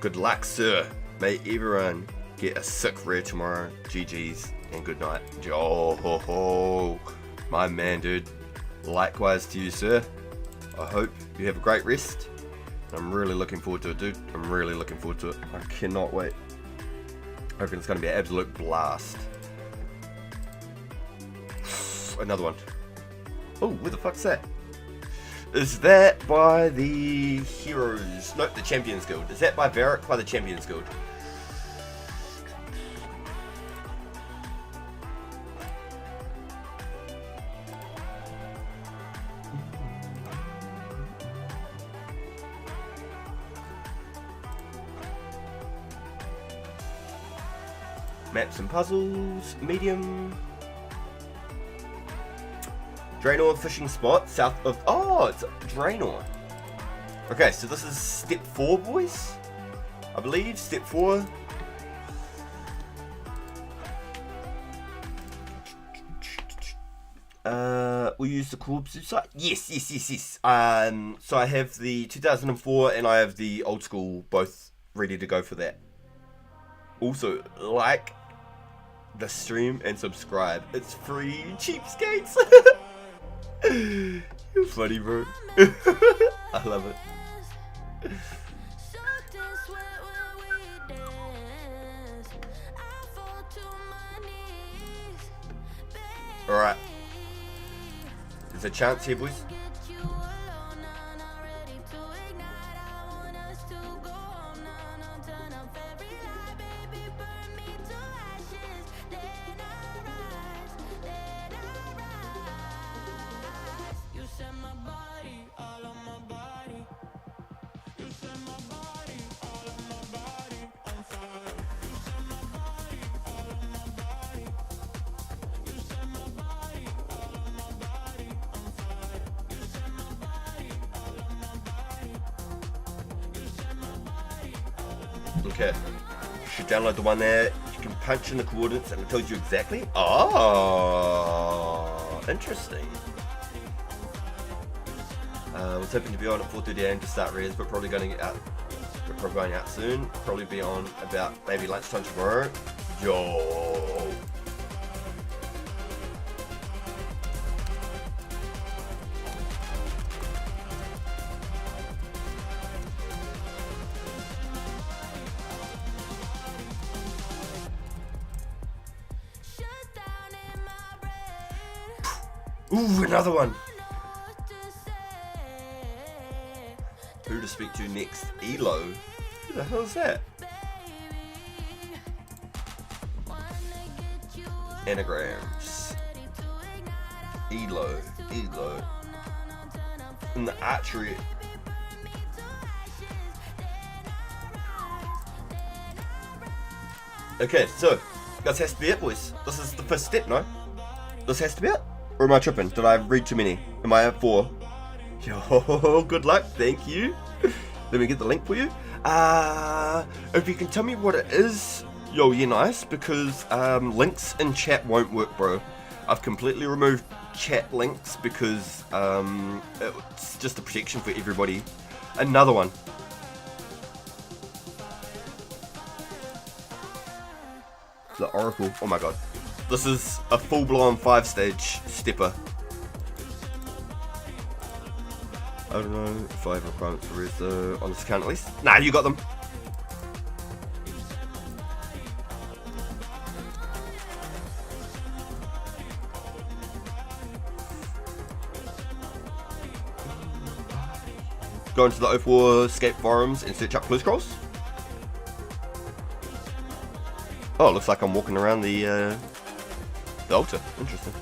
Good luck, sir. May everyone get a sick rare tomorrow. GG's and good night. Oh ho ho, my man, dude. Likewise to you, sir. I hope you have a great rest. I'm really looking forward to it, dude. I'm really looking forward to it. I cannot wait. I reckon it's going to be an absolute blast. Another one. Oh, where the fuck's that? Is that by the Heroes? Nope, the Champions Guild. Is that by Varric by the Champions Guild? Maps and puzzles, medium. Draenor fishing spot, south of... Oh, it's Draenor. Okay, so this is step 4, boys. I believe, step 4. We use the Corpse site? Yes. So I have the 2004 and I have the old school, both ready to go for that. Also, like the stream and subscribe. It's free, cheapskates. You're funny, bro. I love it. Alright. There's a chance here, boys. Okay, you should download the one there. You can punch in the coordinates and it tells you exactly. Oh, interesting. I was hoping to be on at 4:30 AM to start res, but probably going to get out We're probably going out soon. Probably be on about maybe lunchtime tomorrow. Yo. Ooh, another one. Who to speak to next? Elo. Who the hell is that? Anagrams. Elo. In the archery. Okay, so this has to be it, boys. This is the first step, no? This has to be it? Or am I tripping? Did I read too many? Am I at 4? Yo, good luck. Thank you. Let me get the link for you. If you can tell me what it is, yo, yeah, nice. Because links in chat won't work, bro. I've completely removed chat links because it's just a protection for everybody. Another one. The Oracle. Oh my god. This is a full-blown 5-stage stepper. I don't know if I have requirements for res on this account at least. Nah, you got them. Go into the E28 forums and search up Clue Scrolls. Oh, it looks like I'm walking around the altar. Interesting.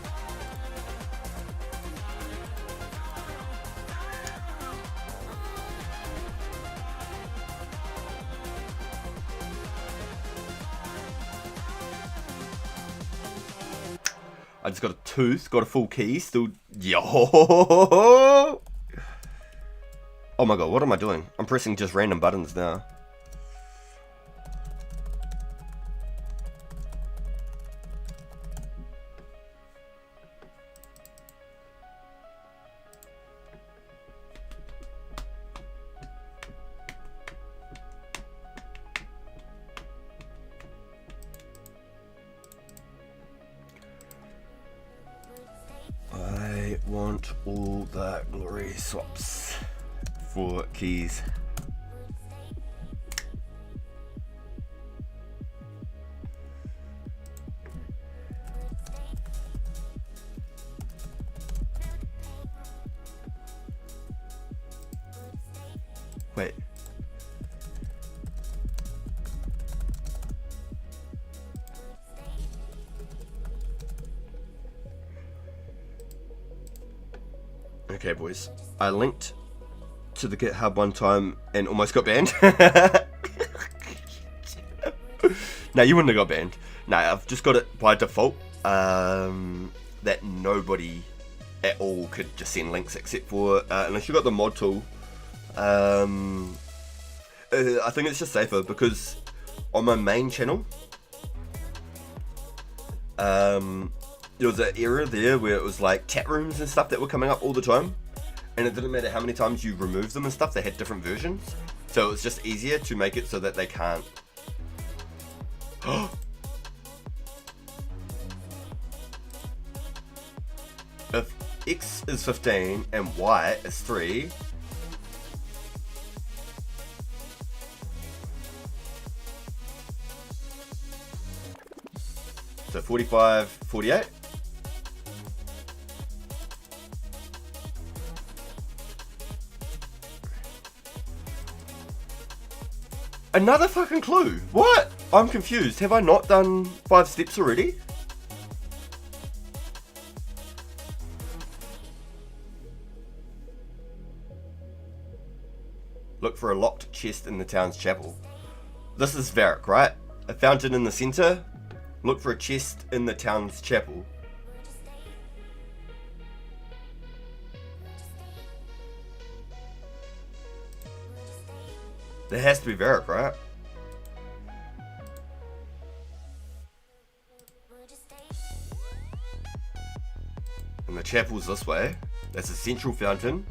I just got a tooth, got a full key, still. Yo! Oh my god, what am I doing? I'm pressing just random buttons now. I want all the glory swaps for keys. Wait. Okay, boys. I linked to the GitHub one time and almost got banned. No, you wouldn't have got banned. No, I've just got it by default. That nobody at all could just send links except for unless you got the mod tool. I think it's just safer because on my main channel, there was an era there where it was like chat rooms and stuff that were coming up all the time, and it didn't matter how many times you removed them and stuff, they had different versions, so it was just easier to make it so that they can't. If X is 15 and Y is 3, so 45, 48. Another fucking clue. What? I'm confused. Have I not done 5 steps already? Look for a locked chest in the town's chapel. This is Varric, right? A fountain in the center. Look for a chest in the town's chapel. There has to be Varric, right? And the chapel's this way. That's a central fountain.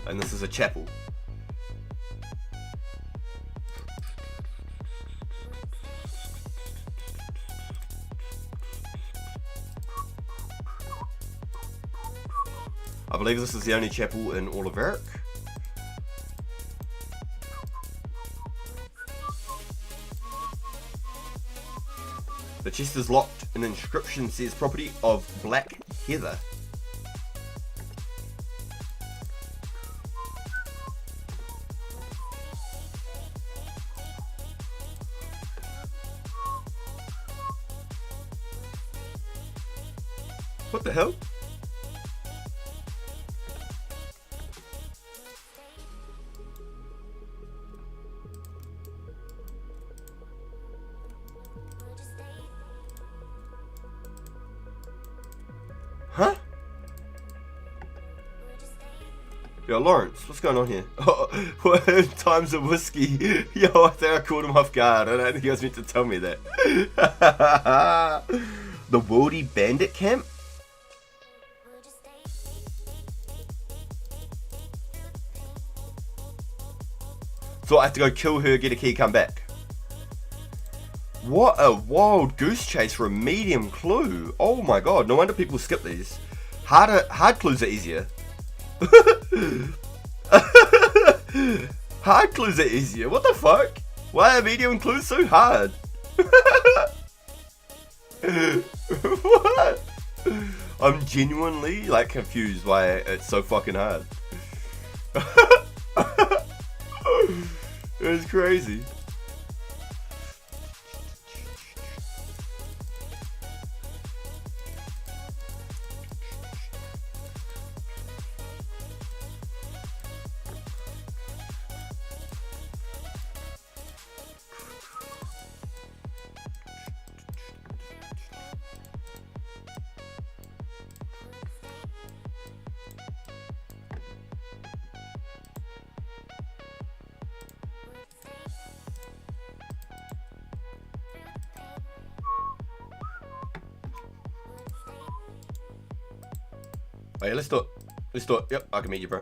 And this is a chapel. I believe this is the only chapel in all of Eric. The chest is locked. An inscription says property of black heather. What the hell? Huh? Yo, Lawrence, what's going on here? Oh, times of whiskey. Yo, I think I caught him off guard. I don't think he was meant to tell me that. The Worldy Bandit Camp? So I have to go kill her, get a key, come back. What a wild goose chase for a medium clue. Oh my god, no wonder people skip these. Hard clues are easier. Hard clues are easier. What the fuck? Why are medium clues so hard? What? I'm genuinely like confused why it's so fucking hard. It's crazy. Oh yeah, let's do it. Let's do it. Yep, I can meet you, bro.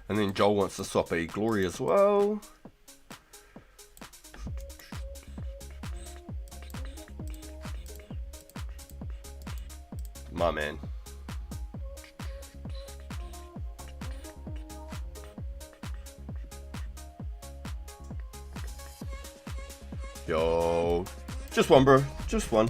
And then Joel wants to swap a glory as well. My man. Yo, just one, bro. Just one.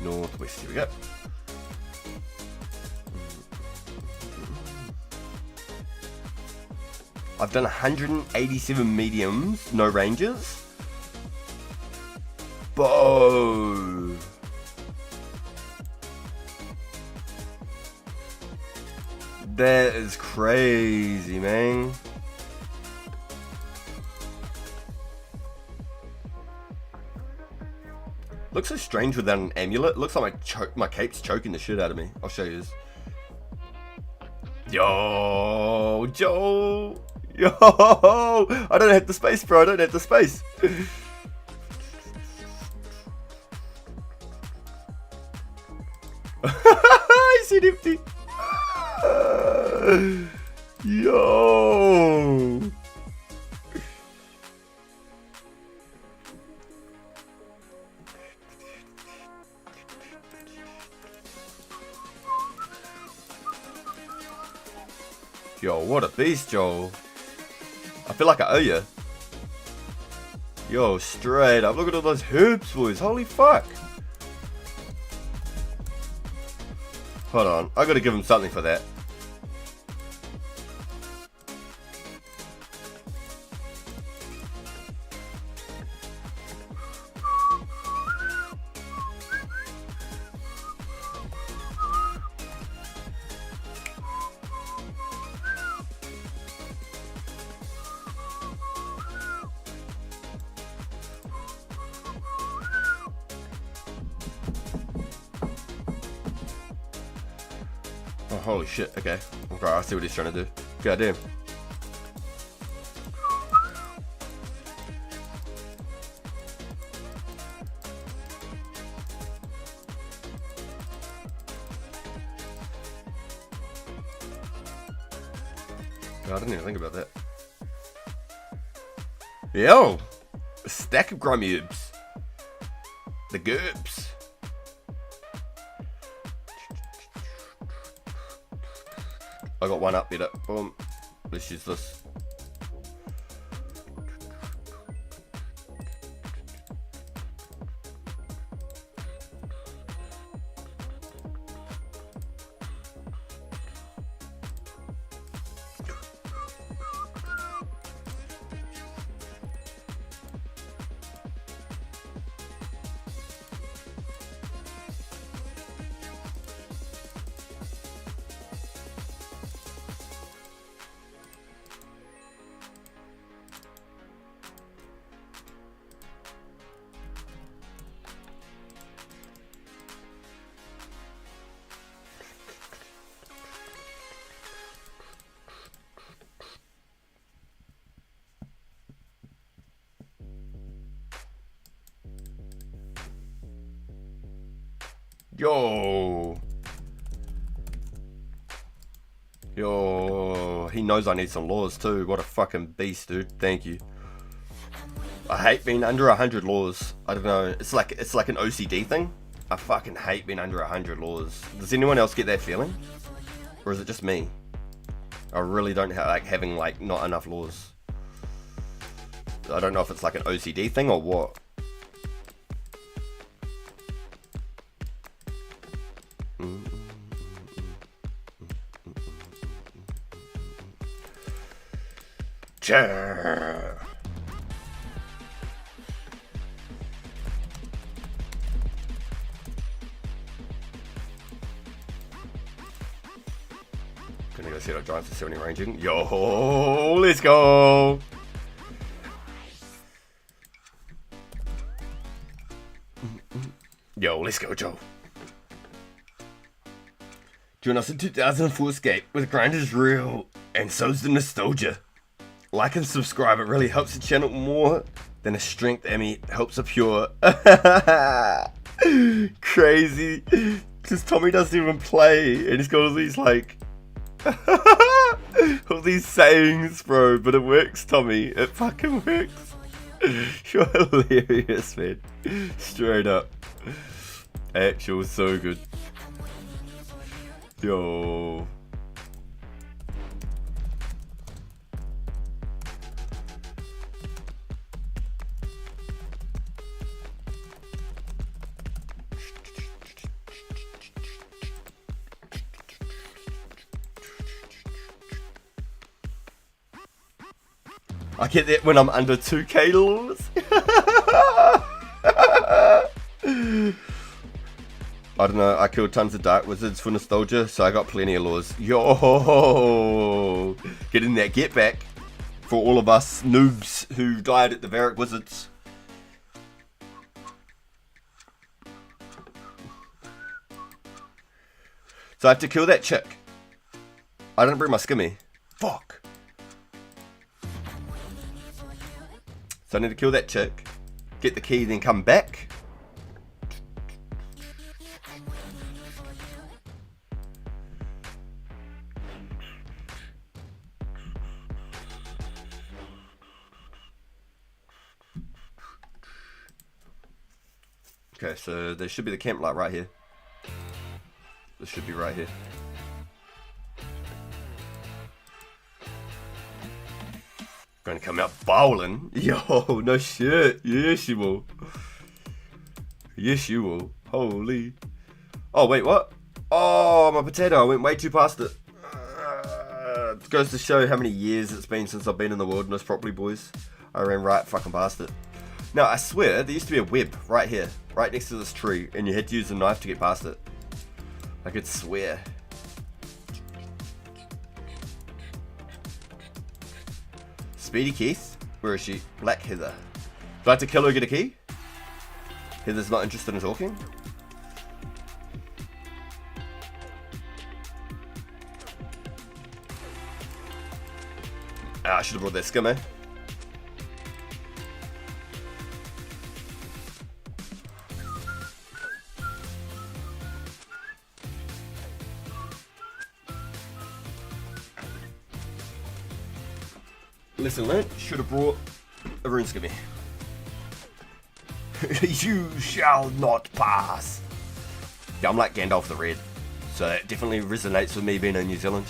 Northwest, here we go. I've done 187 mediums, no ranges. Bow. That is crazy, man. Looks so strange without an amulet. Looks like my cape's choking the shit out of me. I'll show you this. Yo, Joel. Yo, I don't have the space, bro. I don't have the space. I see it empty. Yo. Yo, what a beast, Joel. I feel like I owe you. Yo, straight up. Look at all those herbs, boys. Holy fuck. Hold on. I gotta give him something for that. Oh, holy shit. Okay. Okay, I see what he's trying to do. God damn. God, I didn't even think about that. Yo! A stack of grumubes. The GURPS. I got one up better. Boom. Let's use this. Yo. Yo. He knows I need some laws too. What a fucking beast, dude. Thank you. I hate being under 100 laws. I don't know. It's like an OCD thing. I fucking hate being under 100 laws. Does anyone else get that feeling? Or is it just me? I really don't like having like not enough laws. I don't know if it's like an OCD thing or what. Gonna go see our Giants for 70 ranging. Yo, let's go. Yo, let's go, Joe. Join us in 2004 Escape with grinders real, and so's the nostalgia. Like and subscribe, it really helps the channel more than a strength Emmy helps a pure. Crazy. Because Tommy doesn't even play, and he's got all these like all these sayings, bro, but it works, Tommy. It fucking works. You're hilarious, man. Straight up. Actual so good. Yo. I get that when I'm under 2k laws. I don't know, I killed tons of dark wizards for nostalgia, so I got plenty of laws. Yo, getting that get back for all of us noobs who died at the Varric Wizards. So I have to kill that chick. I didn't bring my skimmy. Fuck. So I need to kill that chick, get the key, then come back. Okay, so there should be the camp light right here. This should be right here. Gonna come out bowling. Yo, no shit. Yes, you will. Yes, you will. Holy. Oh, wait, what? Oh, my potato. I went way too past it. It goes to show how many years it's been since I've been in the wilderness properly, boys. I ran right fucking past it. Now, I swear, there used to be a web right here, right next to this tree, and you had to use a knife to get past it. I could swear. Speedy Keith? Where is she? Black Heather. Do I have to kill her to get a key? Heather's not interested in talking? I should have brought that skimmer. Lesson learnt, should have brought a Runescape. You shall not pass. Yeah, I'm like Gandalf the Red, so it definitely resonates with me being in New Zealand.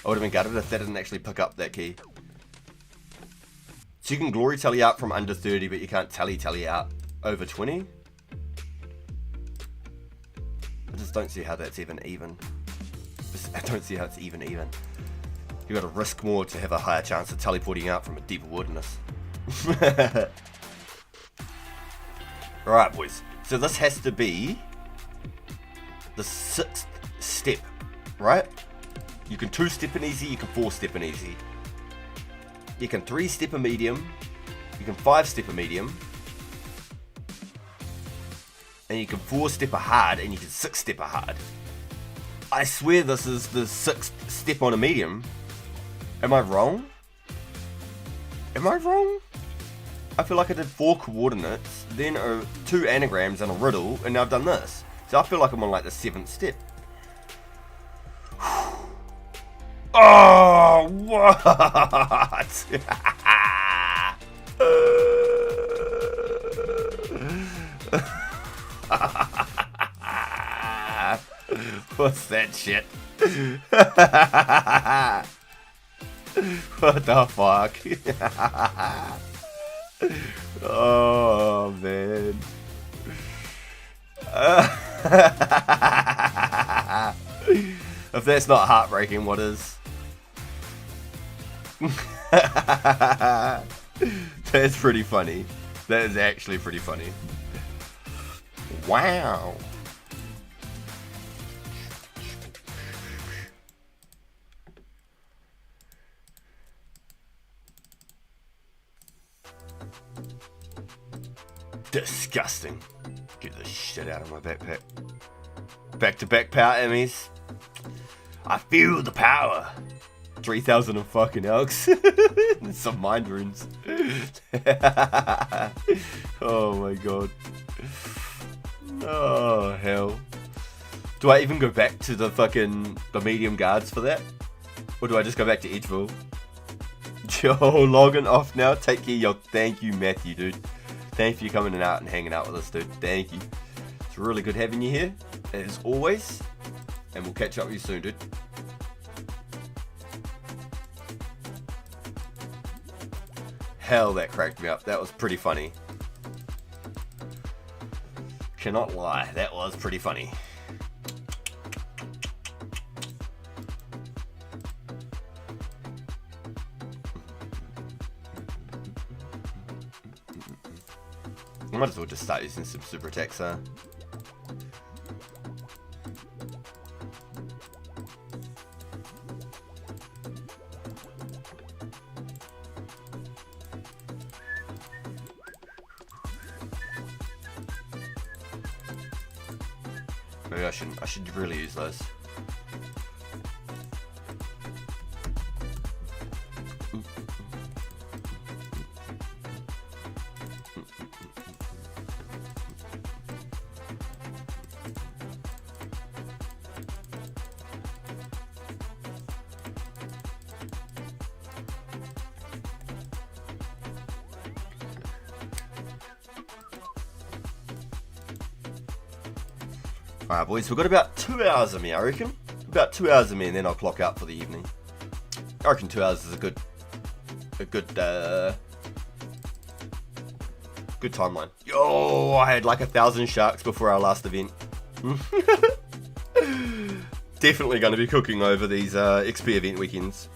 I would have been gutted if that didn't actually pick up that key. So you can glory tally out from under 30, but you can't tally out over 20. I just don't see how that's even. I don't see how it's even. You gotta risk more to have a higher chance of teleporting out from a deeper wilderness. Alright boys, so this has to be the 6th step, right? You can 2-step an easy, you can 4-step an easy. You can 3-step a medium, you can 5-step a medium, and you can 4-step a hard, and you can 6-step a hard. I swear this is the 6th step on a medium. Am I wrong? I feel like I did 4 coordinates, then 2 anagrams and a riddle, and now I've done this. So I feel like I'm on like the 7th step. Oh, what? What's that shit? What the fuck? Oh man. If that's not heartbreaking, what is? That's pretty funny. That is actually pretty funny. Wow. Disgusting. Get the shit out of my backpack. Back to back power enemies. I feel the power. 3,000 of fucking elks. Some mind runes. Oh my god. Oh hell. Do I even go back to the medium guards for that? Or do I just go back to Edgeville? Yo, logging off now. Take care. Yo, thank you Matthew, dude. Thank you for coming out and hanging out with us, dude. Thank you. It's really good having you here, as always. And we'll catch up with you soon, dude. Hell, that cracked me up. That was pretty funny. Cannot lie, that was pretty funny. I might as well just start using some super attacks, huh? Maybe I shouldn't. I should really use those. Alright boys, we've got about 2 hours of me, I reckon. About 2 hours of me and then I'll clock out for the evening. I reckon 2 hours is a good timeline. Yo, I had like 1,000 sharks before our last event. Definitely going to be cooking over these XP event weekends.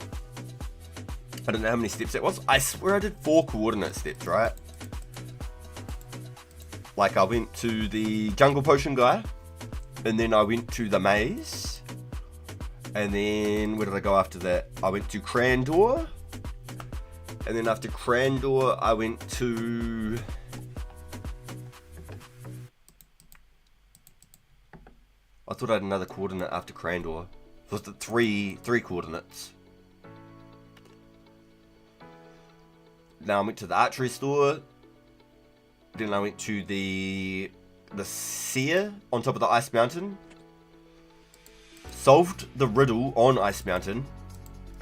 I don't know how many steps that was. I swear I did 4 coordinate steps, right? Like I went to the jungle potion guy. And then I went to the maze. And then, where did I go after that? I went to Crandor. And then after Crandor, I went to I thought I had another coordinate after Crandor. So it's the three coordinates. Now I went to the archery store. Then I went to the seer on top of the ice mountain. Solved the riddle on Ice Mountain.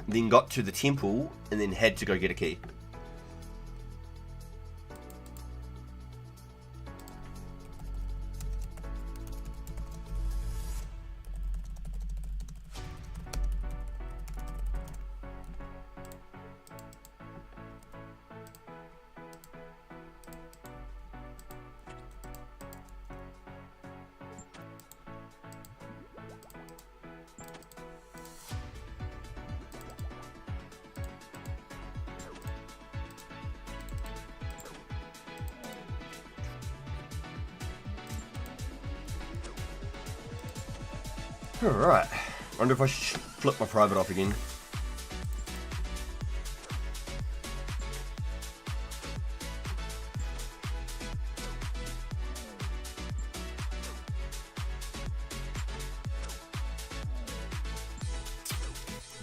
Then got to the temple and then had to go get a key. Alright, wonder if I should flip my private off again.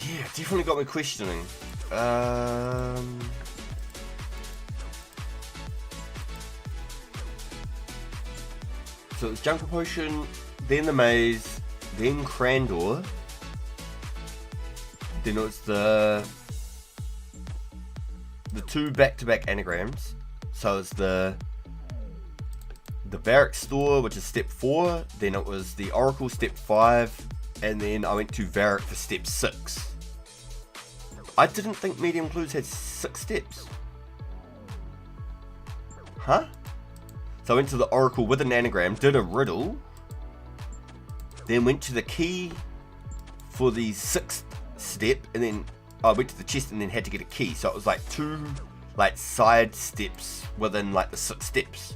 Yeah, definitely got me questioning. So it's Jungle Potion, then the maze, then Crandor, then it's the two back-to-back anagrams. So it's the Barrack store, which is step 4, then it was the Oracle step 5, and then I went to Varric for step 6. I didn't think medium clues had 6 steps. Huh? So I went to the Oracle with an anagram, did a riddle, then went to the key for the 6th step, and then I went to the chest and then had to get a key. So it was like 2 side steps within the 6 steps.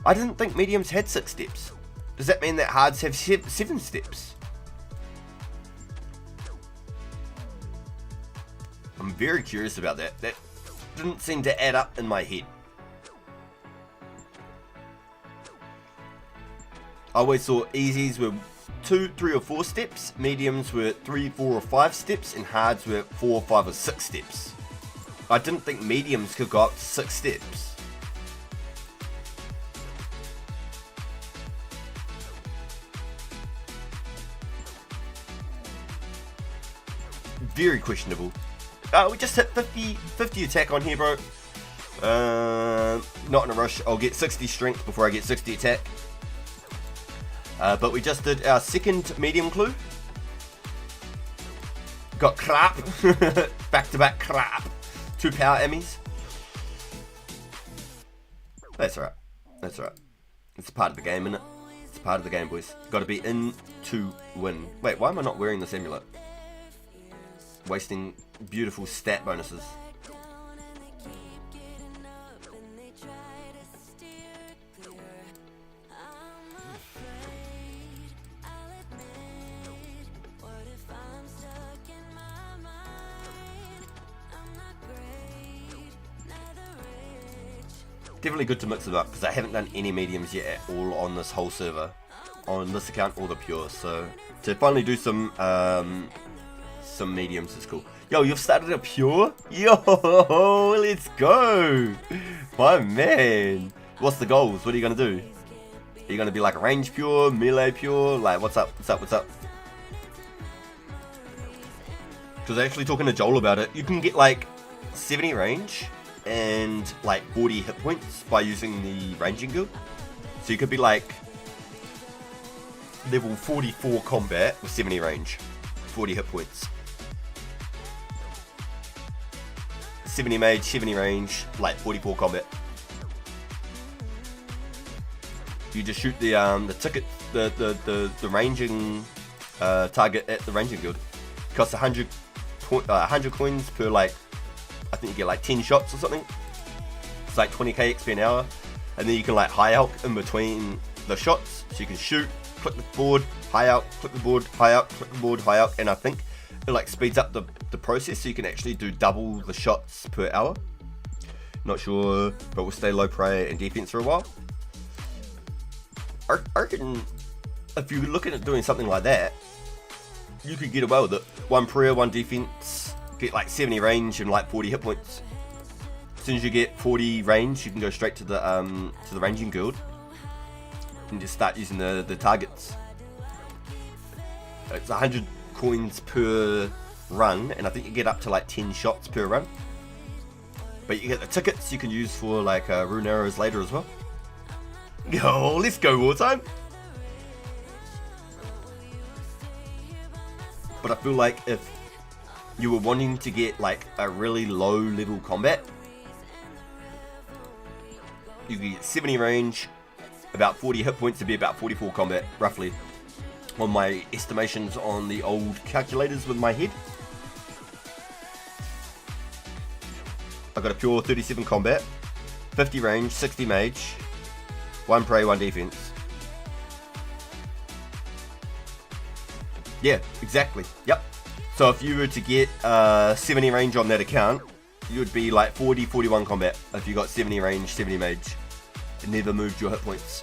I didn't think mediums had 6 steps. Does that mean that hards have 7 steps? I'm very curious about that. That didn't seem to add up in my head. I always saw easies were 2, 3 or 4 steps, mediums were 3, 4 or 5 steps, and hards were 4, 5 or 6 steps. I didn't think mediums could go up to 6 steps. Very questionable. We just hit 50 attack on here, bro. Not in a rush. I'll get 60 strength before I get 60 attack. But we just did our second medium clue. Got crap. Back-to-back crap. 2 power Emmys. That's alright. That's alright. It's part of the game, innit? It's part of the game, boys. Gotta be in to win. Wait, why am I not wearing this amulet? Wasting beautiful stat bonuses. Definitely good to mix it up because I haven't done any mediums yet at all on this whole server, on this account or the pure. So to finally do some mediums is cool. Yo, you've started a pure? Yo, let's go, my man. What's the goals? What are you gonna do? Are you gonna be like a range pure, melee pure? Like, what's up? What's up? What's up? Because I was actually talking to Joel about it. You can get like 70 range and like 40 hit points by using the ranging guild. So you could be like level 44 combat with 70 range, 40 hit points. 70 mage, 70 range, like 44 combat. You just shoot the ticket, the ranging target at the ranging guild. It costs 100 coins per like, I think you get like 10 shots or something. It's like 20k XP an hour, and then you can like high out in between the shots, so you can shoot, click the board, high out, click the board, high out, click the board, high out, and I think it like speeds up the process, so you can actually do double the shots per hour. Not sure, but we'll stay low prayer and defense for a while. I reckon if you're looking at doing something like that, you could get away with it. 1 prayer, 1 defense, get like 70 range and like 40 hit points. As soon as you get 40 range, you can go straight to the ranging guild and just start using the targets. It's 100 coins per run, and I think you get up to like 10 shots per run. But you get the tickets you can use for like rune arrows later as well. Oh, let's go wartime! But I feel like if you were wanting to get like a really low level combat, you could get 70 range, about 40 hit points to be about 44 combat, roughly. On my estimations on the old calculators with my head. I got a pure 37 combat, 50 range, 60 mage, 1 pray, 1 defense. Yeah, exactly. Yep. So if you were to get 70 range on that account, you would be like 40, 41 combat if you got 70 range, 70 mage. It never moved your hit points.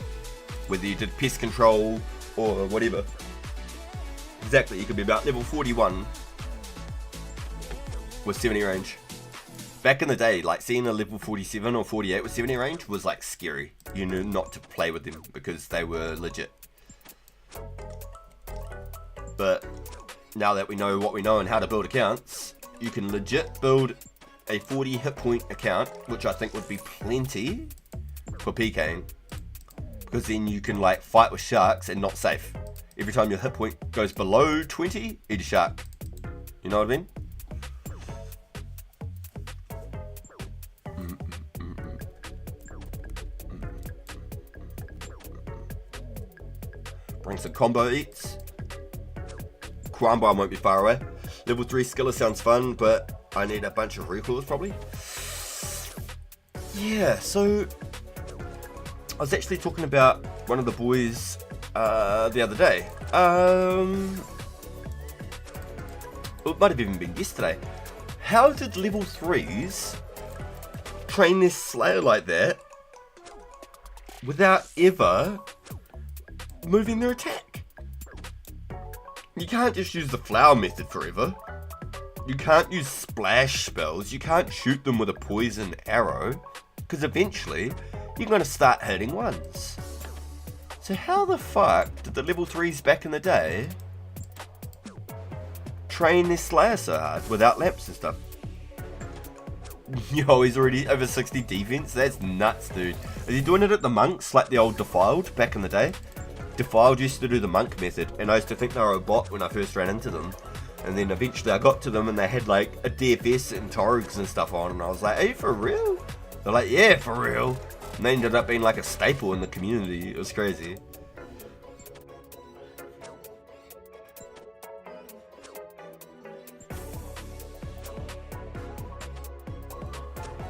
Whether you did pest control or whatever. Exactly, you could be about level 41 with 70 range. Back in the day, like seeing a level 47 or 48 with 70 range was like scary. You knew not to play with them because they were legit. But now that we know what we know and how to build accounts, you can legit build a 40 hit point account, which I think would be plenty for PKing. Because then you can like fight with sharks and not safe. Every time your hit point goes below 20, eat a shark. You know what I mean? Bring some combo eats. Kwamba won't be far away. Level 3 skiller sounds fun, but I need a bunch of recoils probably. Yeah, so I was actually talking about one of the boys the other day. It might have even been yesterday. How did level 3s train this Slayer like that without ever moving their attack? You can't just use the flower method forever. You can't use splash spells. You can't shoot them with a poison arrow, because eventually you're going to start hitting ones. So how the fuck did the level 3s back in the day train this Slayer so hard without lamps and stuff? Yo, he's already over 60 defense? That's nuts, dude. Is he doing it at the monks like the old Defiled back in the day? Defiled used to do the monk method, and I used to think they were a bot when I first ran into them. And then eventually I got to them and they had like a DFS and Torgs and stuff on, and I was like, hey, for real? They're like, yeah, for real. And they ended up being like a staple in the community. It was crazy.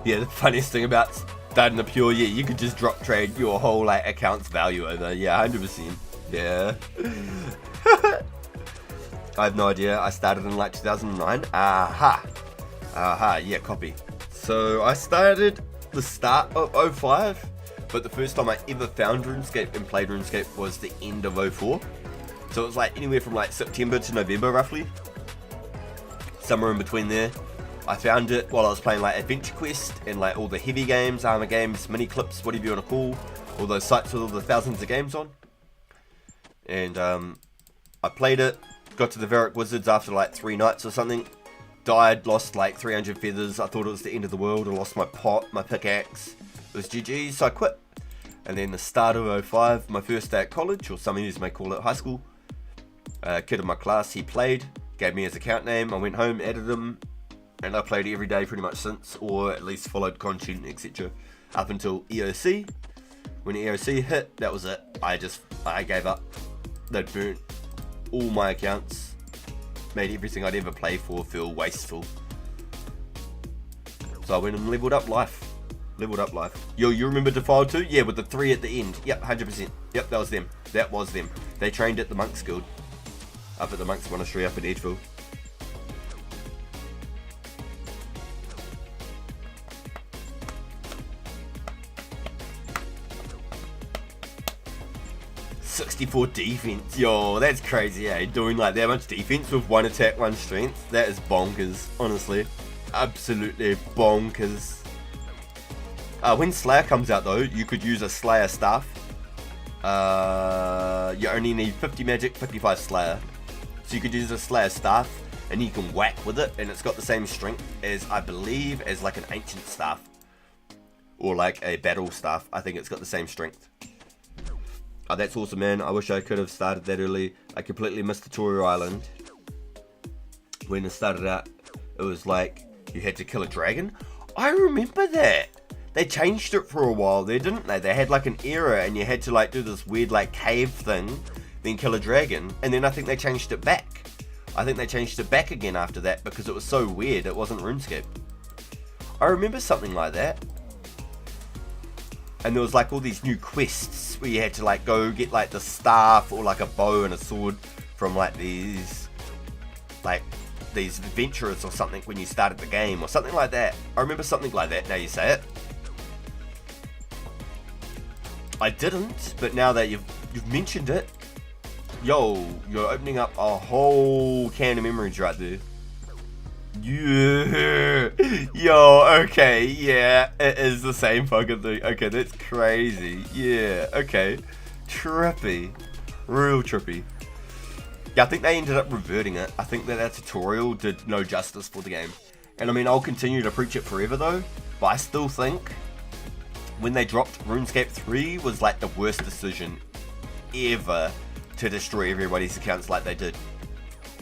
Yeah, the funniest thing about starting the pure, yeah, you could just drop trade your whole like account's value over. Yeah, 100%. Yeah. I have no idea. I started in like 2009. Aha, yeah, copy. So I started the start of 05, but the first time I ever found RuneScape and played RuneScape was the end of 04. So it was like anywhere from like September to November roughly. Somewhere in between there. I found it while I was playing like Adventure Quest and like all the heavy games, armor games, mini clips, whatever you want to call, all those sites with all the thousands of games on. And I played it, got to the Varric Wizards after like 3 nights or something, died, lost like 300 feathers. I thought it was the end of the world. I lost my pot, my pickaxe. It was GG, so I quit. And then the start of 05, my first day at college, or some of you may call it high school, a kid in my class, he played, gave me his account name, I went home, added him, and I played every day pretty much since, or at least followed content, etc. Up until EOC. When EOC hit, that was it. I gave up. They'd burnt all my accounts, made everything I'd ever play for feel wasteful. So I went and leveled up life. Yo, you remember Defiled too? Yeah, with the 3 at the end. Yep, 100%. Yep, that was them. They trained at the Monks Guild. Up at the Monks Monastery up in Edgeville. 64 defense. Yo, that's crazy, eh? Doing like that much defense with 1 attack, 1 strength. That is bonkers, honestly. Absolutely bonkers. When Slayer comes out though, you could use a Slayer staff. You only need 50 magic, 55 Slayer. So you could use a Slayer staff and you can whack with it, and it's got the same strength as, I believe, as like an ancient staff. Or like a battle staff. I think it's got the same strength. Oh, that's awesome, man. I wish I could have started that early. I completely missed Tutorial Island. When it started out, it was like you had to kill a dragon. I remember that. They changed it for a while there, didn't they? They had like an era and you had to like do this weird like cave thing, then kill a dragon, and then I think they changed it back. I think they changed it back again after that because it was so weird. It wasn't RuneScape. I remember something like that. And there was like all these new quests where you had to like go get like the staff or like a bow and a sword from like these adventurers or something when you started the game or something like that. I remember something like that, now you say it. I didn't, but now that you've mentioned it, yo, you're opening up a whole can of memories right there. Yeah, yo, okay, yeah, it is the same fucking thing. Okay, that's crazy. Yeah, okay, trippy, real trippy. Yeah, I think they ended up reverting it. I think that tutorial did no justice for the game. And I mean, I'll continue to preach it forever though, but I still think when they dropped RuneScape 3 was like the worst decision ever to destroy everybody's accounts like they did.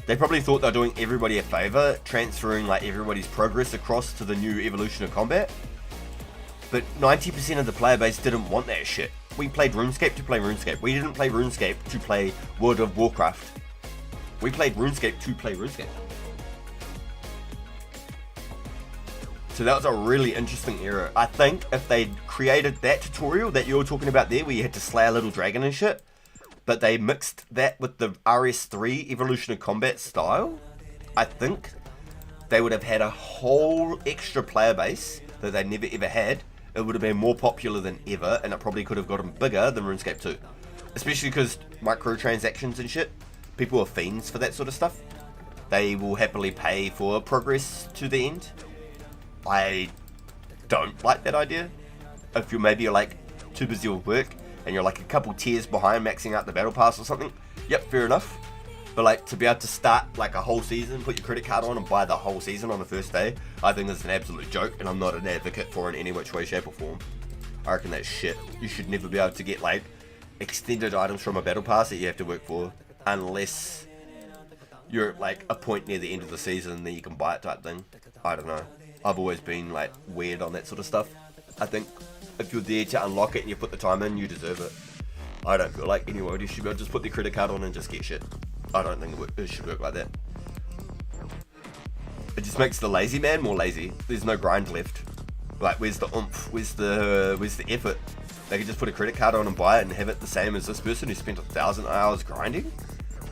They probably thought they were doing everybody a favor, transferring like everybody's progress across to the new evolution of combat. But 90% of the player base didn't want that shit. We played RuneScape to play RuneScape. We didn't play RuneScape to play World of Warcraft. We played RuneScape to play RuneScape. So that was a really interesting era. I think if they'd created that tutorial that you were talking about there, where you had to slay a little dragon and shit, but they mixed that with the RS3 Evolution of Combat style, I think they would have had a whole extra player base that they never ever had. It would have been more popular than ever, and it probably could have gotten bigger than RuneScape 2. Especially because microtransactions and shit, people are fiends for that sort of stuff. They will happily pay for progress to the end. I don't like that idea. If you're like too busy with work, and you're like a couple tiers behind maxing out the battle pass or something, yep, fair enough. But like to be able to start like a whole season, put your credit card on and buy the whole season on the first day, I think that's an absolute joke, and I'm not an advocate for it in any which way, shape or form. I reckon that's shit. You should never be able to get like extended items from a battle pass that you have to work for, unless you're at like a point near the end of the season that you can buy it type thing. I don't know. I've always been like weird on that sort of stuff. I think if you're there to unlock it and you put the time in, you deserve it. I don't feel like anyone should be able to just put their credit card on and just get shit. I don't think it should work like that. It just makes the lazy man more lazy. There's no grind left. Like, where's the oomph? Where's the effort? They could just put a credit card on and buy it and have it the same as this person who spent 1,000 hours grinding?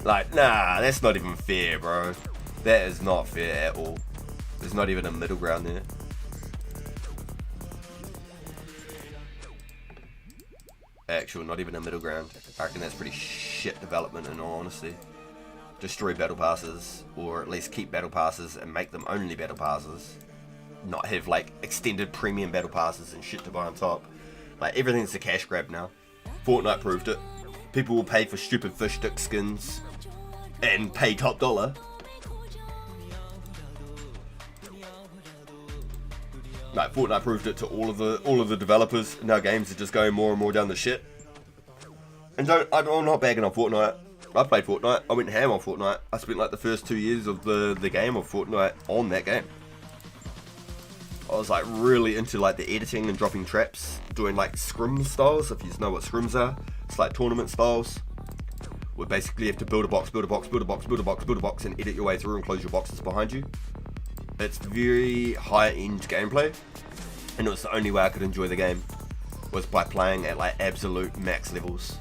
Like, nah, that's not even fair, bro. That is not fair at all. There's not even a middle ground there. Actual, not even a middle ground. I reckon that's pretty shit development in all honesty. Destroy battle passes, or at least keep battle passes and make them only battle passes. Not have like extended premium battle passes and shit to buy on top. Like, everything's a cash grab now. Fortnite proved it. People will pay for stupid fish stick skins and pay top dollar. Like, Fortnite proved it to all of the developers. Now games are just going more and more down the shit. And I'm not bagging on Fortnite. I played Fortnite. I went ham on Fortnite. I spent like the first 2 years of the game of Fortnite on that game. I was like really into like the editing and dropping traps, doing like scrim styles. If you know what scrims are, it's like tournament styles. Where basically you have to build a box, build a box, build a box, build a box, build a box, and edit your way through and close your boxes behind you. It's very high-end gameplay, and it was the only way I could enjoy the game was by playing at like absolute max levels,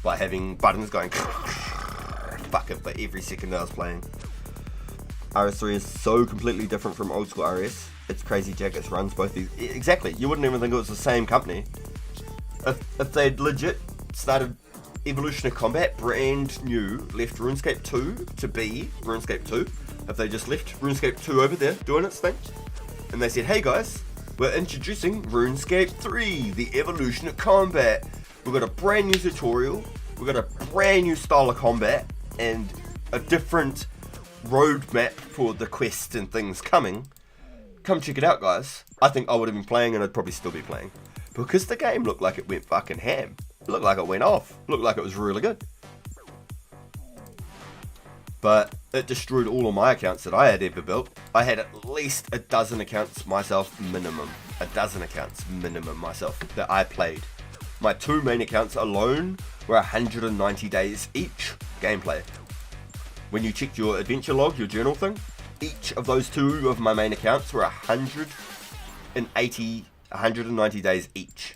by having buttons going fuck it for every second that I was playing. RS3 is so completely different from old school RS. It's crazy. Jackets runs both these. Exactly. You wouldn't even think it was the same company. If they'd legit started Evolution of Combat, brand new, left RuneScape 2 to be RuneScape 2. If they just left RuneScape 2 over there doing its thing. And they said, hey guys, we're introducing RuneScape 3, the Evolution of Combat. We've got a brand new tutorial, we've got a brand new style of combat, and a different roadmap for the quests and things coming. Come check it out, guys. I think I would have been playing, and I'd probably still be playing. Because the game looked like it went fucking ham. It looked like it went off. It looked like it was really good. But it destroyed all of my accounts that I had ever built. I had at least a dozen accounts myself minimum. A dozen accounts minimum myself that I played. My 2 main accounts alone were 190 days each gameplay. When you checked your adventure log, your journal thing, each of those 2 of my main accounts were 190 days each.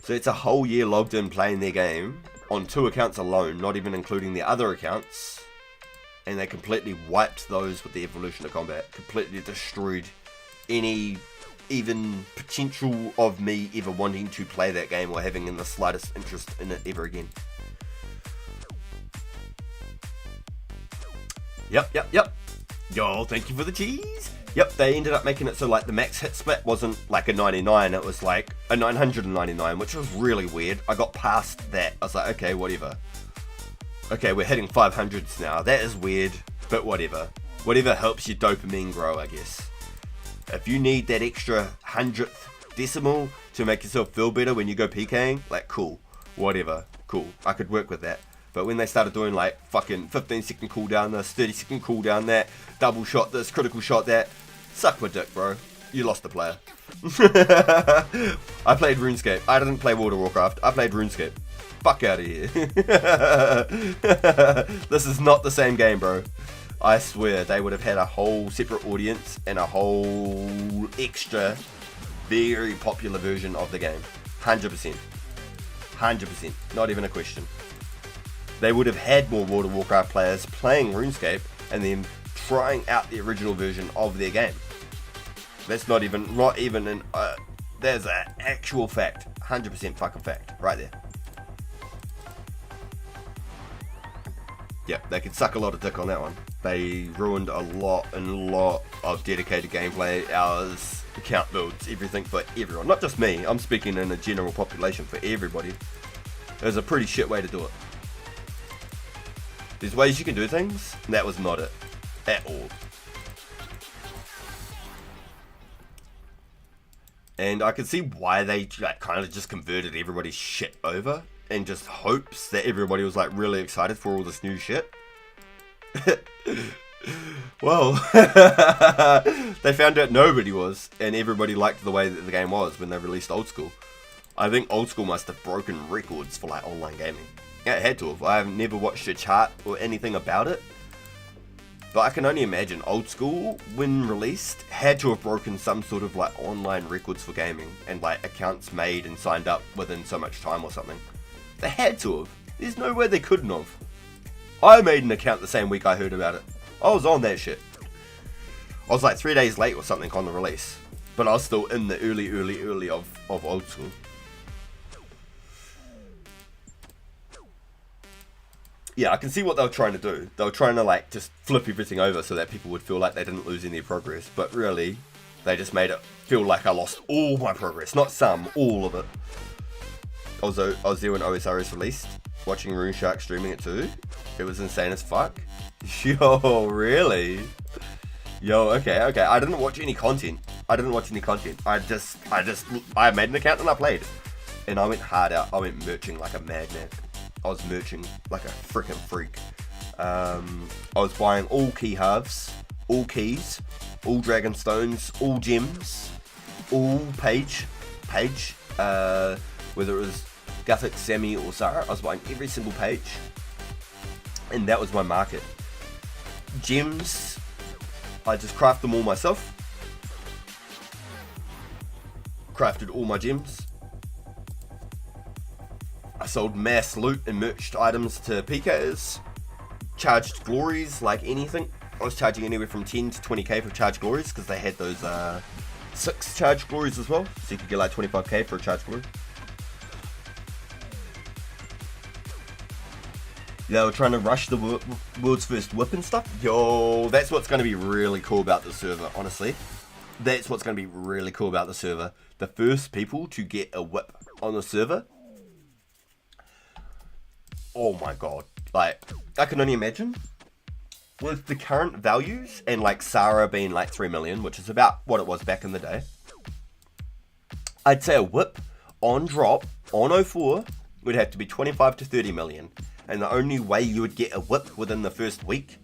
So it's a whole year logged in playing their game on 2 accounts alone, not even including the other accounts. And they completely wiped those with the Evolution of Combat. Completely destroyed any even potential of me ever wanting to play that game or having in the slightest interest in it ever again. Yep. Yo, thank you for the cheese. Yep, they ended up making it so like the max hit split wasn't like a 99, it was like a 999, which was really weird. I got past that. I was like, okay, whatever. Okay, we're hitting 500s now. That is weird, but whatever. Whatever helps your dopamine grow, I guess. If you need that extra 100th decimal to make yourself feel better when you go PKing, like cool, whatever, cool. I could work with that. But when they started doing like fucking 15-second cooldown this, 30-second cooldown that, double shot this, critical shot that, suck my dick, bro. You lost the player. I played RuneScape. I didn't play World of Warcraft. I played RuneScape. Fuck out of here. This is not the same game, bro. I swear they would have had a whole separate audience and a whole extra, very popular version of the game. 100%. 100%. Not even a question. They would have had more World of Warcraft players playing RuneScape and then trying out the original version of their game. That's not even an, there's an actual fact. 100% fucking fact. Right there. Yeah, they could suck a lot of dick on that one. They ruined a lot of dedicated gameplay hours, account builds, everything for everyone. Not just me, I'm speaking in a general population for everybody. It was a pretty shit way to do it. There's ways you can do things, and that was not it. At all. And I can see why they like kind of just converted everybody's shit over in just hopes that everybody was like really excited for all this new shit. Well, they found out nobody was, and everybody liked the way that the game was when they released Old School. I think Old School must have broken records for like online gaming. Yeah, it had to have. I've never watched a chart or anything about it. But I can only imagine Old School, when released, had to have broken some sort of like online records for gaming and like accounts made and signed up within so much time or something. They had to have. There's no way they couldn't have. I made an account the same week I heard about it. I was on that shit. I was like 3 days late or something on the release. But I was still in the early of Old School. Yeah, I can see what they were trying to do. They were trying to like just flip everything over so that people would feel like they didn't lose any progress. But really, they just made it feel like I lost all my progress. Not some, all of it. I was there when OSRS released, watching RuneShark streaming it too. It was insane as fuck. Yo, really? Yo, okay. I didn't watch any content. I made an account and I played. And I went hard out. I went merching like a madman. I was merching like a freaking freak. I was buying all key halves, all keys, all dragon stones, all gems, all page, whether it was Gothic, Semi or Sarah, I was buying every single page. And that was my market. Gems, I just craft them all myself. Crafted all my gems. I sold mass loot and merched items to PKs. Charged glories like anything. I was charging anywhere from 10 to 20k for charged glories because they had those 6 charged glories as well. So you could get like 25k for a charged glory. They were trying to rush the world's first whip and stuff. Yo, that's what's going to be really cool about the server, honestly. That's what's going to be really cool about the server. The first people to get a whip on the server. Oh my god. Like, I can only imagine. With the current values, and like Sarah being like 3 million, which is about what it was back in the day. I'd say a whip on drop, on 04, would have to be 25 to 30 million. And the only way you would get a whip within the first week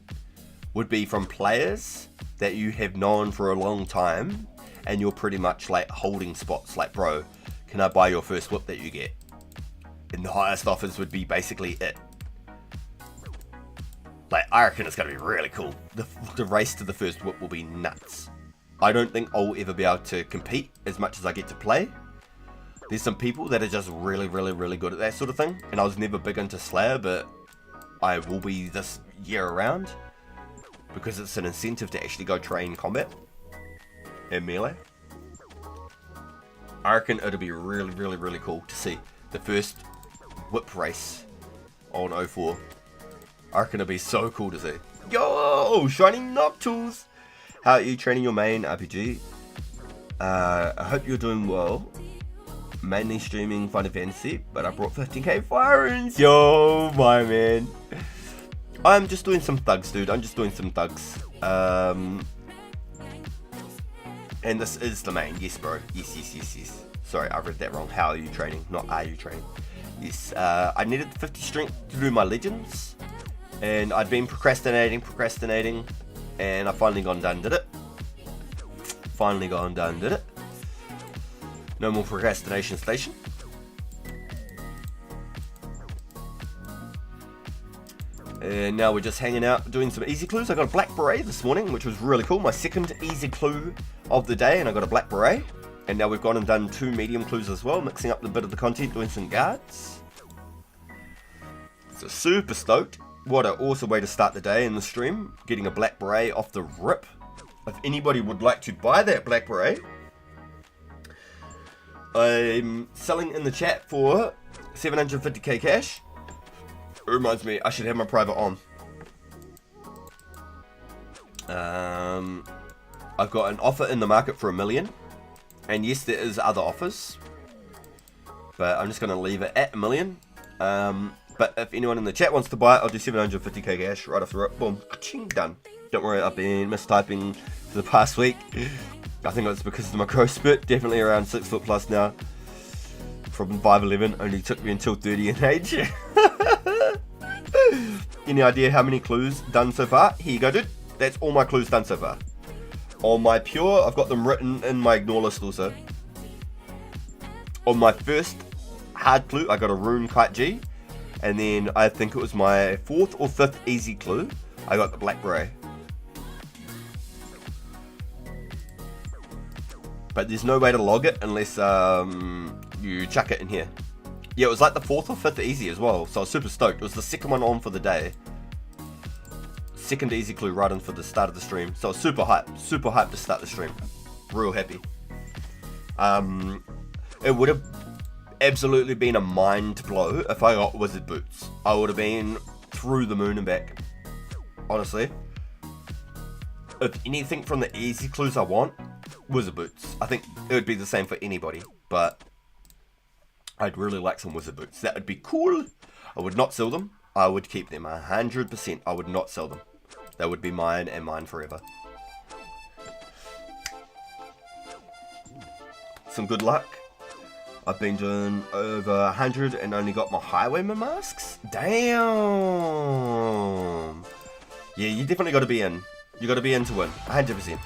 would be from players that you have known for a long time, and you're pretty much like holding spots. Like, bro, can I buy your first whip that you get? And the highest offers would be basically it. Like, I reckon it's going to be really cool. The race to the first whip will be nuts. I don't think I'll ever be able to compete as much as I get to play. There's some people that are just really, really, really good at that sort of thing. And I was never big into Slayer, but I will be this year around. Because it's an incentive to actually go train combat and melee. I reckon it'll be really, really, really cool to see the first whip race on 04. I reckon it'll be so cool to see. Yo, Shining Noctules! How are you training your main RPG? I hope you're doing well. Mainly streaming Final Fantasy, but I brought 15k fire runes. Yo, my man. I'm just doing some thugs, dude. I'm just doing some thugs. And this is the main. Yes, bro. Yes. Sorry, I read that wrong. How are you training? Not are you training. Yes, I needed 50 strength to do my legends. And I'd been procrastinating. And I finally gone done did it. No more procrastination station. And now we're just hanging out doing some easy clues. I got a black beret this morning, which was really cool. My second easy clue of the day, and I got a black beret. And now we've gone and done 2 medium clues as well, mixing up the bit of the content, doing some guards. So super stoked. What an awesome way to start the day in the stream. Getting a black beret off the rip. If anybody would like to buy that black beret, I'm selling in the chat for 750k cash. It reminds me, I should have my private on. I've got an offer in the market for $1 million. And yes, there is other offers. But I'm just going to leave it at $1 million. But if anyone in the chat wants to buy it, I'll do 750k cash right off the rip. Boom. Ka-ching, done. Don't worry, I've been mistyping for the past week. I think it's because of my growth spurt. Definitely around 6 foot plus now. From 5'11", only took me until 30 in age. Any idea how many clues done so far? Here you go, dude. That's all my clues done so far. On my pure, I've got them written in my ignore list also. On my first hard clue, I got a rune kite G. And then I think it was my 4th or 5th easy clue, I got the black beret. But there's no way to log it unless you chuck it in here. Yeah, it was like the 4th or 5th easy as well, so I was super stoked. It was the second one on for the day. Second easy clue right in for the start of the stream. So I was super hyped to start the stream. Real happy. It would have absolutely been a mind blow if I got wizard boots. I would have been through the moon and back. Honestly. If anything from the easy clues I want, wizard boots. I think it would be the same for anybody, but I'd really like some wizard boots. That would be cool. I would not sell them. I would keep them 100%. I would not sell them. They would be mine and mine forever. Some good luck. I've been doing over 100 and only got my highwayman masks. Damn. Yeah, you definitely got to be in. You got to be in to win. 100%.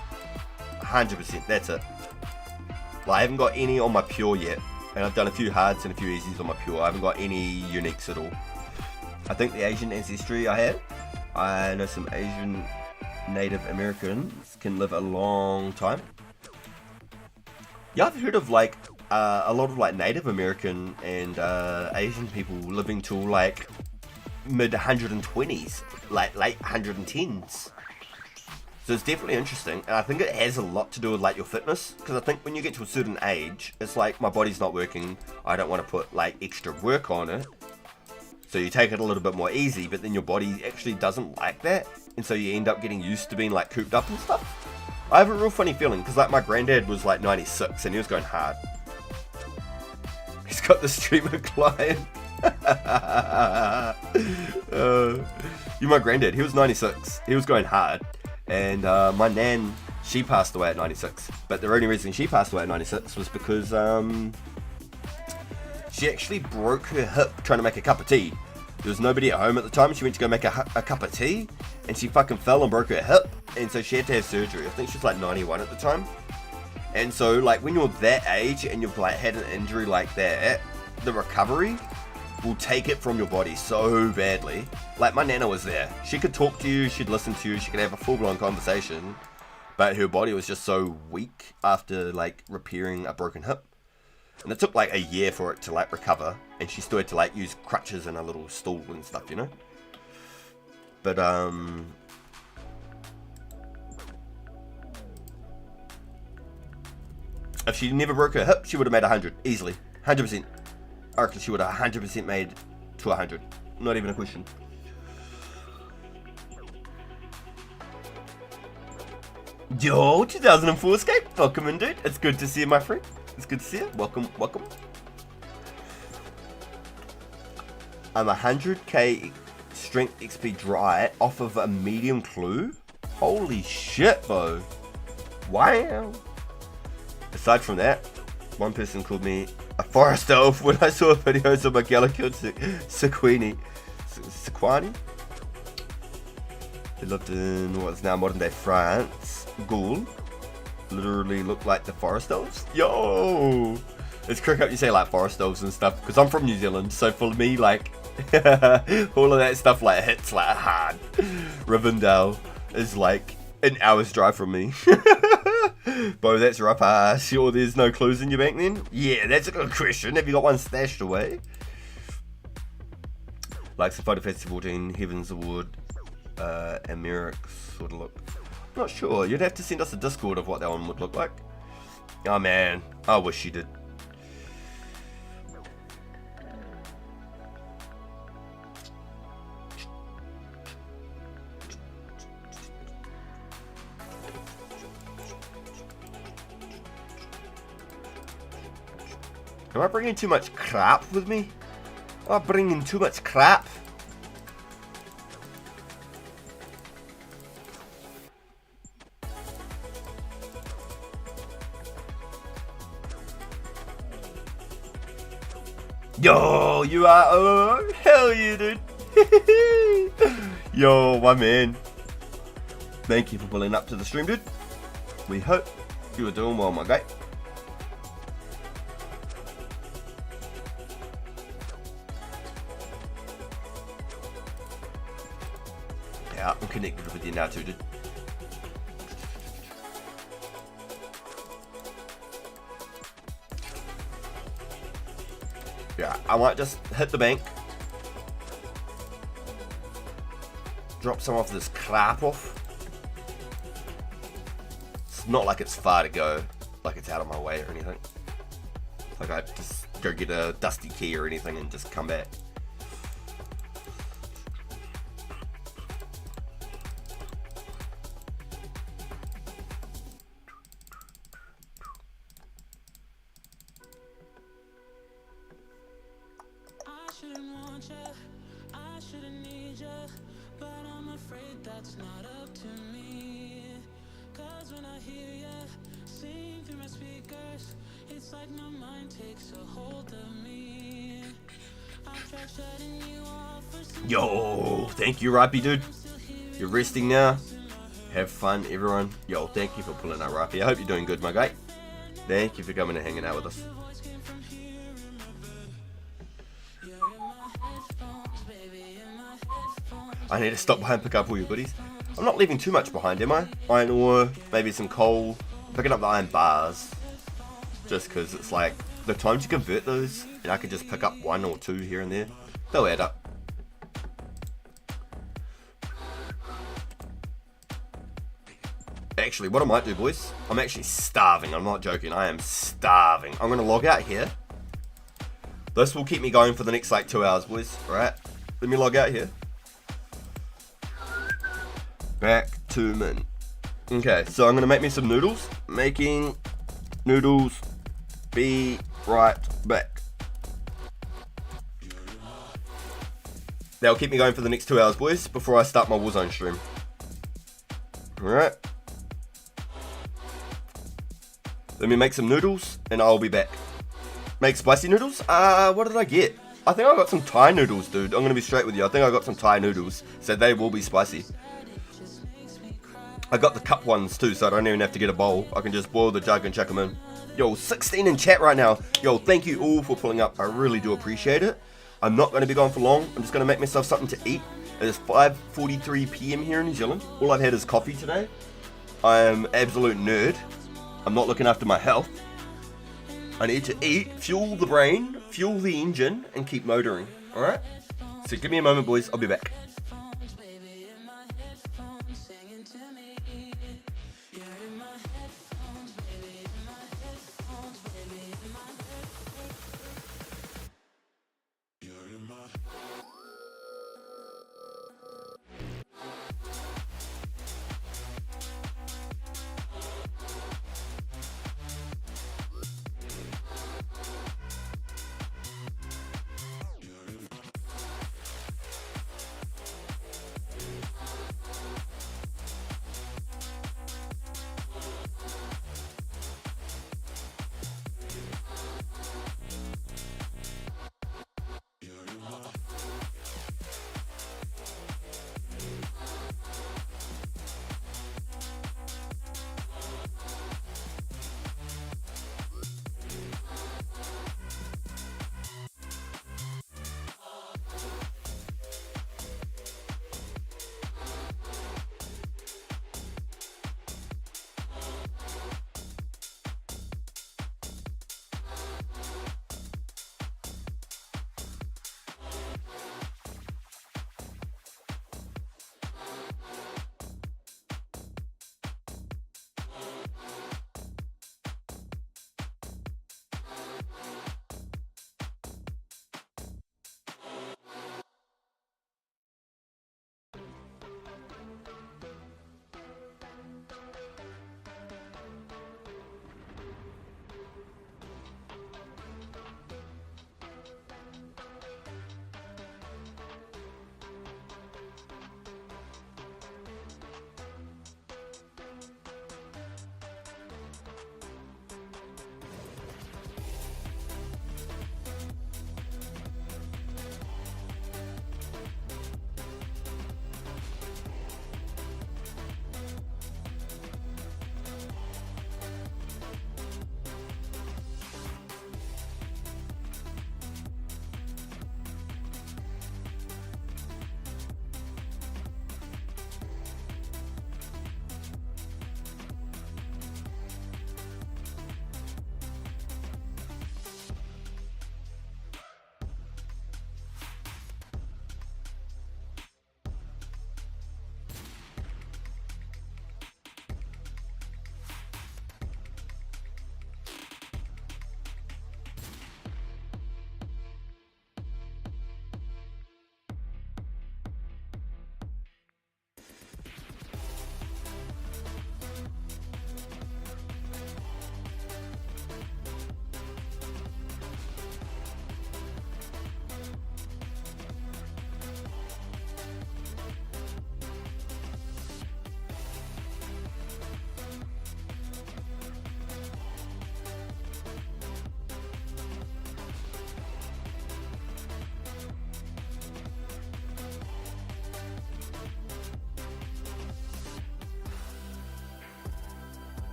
100%. That's it. Well, I haven't got any on my pure yet. And I've done a few hards and a few easies on my pure. I haven't got any uniques at all. I think the Asian ancestry I have. I know some Asian Native Americans can live a long time. Yeah, I've heard of like a lot of like Native American and Asian people living till like mid 120s, like late 110s. So it's definitely interesting, and I think it has a lot to do with like your fitness, because I think when you get to a certain age, it's like my body's not working, I don't want to put like extra work on it, So you take it a little bit more easy, but then your body actually doesn't like that. And so you end up getting used to being like cooped up and stuff. I have a real funny feeling because like my granddad was like 96 and he was going hard. He's got the streamer client. You my granddad, he was 96. He was going hard. And my nan, she passed away at 96. But the only reason she passed away at 96 was because she actually broke her hip trying to make a cup of tea. There was nobody at home at the time. She went to go make a cup of tea and she fucking fell and broke her hip. And so she had to have surgery. I think she was like 91 at the time. And so like when you're that age and you've like had an injury like that, the recovery will take it from your body so badly. Like my nana was there. She could talk to you, she'd listen to you, she could have a full-blown conversation. But her body was just so weak after like repairing a broken hip. And it took like a year for it to like recover, and she still had to like use crutches and a little stool and stuff, you know. But if she never broke her hip, she would have made 100 easily, 100%. I reckon she would have 100% made to 100. Not even a question. Yo, 2004 Scape, welcome in, dude. It's good to see you, my friend. It's good to see you. Welcome, welcome. I'm 100k strength XP dry off of a medium clue. Holy shit, bro. Wow. Aside from that, one person called me a forest elf when I saw videos of my Gallican Sequini. He lived in what is now modern day France. Gaul. Literally look like the forest elves. Yo! It's correct up you say like forest elves and stuff, because I'm from New Zealand, so for me like all of that stuff like hits like hard. Rivendell is like an hour's drive from me. Bro, that's rough. Sure there's no clues in your bank then? Yeah, that's a good question. Have you got one stashed away? Like the Photo Festival 14, Heavens Award, and Merrick's sort of look. Not sure. You'd have to send us a Discord of what that one would look like. Oh man, I wish you did. Am I bringing too much crap with me? Am I bringing too much crap? Yo, you are, oh, hell yeah, dude. Yo, my man. Thank you for pulling up to the stream, dude. We hope you are doing well, my guy. Yeah, I'm connected with you now too, dude. Yeah, I might just hit the bank. Drop some of this crap off. It's not like it's far to go, like it's out of my way or anything. Like I just go get a dusty key or anything and just come back. Yo, thank you, Rippy, dude. You're resting now. Have fun, everyone. Yo, thank you for pulling up, Rippy. I hope you're doing good, my guy. Thank you for coming and hanging out with us. I need to stop by and pick up all your goodies. I'm not leaving too much behind, am I? Iron ore, maybe some coal. Picking up the iron bars. Just because it's like, the time to convert those, and I could just pick up 1 or 2 here and there. They'll add up. Actually, what I might do, boys, I'm actually starving. I'm not joking. I am starving. I'm going to log out here. This will keep me going for the next like 2 hours, boys. Alright? Let me log out here. Back to Min. Okay, so I'm gonna make me some noodles. Making noodles. Be right back. That'll keep me going for the next 2 hours, boys, before I start my Warzone stream. Alright. Let me make some noodles, and I'll be back. Make spicy noodles? What did I get? I think I got some Thai noodles, dude. I'm gonna be straight with you. I think I got some Thai noodles, so they will be spicy. I got the cup ones too, so I don't even have to get a bowl. I can just boil the jug and chuck them in. Yo, 16 in chat right now. Yo, thank you all for pulling up. I really do appreciate it. I'm not going to be gone for long. I'm just going to make myself something to eat. It is 5:43 p.m. here in New Zealand. All I've had is coffee today. I am an absolute nerd. I'm not looking after my health. I need to eat, fuel the brain, fuel the engine, and keep motoring. Alright? So give me a moment, boys. I'll be back.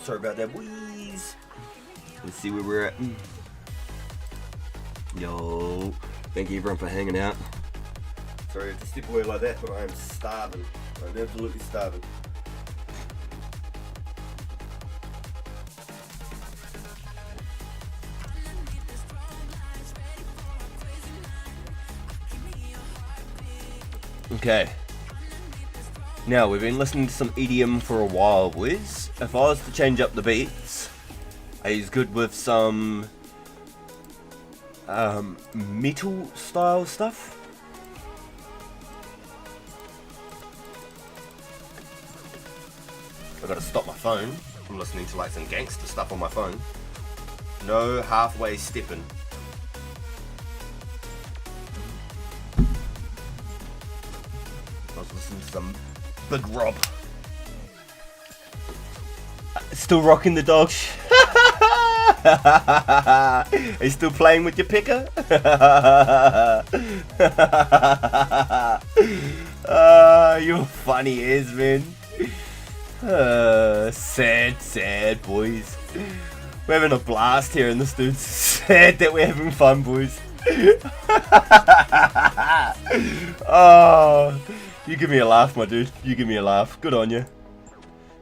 Sorry about that wheeze. Let's see where we're at. Yo, thank you everyone for hanging out. Sorry to step away like that, but I am starving. I'm absolutely starving. Okay. Now, we've been listening to some EDM for a while, boys. If I was to change up the beats, he's good with some metal style stuff. I gotta stop my phone. I'm listening to like some gangster stuff on my phone. No halfway stepping. I was listening to some Big Rob. Still rocking the dog. Are you still playing with your picker? You're funny as man. Sad boys. We're having a blast here and this dude's sad that we're having fun, boys. Oh, you give me a laugh, my dude. You give me a laugh. Good on you.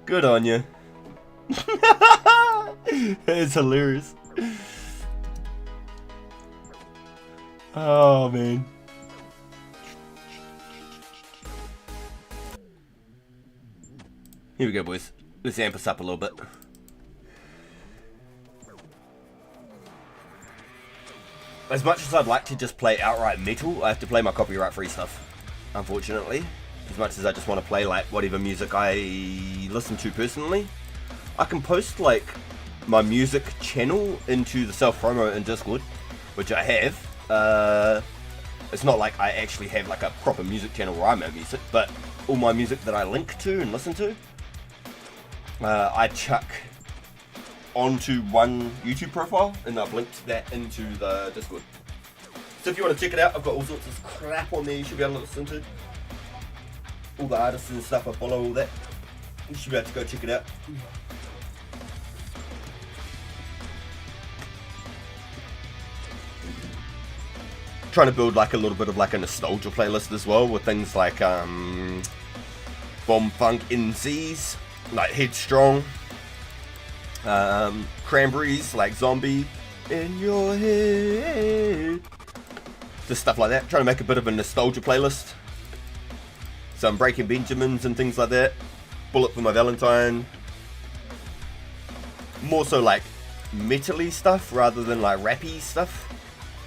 Good on you. It's hilarious. Oh man. Here we go, boys. Let's amp us up a little bit. As much as I'd like to just play outright metal, I have to play my copyright-free stuff, unfortunately. As much as I just want to play like whatever music I listen to personally. I can post like my music channel into the self-promo in Discord, which I have. It's not like I actually have like a proper music channel where I make music, but all my music that I link to and listen to, I chuck onto one YouTube profile, and I've linked that into the Discord. So if you want to check it out, I've got all sorts of crap on there you should be able to listen to. All the artists and stuff, I follow all that. You should be able to go check it out. Trying to build like a little bit of like a nostalgia playlist as well, with things like Bomb Funk NCs, like Headstrong, Cranberries, like Zombie in Your Head, just stuff like that. Trying to make a bit of a nostalgia playlist. Some Breaking Benjamins and things like that. Bullet for My Valentine. More so like metal-y stuff rather than like rappy stuff.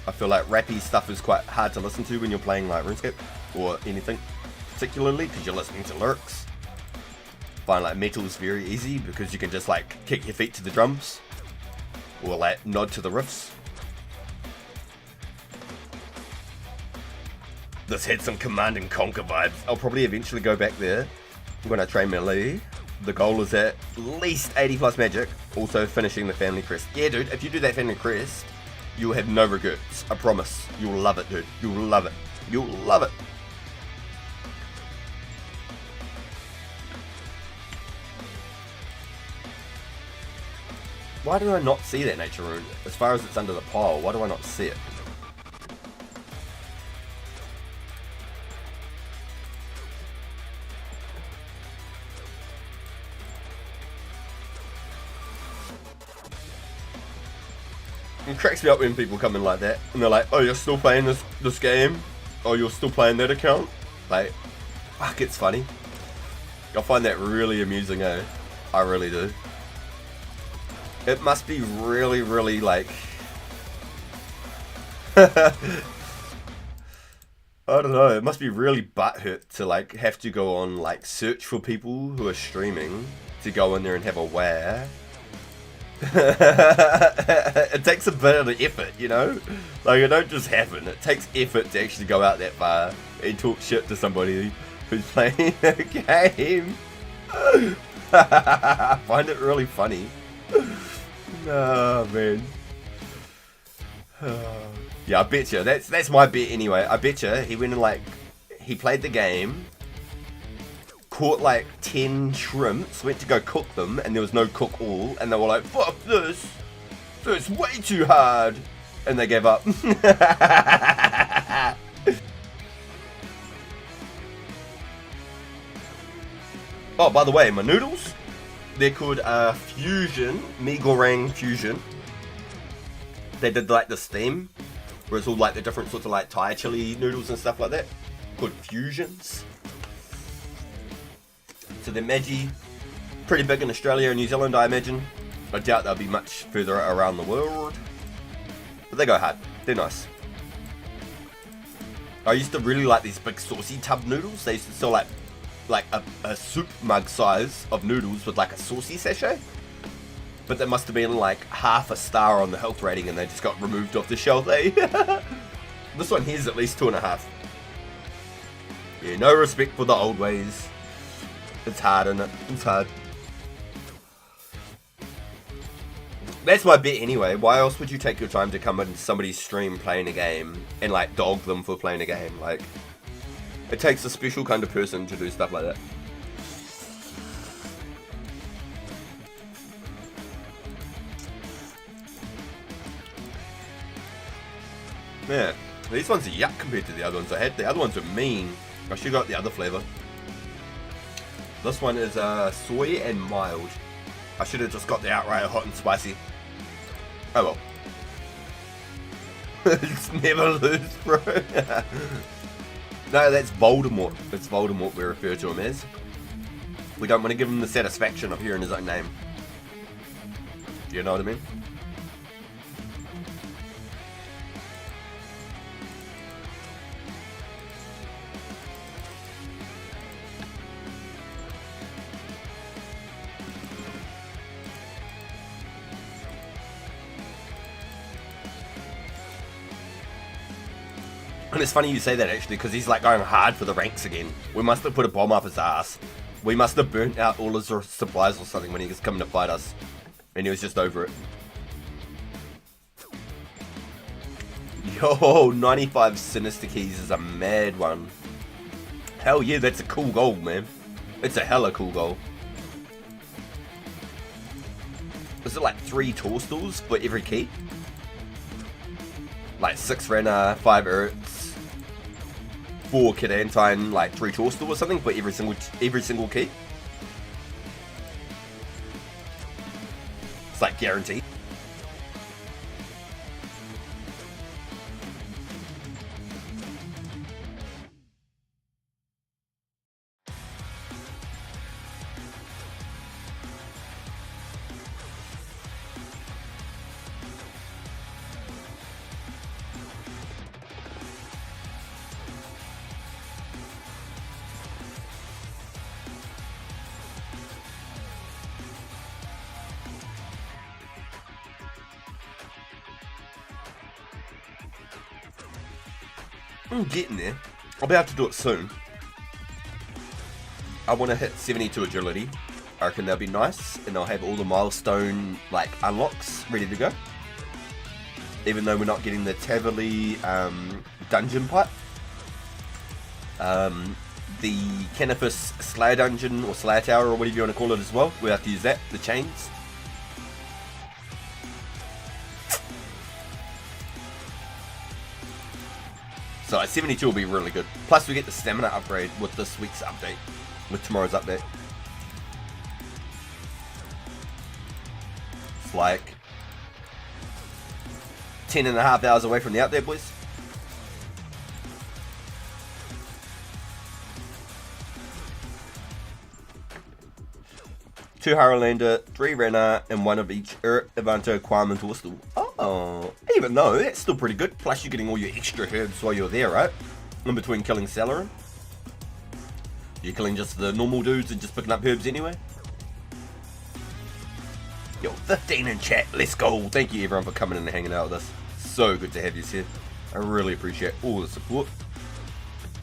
I feel like rappy stuff is quite hard to listen to when you're playing like Runescape or anything particularly, because you're listening to lyrics. Find like metal is very easy because you can just like kick your feet to the drums or like nod to the riffs. This had some Command and Conquer vibes. I'll probably eventually go back there when I train melee. The goal is at least 80 plus magic, also finishing the family crest. Yeah dude, if you do that family crest, you'll have no regrets. I promise. You'll love it, dude. You'll love it. You'll love it. Why do I not see that nature rune? As far as it's under the pile, why do I not see it? It cracks me up when people come in like that and they're like, oh, you're still playing this game? Oh, you're still playing that account? Like, fuck, it's funny. I find that really amusing, eh? I really do. It must be really, really like... I don't know, it must be really butthurt to like have to go on like search for people who are streaming to go in there and have a wear. It takes a bit of effort, you know? Like, it don't just happen. It takes effort to actually go out that far and talk shit to somebody who's playing a game. I find it really funny. Oh, man. Yeah, I bet you. That's my bet anyway. I bet you he went and like, he played the game caught like 10 shrimps, went to go cook them, and there was no cook all, and they were like, fuck this, it's way too hard, and they gave up. Oh, by the way, my noodles, they're called Fusion, Mi Goreng Fusion. They did like this theme, where it's all like the different sorts of like Thai chili noodles and stuff like that, called Fusions. So they're Maggi, pretty big in Australia and New Zealand, I imagine. I doubt they'll be much further around the world, but they go hard. They're nice. I used to really like these big saucy tub noodles. They used to sell like a soup mug size of noodles with like a saucy sachet. But that must have been like half a star on the health rating, and they just got removed off the shelf, eh? This one here's at least 2.5. Yeah, no respect for the old ways. It's hard, isn't it? It's hard. That's my bet anyway. Why else would you take your time to come into somebody's stream playing a game and like dog them for playing a game? Like, it takes a special kind of person to do stuff like that. Yeah, these ones are yuck compared to the other ones I had. The other ones are mean. I should have got the other flavour. This one is soy and mild. I should have just got the outright hot and spicy. Oh well. It's never lose, bro. No, that's Voldemort. It's Voldemort we refer to him as. We don't want to give him the satisfaction of hearing his own name. You know what I mean? And it's funny you say that actually, because he's like going hard for the ranks again. We must have put a bomb up his ass. We must have burnt out all his supplies or something when he was coming to fight us. And he was just over it. Yo, 95 Sinister Keys is a mad one. Hell yeah, that's a cool goal, man. It's a hella cool goal. Is it like 3 Toadstools for every key? Like 6 Renner, 5 Ertz, 4 Kidantine, like 3 Toadstool or something for every single key. It's like guaranteed. I'm getting there. I'll be able to do it soon. I want to hit 72 agility. I reckon that'll be nice, and I'll have all the milestone like unlocks ready to go. Even though we're not getting the Tavily dungeon pipe. The Canifus Slayer dungeon or Slayer tower or whatever you want to call it as well. We have to use that, the chains. So like 72 will be really good. Plus we get the stamina upgrade with this week's update. With tomorrow's update. It's like 10.5 hours away from the update, boys. Two Haralander, 3 Renner, and 1 of each Evanto, Quam, and Torstal. Oh, even though that's still pretty good. Plus you're getting all your extra herbs while you're there, right? In between killing Celerin. You're killing just the normal dudes and just picking up herbs anyway. Yo, 15 in chat, let's go. Thank you everyone for coming in and hanging out with us. So good to have you here. I really appreciate all the support.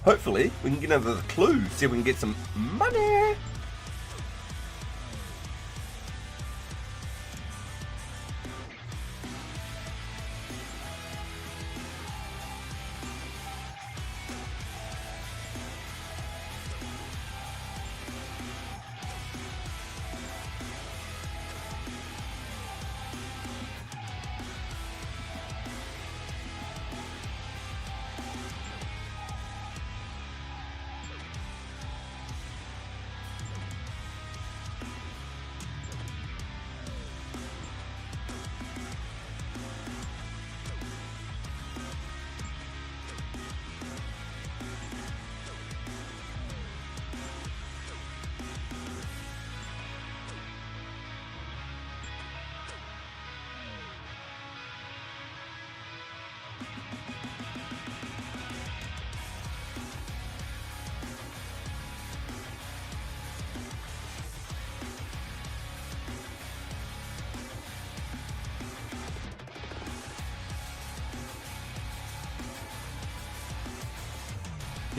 Hopefully we can get another clue, see if we can get some money.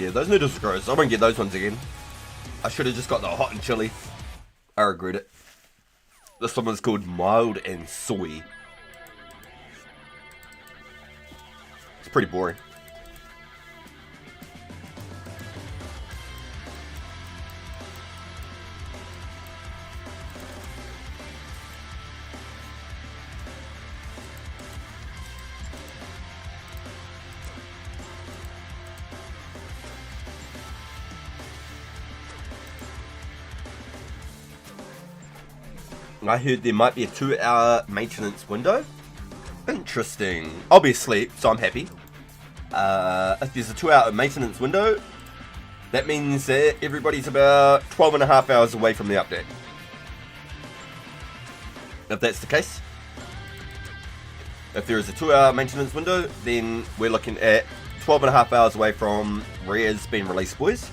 Yeah, those noodles are gross. I won't get those ones again. I should have just got the hot and chili. I regret it. This one is called mild and soy. It's pretty boring. I heard there might be a 2-hour maintenance window. Interesting. I'll be asleep, so I'm happy. If there's a 2-hour maintenance window, that means that everybody's about 12.5 hours away from the update. If that's the case, if there is a 2-hour maintenance window, then we're looking at 12.5 hours away from Rares being released, boys.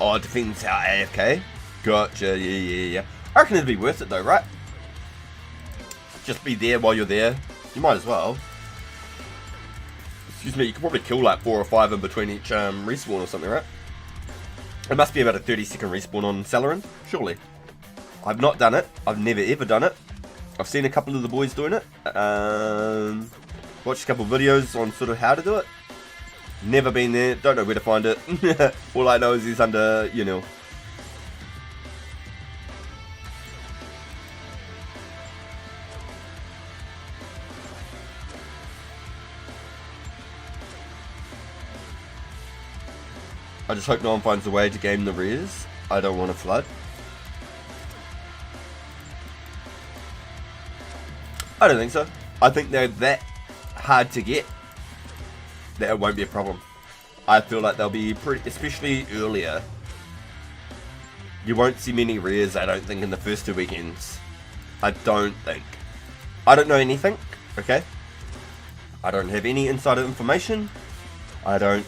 Oh, it depends how AFK. Gotcha, yeah. I reckon it'd be worth it though, right? Just be there while you're there. You might as well. Excuse me, you could probably kill like 4 or 5 in between each respawn or something, right? It must be about a 30-second respawn on Salarin, surely. I've not done it. I've never ever done it. I've seen a couple of the boys doing it. Watched a couple of videos on sort of how to do it. Never been there, don't know where to find it. All I know is he's under, you know. I just hope no one finds a way to game the Rares. I don't want to flood. I don't think so. I think they're that hard to get that it won't be a problem. I feel like they'll be pretty, especially earlier. You won't see many Rares, I don't think, in the first 2 weekends. I don't think. I don't know anything, okay? I don't have any insider information. I don't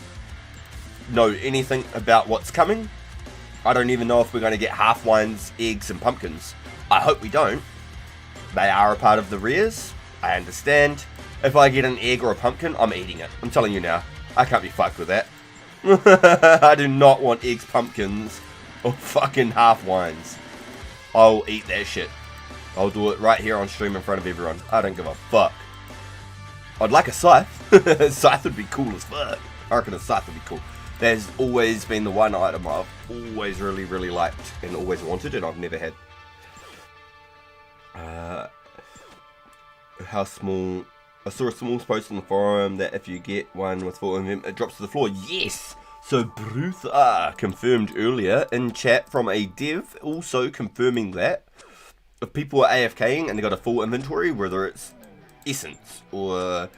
know anything about what's coming. I don't even know if we're going to get half wines, eggs, and pumpkins. I hope we don't. They are a part of the Rares. I understand. If I get an egg or a pumpkin, I'm eating it. I'm telling you now. I can't be fucked with that. I do not want eggs, pumpkins, or fucking half wines. I'll eat that shit. I'll do it right here on stream in front of everyone. I don't give a fuck. I'd like a scythe. Scythe would be cool as fuck. I reckon a scythe would be cool. That has always been the one item I've always really, really liked and always wanted, and I've never had. How small? I saw a small post on the forum that if you get one with full invent, it drops to the floor. Yes! So Brutha confirmed earlier in chat from a dev, also confirming that if people are AFKing and they got a full inventory, whether it's Essence or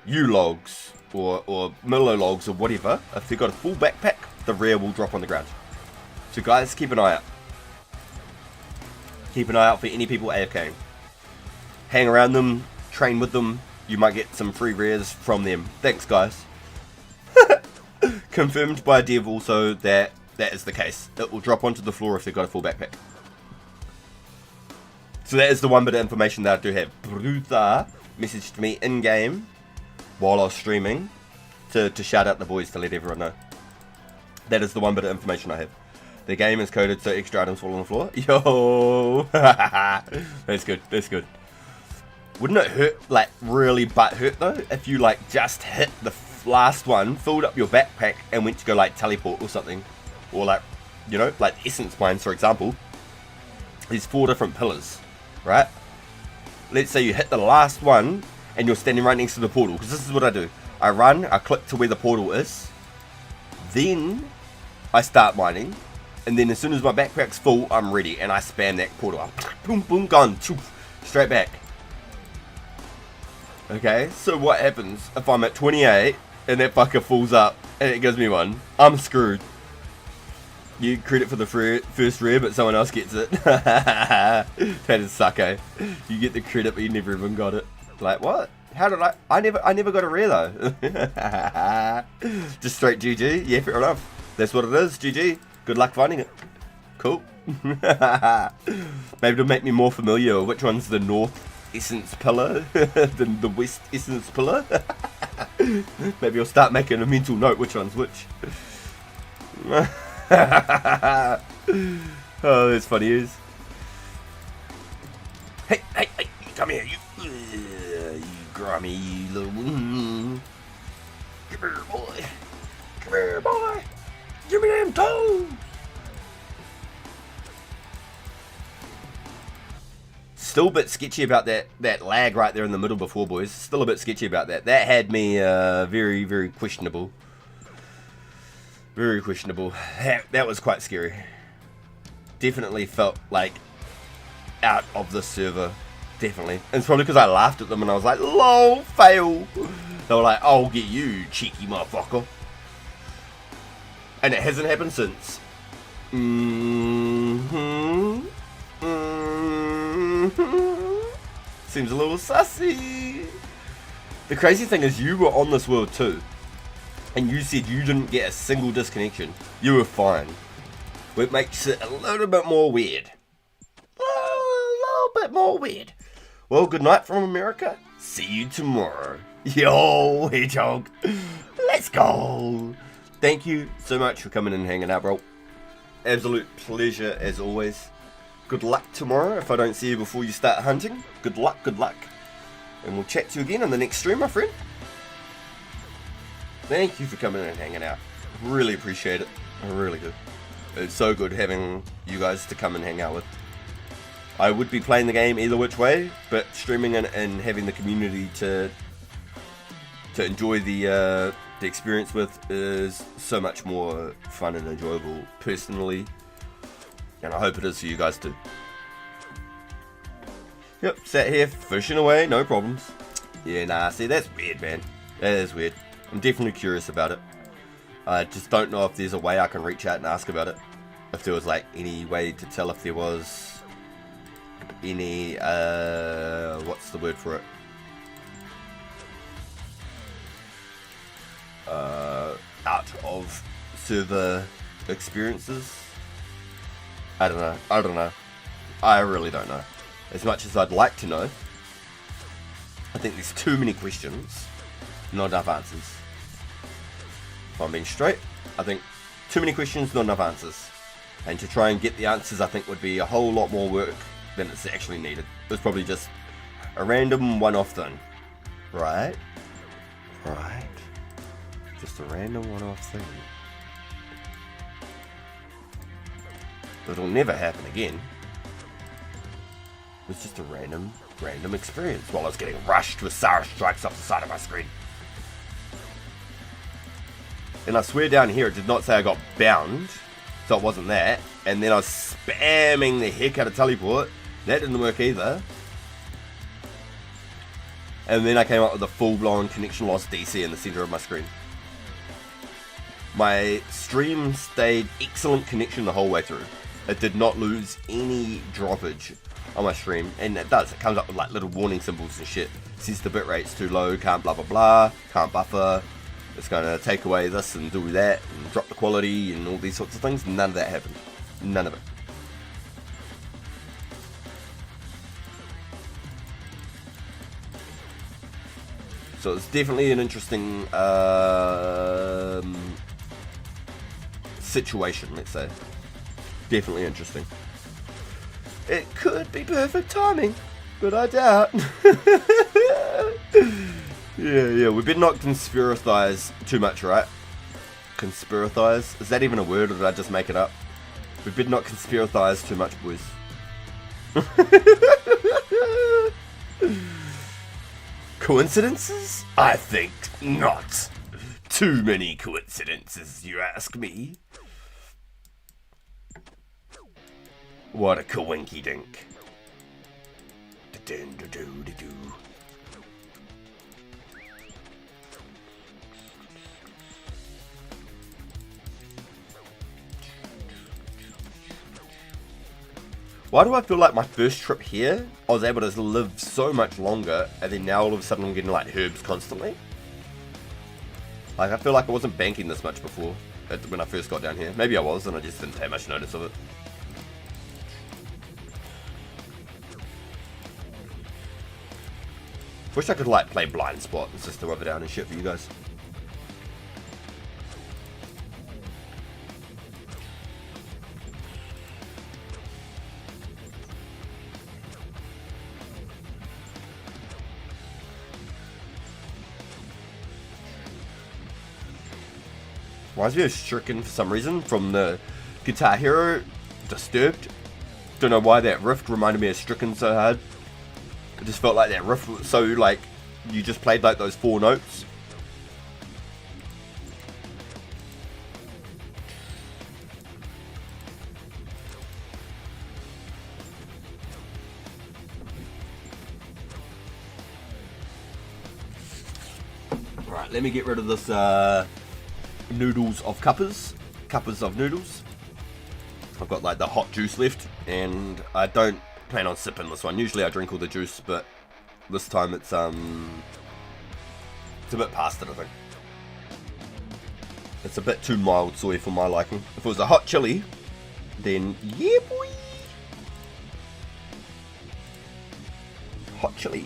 U-Logs or Milo Logs or whatever, if they've got a full backpack, the rare will drop on the ground. So guys, keep an eye out. Keep an eye out for any people AFKing. Hang around them, train with them. You might get some free rares from them. Thanks, guys. Confirmed by a dev also that that is the case. It will drop onto the floor if they've got a full backpack. So that is the one bit of information that I do have. Brutha messaged me in-game while I was streaming to shout out the boys to let everyone know. That is the one bit of information I have. The game is coded so extra items fall on the floor. Yo! That's good, that's good. Wouldn't it hurt, like, really butt hurt though, if you, like, just hit the last one, filled up your backpack, and went to go, like, teleport or something? Or, like, you know, like Essence Mines, for example. There's 4 different pillars, right? Let's say you hit the last one, and you're standing right next to the portal, because this is what I do. I run, I click to where the portal is, then I start mining, and then as soon as my backpack's full, I'm ready, and I spam that portal. Boom, boom, gone, straight back. Okay, so what happens if I'm at 28 and that fucker falls up and it gives me one? I'm screwed. You get credit for the first rare, but someone else gets it. That is suck, eh? You get the credit, but you never even got it. Like, what? How did I never got a rare though. Just straight GG. Yeah, fair enough. That's what it is. GG. Good luck finding it. Cool. Maybe it'll make me more familiar with which one's the north Essence pillar than the West Essence pillar. Maybe I'll start making a mental note which one's which. Oh, that's funny is. Hey, come here, you grimy little. Come here, boy. Come here, boy. Give me them toes. Still a bit sketchy about that lag right there in the middle before, boys. Still a bit sketchy about that. That had me very, very questionable. Very questionable. That was quite scary. Definitely felt like out of the server. Definitely. And it's probably because I laughed at them and I was like, lol, fail. They were like, I'll get you, cheeky motherfucker. And it hasn't happened since. Seems a little sussy. The crazy thing is you were on this world too. And you said you didn't get a single disconnection. You were fine. Which makes it a little bit more weird. A little bit more weird. Well, good night from America. See you tomorrow. Yo, Hedgehog. Let's go. Thank you so much for coming and hanging out, bro. Absolute pleasure as always. Good luck tomorrow if I don't see you before you start hunting. Good luck, good luck. And we'll chat to you again on the next stream, my friend. Thank you for coming and hanging out. Really appreciate it. I really do. It's so good having you guys to come and hang out with. I would be playing the game either which way, but streaming it and having the community to enjoy the experience with is so much more fun and enjoyable personally. And I hope it is for you guys too. Yep, sat here fishing away, no problems. Yeah, nah, see, that's weird, man. That is weird. I'm definitely curious about it. I just don't know if there's a way I can reach out and ask about it. If there was like any way to tell if there was any, what's the word for it? Out of server experiences. I don't know. I really don't know. As much as I'd like to know, I think there's too many questions, not enough answers. If I'm being straight, I think too many questions, not enough answers. And to try and get the answers, I think would be a whole lot more work than it's actually needed. It was probably just a random one-off thing. Right? Right. Just a random one-off thing. It'll never happen again. It was just a random experience while I was getting rushed with Sarah strikes off the side of my screen. And I swear down here it did not say I got bound, so it wasn't that. And then I was spamming the heck out of teleport. That didn't work either. And then I came up with a full-blown connection loss DC in the center of my screen. My stream stayed excellent connection the whole way through. It did not lose any droppage on my stream, and it does. It comes up with like little warning symbols and shit. It says the bitrate's too low, can't blah blah blah, can't buffer. It's going to take away this and do that and drop the quality and all these sorts of things. None of that happened. None of it. So it's definitely an interesting situation, let's say. Definitely interesting. It could be perfect timing, but I doubt. Yeah, we better not conspirathize too much, right? Conspirathize? Is that even a word, or did I just make it up? We better not conspirathize too much, boys. Coincidences? I think not. Too many coincidences, you ask me. What a coinky dink. Da-dun-da-doo-da-doo. Why do I feel like my first trip here, I was able to live so much longer, and then now all of a sudden I'm getting like herbs constantly? Like, I feel like I wasn't banking this much before, when I first got down here. Maybe I was, and I just didn't take much notice of it. Wish I could like play blind spot and system over down and shit for you guys. Reminds me of Stricken for some reason from the Guitar Hero Disturbed. Don't know why that riff reminded me of Stricken so hard. It just felt like that riff was so like you just played like those 4 notes. Right, let me get rid of this noodles of cuppers of noodles. I've got like the hot juice left, and I don't plan on sipping this one. Usually I drink all the juice, but this time it's a bit past it, I think. It's a bit too mild soy for my liking. If it was a hot chili, then yeah boy, hot chili.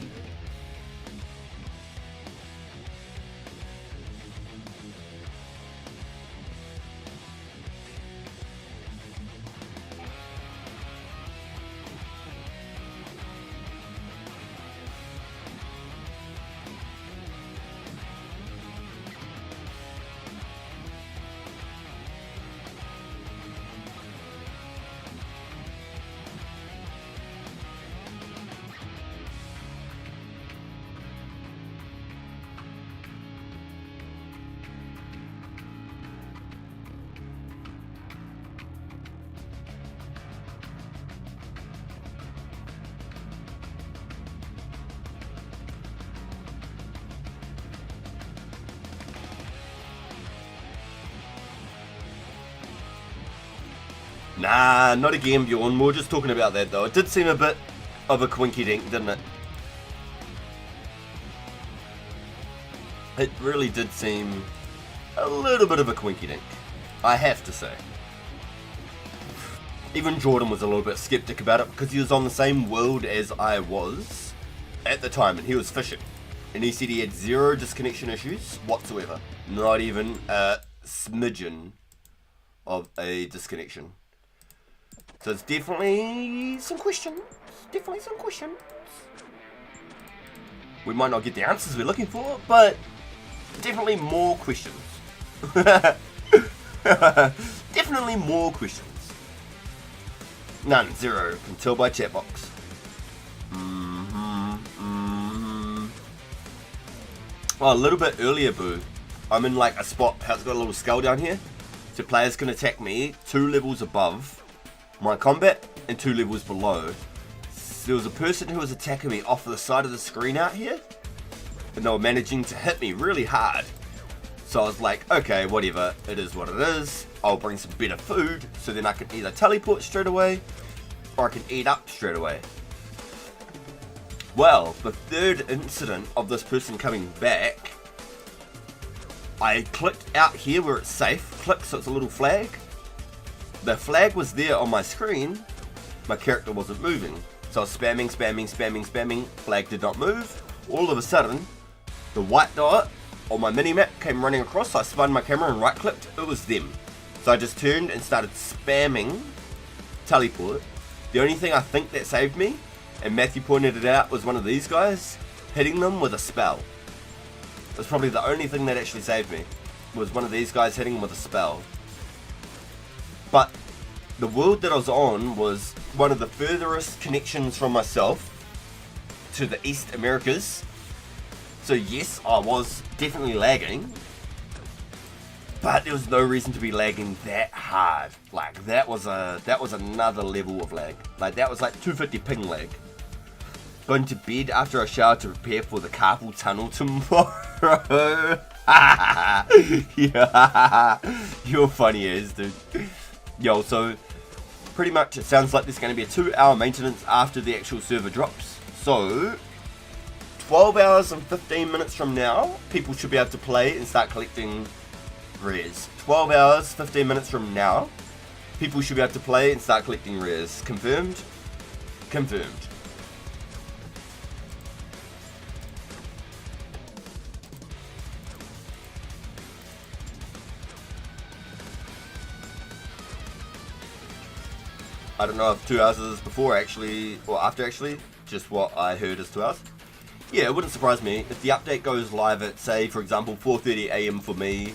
Nah, not again, Bjorn. We're just talking about that, though. It did seem a bit of a quinky dink, didn't it? It really did seem a little bit of a quinky dink, I have to say. Even Jordan was a little bit skeptic about it because he was on the same world as I was at the time, and he was fishing. And he said he had 0 disconnection issues whatsoever. Not even a smidgen of a disconnection. So it's definitely some questions. Definitely some questions. We might not get the answers we're looking for, but definitely more questions. Definitely more questions. None, 0. Can tell by chat box. Oh, a little bit earlier, Boo. I'm in like a spot. It's got a little skull down here. So players can attack me 2 levels above my combat and 2 levels below. So there was a person who was attacking me off the side of the screen out here, and they were managing to hit me really hard. So I was like, okay, whatever, it is what it is. I'll bring some better food so then I can either teleport straight away or I can eat up straight away. Well, the third incident of this person coming back, I clicked out here where it's safe, click so it's a little flag. The flag was there on my screen, my character wasn't moving. So I was spamming, flag did not move. All of a sudden, the white dot on my minimap came running across, so I spun my camera and right clicked, it was them. So I just turned and started spamming teleport. The only thing I think that saved me, and Matthew pointed it out, was one of these guys hitting them with a spell. That's probably the only thing that actually saved me, was one of these guys hitting them with a spell. But the world that I was on was one of the furthest connections from myself to the East Americas. So yes, I was definitely lagging, but there was no reason to be lagging that hard. Like that was another level of lag. Like that was like 250 ping lag. Going to bed after a shower to prepare for the carpal tunnel tomorrow. Yeah, you're funny as dude. Yo, so pretty much it sounds like there's going to be a 2-hour maintenance after the actual server drops. So 12 hours and 15 minutes from now, people should be able to play and start collecting rares. 12 hours, 15 minutes from now, people should be able to play and start collecting rares. Confirmed? Confirmed. I don't know if 2 hours is before actually, or after actually, just what I heard is 2 hours. Yeah, it wouldn't surprise me. If the update goes live at, say, for example, 4:30 AM for me,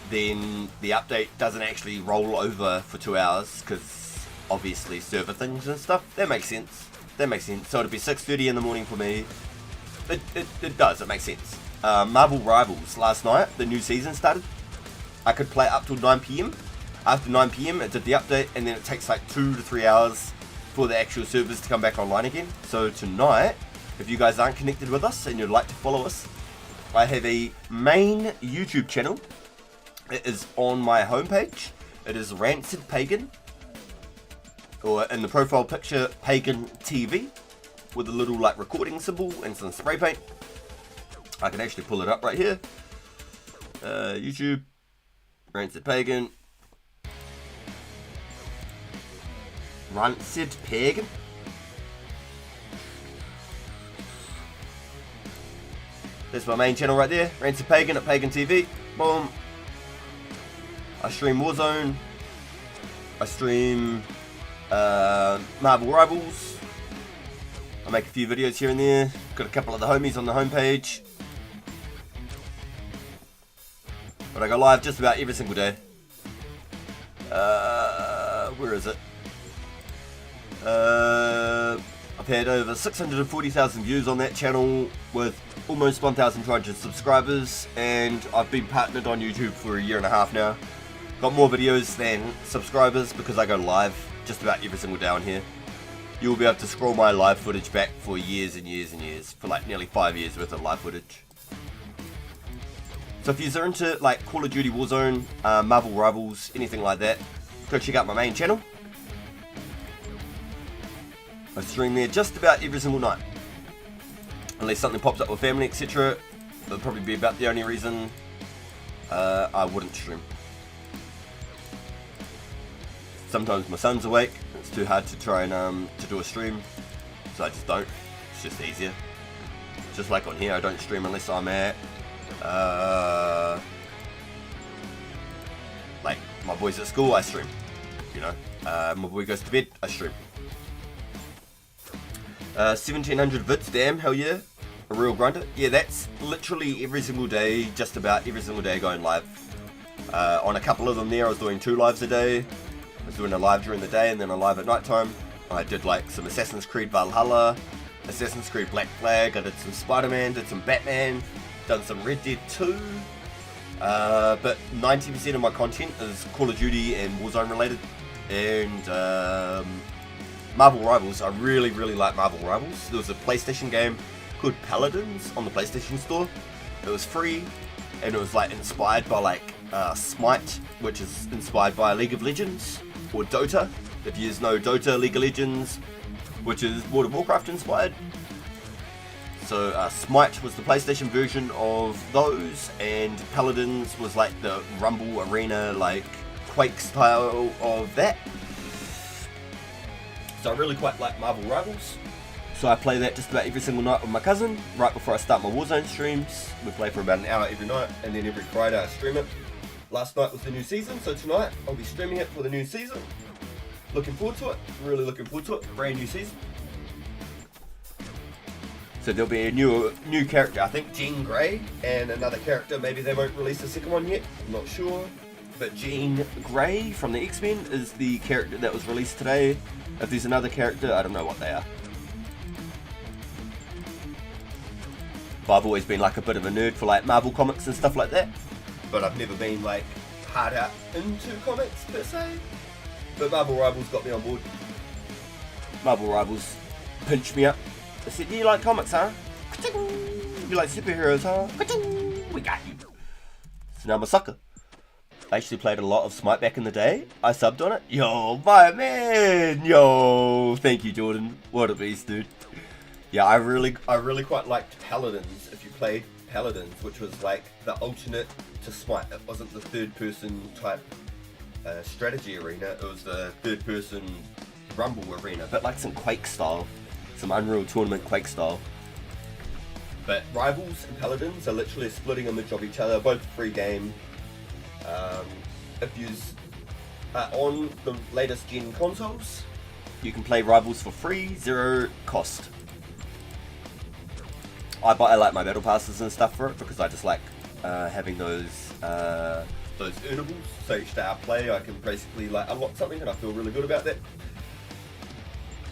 then the update doesn't actually roll over for 2 hours, because obviously server things and stuff. That makes sense. That makes sense. So it'll be 6:30 in the morning for me. It does, it makes sense. Marvel Rivals, last night, the new season started. I could play up till 9 PM. After 9 PM, it did the update, and then it takes like 2 to 3 hours for the actual servers to come back online again. So tonight, if you guys aren't connected with us and you'd like to follow us, I have a main YouTube channel. It is on my homepage. It is Rancid Pagan, or in the profile picture, Pagan TV, with a little like recording symbol and some spray paint. I can actually pull it up right here. YouTube, Rancid Pagan. Rancid Pagan. There's my main channel right there. Rancid Pagan at Pagan TV. Boom. I stream Warzone. I stream Marvel Rivals. I make a few videos here and there. Got a couple of the homies on the homepage. But I go live just about every single day. Where is it? I've had over 640,000 views on that channel with almost 1,200 subscribers, and I've been partnered on YouTube for a year and a half now. Got more videos than subscribers because I go live just about every single day on here. You'll be able to scroll my live footage back for years and years and years, for like nearly 5 years worth of live footage. So if you're into like Call of Duty Warzone, Marvel Rivals, anything like that, go check out my main channel. I stream there just about every single night. Unless something pops up with family, etc. That'll probably be about the only reason I wouldn't stream. Sometimes my son's awake. It's too hard to try and to do a stream, so I just don't. It's just easier. Just like on here, I don't stream unless I'm at like my boys at school. I stream. You know, my boy goes to bed. I stream. 1700 vids, damn, hell yeah. A real grinder. Yeah, that's literally every single day, just about every single day going live. On a couple of them there, I was doing 2 lives a day. I was doing a live during the day and then a live at night time. I did like some Assassin's Creed Valhalla, Assassin's Creed Black Flag, I did some Spider-Man, did some Batman, done some Red Dead 2. But 90% of my content is Call of Duty and Warzone related. And Marvel Rivals, I really like Marvel Rivals. There was a PlayStation game called Paladins on the PlayStation Store. It was free, and it was like inspired by like Smite, which is inspired by League of Legends, or Dota. If you know Dota, League of Legends, which is World of Warcraft inspired. So Smite was the PlayStation version of those, and Paladins was like the Rumble Arena, like Quake style of that. So I really quite like Marvel Rivals. So I play that just about every single night with my cousin, right before I start my Warzone streams. We play for about an hour every night, and then every Friday I stream it. Last night was the new season, so tonight I'll be streaming it for the new season. Looking forward to it, really looking forward to it, brand new season. So there'll be a new character, I think Jean Grey, and another character, maybe they won't release the second one yet, I'm not sure. But Jean Grey from the X-Men is the character that was released today. If there's another character, I don't know what they are. But I've always been like a bit of a nerd for like Marvel comics and stuff like that. But I've never been like hard out into comics per se. But Marvel Rivals got me on board. Marvel Rivals pinched me up. They said, "Do you like comics, huh? You like superheroes, huh? We got you." So now I'm a sucker. I actually played a lot of Smite back in the day. I subbed on it. Yo, my man! Yo! Thank you, Jordan. What a beast, dude. Yeah, I really quite liked Paladins, if you played Paladins, which was like the alternate to Smite. It wasn't the third person type strategy arena, it was the third person Rumble arena, but like some Quake style. Some Unreal Tournament Quake style. But Rivals and Paladins are literally a splitting image of each other, both free game. If you on the latest gen consoles, You can play Rivals for free, 0 cost. I buy like my battle passes and stuff for it because I just like having those earnables. So each day I play, I can basically like unlock something, and I feel really good about that.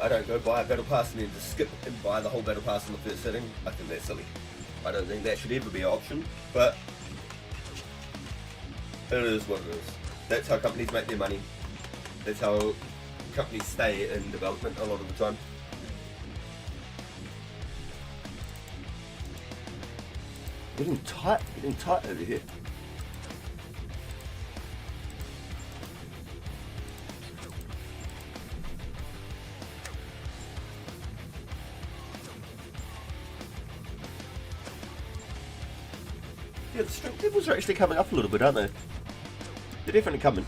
I don't go buy a battle pass and then just skip and buy the whole battle pass in the first sitting. I think that's silly. I don't think that should ever be an option, but it is what it is. That's how companies make their money. That's how companies stay in development a lot of the time. Getting tight over here. Yeah, the strength levels are actually coming up a little bit, aren't they? They're definitely coming.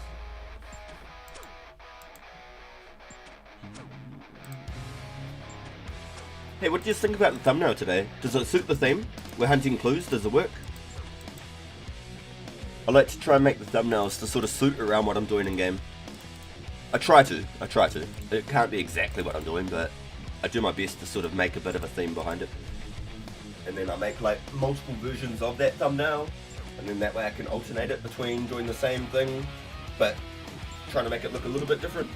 Hey, what did you think about the thumbnail today? Does it suit the theme? We're hunting clues, does it work? I like to try and make the thumbnails to sort of suit around what I'm doing in game. I try to. It can't be exactly what I'm doing, but I do my best to sort of make a bit of a theme behind it. And then I make like multiple versions of that thumbnail, and then that way I can alternate it between doing the same thing, but trying to make it look a little bit different.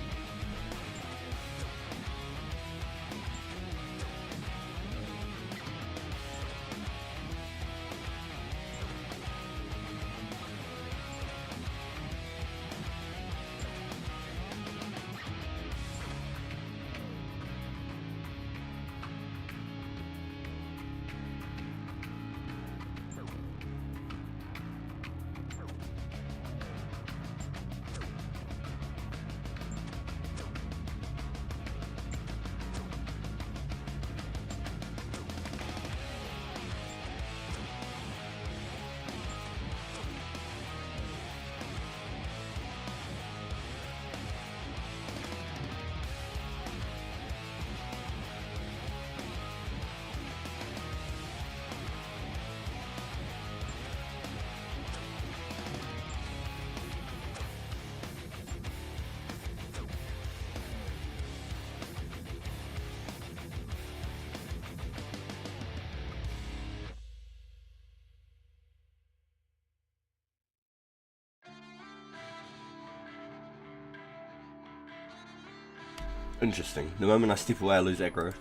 Interesting. The moment I step away, I lose aggro.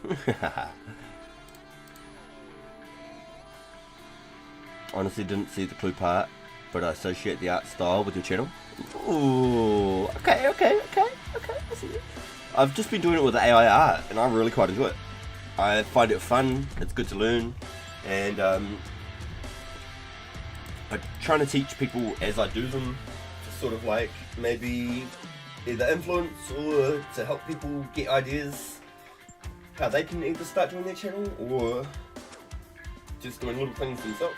Honestly, didn't see the clue part, but I associate the art style with your channel. Ooh, okay. I see it. I've just been doing it with the AI art, and I really quite enjoy it. I find it fun. It's good to learn, and I'm trying to teach people as I do them, to sort of like maybe either influence or to help people get ideas how they can either start doing their channel or just doing little things themselves.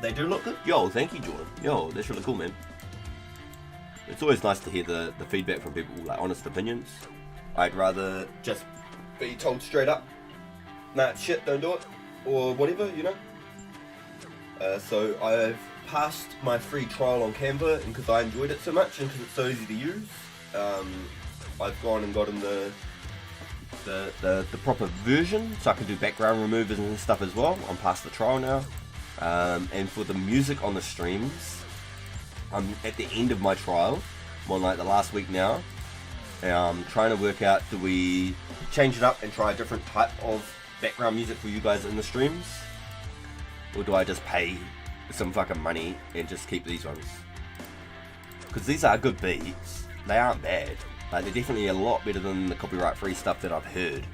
They do look good. Yo, thank you, Jordan. Yo, that's really cool, man. It's always nice to hear the feedback from people, like honest opinions. I'd rather just be told straight up, nah, it's shit, don't do it, or whatever, you know. So I've passed my free trial on Canva, and because I enjoyed it so much and because it's so easy to use, I've gone and gotten the proper version, so I can do background removers and stuff as well. I'm past the trial now, and for the music on the streams, I'm at the end of my trial. I'm on like the last week now, and I'm trying to work out, do we change it up and try a different type of background music for you guys in the streams, or do I just pay some fucking money and just keep these ones? Because these are good beats. They aren't bad. Like, they're definitely a lot better than the copyright free stuff that I've heard.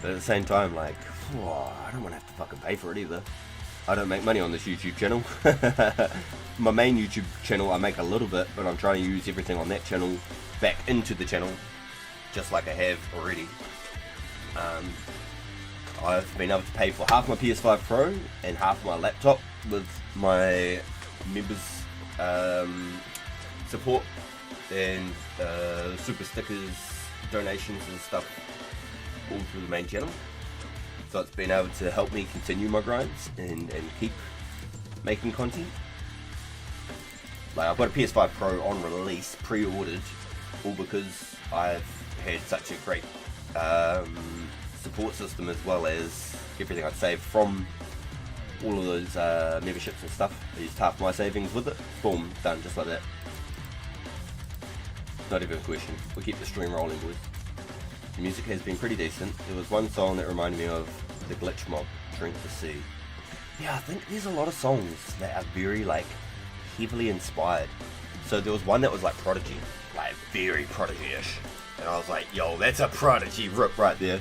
But at the same time, like, I don't want to have to fucking pay for it either. I don't make money on this YouTube channel. My main YouTube channel I make a little bit, but I'm trying to use everything on that channel back into the channel, just like I have already. I've been able to pay for half my PS5 Pro and half my laptop with my members' support and super stickers, donations and stuff, all through the main channel. So it's been able to help me continue my grinds and keep making content. Like I've got a PS5 Pro on release, pre-ordered, all because I've had such a great support system, as well as everything I've saved from all of those memberships and stuff. I used half my savings with it. Boom, done, just like that. Not even a question. We'll keep the stream rolling, boys. The music has been pretty decent. There was one song that reminded me of the Glitch Mob, Drink the Sea. Yeah, I think there's a lot of songs that are very, like, heavily inspired. So there was one that was like Prodigy, like very Prodigy-ish. And I was like, yo, that's a Prodigy rip right there.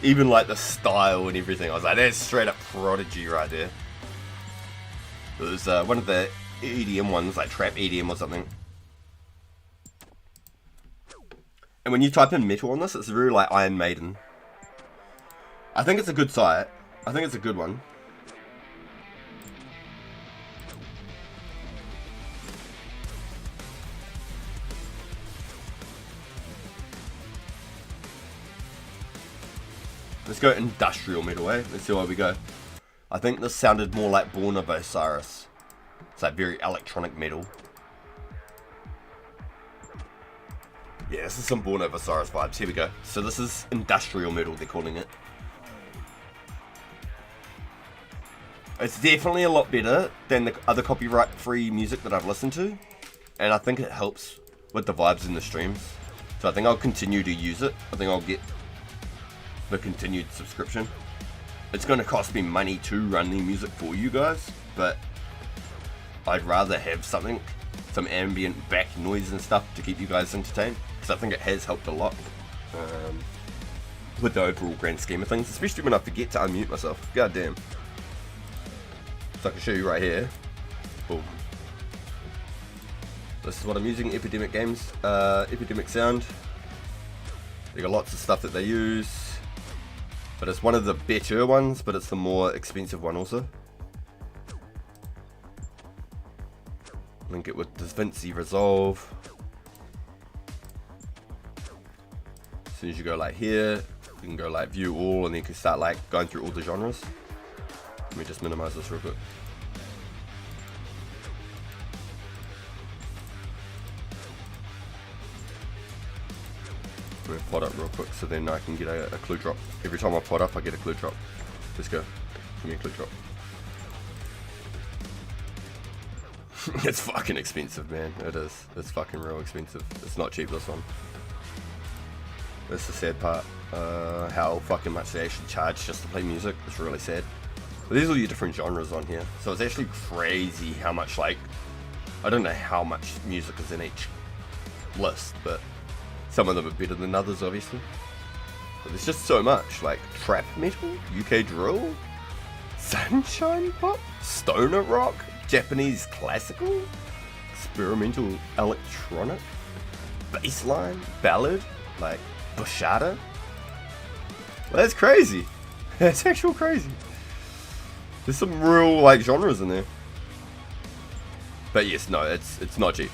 Even like the style and everything, I was like, that's straight up Prodigy right there. It was one of the EDM ones, like trap EDM or something. And when you type in metal on this, it's very like Iron Maiden. I think it's a good site. I think it's a good one. Let's go industrial metal, eh? Let's see where we go. I think this sounded more like Born of Osiris. It's like very electronic metal. Yeah, this is some Born of Osiris vibes. Here we go. So this is industrial metal, they're calling it. It's definitely a lot better than the other copyright-free music that I've listened to. And I think it helps with the vibes in the streams. So I think I'll continue to use it. I think I'll get the continued subscription. It's going to cost me money to run the music for you guys, but I'd rather have something, some ambient back noise and stuff to keep you guys entertained, because I think it has helped a lot with the overall grand scheme of things, especially when I forget to unmute myself. God damn. So I can show you right here. Boom. This is what I'm using, Epidemic Games, Epidemic Sound. They got lots of stuff that they use. But it's one of the better ones, but it's the more expensive one also. Link it with DaVinci Resolve. As soon as you go like here, you can go like view all, and then you can start like going through all the genres. Let me just minimize this real quick. Pot up real quick so then I can get a clue drop. Every time I pot up, I get a clue drop. Let's go. Give me a clue drop. It's fucking expensive, man. It is. It's fucking real expensive. It's not cheap, this one. That's the sad part. How fucking much they actually charge just to play music. It's really sad. But these are all your different genres on here. So it's actually crazy how much, like, I don't know how much music is in each list, but some of them are better than others, obviously. But there's just so much, like trap metal, UK drill, sunshine pop, stoner rock, Japanese classical, experimental electronic, bassline, ballad, like bachata. Well, that's crazy. That's actual crazy. There's some real like genres in there. But yes, no, it's not cheap.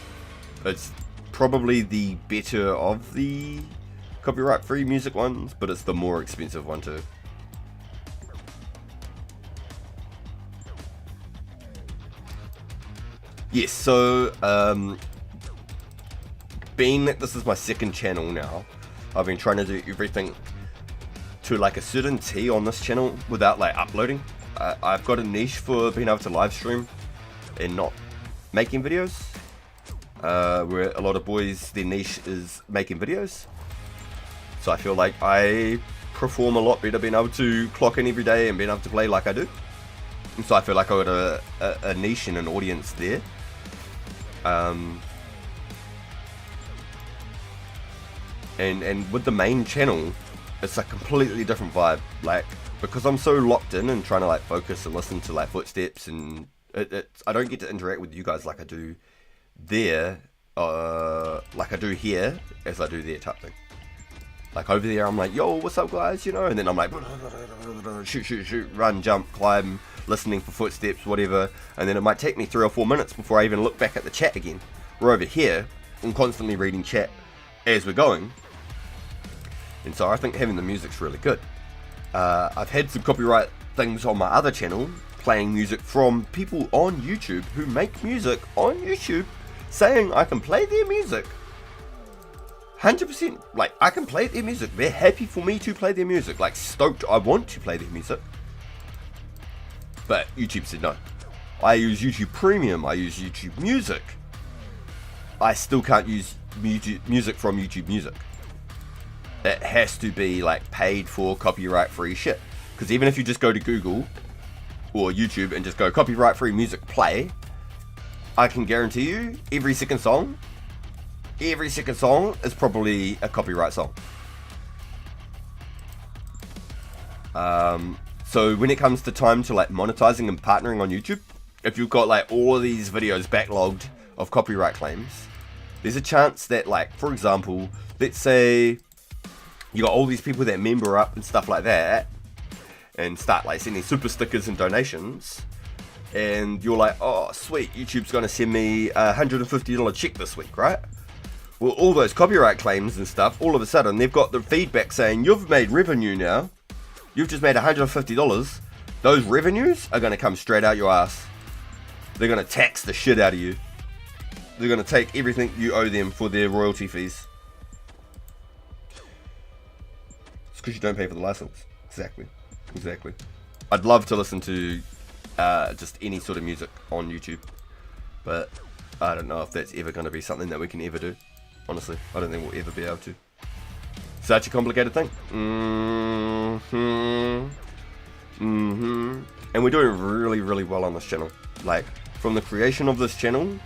It's probably the better of the copyright free music ones, but it's the more expensive one too. Yes, so being that this is my second channel now, I've been trying to do everything to like a certain T on this channel without like uploading. I've got a niche for being able to live stream and not making videos. Where a lot of boys, their niche is making videos. So I feel like I perform a lot better being able to clock in every day and being able to play like I do. And so I feel like I got a niche and an audience there. And with the main channel, it's a completely different vibe. Like, because I'm so locked in and trying to like focus and listen to like footsteps, and I don't get to interact with you guys like I do there, like I do here as I do there type thing. Like over there I'm like, yo, what's up guys, you know, and then I'm like shoot, run, jump, climb, listening for footsteps, whatever, and then it might take me 3 or 4 minutes before I even look back at the chat again. We're over here, I'm constantly reading chat as we're going, and so I think having the music's really good. I've had some copyright things on my other channel playing music from people on YouTube who make music on YouTube saying I can play their music. 100%, like, I can play their music. They're happy for me to play their music. Like, stoked I want to play their music. But YouTube said no. I use YouTube Premium. I use YouTube Music. I still can't use music from YouTube Music. It has to be, like, paid for, copyright-free shit. Because even if you just go to Google or YouTube and just go copyright-free music play, I can guarantee you every second song is probably a copyright song. So when it comes to time to like monetizing and partnering on YouTube, if you've got like all of these videos backlogged of copyright claims, there's a chance that, like, for example, let's say you got all these people that member up and stuff like that and start like sending super stickers and donations, and you're like, oh sweet, YouTube's gonna send me a $150 check this week, right? Well, all those copyright claims and stuff, all of a sudden they've got the feedback saying you've made revenue now, you've just made $150. Those revenues are gonna come straight out your ass. They're gonna tax the shit out of you. They're gonna take everything you owe them for their royalty fees. It's because you don't pay for the license. Exactly. I'd love to listen to just any sort of music on YouTube, but I don't know if that's ever going to be something that we can ever do. Honestly, I don't think we'll ever be able to. Such a complicated thing. And we're doing really, really well on this channel. Like, from the creation of this channel,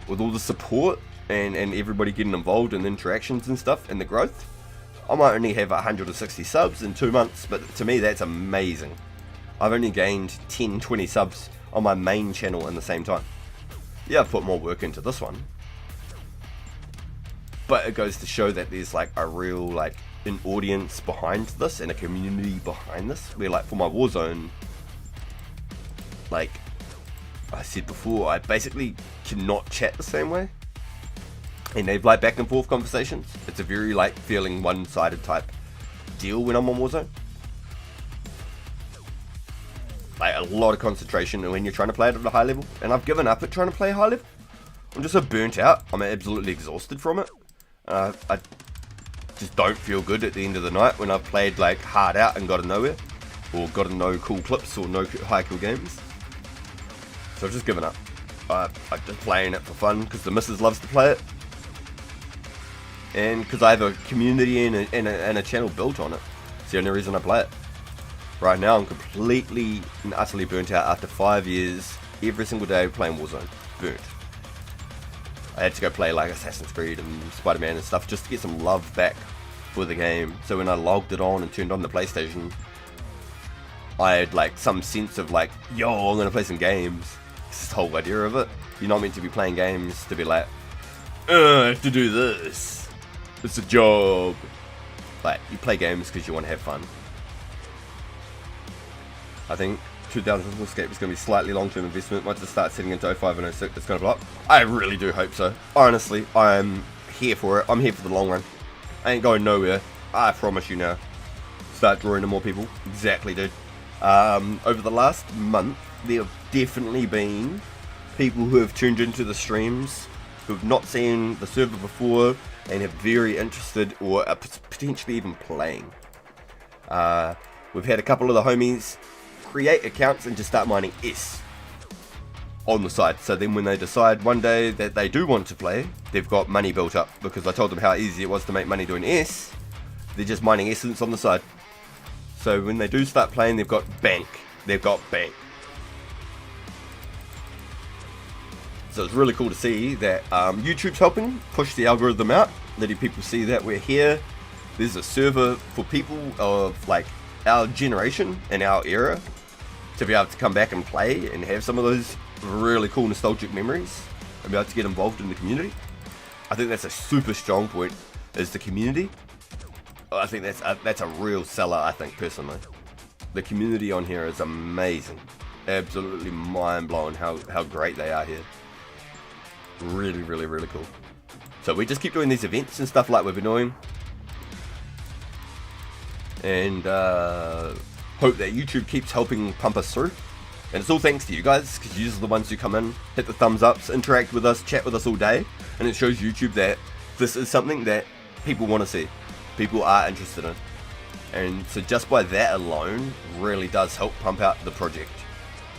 with all the support and everybody getting involved in interactions and stuff and the growth, I might only have 160 subs in 2 months, but to me that's amazing. I've only gained 10-20 subs on my main channel in the same time. Yeah, I've put more work into this one, but it goes to show that there's like a real, like, an audience behind this and a community behind this. Where, like, for my Warzone, like I said before, I basically cannot chat the same way. And they've like back and forth conversations. It's a very like feeling one-sided type deal when I'm on Warzone. Like a lot of concentration when you're trying to play it at a high level. And I've given up at trying to play high level. I'm just so burnt out. I'm absolutely exhausted from it. I just don't feel good at the end of the night when I've played like hard out and gotten nowhere. Or gotten no cool clips or no high kill games. So I've just given up. I'm just playing it for fun because the missus loves to play it. And because I have a community and a channel built on it. It's the only reason I play it. Right now I'm completely and utterly burnt out after 5 years, every single day playing Warzone. Burnt. I had to go play like Assassin's Creed and Spider-Man and stuff just to get some love back for the game. So when I logged it on and turned on the PlayStation, I had like some sense of like, yo, I'm going to play some games. It's this whole idea of it. You're not meant to be playing games to be like, I have to do this. It's a job. Like, you play games because you want to have fun. I think 2000 Runescape is going to be slightly long-term investment. Once it starts heading into 05 and 06, it's going to blow up. I really do hope so. Honestly, I'm here for it. I'm here for the long run. I ain't going nowhere. I promise you now. Start drawing in more people. Exactly, dude. Over the last month, there have definitely been people who have tuned into the streams, who have not seen the server before, and are very interested or are potentially even playing. We've had a couple of the homies create accounts and just start mining S on the side. So then when they decide one day that they do want to play, they've got money built up because I told them how easy it was to make money doing S. They're just mining essence on the side. So when they do start playing, they've got bank. They've got bank. So it's really cool to see that YouTube's helping push the algorithm out, letting people see that we're here. There's a server for people of like our generation and our era to be able to come back and play and have some of those really cool nostalgic memories and be able to get involved in the community. I think that's a super strong point, is the community. I think that's a real seller, I think, personally. The community on here is amazing. Absolutely mind-blowing how great they are here. Really, really, really cool. So we just keep doing these events and stuff like we've been doing. And hope that YouTube keeps helping pump us through. And it's all thanks to you guys, because you're the ones who come in, hit the thumbs ups, interact with us, chat with us all day, and it shows YouTube that this is something that people want to see, people are interested in. And so just by that alone, really does help pump out the project.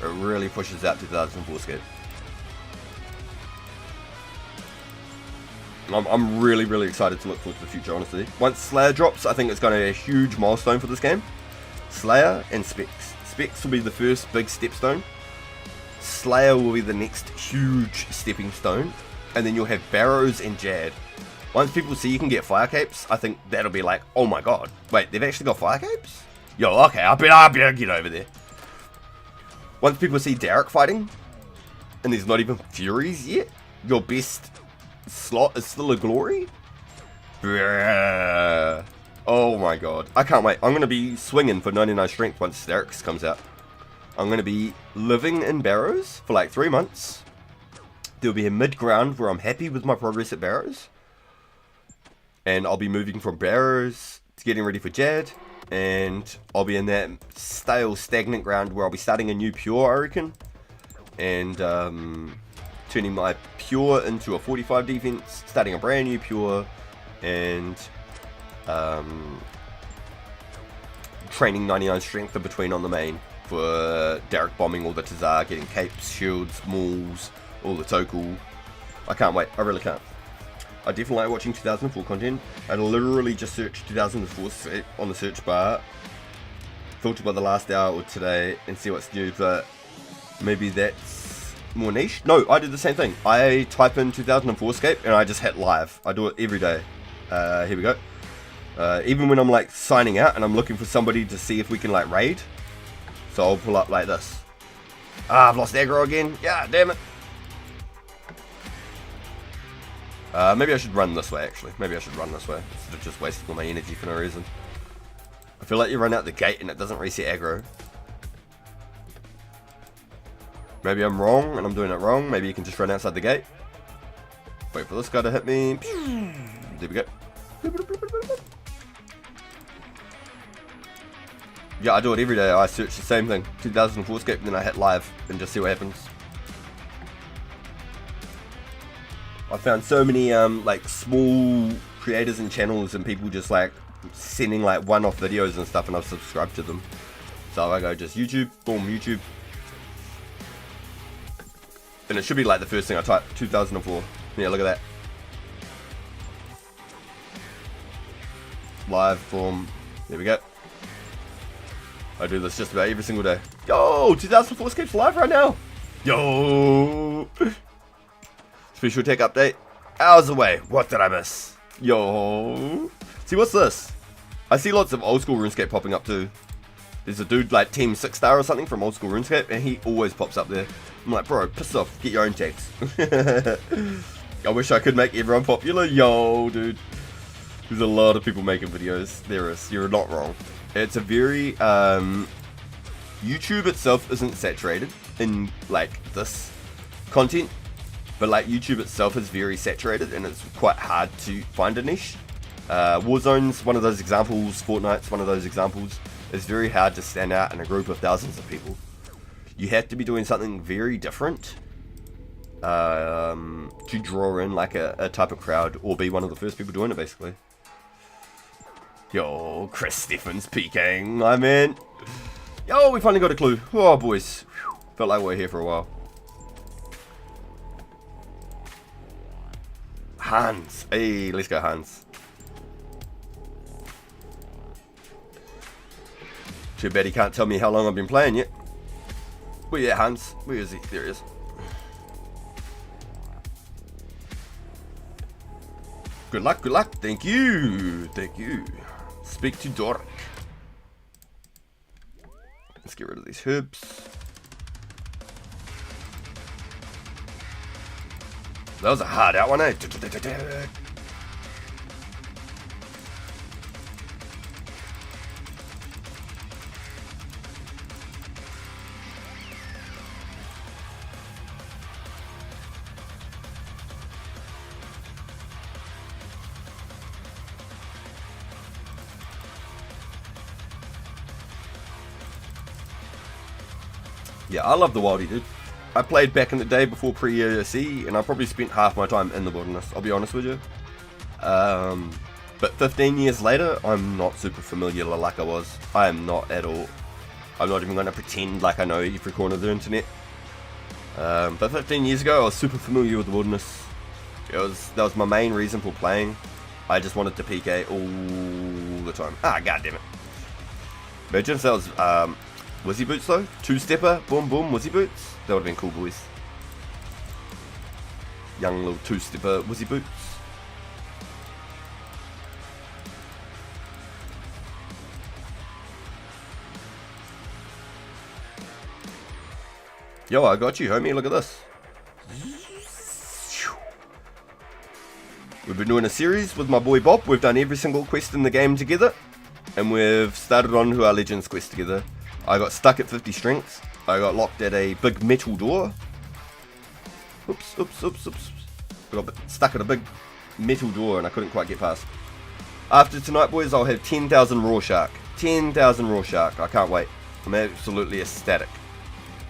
It really pushes out 2004 Scape. I'm really, really excited to look forward to the future, honestly. Once Slayer drops, I think it's going to be a huge milestone for this game. Slayer and Specs. Specs will be the first big stepstone. Slayer will be the next huge stepping stone. And then you'll have Barrows and Jad. Once people see you can get fire capes, I think that'll be like, oh my god. Wait, they've actually got fire capes? Yo, okay, I better get over there. Once people see Derek fighting, and there's not even Furies yet, your best slot is still a Glory? Bruh. Oh my god. I can't wait. I'm going to be swinging for 99 strength once Derek's comes out. I'm going to be living in Barrows for like 3 months. There'll be a mid-ground where I'm happy with my progress at Barrows. And I'll be moving from Barrows to getting ready for Jad. And I'll be in that stale, stagnant ground where I'll be starting a new Pure, I reckon. And turning my Pure into a 45 defense, starting a brand new Pure, and training 99 strength in between on the main for Derek bombing all the Tazar, getting capes, shields, mauls, all the Tokul. I can't wait, I really can't. I definitely like watching 2004 content. I literally just searched 2004 on the search bar, filter by the last hour or today, and see what's new, but maybe that's more niche. No, I did the same thing. I type in 2004 Scape and I just hit live. I do it every day. Here we go. Even when I'm like signing out and I'm looking for somebody to see if we can like raid. So I'll pull up like this. Ah, I've lost aggro again. Yeah, damn it. Maybe I should run this way, actually. Maybe I should run this way, instead of just wasting all my energy for no reason. I feel like you run out the gate and it doesn't reset aggro. Maybe I'm wrong and I'm doing it wrong. Maybe you can just run outside the gate. Wait for this guy to hit me. There we go. Yeah, I do it every day. I search the same thing. 2004 Scape, and then I hit live and just see what happens. I found so many like small creators and channels and people just like sending like one-off videos and stuff, and I've subscribed to them. So I go just YouTube, boom, YouTube. And it should be like the first thing I type, 2004. Yeah, look at that. Live, boom, there we go. I do this just about every single day. Yo, 2004 Scape's live right now. Yo. Special tech update. Hours away. What did I miss? Yo. See, what's this? I see lots of old school RuneScape popping up too. There's a dude like Team 6 Star or something from old school RuneScape, and he always pops up there. I'm like, bro, piss off. Get your own tags. I wish I could make everyone popular. Yo, dude. There's a lot of people making videos. There is. You're not wrong. It's a very... YouTube itself isn't saturated in like this content. But like YouTube itself is very saturated and it's quite hard to find a niche. Warzone's one of those examples, Fortnite's one of those examples. It's very hard to stand out in a group of thousands of people. You have to be doing something very different to draw in like a type of crowd, or be one of the first people doing it basically. Yo, Chris Steffens peeking, my man. Yo, we finally got a clue. Oh boys, felt like we were here for a while. Hans. Hey, let's go Hans. Too bad he can't tell me how long I've been playing yet. Where you at, Hans? Where is he? There he is. Good luck, good luck. Thank you. Thank you. Speak to Dork. Let's get rid of these herbs. That was a hard out one, eh? Yeah, I love the Wildie, dude. I played back in the day before pre-ESE, and I probably spent half my time in the wilderness, I'll be honest with you. But 15 years later, I'm not super familiar like I was. I am not at all. I'm not even going to pretend like I know every corner of the internet. But 15 years ago, I was super familiar with the wilderness. That was my main reason for playing. I just wanted to PK all the time. Ah, goddammit. Imagine if that was Wizzy Boots though. Two-stepper, boom boom, Wizzy Boots. That would have been cool, boys. Young little two-stepper Wizzy Boots. Yo, I got you, homie. Look at this. We've been doing a series with my boy Bob. We've done every single quest in the game together. And we've started on to our Legends quest together. I got stuck at 50 strength. I got locked at a big metal door. Oops. I got stuck at a big metal door and I couldn't quite get past. After tonight, boys, I'll have 10,000 raw shark. 10,000 raw shark. I can't wait. I'm absolutely ecstatic.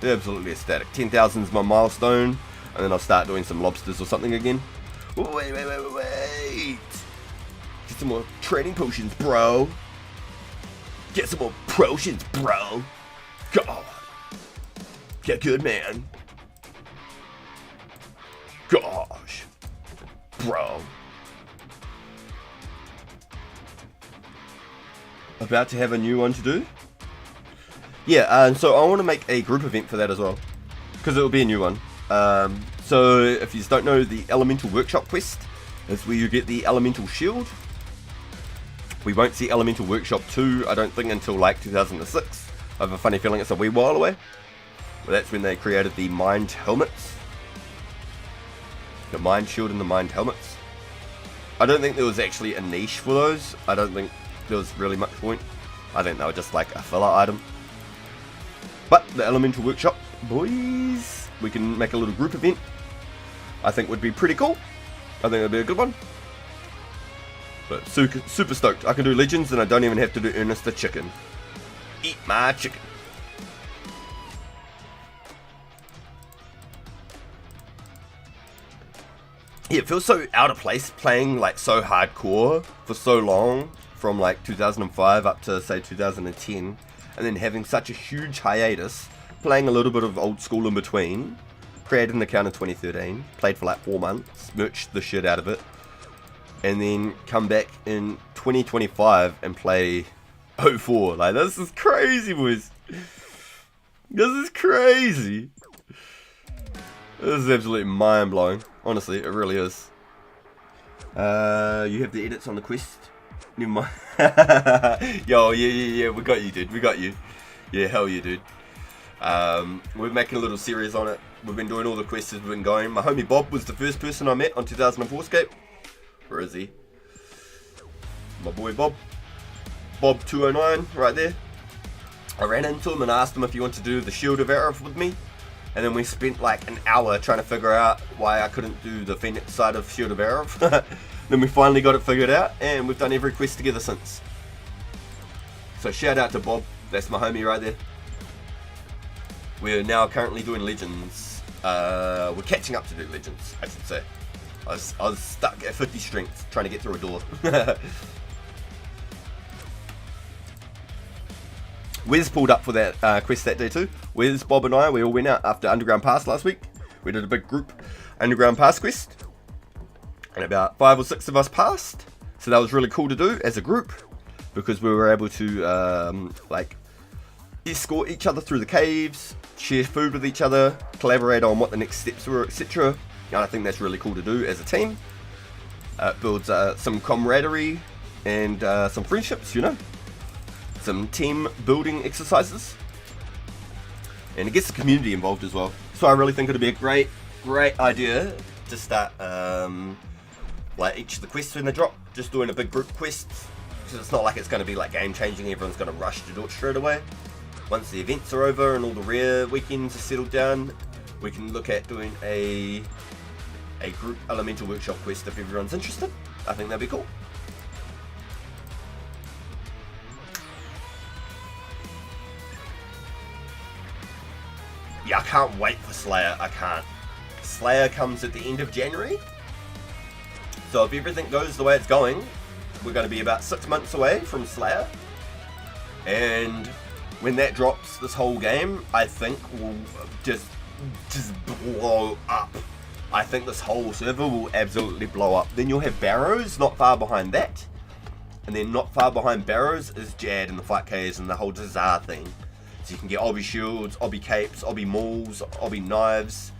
Absolutely ecstatic. 10,000 is my milestone, and then I'll start doing some lobsters or something again. Wait. Get some more training potions, bro. Get some more potions, bro. God. Get good, man. Gosh. Bro. About to have a new one to do? Yeah, and so I want to make a group event for that as well, because it will be a new one. So if you don't know, the Elemental Workshop quest is where you get the Elemental Shield. We won't see Elemental Workshop 2, I don't think, until like 2006. I have a funny feeling it's a wee while away. But that's when they created the Mind Helmets. The Mind Shield and the Mind Helmets. I don't think there was actually a niche for those. I don't think there was really much point. I think they were just like a filler item. But the Elemental Workshop, boys, we can make a little group event. I think would be pretty cool. I think it'd be a good one. But super stoked. I can do Legends and I don't even have to do Ernest the Chicken. Eat my chicken. Yeah, it feels so out of place playing like so hardcore for so long, from like 2005 up to say 2010. And then having such a huge hiatus, playing a little bit of old school in between, created an account in 2013, played for like 4 months, merched the shit out of it, and then come back in 2025 and play 04. Like, this is crazy, boys. This is crazy. This is absolutely mind-blowing. Honestly, it really is. You have the edits on the quest. Never mind. Yo, yeah, we got you, dude. We got you. Yeah, hell yeah, dude. We're making a little series on it. We've been doing all the quests as we've been going. My homie Bob was the first person I met on 2004scape. Where is he? My boy Bob. Bob209, right there. I ran into him and asked him if he wanted to do the Shield of Arif with me. And then we spent like an hour trying to figure out why I couldn't do the Phoenix side of Shield of Arif. Then we finally got it figured out, and we've done every quest together since. So shout out to Bob, that's my homie right there. We're now currently doing Legends. We're catching up to do Legends, I should say. I was stuck at 50 strength trying to get through a door. Wes pulled up for that quest that day too. Wes, Bob and I, we all went out after Underground Pass last week. We did a big group Underground Pass quest. And about 5 or 6 of us passed. So that was really cool to do as a group, because we were able to like escort each other through the caves, share food with each other, collaborate on what the next steps were, etc. And I think that's really cool to do as a team. It builds some camaraderie and some friendships, you know. Some team building exercises. And it gets the community involved as well. So I really think it'd be a great idea to start like each of the quests when they drop, just doing a big group quest, because it's not like it's going to be like game changing, everyone's going to rush to do it straight away. Once the events are over and all the rare weekends are settled down, we can look at doing a group Elemental Workshop quest if everyone's interested. I think that'd be cool. yeah, I can't wait for Slayer. I can't. Slayer comes at the end of January. So if everything goes the way it's going, we're going to be about 6 months away from Slayer. And when that drops, this whole game, I think, will just blow up. I think this whole server will absolutely blow up. Then you'll have Barrows not far behind that. And then not far behind Barrows is Jad and the Fight K's and the whole Dazar thing. So you can get Obby Shields, Obby Capes, Obby Mauls, Obby Knives,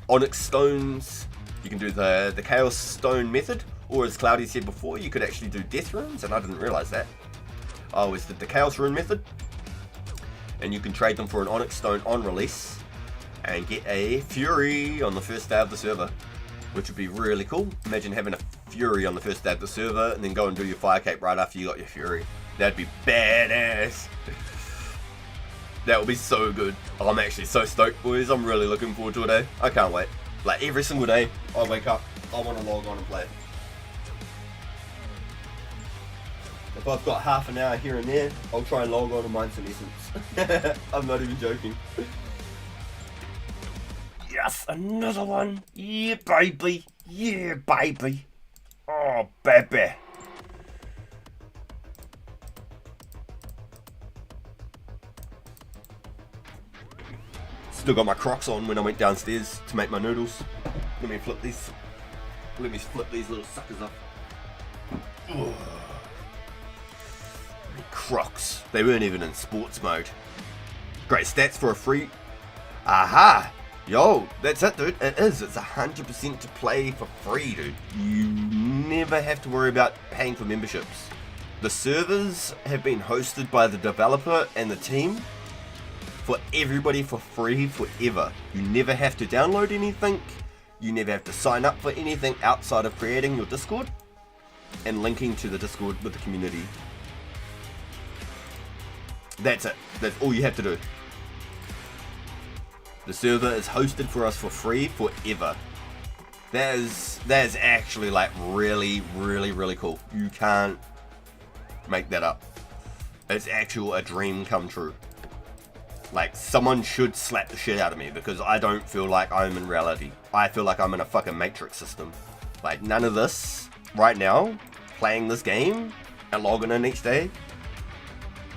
Onyx Stones. You can do the Chaos Stone method. Or as Cloudy said before, you could actually do Death Runes, and I didn't realise that. I always did the Chaos Rune method. And you can trade them for an Onyx Stone on release. And get a Fury on the first day of the server. Which would be really cool. Imagine having a Fury on the first day of the server and then go and do your Fire Cape right after you got your Fury. That'd be badass. That would be so good. I'm actually so stoked, boys. I'm really looking forward to it, eh? I can't wait. Like every single day, I wake up, I want to log on and play. If I've got half an hour here and there, I'll try and log on to Mind Senescence. I'm not even joking. Yes, another one. Yeah, baby. Yeah, baby. Oh, baby. Still got my Crocs on when I went downstairs to make my noodles. Let me flip these little suckers up. Ugh. Crocs. They weren't even in sports mode. Great stats for a free. Aha! Yo, that's it, dude. It is. It's 100% to play for free, dude. You never have to worry about paying for memberships. The servers have been hosted by the developer and the team for everybody for free forever. You never have to download anything. You never have to sign up for anything outside of creating your Discord and linking to the Discord with the community. That's it. That's all you have to do. The server is hosted for us for free forever. That is actually like really, really, really cool. You can't make that up. It's actual a dream come true. Like someone should slap the shit out of me because I don't feel like I'm in reality. I feel like I'm in a fucking matrix system. Like none of this right now, playing this game and logging in each day,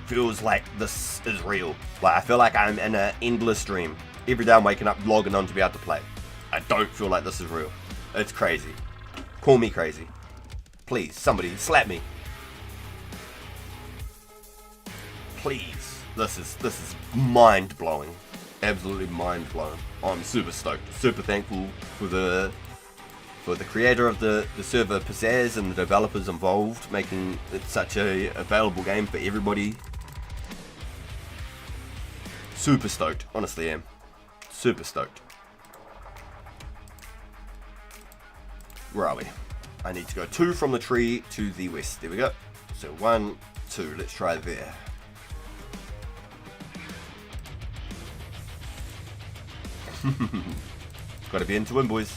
feels like this is real. Like I feel like I'm in an endless dream. Every day I'm waking up, logging on to be able to play. I don't feel like this is real. It's crazy. Call me crazy. Please, somebody, slap me. Please. This is mind-blowing. Absolutely mind-blowing. I'm super stoked. Super thankful for the creator of the server, Pizzazz, and the developers involved, making it such a available game for everybody. Super stoked. Honestly am. Super stoked. Where are we? I need to go 2 from the tree to the west. There we go. So 1, 2. Let's try there. Gotta be into him, boys.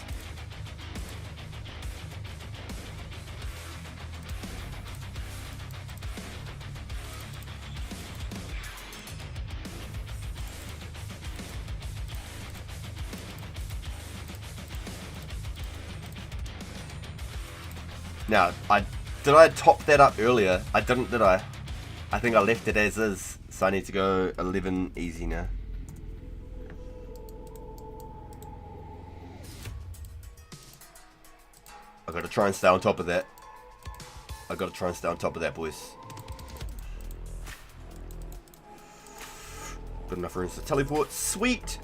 Now, did I top that up earlier? I didn't, did I? I think I left it as is, so I need to go 11 easy now. I gotta try and stay on top of that. I gotta try and stay on top of that, boys. Good enough rooms to teleport. Sweet!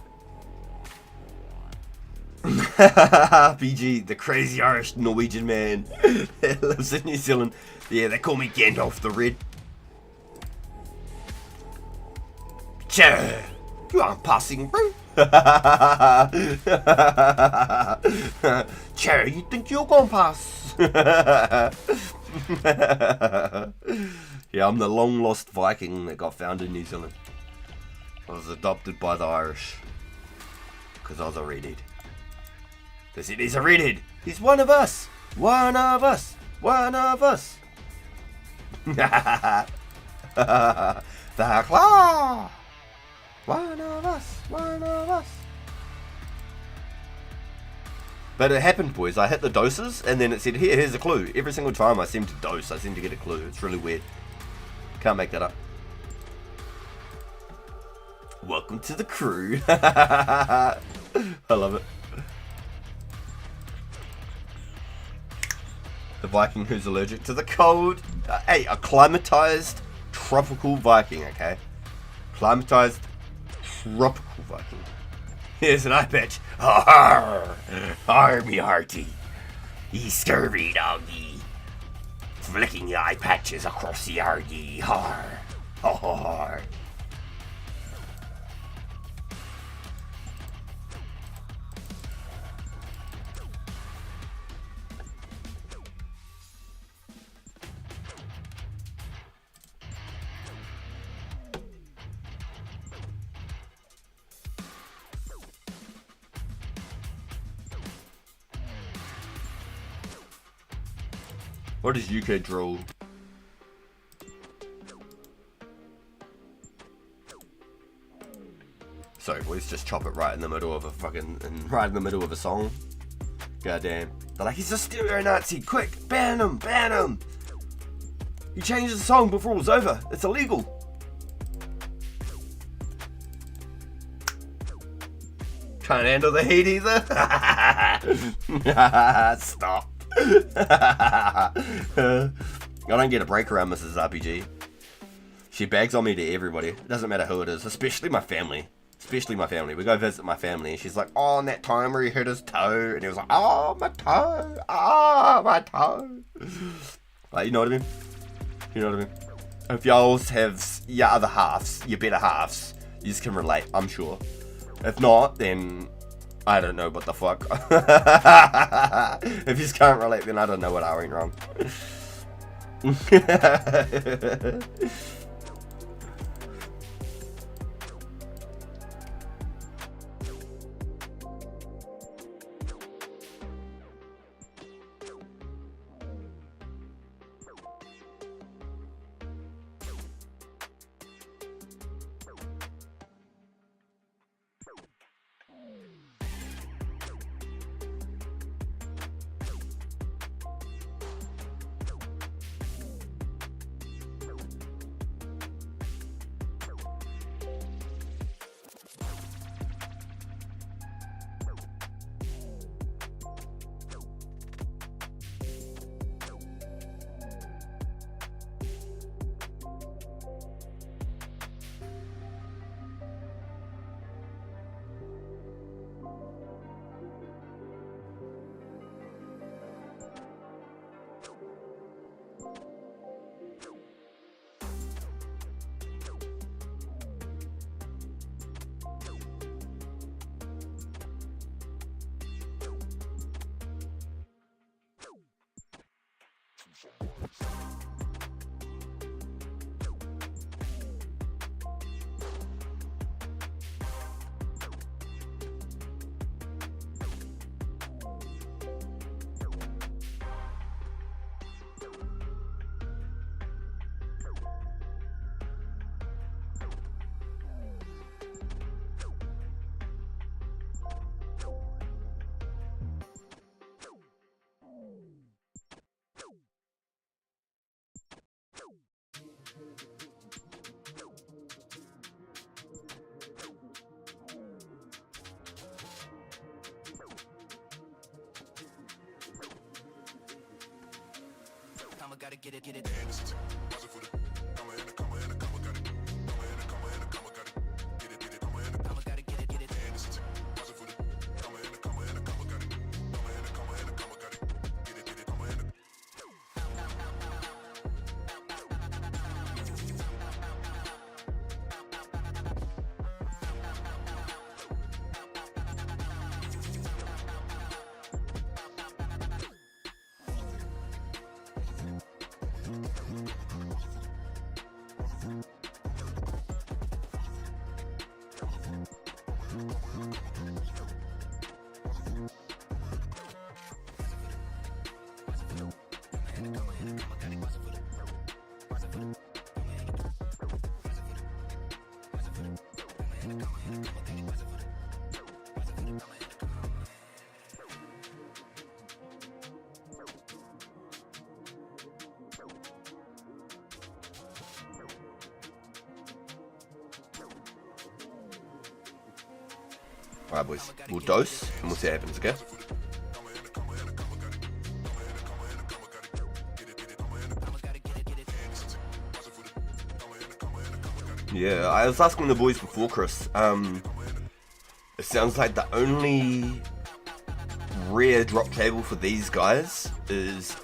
PG, the crazy Irish Norwegian man that lives in New Zealand. Yeah, they call me Gandalf the Red. Chah! You aren't passing, bro. Cherry, you think you're gonna pass? Yeah, I'm the long lost Viking that got found in New Zealand. I was adopted by the Irish because I was a redhead. They said he's a redhead. He's one of us. One of us. One of us. The claw. One of us, one of us. But it happened, boys. I hit the doses, and then it said, here's a clue. Every single time I seem to dose, I seem to get a clue. It's really weird. Can't make that up. Welcome to the crew. I love it. The Viking who's allergic to the cold. Hey, a climatized tropical Viking, okay? Climatized tropical Viking. Here's an eye patch. Arr, me hearty. Ye scurvy doggy. Flicking the eye patches across the yardie. Har, har. What is UK drool? Sorry boys, just chop it right in the middle of a right in the middle of a song. Goddamn. They're like, he's a stereo Nazi, quick, ban him, ban him! He changed the song before it was over, it's illegal! Can't handle the heat either? Stop. I don't get a break around Mrs. RPG. She bags on me to everybody. It doesn't matter who it is, especially my family. Especially my family. We go visit my family and she's like, oh, and that time where he hurt his toe. And he was like, oh, my toe. Oh, my toe. Like, you know what I mean? You know what I mean? If y'all have your other halves, your better halves, you just can relate, I'm sure. If not, then I don't know what the fuck. If you just can't relate, then I don't know what I went wrong. Gotta get it, get it. Alright, boys. We'll dose and we'll see what happens, okay? Yeah, I was asking the boys before, Chris. It sounds like the only rare drop table for these guys is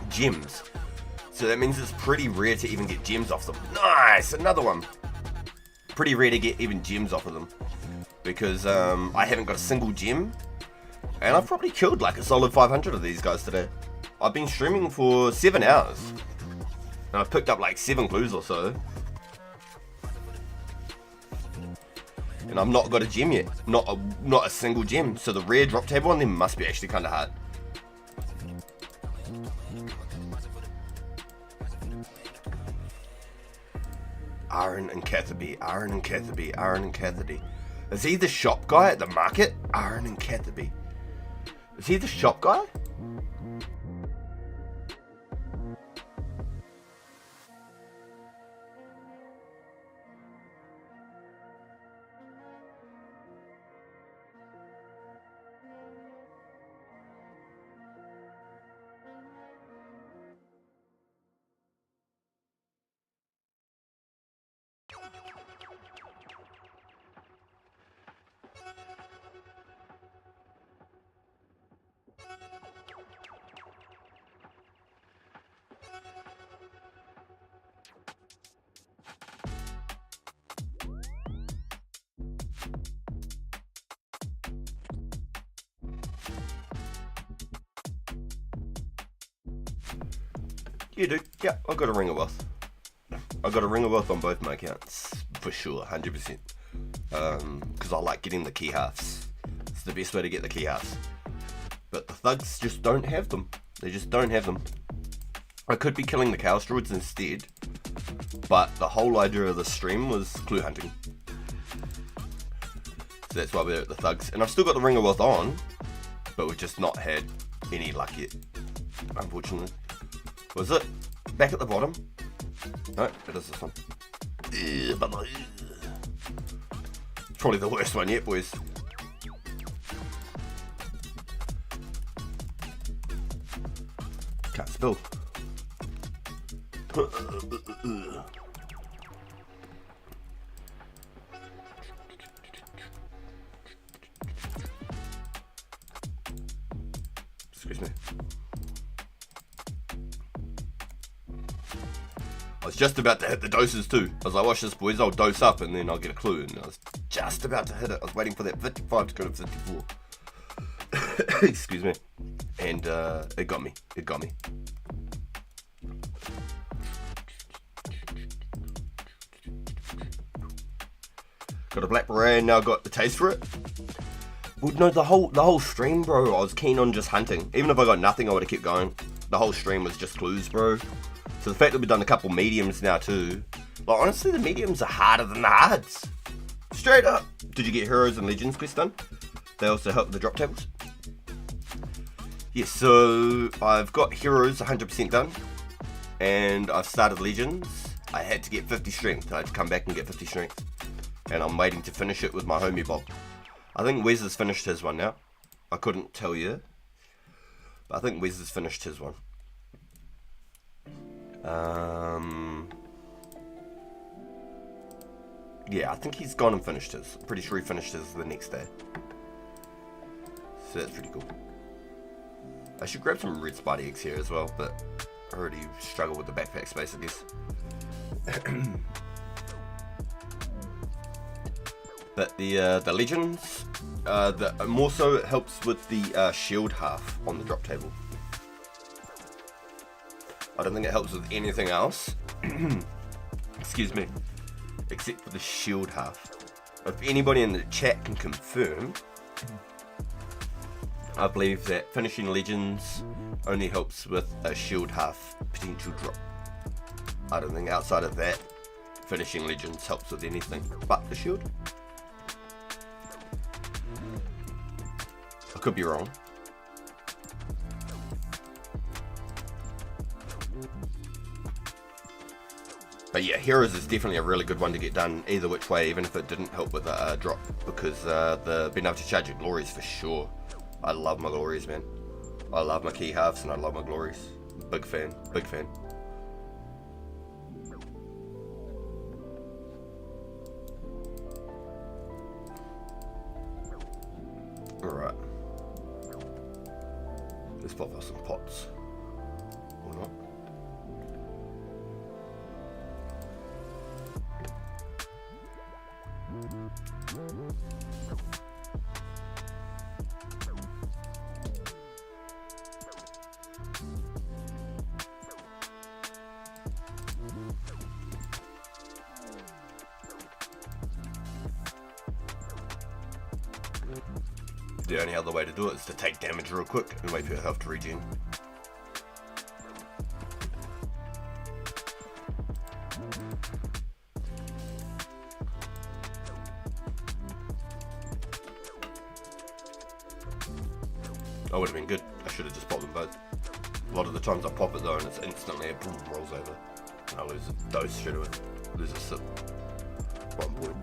gems. So that means it's pretty rare to even get gems off them. Nice! Another one. Pretty rare to get even gems off of them. Because I haven't got a single gem. And I've probably killed like a solid 500 of these guys today. I've been streaming for 7 hours. And I've picked up like 7 clues or so. And I've not got a gem yet. Not a single gem. So the rare drop table on them must be actually kind of hard. Aaron and Catherby, Aaron and Catherby, Aaron and Catherby. Is he the shop guy at the market? Aaron and Catherby. Is he the shop guy? Yeah, dude. Yeah, I got a Ring of Wealth. I got a Ring of Wealth on both my accounts, for sure, 100%. Because I like getting the key halves. It's the best way to get the key halves. But the thugs just don't have them. They just don't have them. I could be killing the cow druids instead, but the whole idea of the stream was clue hunting. So that's why we're at the thugs. And I've still got the Ring of Wealth on, but we've just not had any luck yet, unfortunately. Was it back at the bottom? No, it is this one. It's probably the worst one yet, boys. Can't spill. Excuse me. I was just about to hit the doses too. I was like, watch this, boys, I'll dose up and then I'll get a clue. And I was just about to hit it. I was waiting for that 55 to go to 54. Excuse me. And it got me. It got me. Got a black beret and now got the taste for it. Well, no, the whole stream, bro, I was keen on just hunting. Even if I got nothing, I would have kept going. The whole stream was just clues, bro. So the fact that we've done a couple mediums now too. Like, honestly, the mediums are harder than the hards. Straight up. Did you get Heroes and Legends quest done? They also help with the drop tables. Yes, so I've got Heroes 100% done. And I've started Legends. I had to get 50 strength. I had to come back and get 50 strength. And I'm waiting to finish it with my homie Bob. I think Wes has finished his one now. I couldn't tell you. But I think Wes has finished his one. Yeah, I think he's gone and finished his. I'm pretty sure he finished his the next day. So that's pretty cool. I should grab some red spidey eggs here as well, but I already struggle with the backpack space, I guess. But the legends, more so it helps with the shield half on the drop table. I don't think it helps with anything else. Excuse me. Except for the shield half. If anybody in the chat can confirm, I believe that finishing legends only helps with a shield half potential drop. I don't think outside of that, finishing legends helps with anything but the shield. I could be wrong. But yeah, Heroes is definitely a really good one to get done either which way, even if it didn't help with the drop, because the being able to charge your glories for sure. I love my glories, man. I love my key halves and I love my glories. Big fan, big fan. Alright. Let's pop us some pots. Or not. The only other way to do it is to take damage real quick and wait for your health to regen. That would have been good. I should have just popped them both. A lot of the times I pop it though and it's instantly it boom, rolls over. And I lose a dose straight away. Lose a sip. 1 point.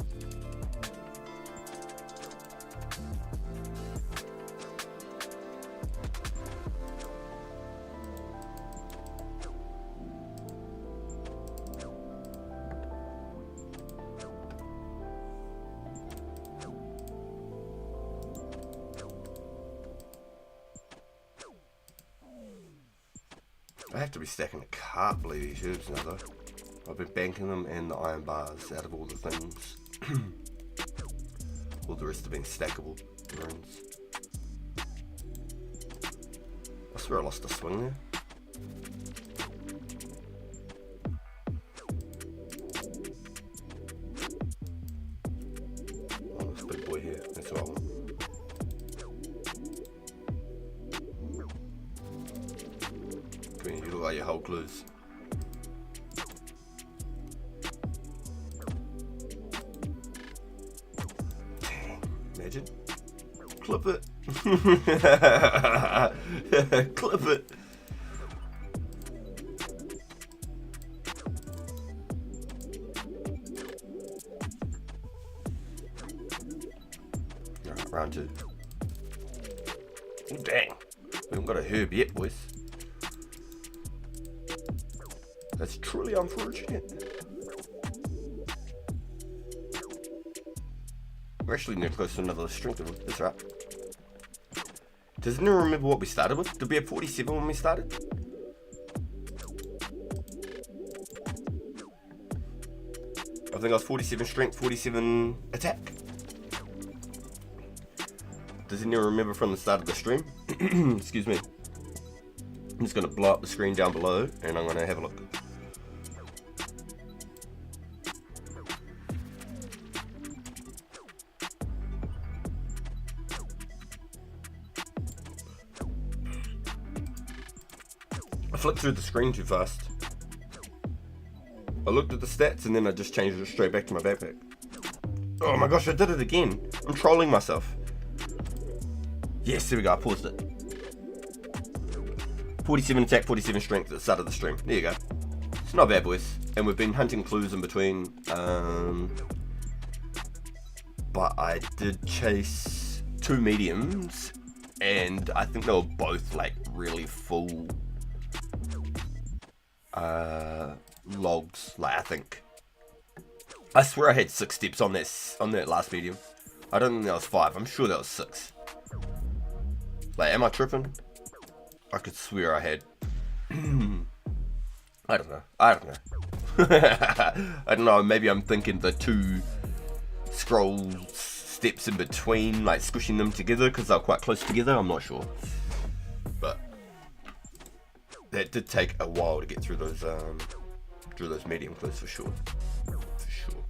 I have to be stacking the cartfully these herbs now though. I've been banking them and the iron bars out of all the things. All the rest have been stackable runes. I swear I lost a swing there. Oh, this big boy here, that's what I want. You look like your whole clues. Dang, imagine. Clip it. Clip it. Alright, round 2. Oh, dang. We haven't got a herb yet, boys. That's truly unfortunate. We're actually near close to another strength of it. That's right. Does anyone remember what we started with? Did we have 47 when we started? I think I was 47 strength, 47 attack. Does anyone remember from the start of the stream? Excuse me. I'm just going to blow up the screen down below and I'm going to have a look. I flipped through the screen too fast. I looked at the stats and then I just changed it straight back to my backpack. Oh my gosh, I did it again. I'm trolling myself. Yes, there we go, I paused it. 47 attack, 47 strength at the start of the stream. There you go. It's not bad, boys. And we've been hunting clues in between. But I did chase 2 mediums. And I think they were both like really full logs. Like I think. I swear I had 6 steps on that last medium. I don't think that was 5. I'm sure that was 6. Like, am I tripping? I could swear I had. I don't know. I don't know. Maybe I'm thinking the 2 scroll steps in between, like squishing them together because they're quite close together. I'm not sure. But that did take a while to get through those medium clues for sure. For sure.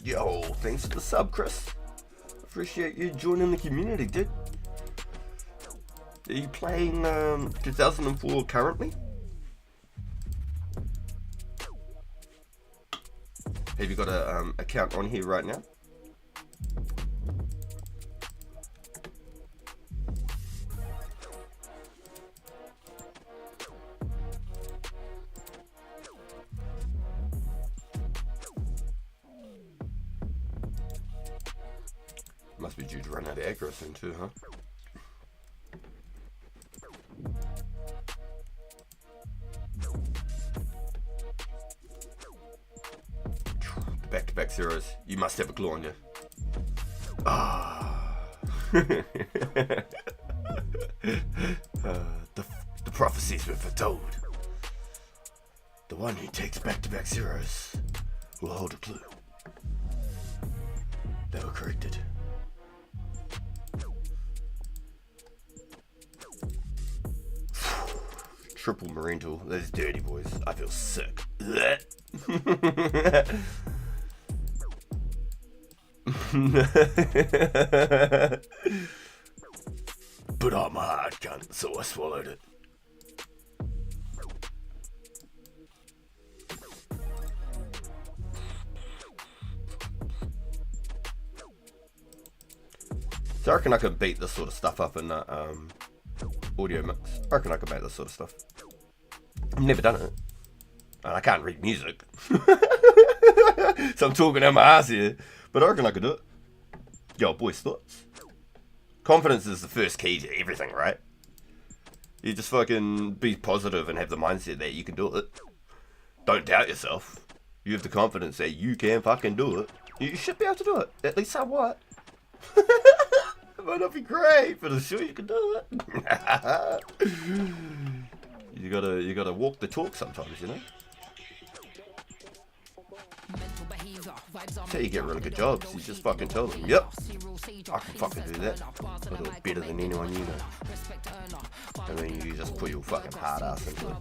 Yo, thanks for the sub, Chris. Appreciate you joining the community, dude. Are you playing 2004 currently? Have you got a account on here right now? Must be due to run out of aggro soon too, huh? Back-to-back zeros. You must have a claw on you. Ah. The prophecies were foretold. The one who takes back-to-back zeros will hold a clue. They were corrected. Triple marine tool. Those dirty boys. I feel sick. But I'm a hard cunt, so I swallowed it. So I reckon I could beat this sort of stuff up in that audio mix. I reckon I could make this sort of stuff. I've never done it. And I can't read music. So I'm talking out my ass here. But I reckon I could do it. Yo, boys, thoughts? Confidence is the first key to everything, right? You just fucking be positive and have the mindset that you can do it. Don't doubt yourself. You have the confidence that you can fucking do it. You should be able to do it. At least somewhat. It might not be great, but I'm sure you can do it. You gotta walk the talk sometimes, you know? That's how you get really good jobs. You just fucking tell them, yep, I can fucking do that. I do it better than anyone you know. And then you just put your fucking hard ass into it.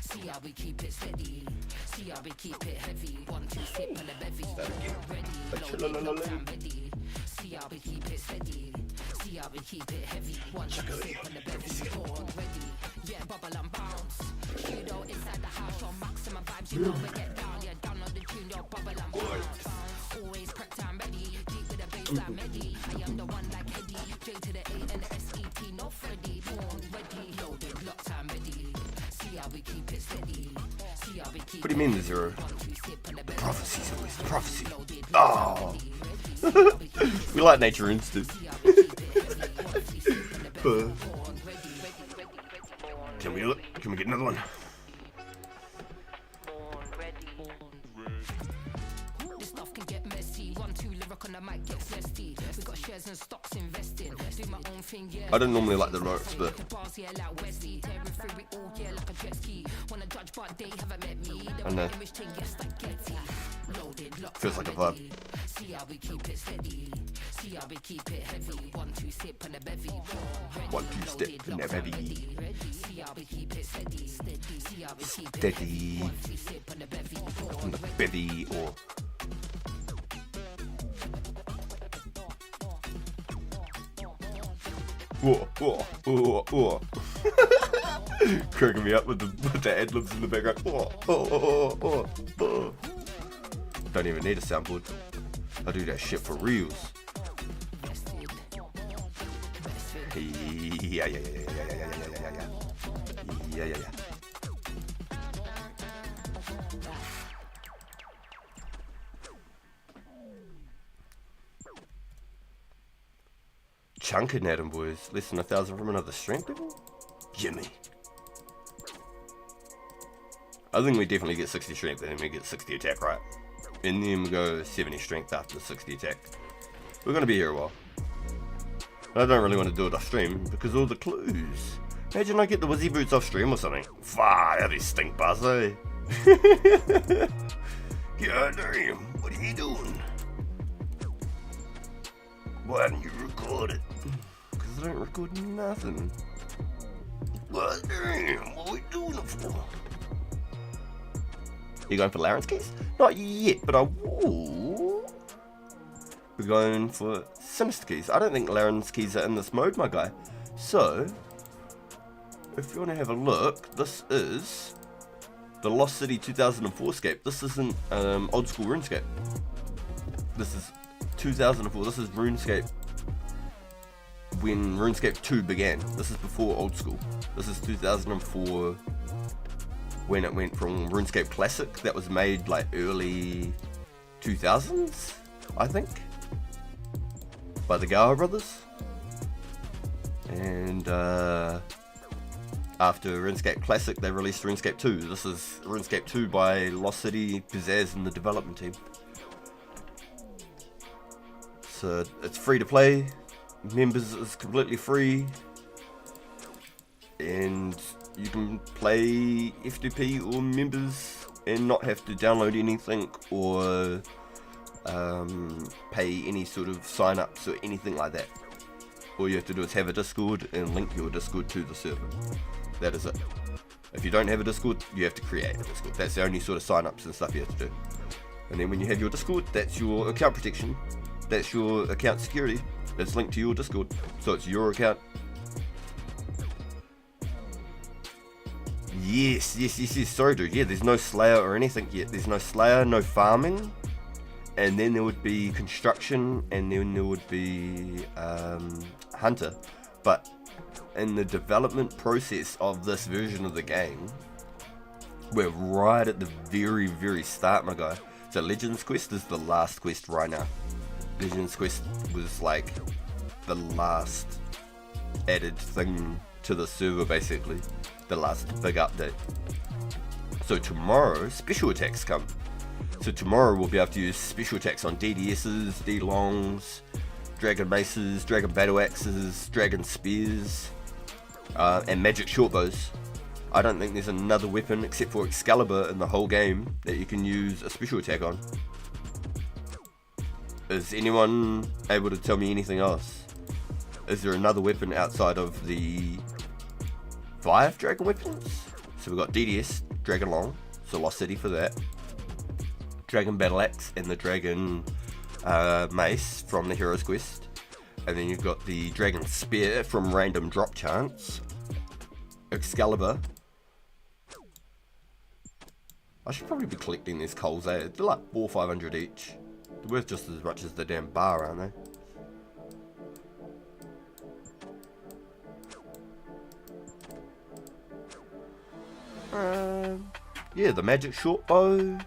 See how we keep it steady. See how we keep it heavy. 1, 2, sip on the bevy. See how we keep it steady. See how we keep it heavy. 1, 2, sip on the bevy. Already. Yeah, bubble and bounce. You know inside the house on maximum vibes. You know we get down. Yeah, down on the tune. Yo, bubble and bounce. Always prepped and ready. Deep with a bass like Medi. I am the one like Eddie. J to the A and the SEP. No Freddy. Born ready. Loaded, locked and ready. See how we keep it steady. See how we keep. What do you mean the zero? The prophecies always the prophecy. Oh. We like nature instant. Can we do it? Can we get another one? This stuff can get messy. 1, 2 lyric on the mic gets zesty. We got shares and stocks investing. Do my own thing, yeah. I don't normally like the notes, but I know. Feels like a vibe. See how we keep it steady. See how we keep it heavy. 1, 2 sip on the bevy. 1, 2 step in the bevy. See how we keep it steady. See how we keep it steady. 1, 2 sip on the bevy. On the bevy or. Whoa. Cracking me up with the ad-libs in the background. Don't even need a soundboard. I do that shit for reals. Yeah. Chunking at him, boys. Less than 1,000 from another strength level? Gimme. I think we definitely get 60 strength and then we get 60 attack, right? And then we go 70 strength after 60 attack. We're going to be here a while. I don't really want to do it off stream because all the clues. Imagine I get the Wizzy Boots off stream or something. Fuck, that'd be stink buzz, eh? God damn, what are you doing? Why didn't you record it? Because I don't record nothing. God damn, what are we doing it for? You going for Lawrence keys? Not yet, but I will. We're going for Sinister keys. I don't think Lawrence keys are in this mode, my guy. So, if you want to have a look, this is the Lost City 2004 scape. This isn't old school Runescape. This is 2004. This is Runescape when Runescape 2 began. This is before old school. This is 2004 when it went from RuneScape Classic, that was made like early 2000s, I think, by the Gower brothers. And after RuneScape Classic, they released RuneScape 2. This is RuneScape 2 by Lost City, Pizzazz, and the development team. So it's free to play, members is completely free, and you can play F2P or members and not have to download anything or pay any sort of sign-ups or anything like that. All you have to do is have a Discord and link your Discord to the server. That is it. If you don't have a Discord, you have to create a Discord. That's the only sort of sign-ups and stuff you have to do. And then when you have your Discord, that's your account protection. That's your account security. It's linked to your Discord. So it's your account. Yes. Sorry, dude. Yeah, there's no Slayer or anything yet. There's no Slayer, no farming. And then there would be construction. And then there would be Hunter. But in the development process of this version of the game, we're right at the very, very start, my guy. So Legends Quest is the last quest right now. Legends Quest was like the last added thing to the server, basically. The last big update. So tomorrow, special attacks come. So tomorrow we'll be able to use special attacks on DDSs, D-Longs, Dragon Maces, Dragon Battle Axes, Dragon Spears, and Magic Shortbows. I don't think there's another weapon except for Excalibur in the whole game that you can use a special attack on. Is anyone able to tell me anything else? Is there another weapon outside of the 5 dragon weapons? So we've got DDS, Dragon Long, so Lost City for that. Dragon Battle Axe and the Dragon Mace from the Hero's Quest. And then you've got the Dragon Spear from Random Drop Chance. Excalibur. I should probably be collecting these coals, eh? They're like 400 or 500 each. They're worth just as much as the damn bar, aren't they? Yeah, the magic short bow.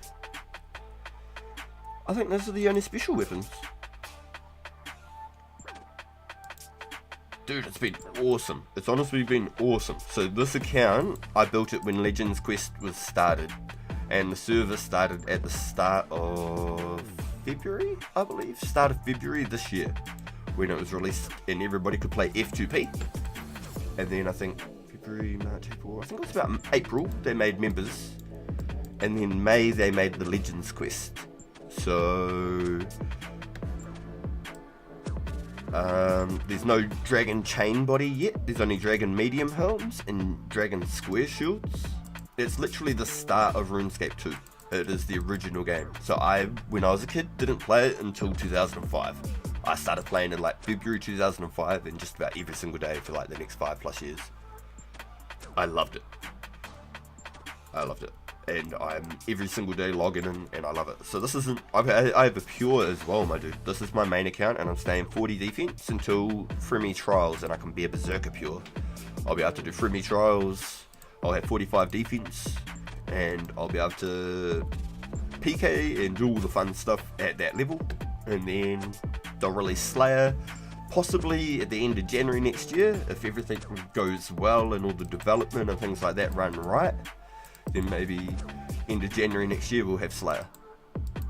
I think those are the only special weapons. Dude, it's been awesome. It's honestly been awesome. So this account, I built it when Legends Quest was started. And the server started at the start of February, I believe. Start of February this year, when it was released and everybody could play F2P. And then I think February, March, April, I think it was about April they made members. And then May they made the Legends Quest. So there's no Dragon Chain Body yet. There's only Dragon Medium Helms and Dragon Square Shields. It's literally the start of RuneScape 2. It is the original game. So when I was a kid, didn't play it until 2005. I started playing in like February 2005 and just about every single day for like the next 5+ years. I loved it. And I'm every single day logging in and I love it. So this isn't, I have a pure as well, my dude. This is my main account and I'm staying 40 defense until Fremi Trials and I can be a Berserker pure. I'll be able to do Fremi Trials. I'll have 45 defense and I'll be able to PK and do all the fun stuff at that level. And then they'll release Slayer possibly at the end of January next year if everything goes well and all the development and things like that run right. Then maybe end of January next year we'll have Slayer.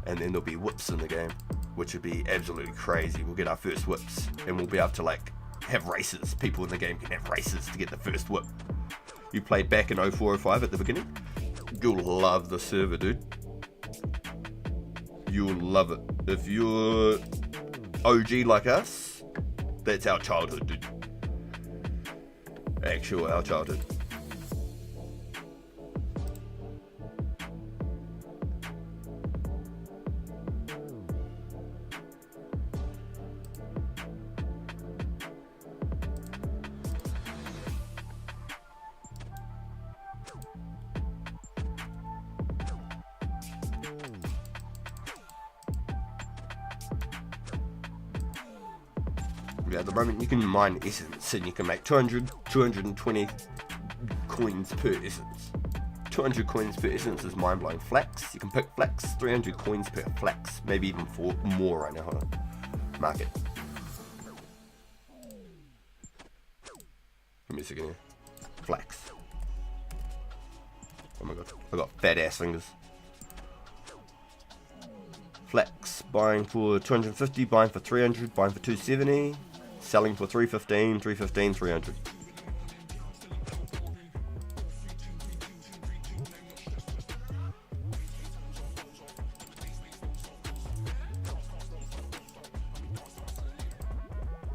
And then there'll be whips in the game, which would be absolutely crazy. We'll get our first whips and we'll be able to like have races. People in the game can have races to get the first whip. You played back in 0405 at the beginning, you'll love the server, dude. You'll love it. If you're OG like us, that's our childhood, dude. Our childhood. At the moment you can mine essence and you can make 200, 220 coins per essence. 200 coins per essence is mind-blowing. Flax, you can pick flax, 300 coins per flax, maybe even more right now. Hold on. Market. Give me a second here. Flax. Oh my god, I got fat ass fingers. Flax, buying for 250, buying for 300, buying for 270, selling for 315, 315, 300.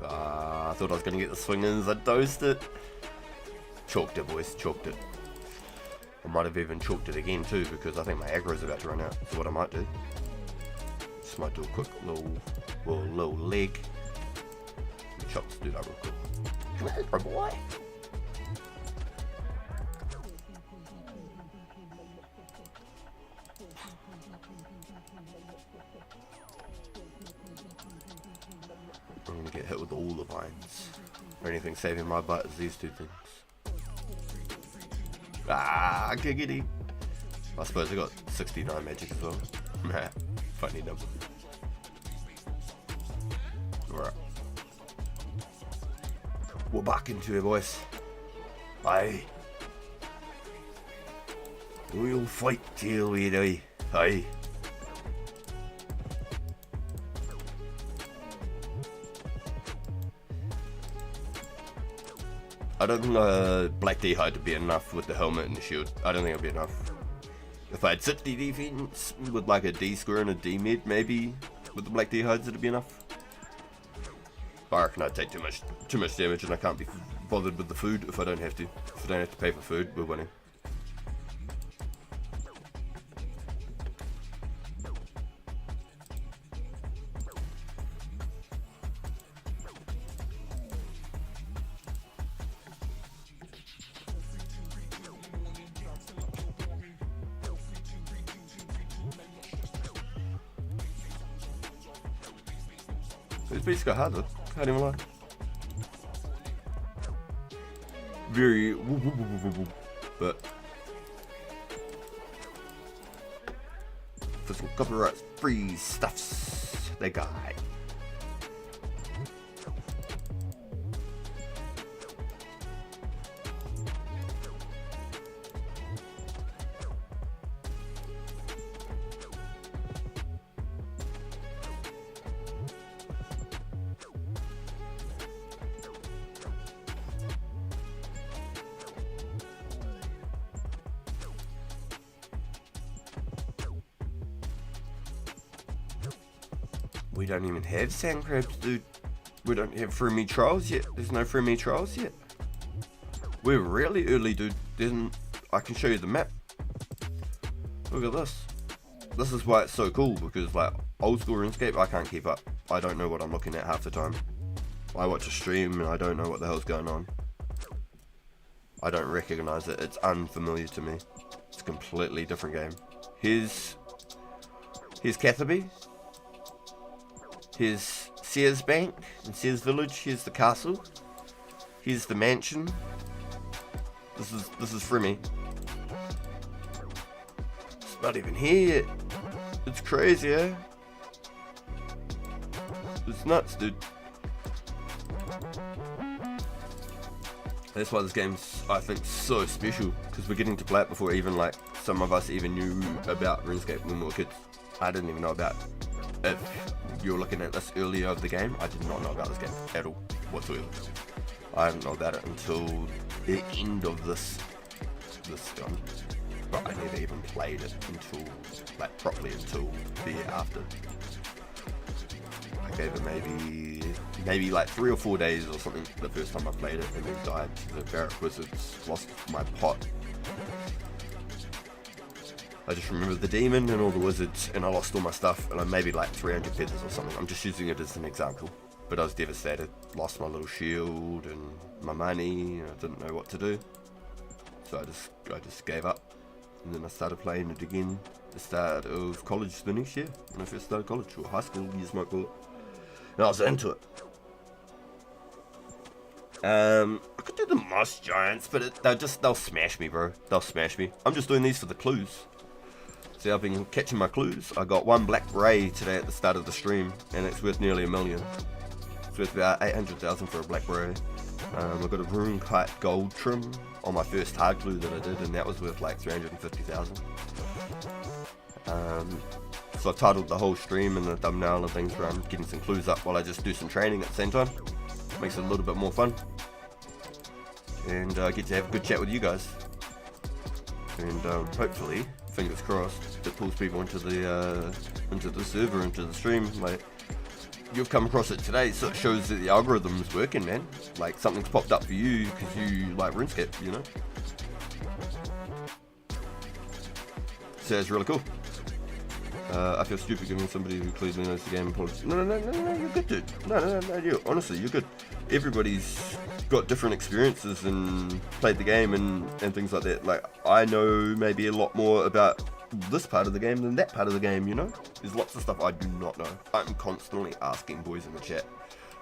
I thought I was going to get the swing in as I dosed it. Chalked it, boys, chalked it. I might have even chalked it again too, because I think my aggro is about to run out. So what I might do, just might do a quick little leg. Chop this dude up real quick. Come here, boy. I'm gonna get hit with all the vines. Only thing saving my butt is these two things. Ah, giggity. I suppose I got 69 magic as well. Funny number. Alright. We're back into it, boys. Aye. We'll fight till we die. Aye. I don't think Black D-Hide would be enough with the helmet and the shield. I don't think it would be enough. If I had 60 defense with like a D square and a D mid, maybe with the Black D-Hides it'd be enough. But I reckon I'd take too much damage, and I can't be bothered with the food if I don't have to. If I don't have to pay for food, we're winning. It's basically harder, can't even lie. Very but for some copyright free stuffs they got. We don't even have sand crabs, dude. We don't have free trials yet. There's no free trials yet. We're really early, dude. I can show you the map. Look at this. This is why it's so cool, because like old school RuneScape, I can't keep up. I don't know what I'm looking at half the time. I watch a stream and I don't know what the hell's going on. I don't recognize it. It's unfamiliar to me. It's a completely different game. Here's Catherby. Here's Sears Bank and Sears Village. Here's the castle. Here's the mansion. This is for me. It's not even here yet. It's crazy, eh? It's nuts, dude. That's why this game's, I think, so special, because we're getting to play it before even like some of us even knew about RuneScape when we were kids. I didn't even know about it. If you're looking at this earlier of the game, I did not know about this game at all, whatsoever. I didn't know about it until the end of this gun, but I never even played it until, like, properly until the year after. I gave it maybe like 3 or 4 days or something the first time I played it, and then died to the Barrack Wizards, lost my pot. I just remember the demon and all the wizards, and I lost all my stuff, and I maybe like 300 feathers or something. I'm just using it as an example. But I was devastated. Lost my little shield and my money, and I didn't know what to do. So I just gave up. And then I started playing it again at the start of college the next year, when I first started college, or high school, you might call it. And I was into it. I could do the moss giants, but they'll smash me, bro. They'll smash me. I'm just doing these for the clues. See, I've been catching my clues. I got one black ray today at the start of the stream, and it's worth nearly $1 million. It's worth about 800,000 for a black ray. I got a Runescape gold trim on my first hard clue that I did, and that was worth like 350,000. So I titled the whole stream and the thumbnail and things where I'm getting some clues up while I just do some training at the same time. Makes it a little bit more fun, and get to have a good chat with you guys. And hopefully, fingers crossed, it pulls people into the server, into the stream. Like, you've come across it today, so it shows that the algorithm is working, man. Like, something's popped up for you because you like RuneScape, you know. So it's really cool. I feel stupid giving somebody who clearly knows the game apologies. No, you're good, dude. No, honestly, you're good. Everybody's got different experiences and played the game and things like that. Like, I know maybe a lot more about this part of the game than that part of the game, you know? There's lots of stuff I do not know. I'm constantly asking boys in the chat,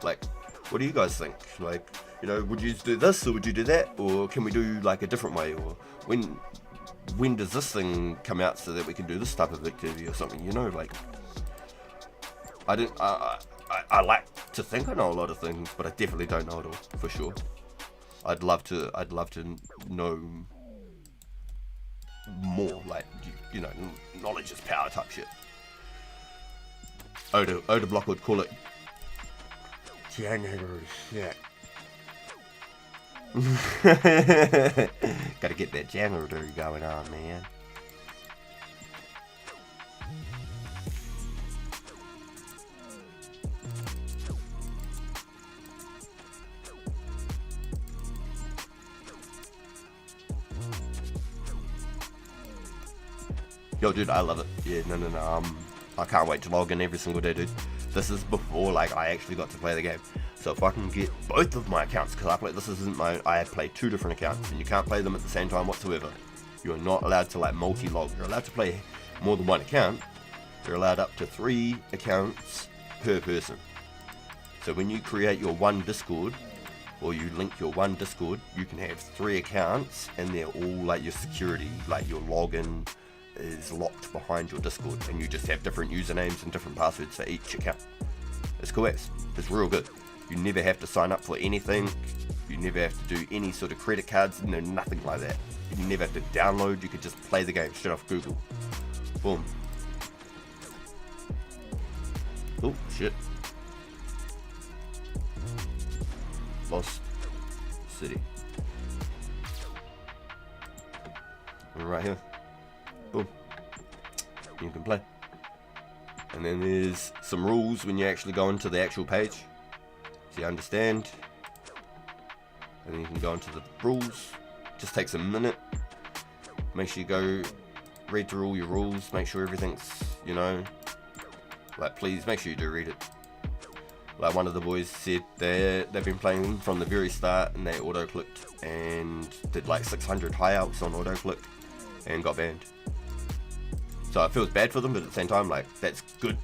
like, what do you guys think? Like, you know, would you do this or would you do that? Or can we do like a different way? Or when does this thing come out so that we can do this type of activity or something, you know? Like, I like to think I know a lot of things, but I definitely don't know it all, for sure. I'd love to know more, like, you know, knowledge is power type shit. Oda Block would call it janitor shit. Gotta get that janitor going on, man. Yo, dude, I love it. Yeah, no. I can't wait to log in every single day, dude. This is before, like, I actually got to play the game. So if I can get both of my accounts, because I play 2 different accounts, and you can't play them at the same time whatsoever. You're not allowed to, like, multi-log. You're allowed to play more than one account. You're allowed up to 3 accounts per person. So when you create your one Discord, or you link your one Discord, you can have 3 accounts, and they're all, like, your security, like, your login is locked behind your Discord, and you just have different usernames and different passwords for each account. It's cool. It's real good. You never have to sign up for anything. You never have to do any sort of credit cards. No, nothing like that. You never have to download. You could just play the game straight off Google. Boom. Oh shit. Lost City. Right here. Boom. You can play. And then there's some rules when you actually go into the actual page. So you understand. And then you can go into the rules. Just takes a minute. Make sure you go read through all your rules. Make sure everything's, you know, like, please make sure you do read it. Like, one of the boys said they've been playing from the very start and they auto-clicked and did like 600 high outs on auto-click and got banned. So it feels bad for them, but at the same time, like, that's good,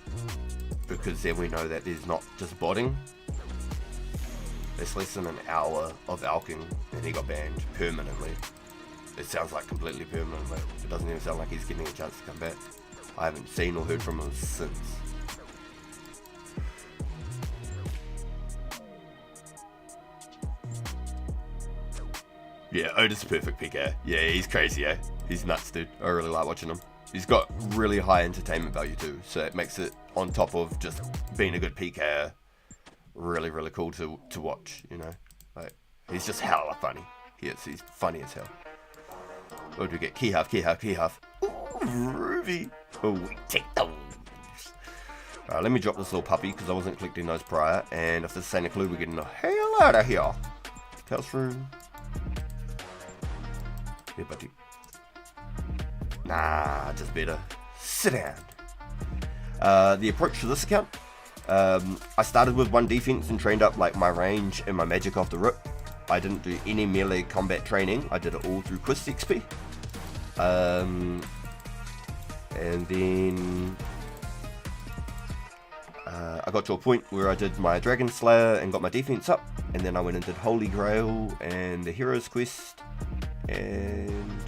because then we know that there's not just botting. It's less than an hour of alking and he got banned permanently. It sounds like completely permanently. It doesn't even sound like he's getting a chance to come back. I haven't seen or heard from him since. Yeah, Otis perfect PK. Yeah, he's crazy, eh? He's nuts, dude. I really like watching him. He's got really high entertainment value too, so it makes it, on top of just being a good PKer, really, really cool to watch, you know? Like, he's just hella funny. He's funny as hell. What do we get? Key half. Ooh, Ruby. Oh, we take those. Alright, let me drop this little puppy, because I wasn't collecting those prior, and if this ain't a clue, we're getting the hell out of here. House room. Yeah, buddy. Nah, just better sit down. The approach to this account, I started with 1 defense and trained up like my range and my magic off the rip. I didn't do any melee combat training. I did it all through Quest XP. And then I got to a point where I did my Dragon Slayer and got my defense up, and then I went and did Holy Grail and the Hero's Quest and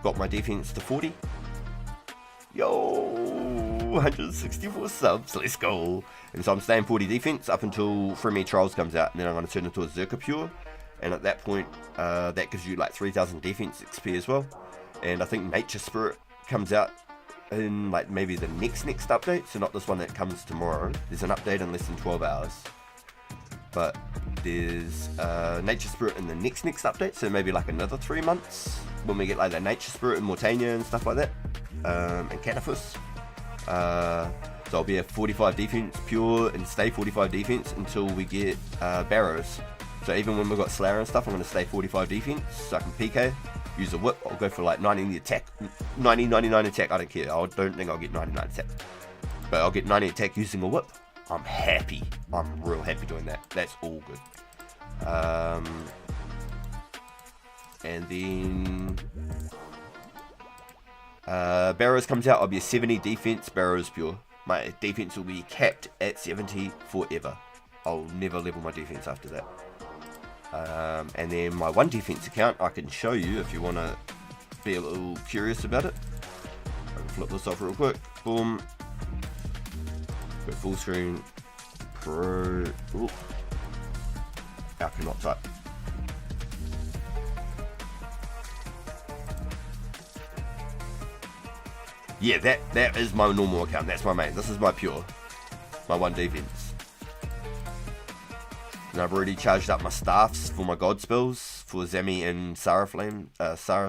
got my defense to 40. Yo, 164 subs, let's go. And so I'm staying 40 defense up until Free Trials comes out, and then I'm going to turn into a Zerka Pure, and at that point that gives you like 3000 defense XP as well. And I think Nature Spirit comes out in like maybe the next update, so not this one that comes tomorrow. There's an update in less than 12 hours, but there's Nature Spirit in the next update, so maybe like another 3 months when we get like the Nature Spirit and Mortania and stuff like that, and Catafus. So I'll be at 45 defense pure and stay 45 defense until we get Barrows. So even when we've got Slayer and stuff, I'm going to stay 45 defense so I can PK. Use a whip, I'll go for like 90 attack, 99 attack, I don't care, I don't think I'll get 99 attack, but I'll get 90 attack using a whip. I'm happy, I'm real happy doing that, that's all good. And then Barrows comes out, I'll be a 70 defense Barrows pure. My defense will be capped at 70 forever. I'll never level my defense after that. And then my 1 defense account I can show you if you want to be a little curious about it. I can flip this off real quick. Boom. Go full screen. Pro. Ooh. I cannot type. Yeah, that is my normal account. That's my main. This is my pure. My 1 defense. And I've already charged up my staffs for my god spells for Zemi and Sarah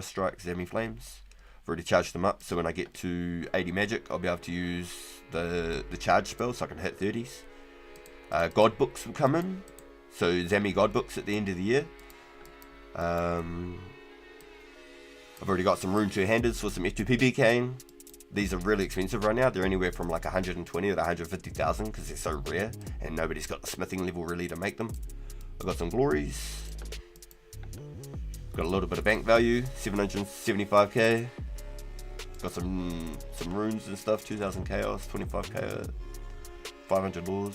Strike, Zemi Flames. I've already charged them up, so when I get to 80 magic, I'll be able to use the charge spell so I can hit 30s. God books will come in, so Zemi god books at the end of the year. I've already got some rune two-handers for some F2PP cane. These are really expensive right now. They're anywhere from like 120 to 150,000 because they're so rare and nobody's got the smithing level really to make them. I've got some glories. Got a little bit of bank value, 775k. Got some runes and stuff, 2000 chaos, 25k, 500 laws,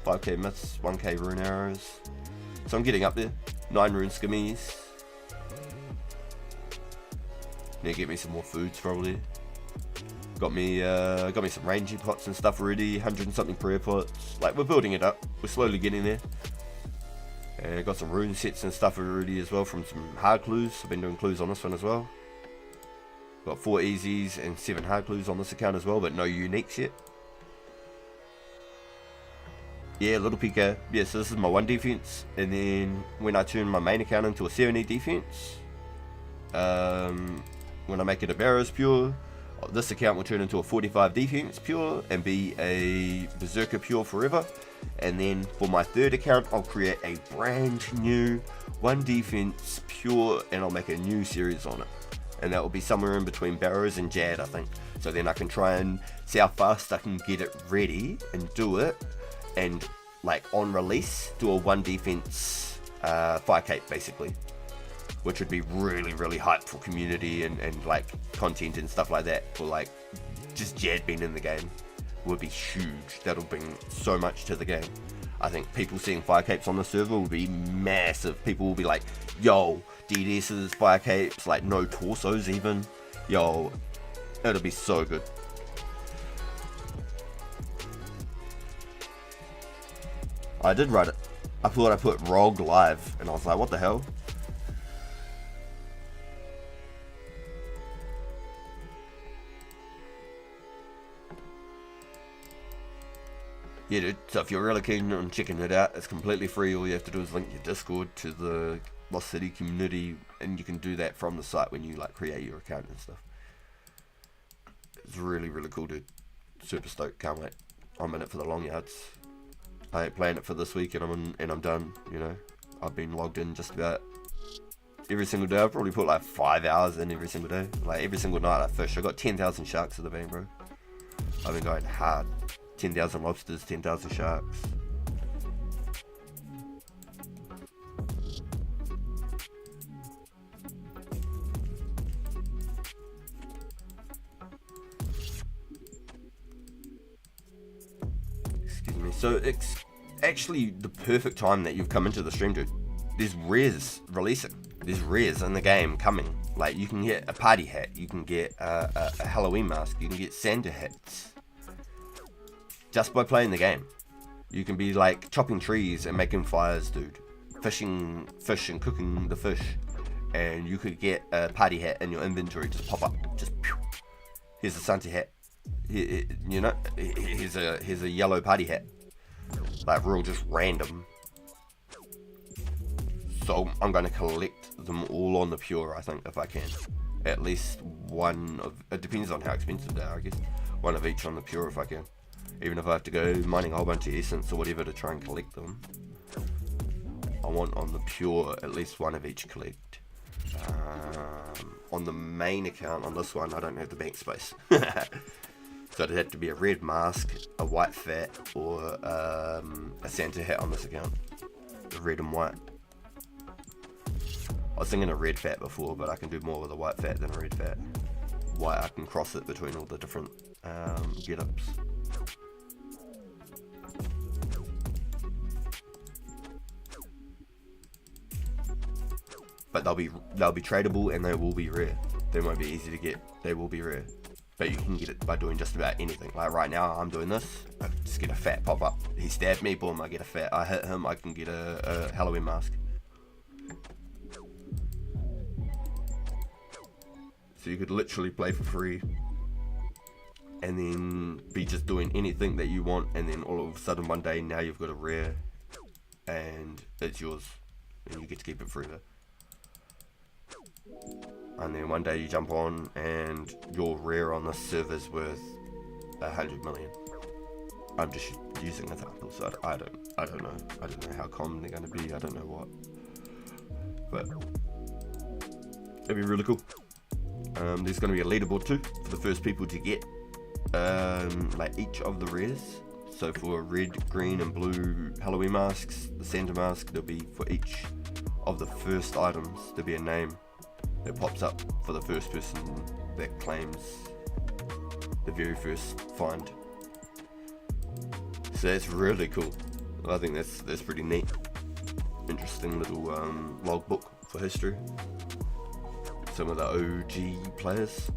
5k myths, 1k rune arrows. So I'm getting up there. 9 rune skimmies. Need to get me some more foods probably. Got me some rangy pots and stuff already, 100 and something prayer pots. Like, we're building it up, we're slowly getting there. And I got some rune sets and stuff already as well from some hard clues. I've been doing clues on this one as well. Got 4 easies and 7 hard clues on this account as well, but no uniques yet. Yeah, little PK. Yeah, so this is my 1 defense, and then when I turn my main account into a 70 defense, when I make it a Barrows pure, this account will turn into a 45 defense pure and be a Berserker pure forever. And then for my 3rd account, I'll create a brand new 1 defense pure and I'll make a new series on it. And that will be somewhere in between Barrows and Jad, I think. So then I can try and see how fast I can get it ready and do it. And like on release, do a 1 defense fire cape basically. Which would be really, really hype for community and like content and stuff like that. For like just Jad being in the game would be huge. That'll bring so much to the game. I think people seeing fire capes on the server will be massive. People will be like, yo, DDS's fire capes, like no torsos even. Yo, it'll be so good. I did write it. I thought I put ROG live and I was like, what the hell? Yeah, dude, so if you're really keen on checking it out, it's completely free. All you have to do is link your Discord to the Lost City community, and you can do that from the site when you like create your account and stuff. It's really, really cool, dude. Super stoked, can't wait. I'm in it for the long yards. I ain't playing it for this week, and I'm done. You know, I've been logged in just about every single day. I've probably put like 5 hours in every single day. Like every single night I fish. I got 10,000 sharks in the bank, bro. I've been going hard. 10,000 lobsters, 10,000 sharks. So it's actually the perfect time that you've come into the stream, dude. There's rares releasing. There's rares in the game coming. Like, you can get a party hat, you can get a Halloween mask, you can get Santa hats. Just by playing the game. You can be like chopping trees and making fires, dude. Fishing fish and cooking the fish. And you could get a party hat in your inventory, just pop up. Just pew. Here's a Santa hat. Here, you know, here's a yellow party hat. Like, real just random. So I'm going to collect them all on the pure, I think, if I can. At least one of... It depends on how expensive they are, I guess. One of each on the pure if I can. Even if I have to go mining a whole bunch of essence or whatever to try and collect them. I want on the pure at least one of each collect. On the main account, on this one, I don't have the bank space. So it'd have to be a red mask, a white fat, or a Santa hat on this account. The red and white. I was thinking a red fat before, but I can do more with a white fat than a red fat. White, I can cross it between all the different get-ups. But they'll be tradable and they will be rare. They won't be easy to get. They will be rare. But you can get it by doing just about anything. Like right now, I'm doing this. I just get a fat pop up. He stabbed me, boom, I get a fat. I hit him, I can get a Halloween mask. So you could literally play for free. And then be just doing anything that you want. And then all of a sudden one day, now you've got a rare. And it's yours. And you get to keep it forever. And then one day you jump on and your rare on the server's worth 100 million. I'm just using examples. I don't know. I don't know how common they're going to be. I don't know what. But it'd be really cool. There's going to be a leaderboard too for the first people to get like each of the rares. So for red, green, and blue Halloween masks, the Santa mask, there'll be for each of the first items there'll be a name that pops up for the first person that claims the very first find. So that's really cool. I think that's pretty neat. Interesting little logbook for history. Some of the OG players.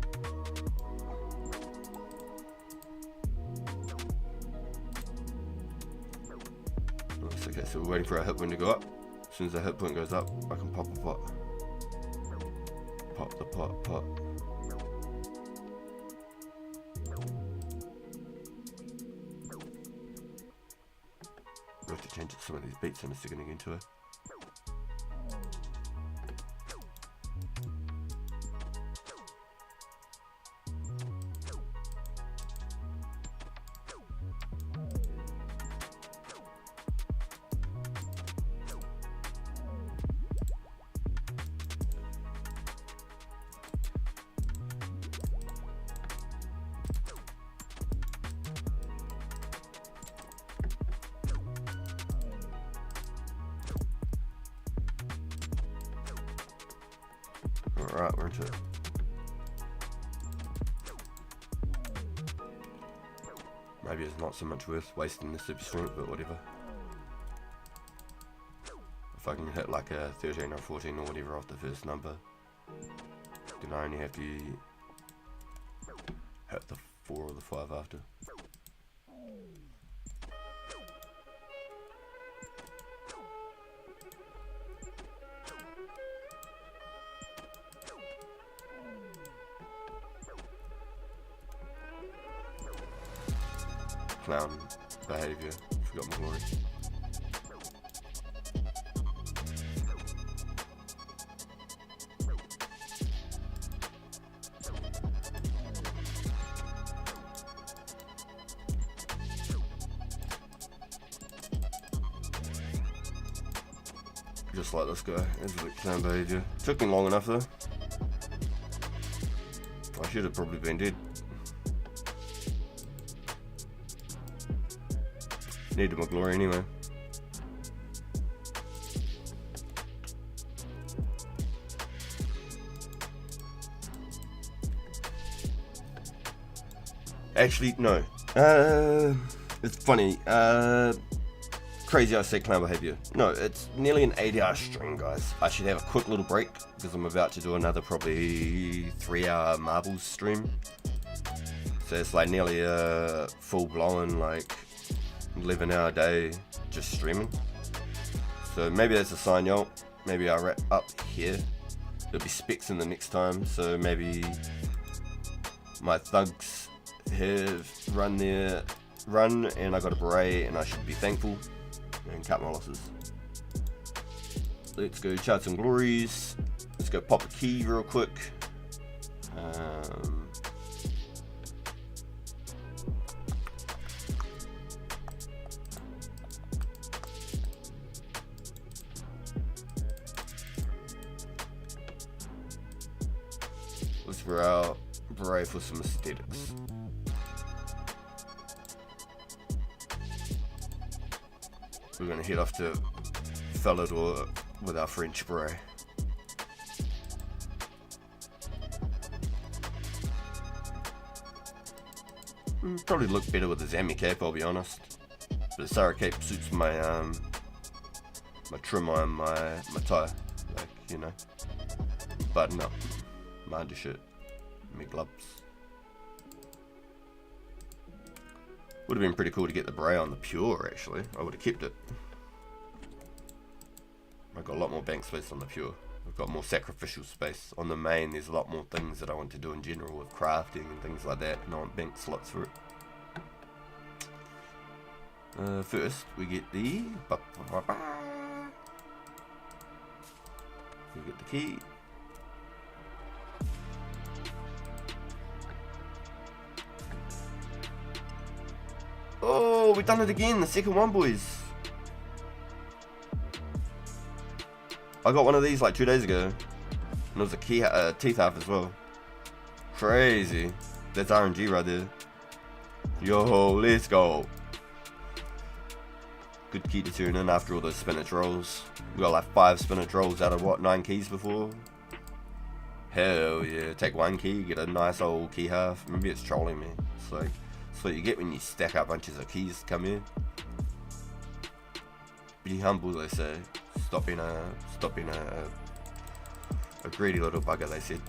Okay, so we're waiting for our hit point to go up. As soon as the hit point goes up, I can pop a pot. Pop the pot. We have to change some of these beats I'm still getting into it. Alright, we're into it. Maybe it's not so much worth wasting the super strength, but whatever. If I can hit like a 13 or 14 or whatever off the first number, then I only have to hit the 4 or the 5 after. Clown behaviour, forgot my glory. Just like this guy, it's like clown behaviour. Took me long enough though. I should have probably been dead. Needed my glory anyway. Actually, no. It's funny. Crazy I say clown behavior. No, it's nearly an 8-hour stream, guys. I should have a quick little break because I'm about to do another probably 3-hour marbles stream. So it's like nearly a full-blown like 11-hour day just streaming. So maybe that's a sign, y'all. Maybe I wrap up here. There'll be specs in the next time. So maybe my thugs have run and I got a beret and I should be thankful and cut my losses. Let's go charge some glories. Let's go pop a key real quick. Let's throw out beret for some aesthetics. We're gonna head off to Falador with our French beret. Probably look better with the Zami cape, I'll be honest. But the Sarah cape suits my my trim on my tie, like, you know. Button up, my undershirt, my gloves. Would have been pretty cool to get the beret on the pure, actually. I would have kept it. I've got a lot more bank space on the pure. I've got more sacrificial space. On the main, there's a lot more things that I want to do in general with crafting and things like that, and I want bank slots for it. First, we get the... We get the key. Oh, we've done it again, the second one, boys. I got one of these like 2 days ago. And it was a key, teeth half as well. Crazy. That's RNG right there. Yo, let's go. Good key to turn in after all those spinach rolls. We got like 5 spinach rolls out of what, 9 keys before? Hell yeah. Take 1 key, get a nice old key half. Maybe it's trolling me. It's like... That's what you get when you stack up bunches of keys to come in. Be humble, they say. Stop being a greedy little bugger, they said.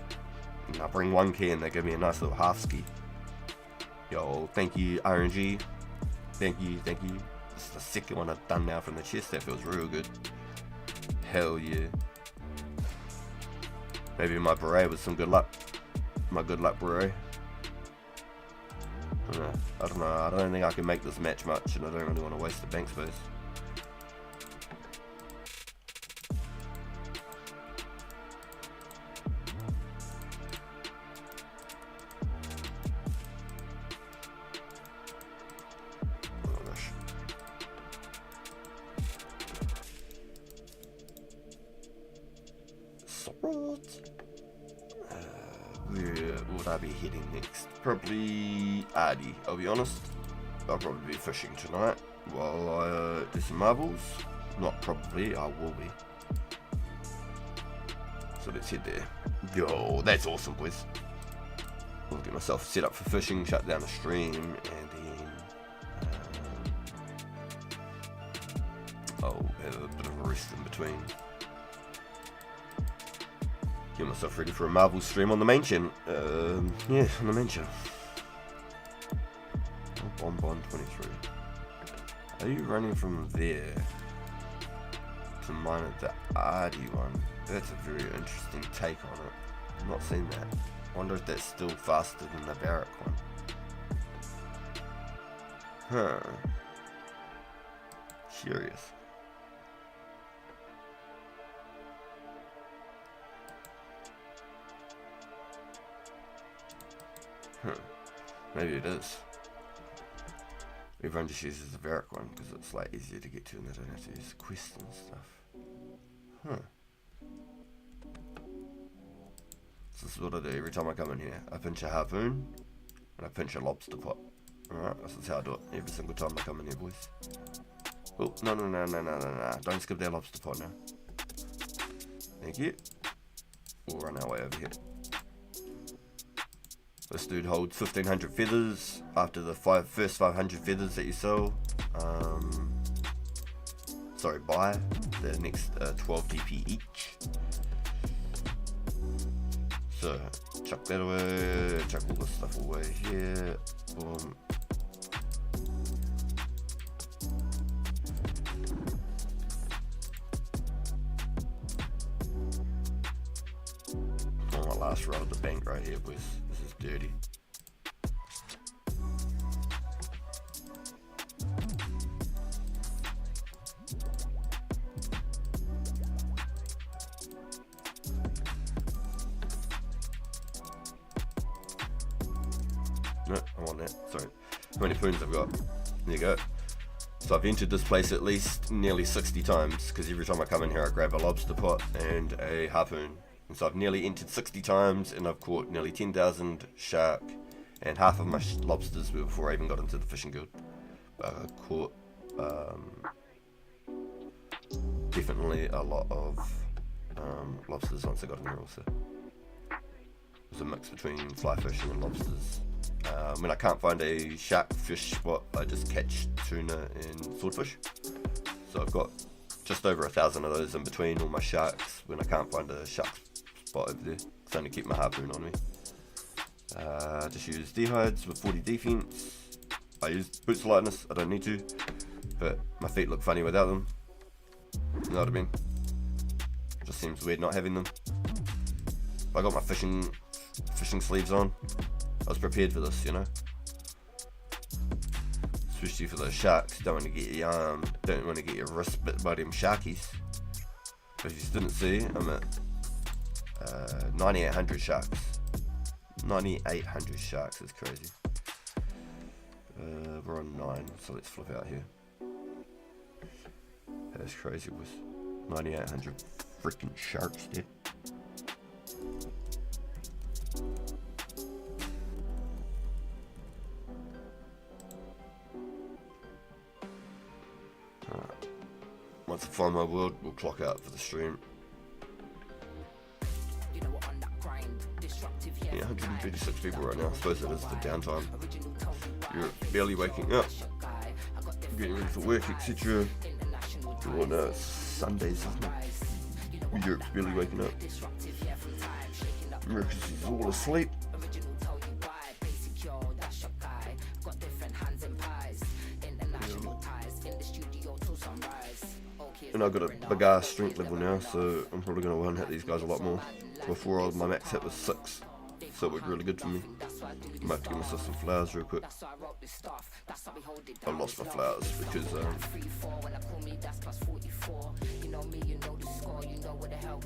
And I bring 1 key and they give me a nice little half ski. Yo, thank you, RNG. Thank you. This is the second one I've done now from the chest. That feels real good. Hell yeah. Maybe my beret with some good luck. My good luck beret. I don't know. I don't think I can make this match much, and I don't really want to waste the bank space. Oh gosh. Swords. Where would I be heading next? Probably Ardy, I'll be honest. I'll probably be fishing tonight while I do some marbles. Not probably, I will be. So let's head there. Yo, that's awesome, boys. I'll get myself set up for fishing, shut down the stream, and then I'll have a bit of a rest in between. Get myself ready for a Marvel stream on the main channel. Yeah, on the main channel. Bonbon 23. Are you running from there to mine at the Ardy one? That's a very interesting take on it. I've not seen that. I wonder if that's still faster than the Barrack one. Huh. Curious. Maybe it is. Everyone just uses the Varric one because it's like easier to get to and they don't have to use quests and stuff. So this is what I do every time I come in here. I pinch a harpoon and I pinch a lobster pot. Alright, this is how I do it every single time I come in here, boys. Oh, no. Don't skip that lobster pot now. Thank you. We'll run our way over here. This dude holds 1500 feathers after the first 500 feathers that you sell. Buy the next 12 DP each. So chuck that away, chuck all this stuff away here. Boom. On my last row of the bank right here, boys. This is dirty. No, I want that. Sorry. How many poons I've got? There you go. So I've entered this place at least nearly 60 times, because every time I come in here I grab a lobster pot and a harpoon. And so I've nearly entered 60 times and I've caught nearly 10,000 shark, and half of my lobsters were before I even got into the fishing guild. I caught definitely a lot of lobsters once I got in here also. It was a mix between fly fishing and lobsters. When I can't find a shark fish spot, I just catch tuna and swordfish. So I've got just over 1,000 of those in between all my sharks when I can't find a shark spot over there. It's only keep my harpoon on me. Just use D-hides with 40 defense. I use boots of lightness, I don't need to, but my feet look funny without them. You know what I mean? Just seems weird not having them. I got my fishing sleeves on. I was prepared for this, you know. Especially for those sharks. Don't want to get your wrist bit by them sharkies. But if you didn't see, I'm at 9,800 sharks. 9,800 sharks is crazy. We're on 9, so let's flip out here. That's crazy, with 9,800 freaking sharks there. Once I find my world, we'll clock out for the stream. Yeah, 136 people right now. I suppose that is the downtime. You're barely waking up, getting ready for work, etc. On Sundays, isn't it? You're barely waking up. Marcus is all asleep. And I've got a big ass strength level now, so I'm probably going to one hit these guys a lot more. Before my max hit was 6, so it worked really good for me. I might have to give myself some flowers real quick. I lost my flowers because I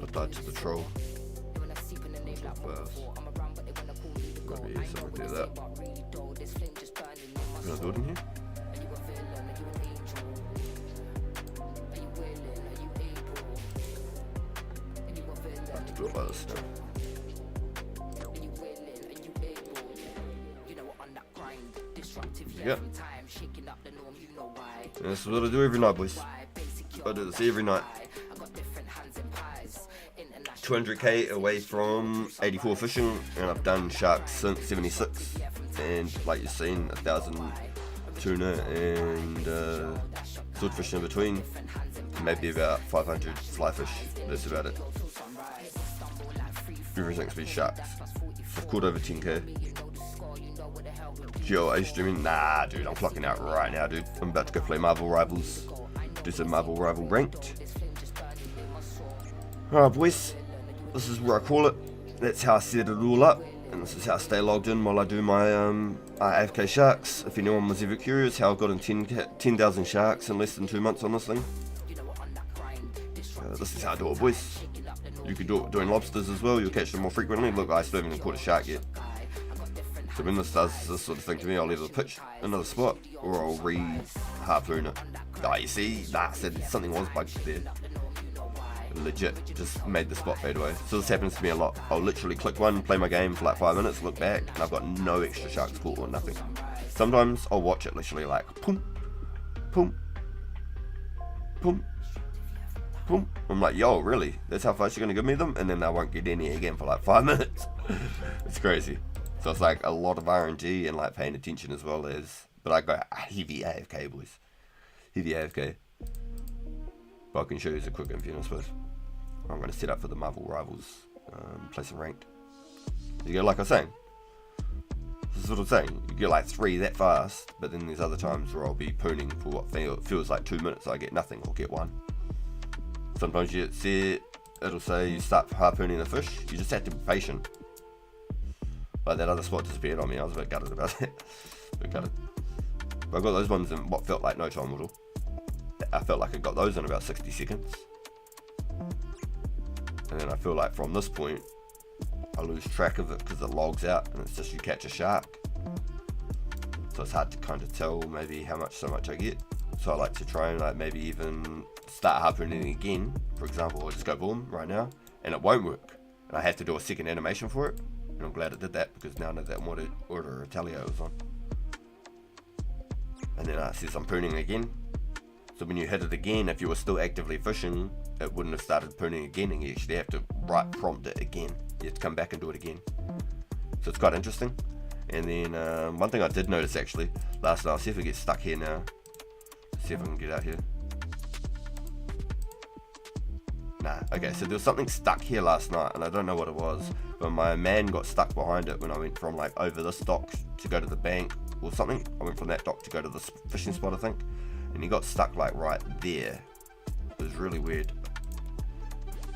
died to the troll. Flowers. Maybe something to do that. Can I do it in here? Do it like this now. Yeah. And this is what I do every night, boys. I do this every night. 200k away from 84 fishing, and I've done sharks since 76. And like you've seen, 1,000 tuna and swordfish in between. Maybe about 500 fly fish. That's about it. Everything's been sharks. I've caught over 10k. Yo, are you streaming? Nah, dude, I'm clocking out right now, dude. I'm about to go play Marvel Rivals. Do some Marvel Rival ranked. Alright, boys. This is where I call it. That's how I set it all up. And this is how I stay logged in while I do my AFK sharks. If anyone was ever curious how I got in 10,000 sharks in less than 2 months on this thing. This is how I do it, boys. You could do it doing lobsters as well, you'll catch them more frequently. Look, I still haven't even caught a shark yet. So when this does this sort of thing to me, I'll either pitch another spot or I'll re-harpoon it. Ah, you see? Nah, I said something was bugged there. Legit, just made the spot fade away. So this happens to me a lot. I'll literally click one, play my game for like 5 minutes, look back, and I've got no extra sharks caught or nothing. Sometimes I'll watch it literally like, boom, boom, boom. Boom. I'm like, yo, really? That's how fast you're going to give me them? And then I won't get any again for like 5 minutes. It's crazy. So it's like a lot of RNG and like paying attention as well as. But I go heavy AFK, boys. Heavy AFK. But I can show you a quick info, I suppose. I'm going to set up for the Marvel Rivals place in ranked. You go, like I was saying. This is what I'm saying. You get like 3 that fast, but then there's other times where I'll be pooning for what feels like 2 minutes. I get nothing or get 1. Sometimes it'll say you start harpooning a fish. You just have to be patient. Like that other spot disappeared on me. I was a bit gutted about it. But I got those ones in what felt like no time at all. I felt like I got those in about 60 seconds. And then I feel like from this point, I lose track of it because it logs out and it's just you catch a shark. So it's hard to kind of tell maybe how much so much I get. So I like to try and like maybe even start harpooning again. For example, I'll just go boom right now and it won't work. And I have to do a second animation for it. And I'm glad I did that because now I know that order Retaliator was on. And then it says I'm pooning again. So when you hit it again, if you were still actively fishing, it wouldn't have started pooning again and you actually have to prompt it again. You have to come back and do it again. So it's quite interesting. And then one thing I did notice actually, last night, I'll see if it gets stuck here now. See if I can get out here. Nah, okay, so there was something stuck here last night and I don't know what it was, but my man got stuck behind it when I went from like over this dock to go to the bank or something. I went from that dock to go to this fishing spot, I think, and he got stuck like right there. It was really weird.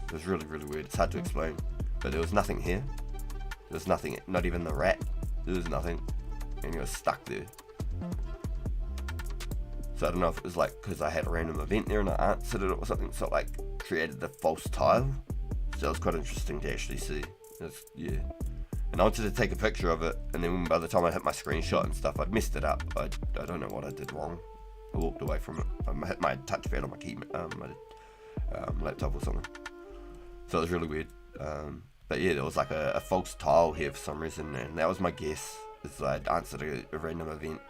It was really, really weird. It's hard to explain, but there was nothing here. There was nothing, not even the rat. There was nothing, and he was stuck there. So I don't know if it was like because I had a random event there and I answered it or something, so it like created the false tile. So it was quite interesting to actually see. Yeah. And I wanted to take a picture of it, and then by the time I hit my screenshot and stuff, I'd messed it up. I don't know what I did wrong. I walked away from it. I hit my touchpad on my key, my laptop or something. So it was really weird. But yeah, there was like a false tile here for some reason, and that was my guess. Is I'd answered a random event,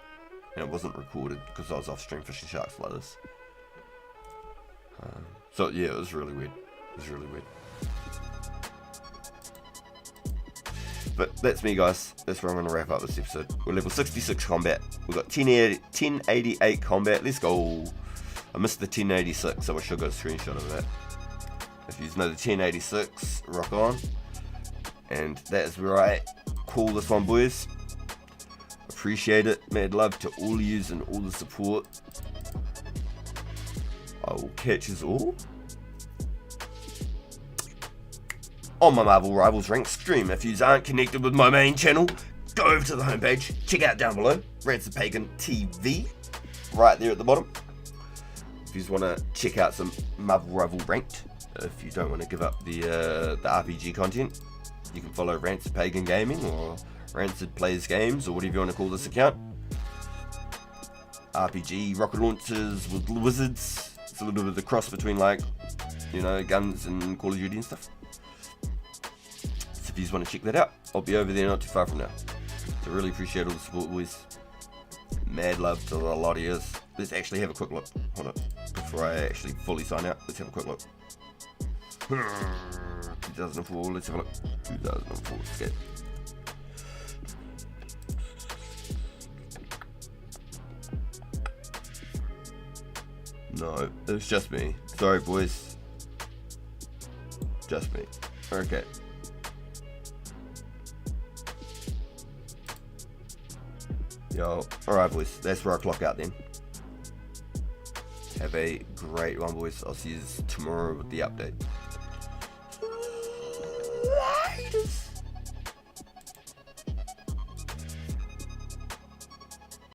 and it wasn't recorded because I was off stream fishing sharks like this. So yeah, it was really weird. It was really weird. But that's me, guys. That's where I'm going to wrap up this episode. We're level 66 combat. We've got 1088 combat. Let's go. I missed the 1086. I wish I got a screenshot of that. If you know the 1086, rock on. And that is where I call this one, boys. Appreciate it. Mad love to all of yous and all the support. I will catch us all on my Marvel Rivals ranked stream. If you aren't connected with my main channel, go over to the homepage, check out down below, Rancid Pagan TV, right there at the bottom. If you just want to check out some Marvel Rival ranked, if you don't want to give up the RPG content, you can follow Rancid Pagan Gaming or Rancid Plays Games or whatever you want to call this account. RPG rocket launchers with wizards. It's a little bit of the cross between like, you know, guns and Call of Duty and stuff. So if you just want to check that out, I'll be over there not too far from now. So really appreciate all the support, boys. Mad love to a lot of yours. Let's actually have a quick look. Hold on. Before I actually fully sign out, let's have a quick look. 2004, let's have a look. 2004, escape. No, it was just me. Sorry, boys. Just me. Okay. Yo, alright, boys. That's where I clock out then. Have a great one, boys. I'll see you tomorrow with the update. Latest.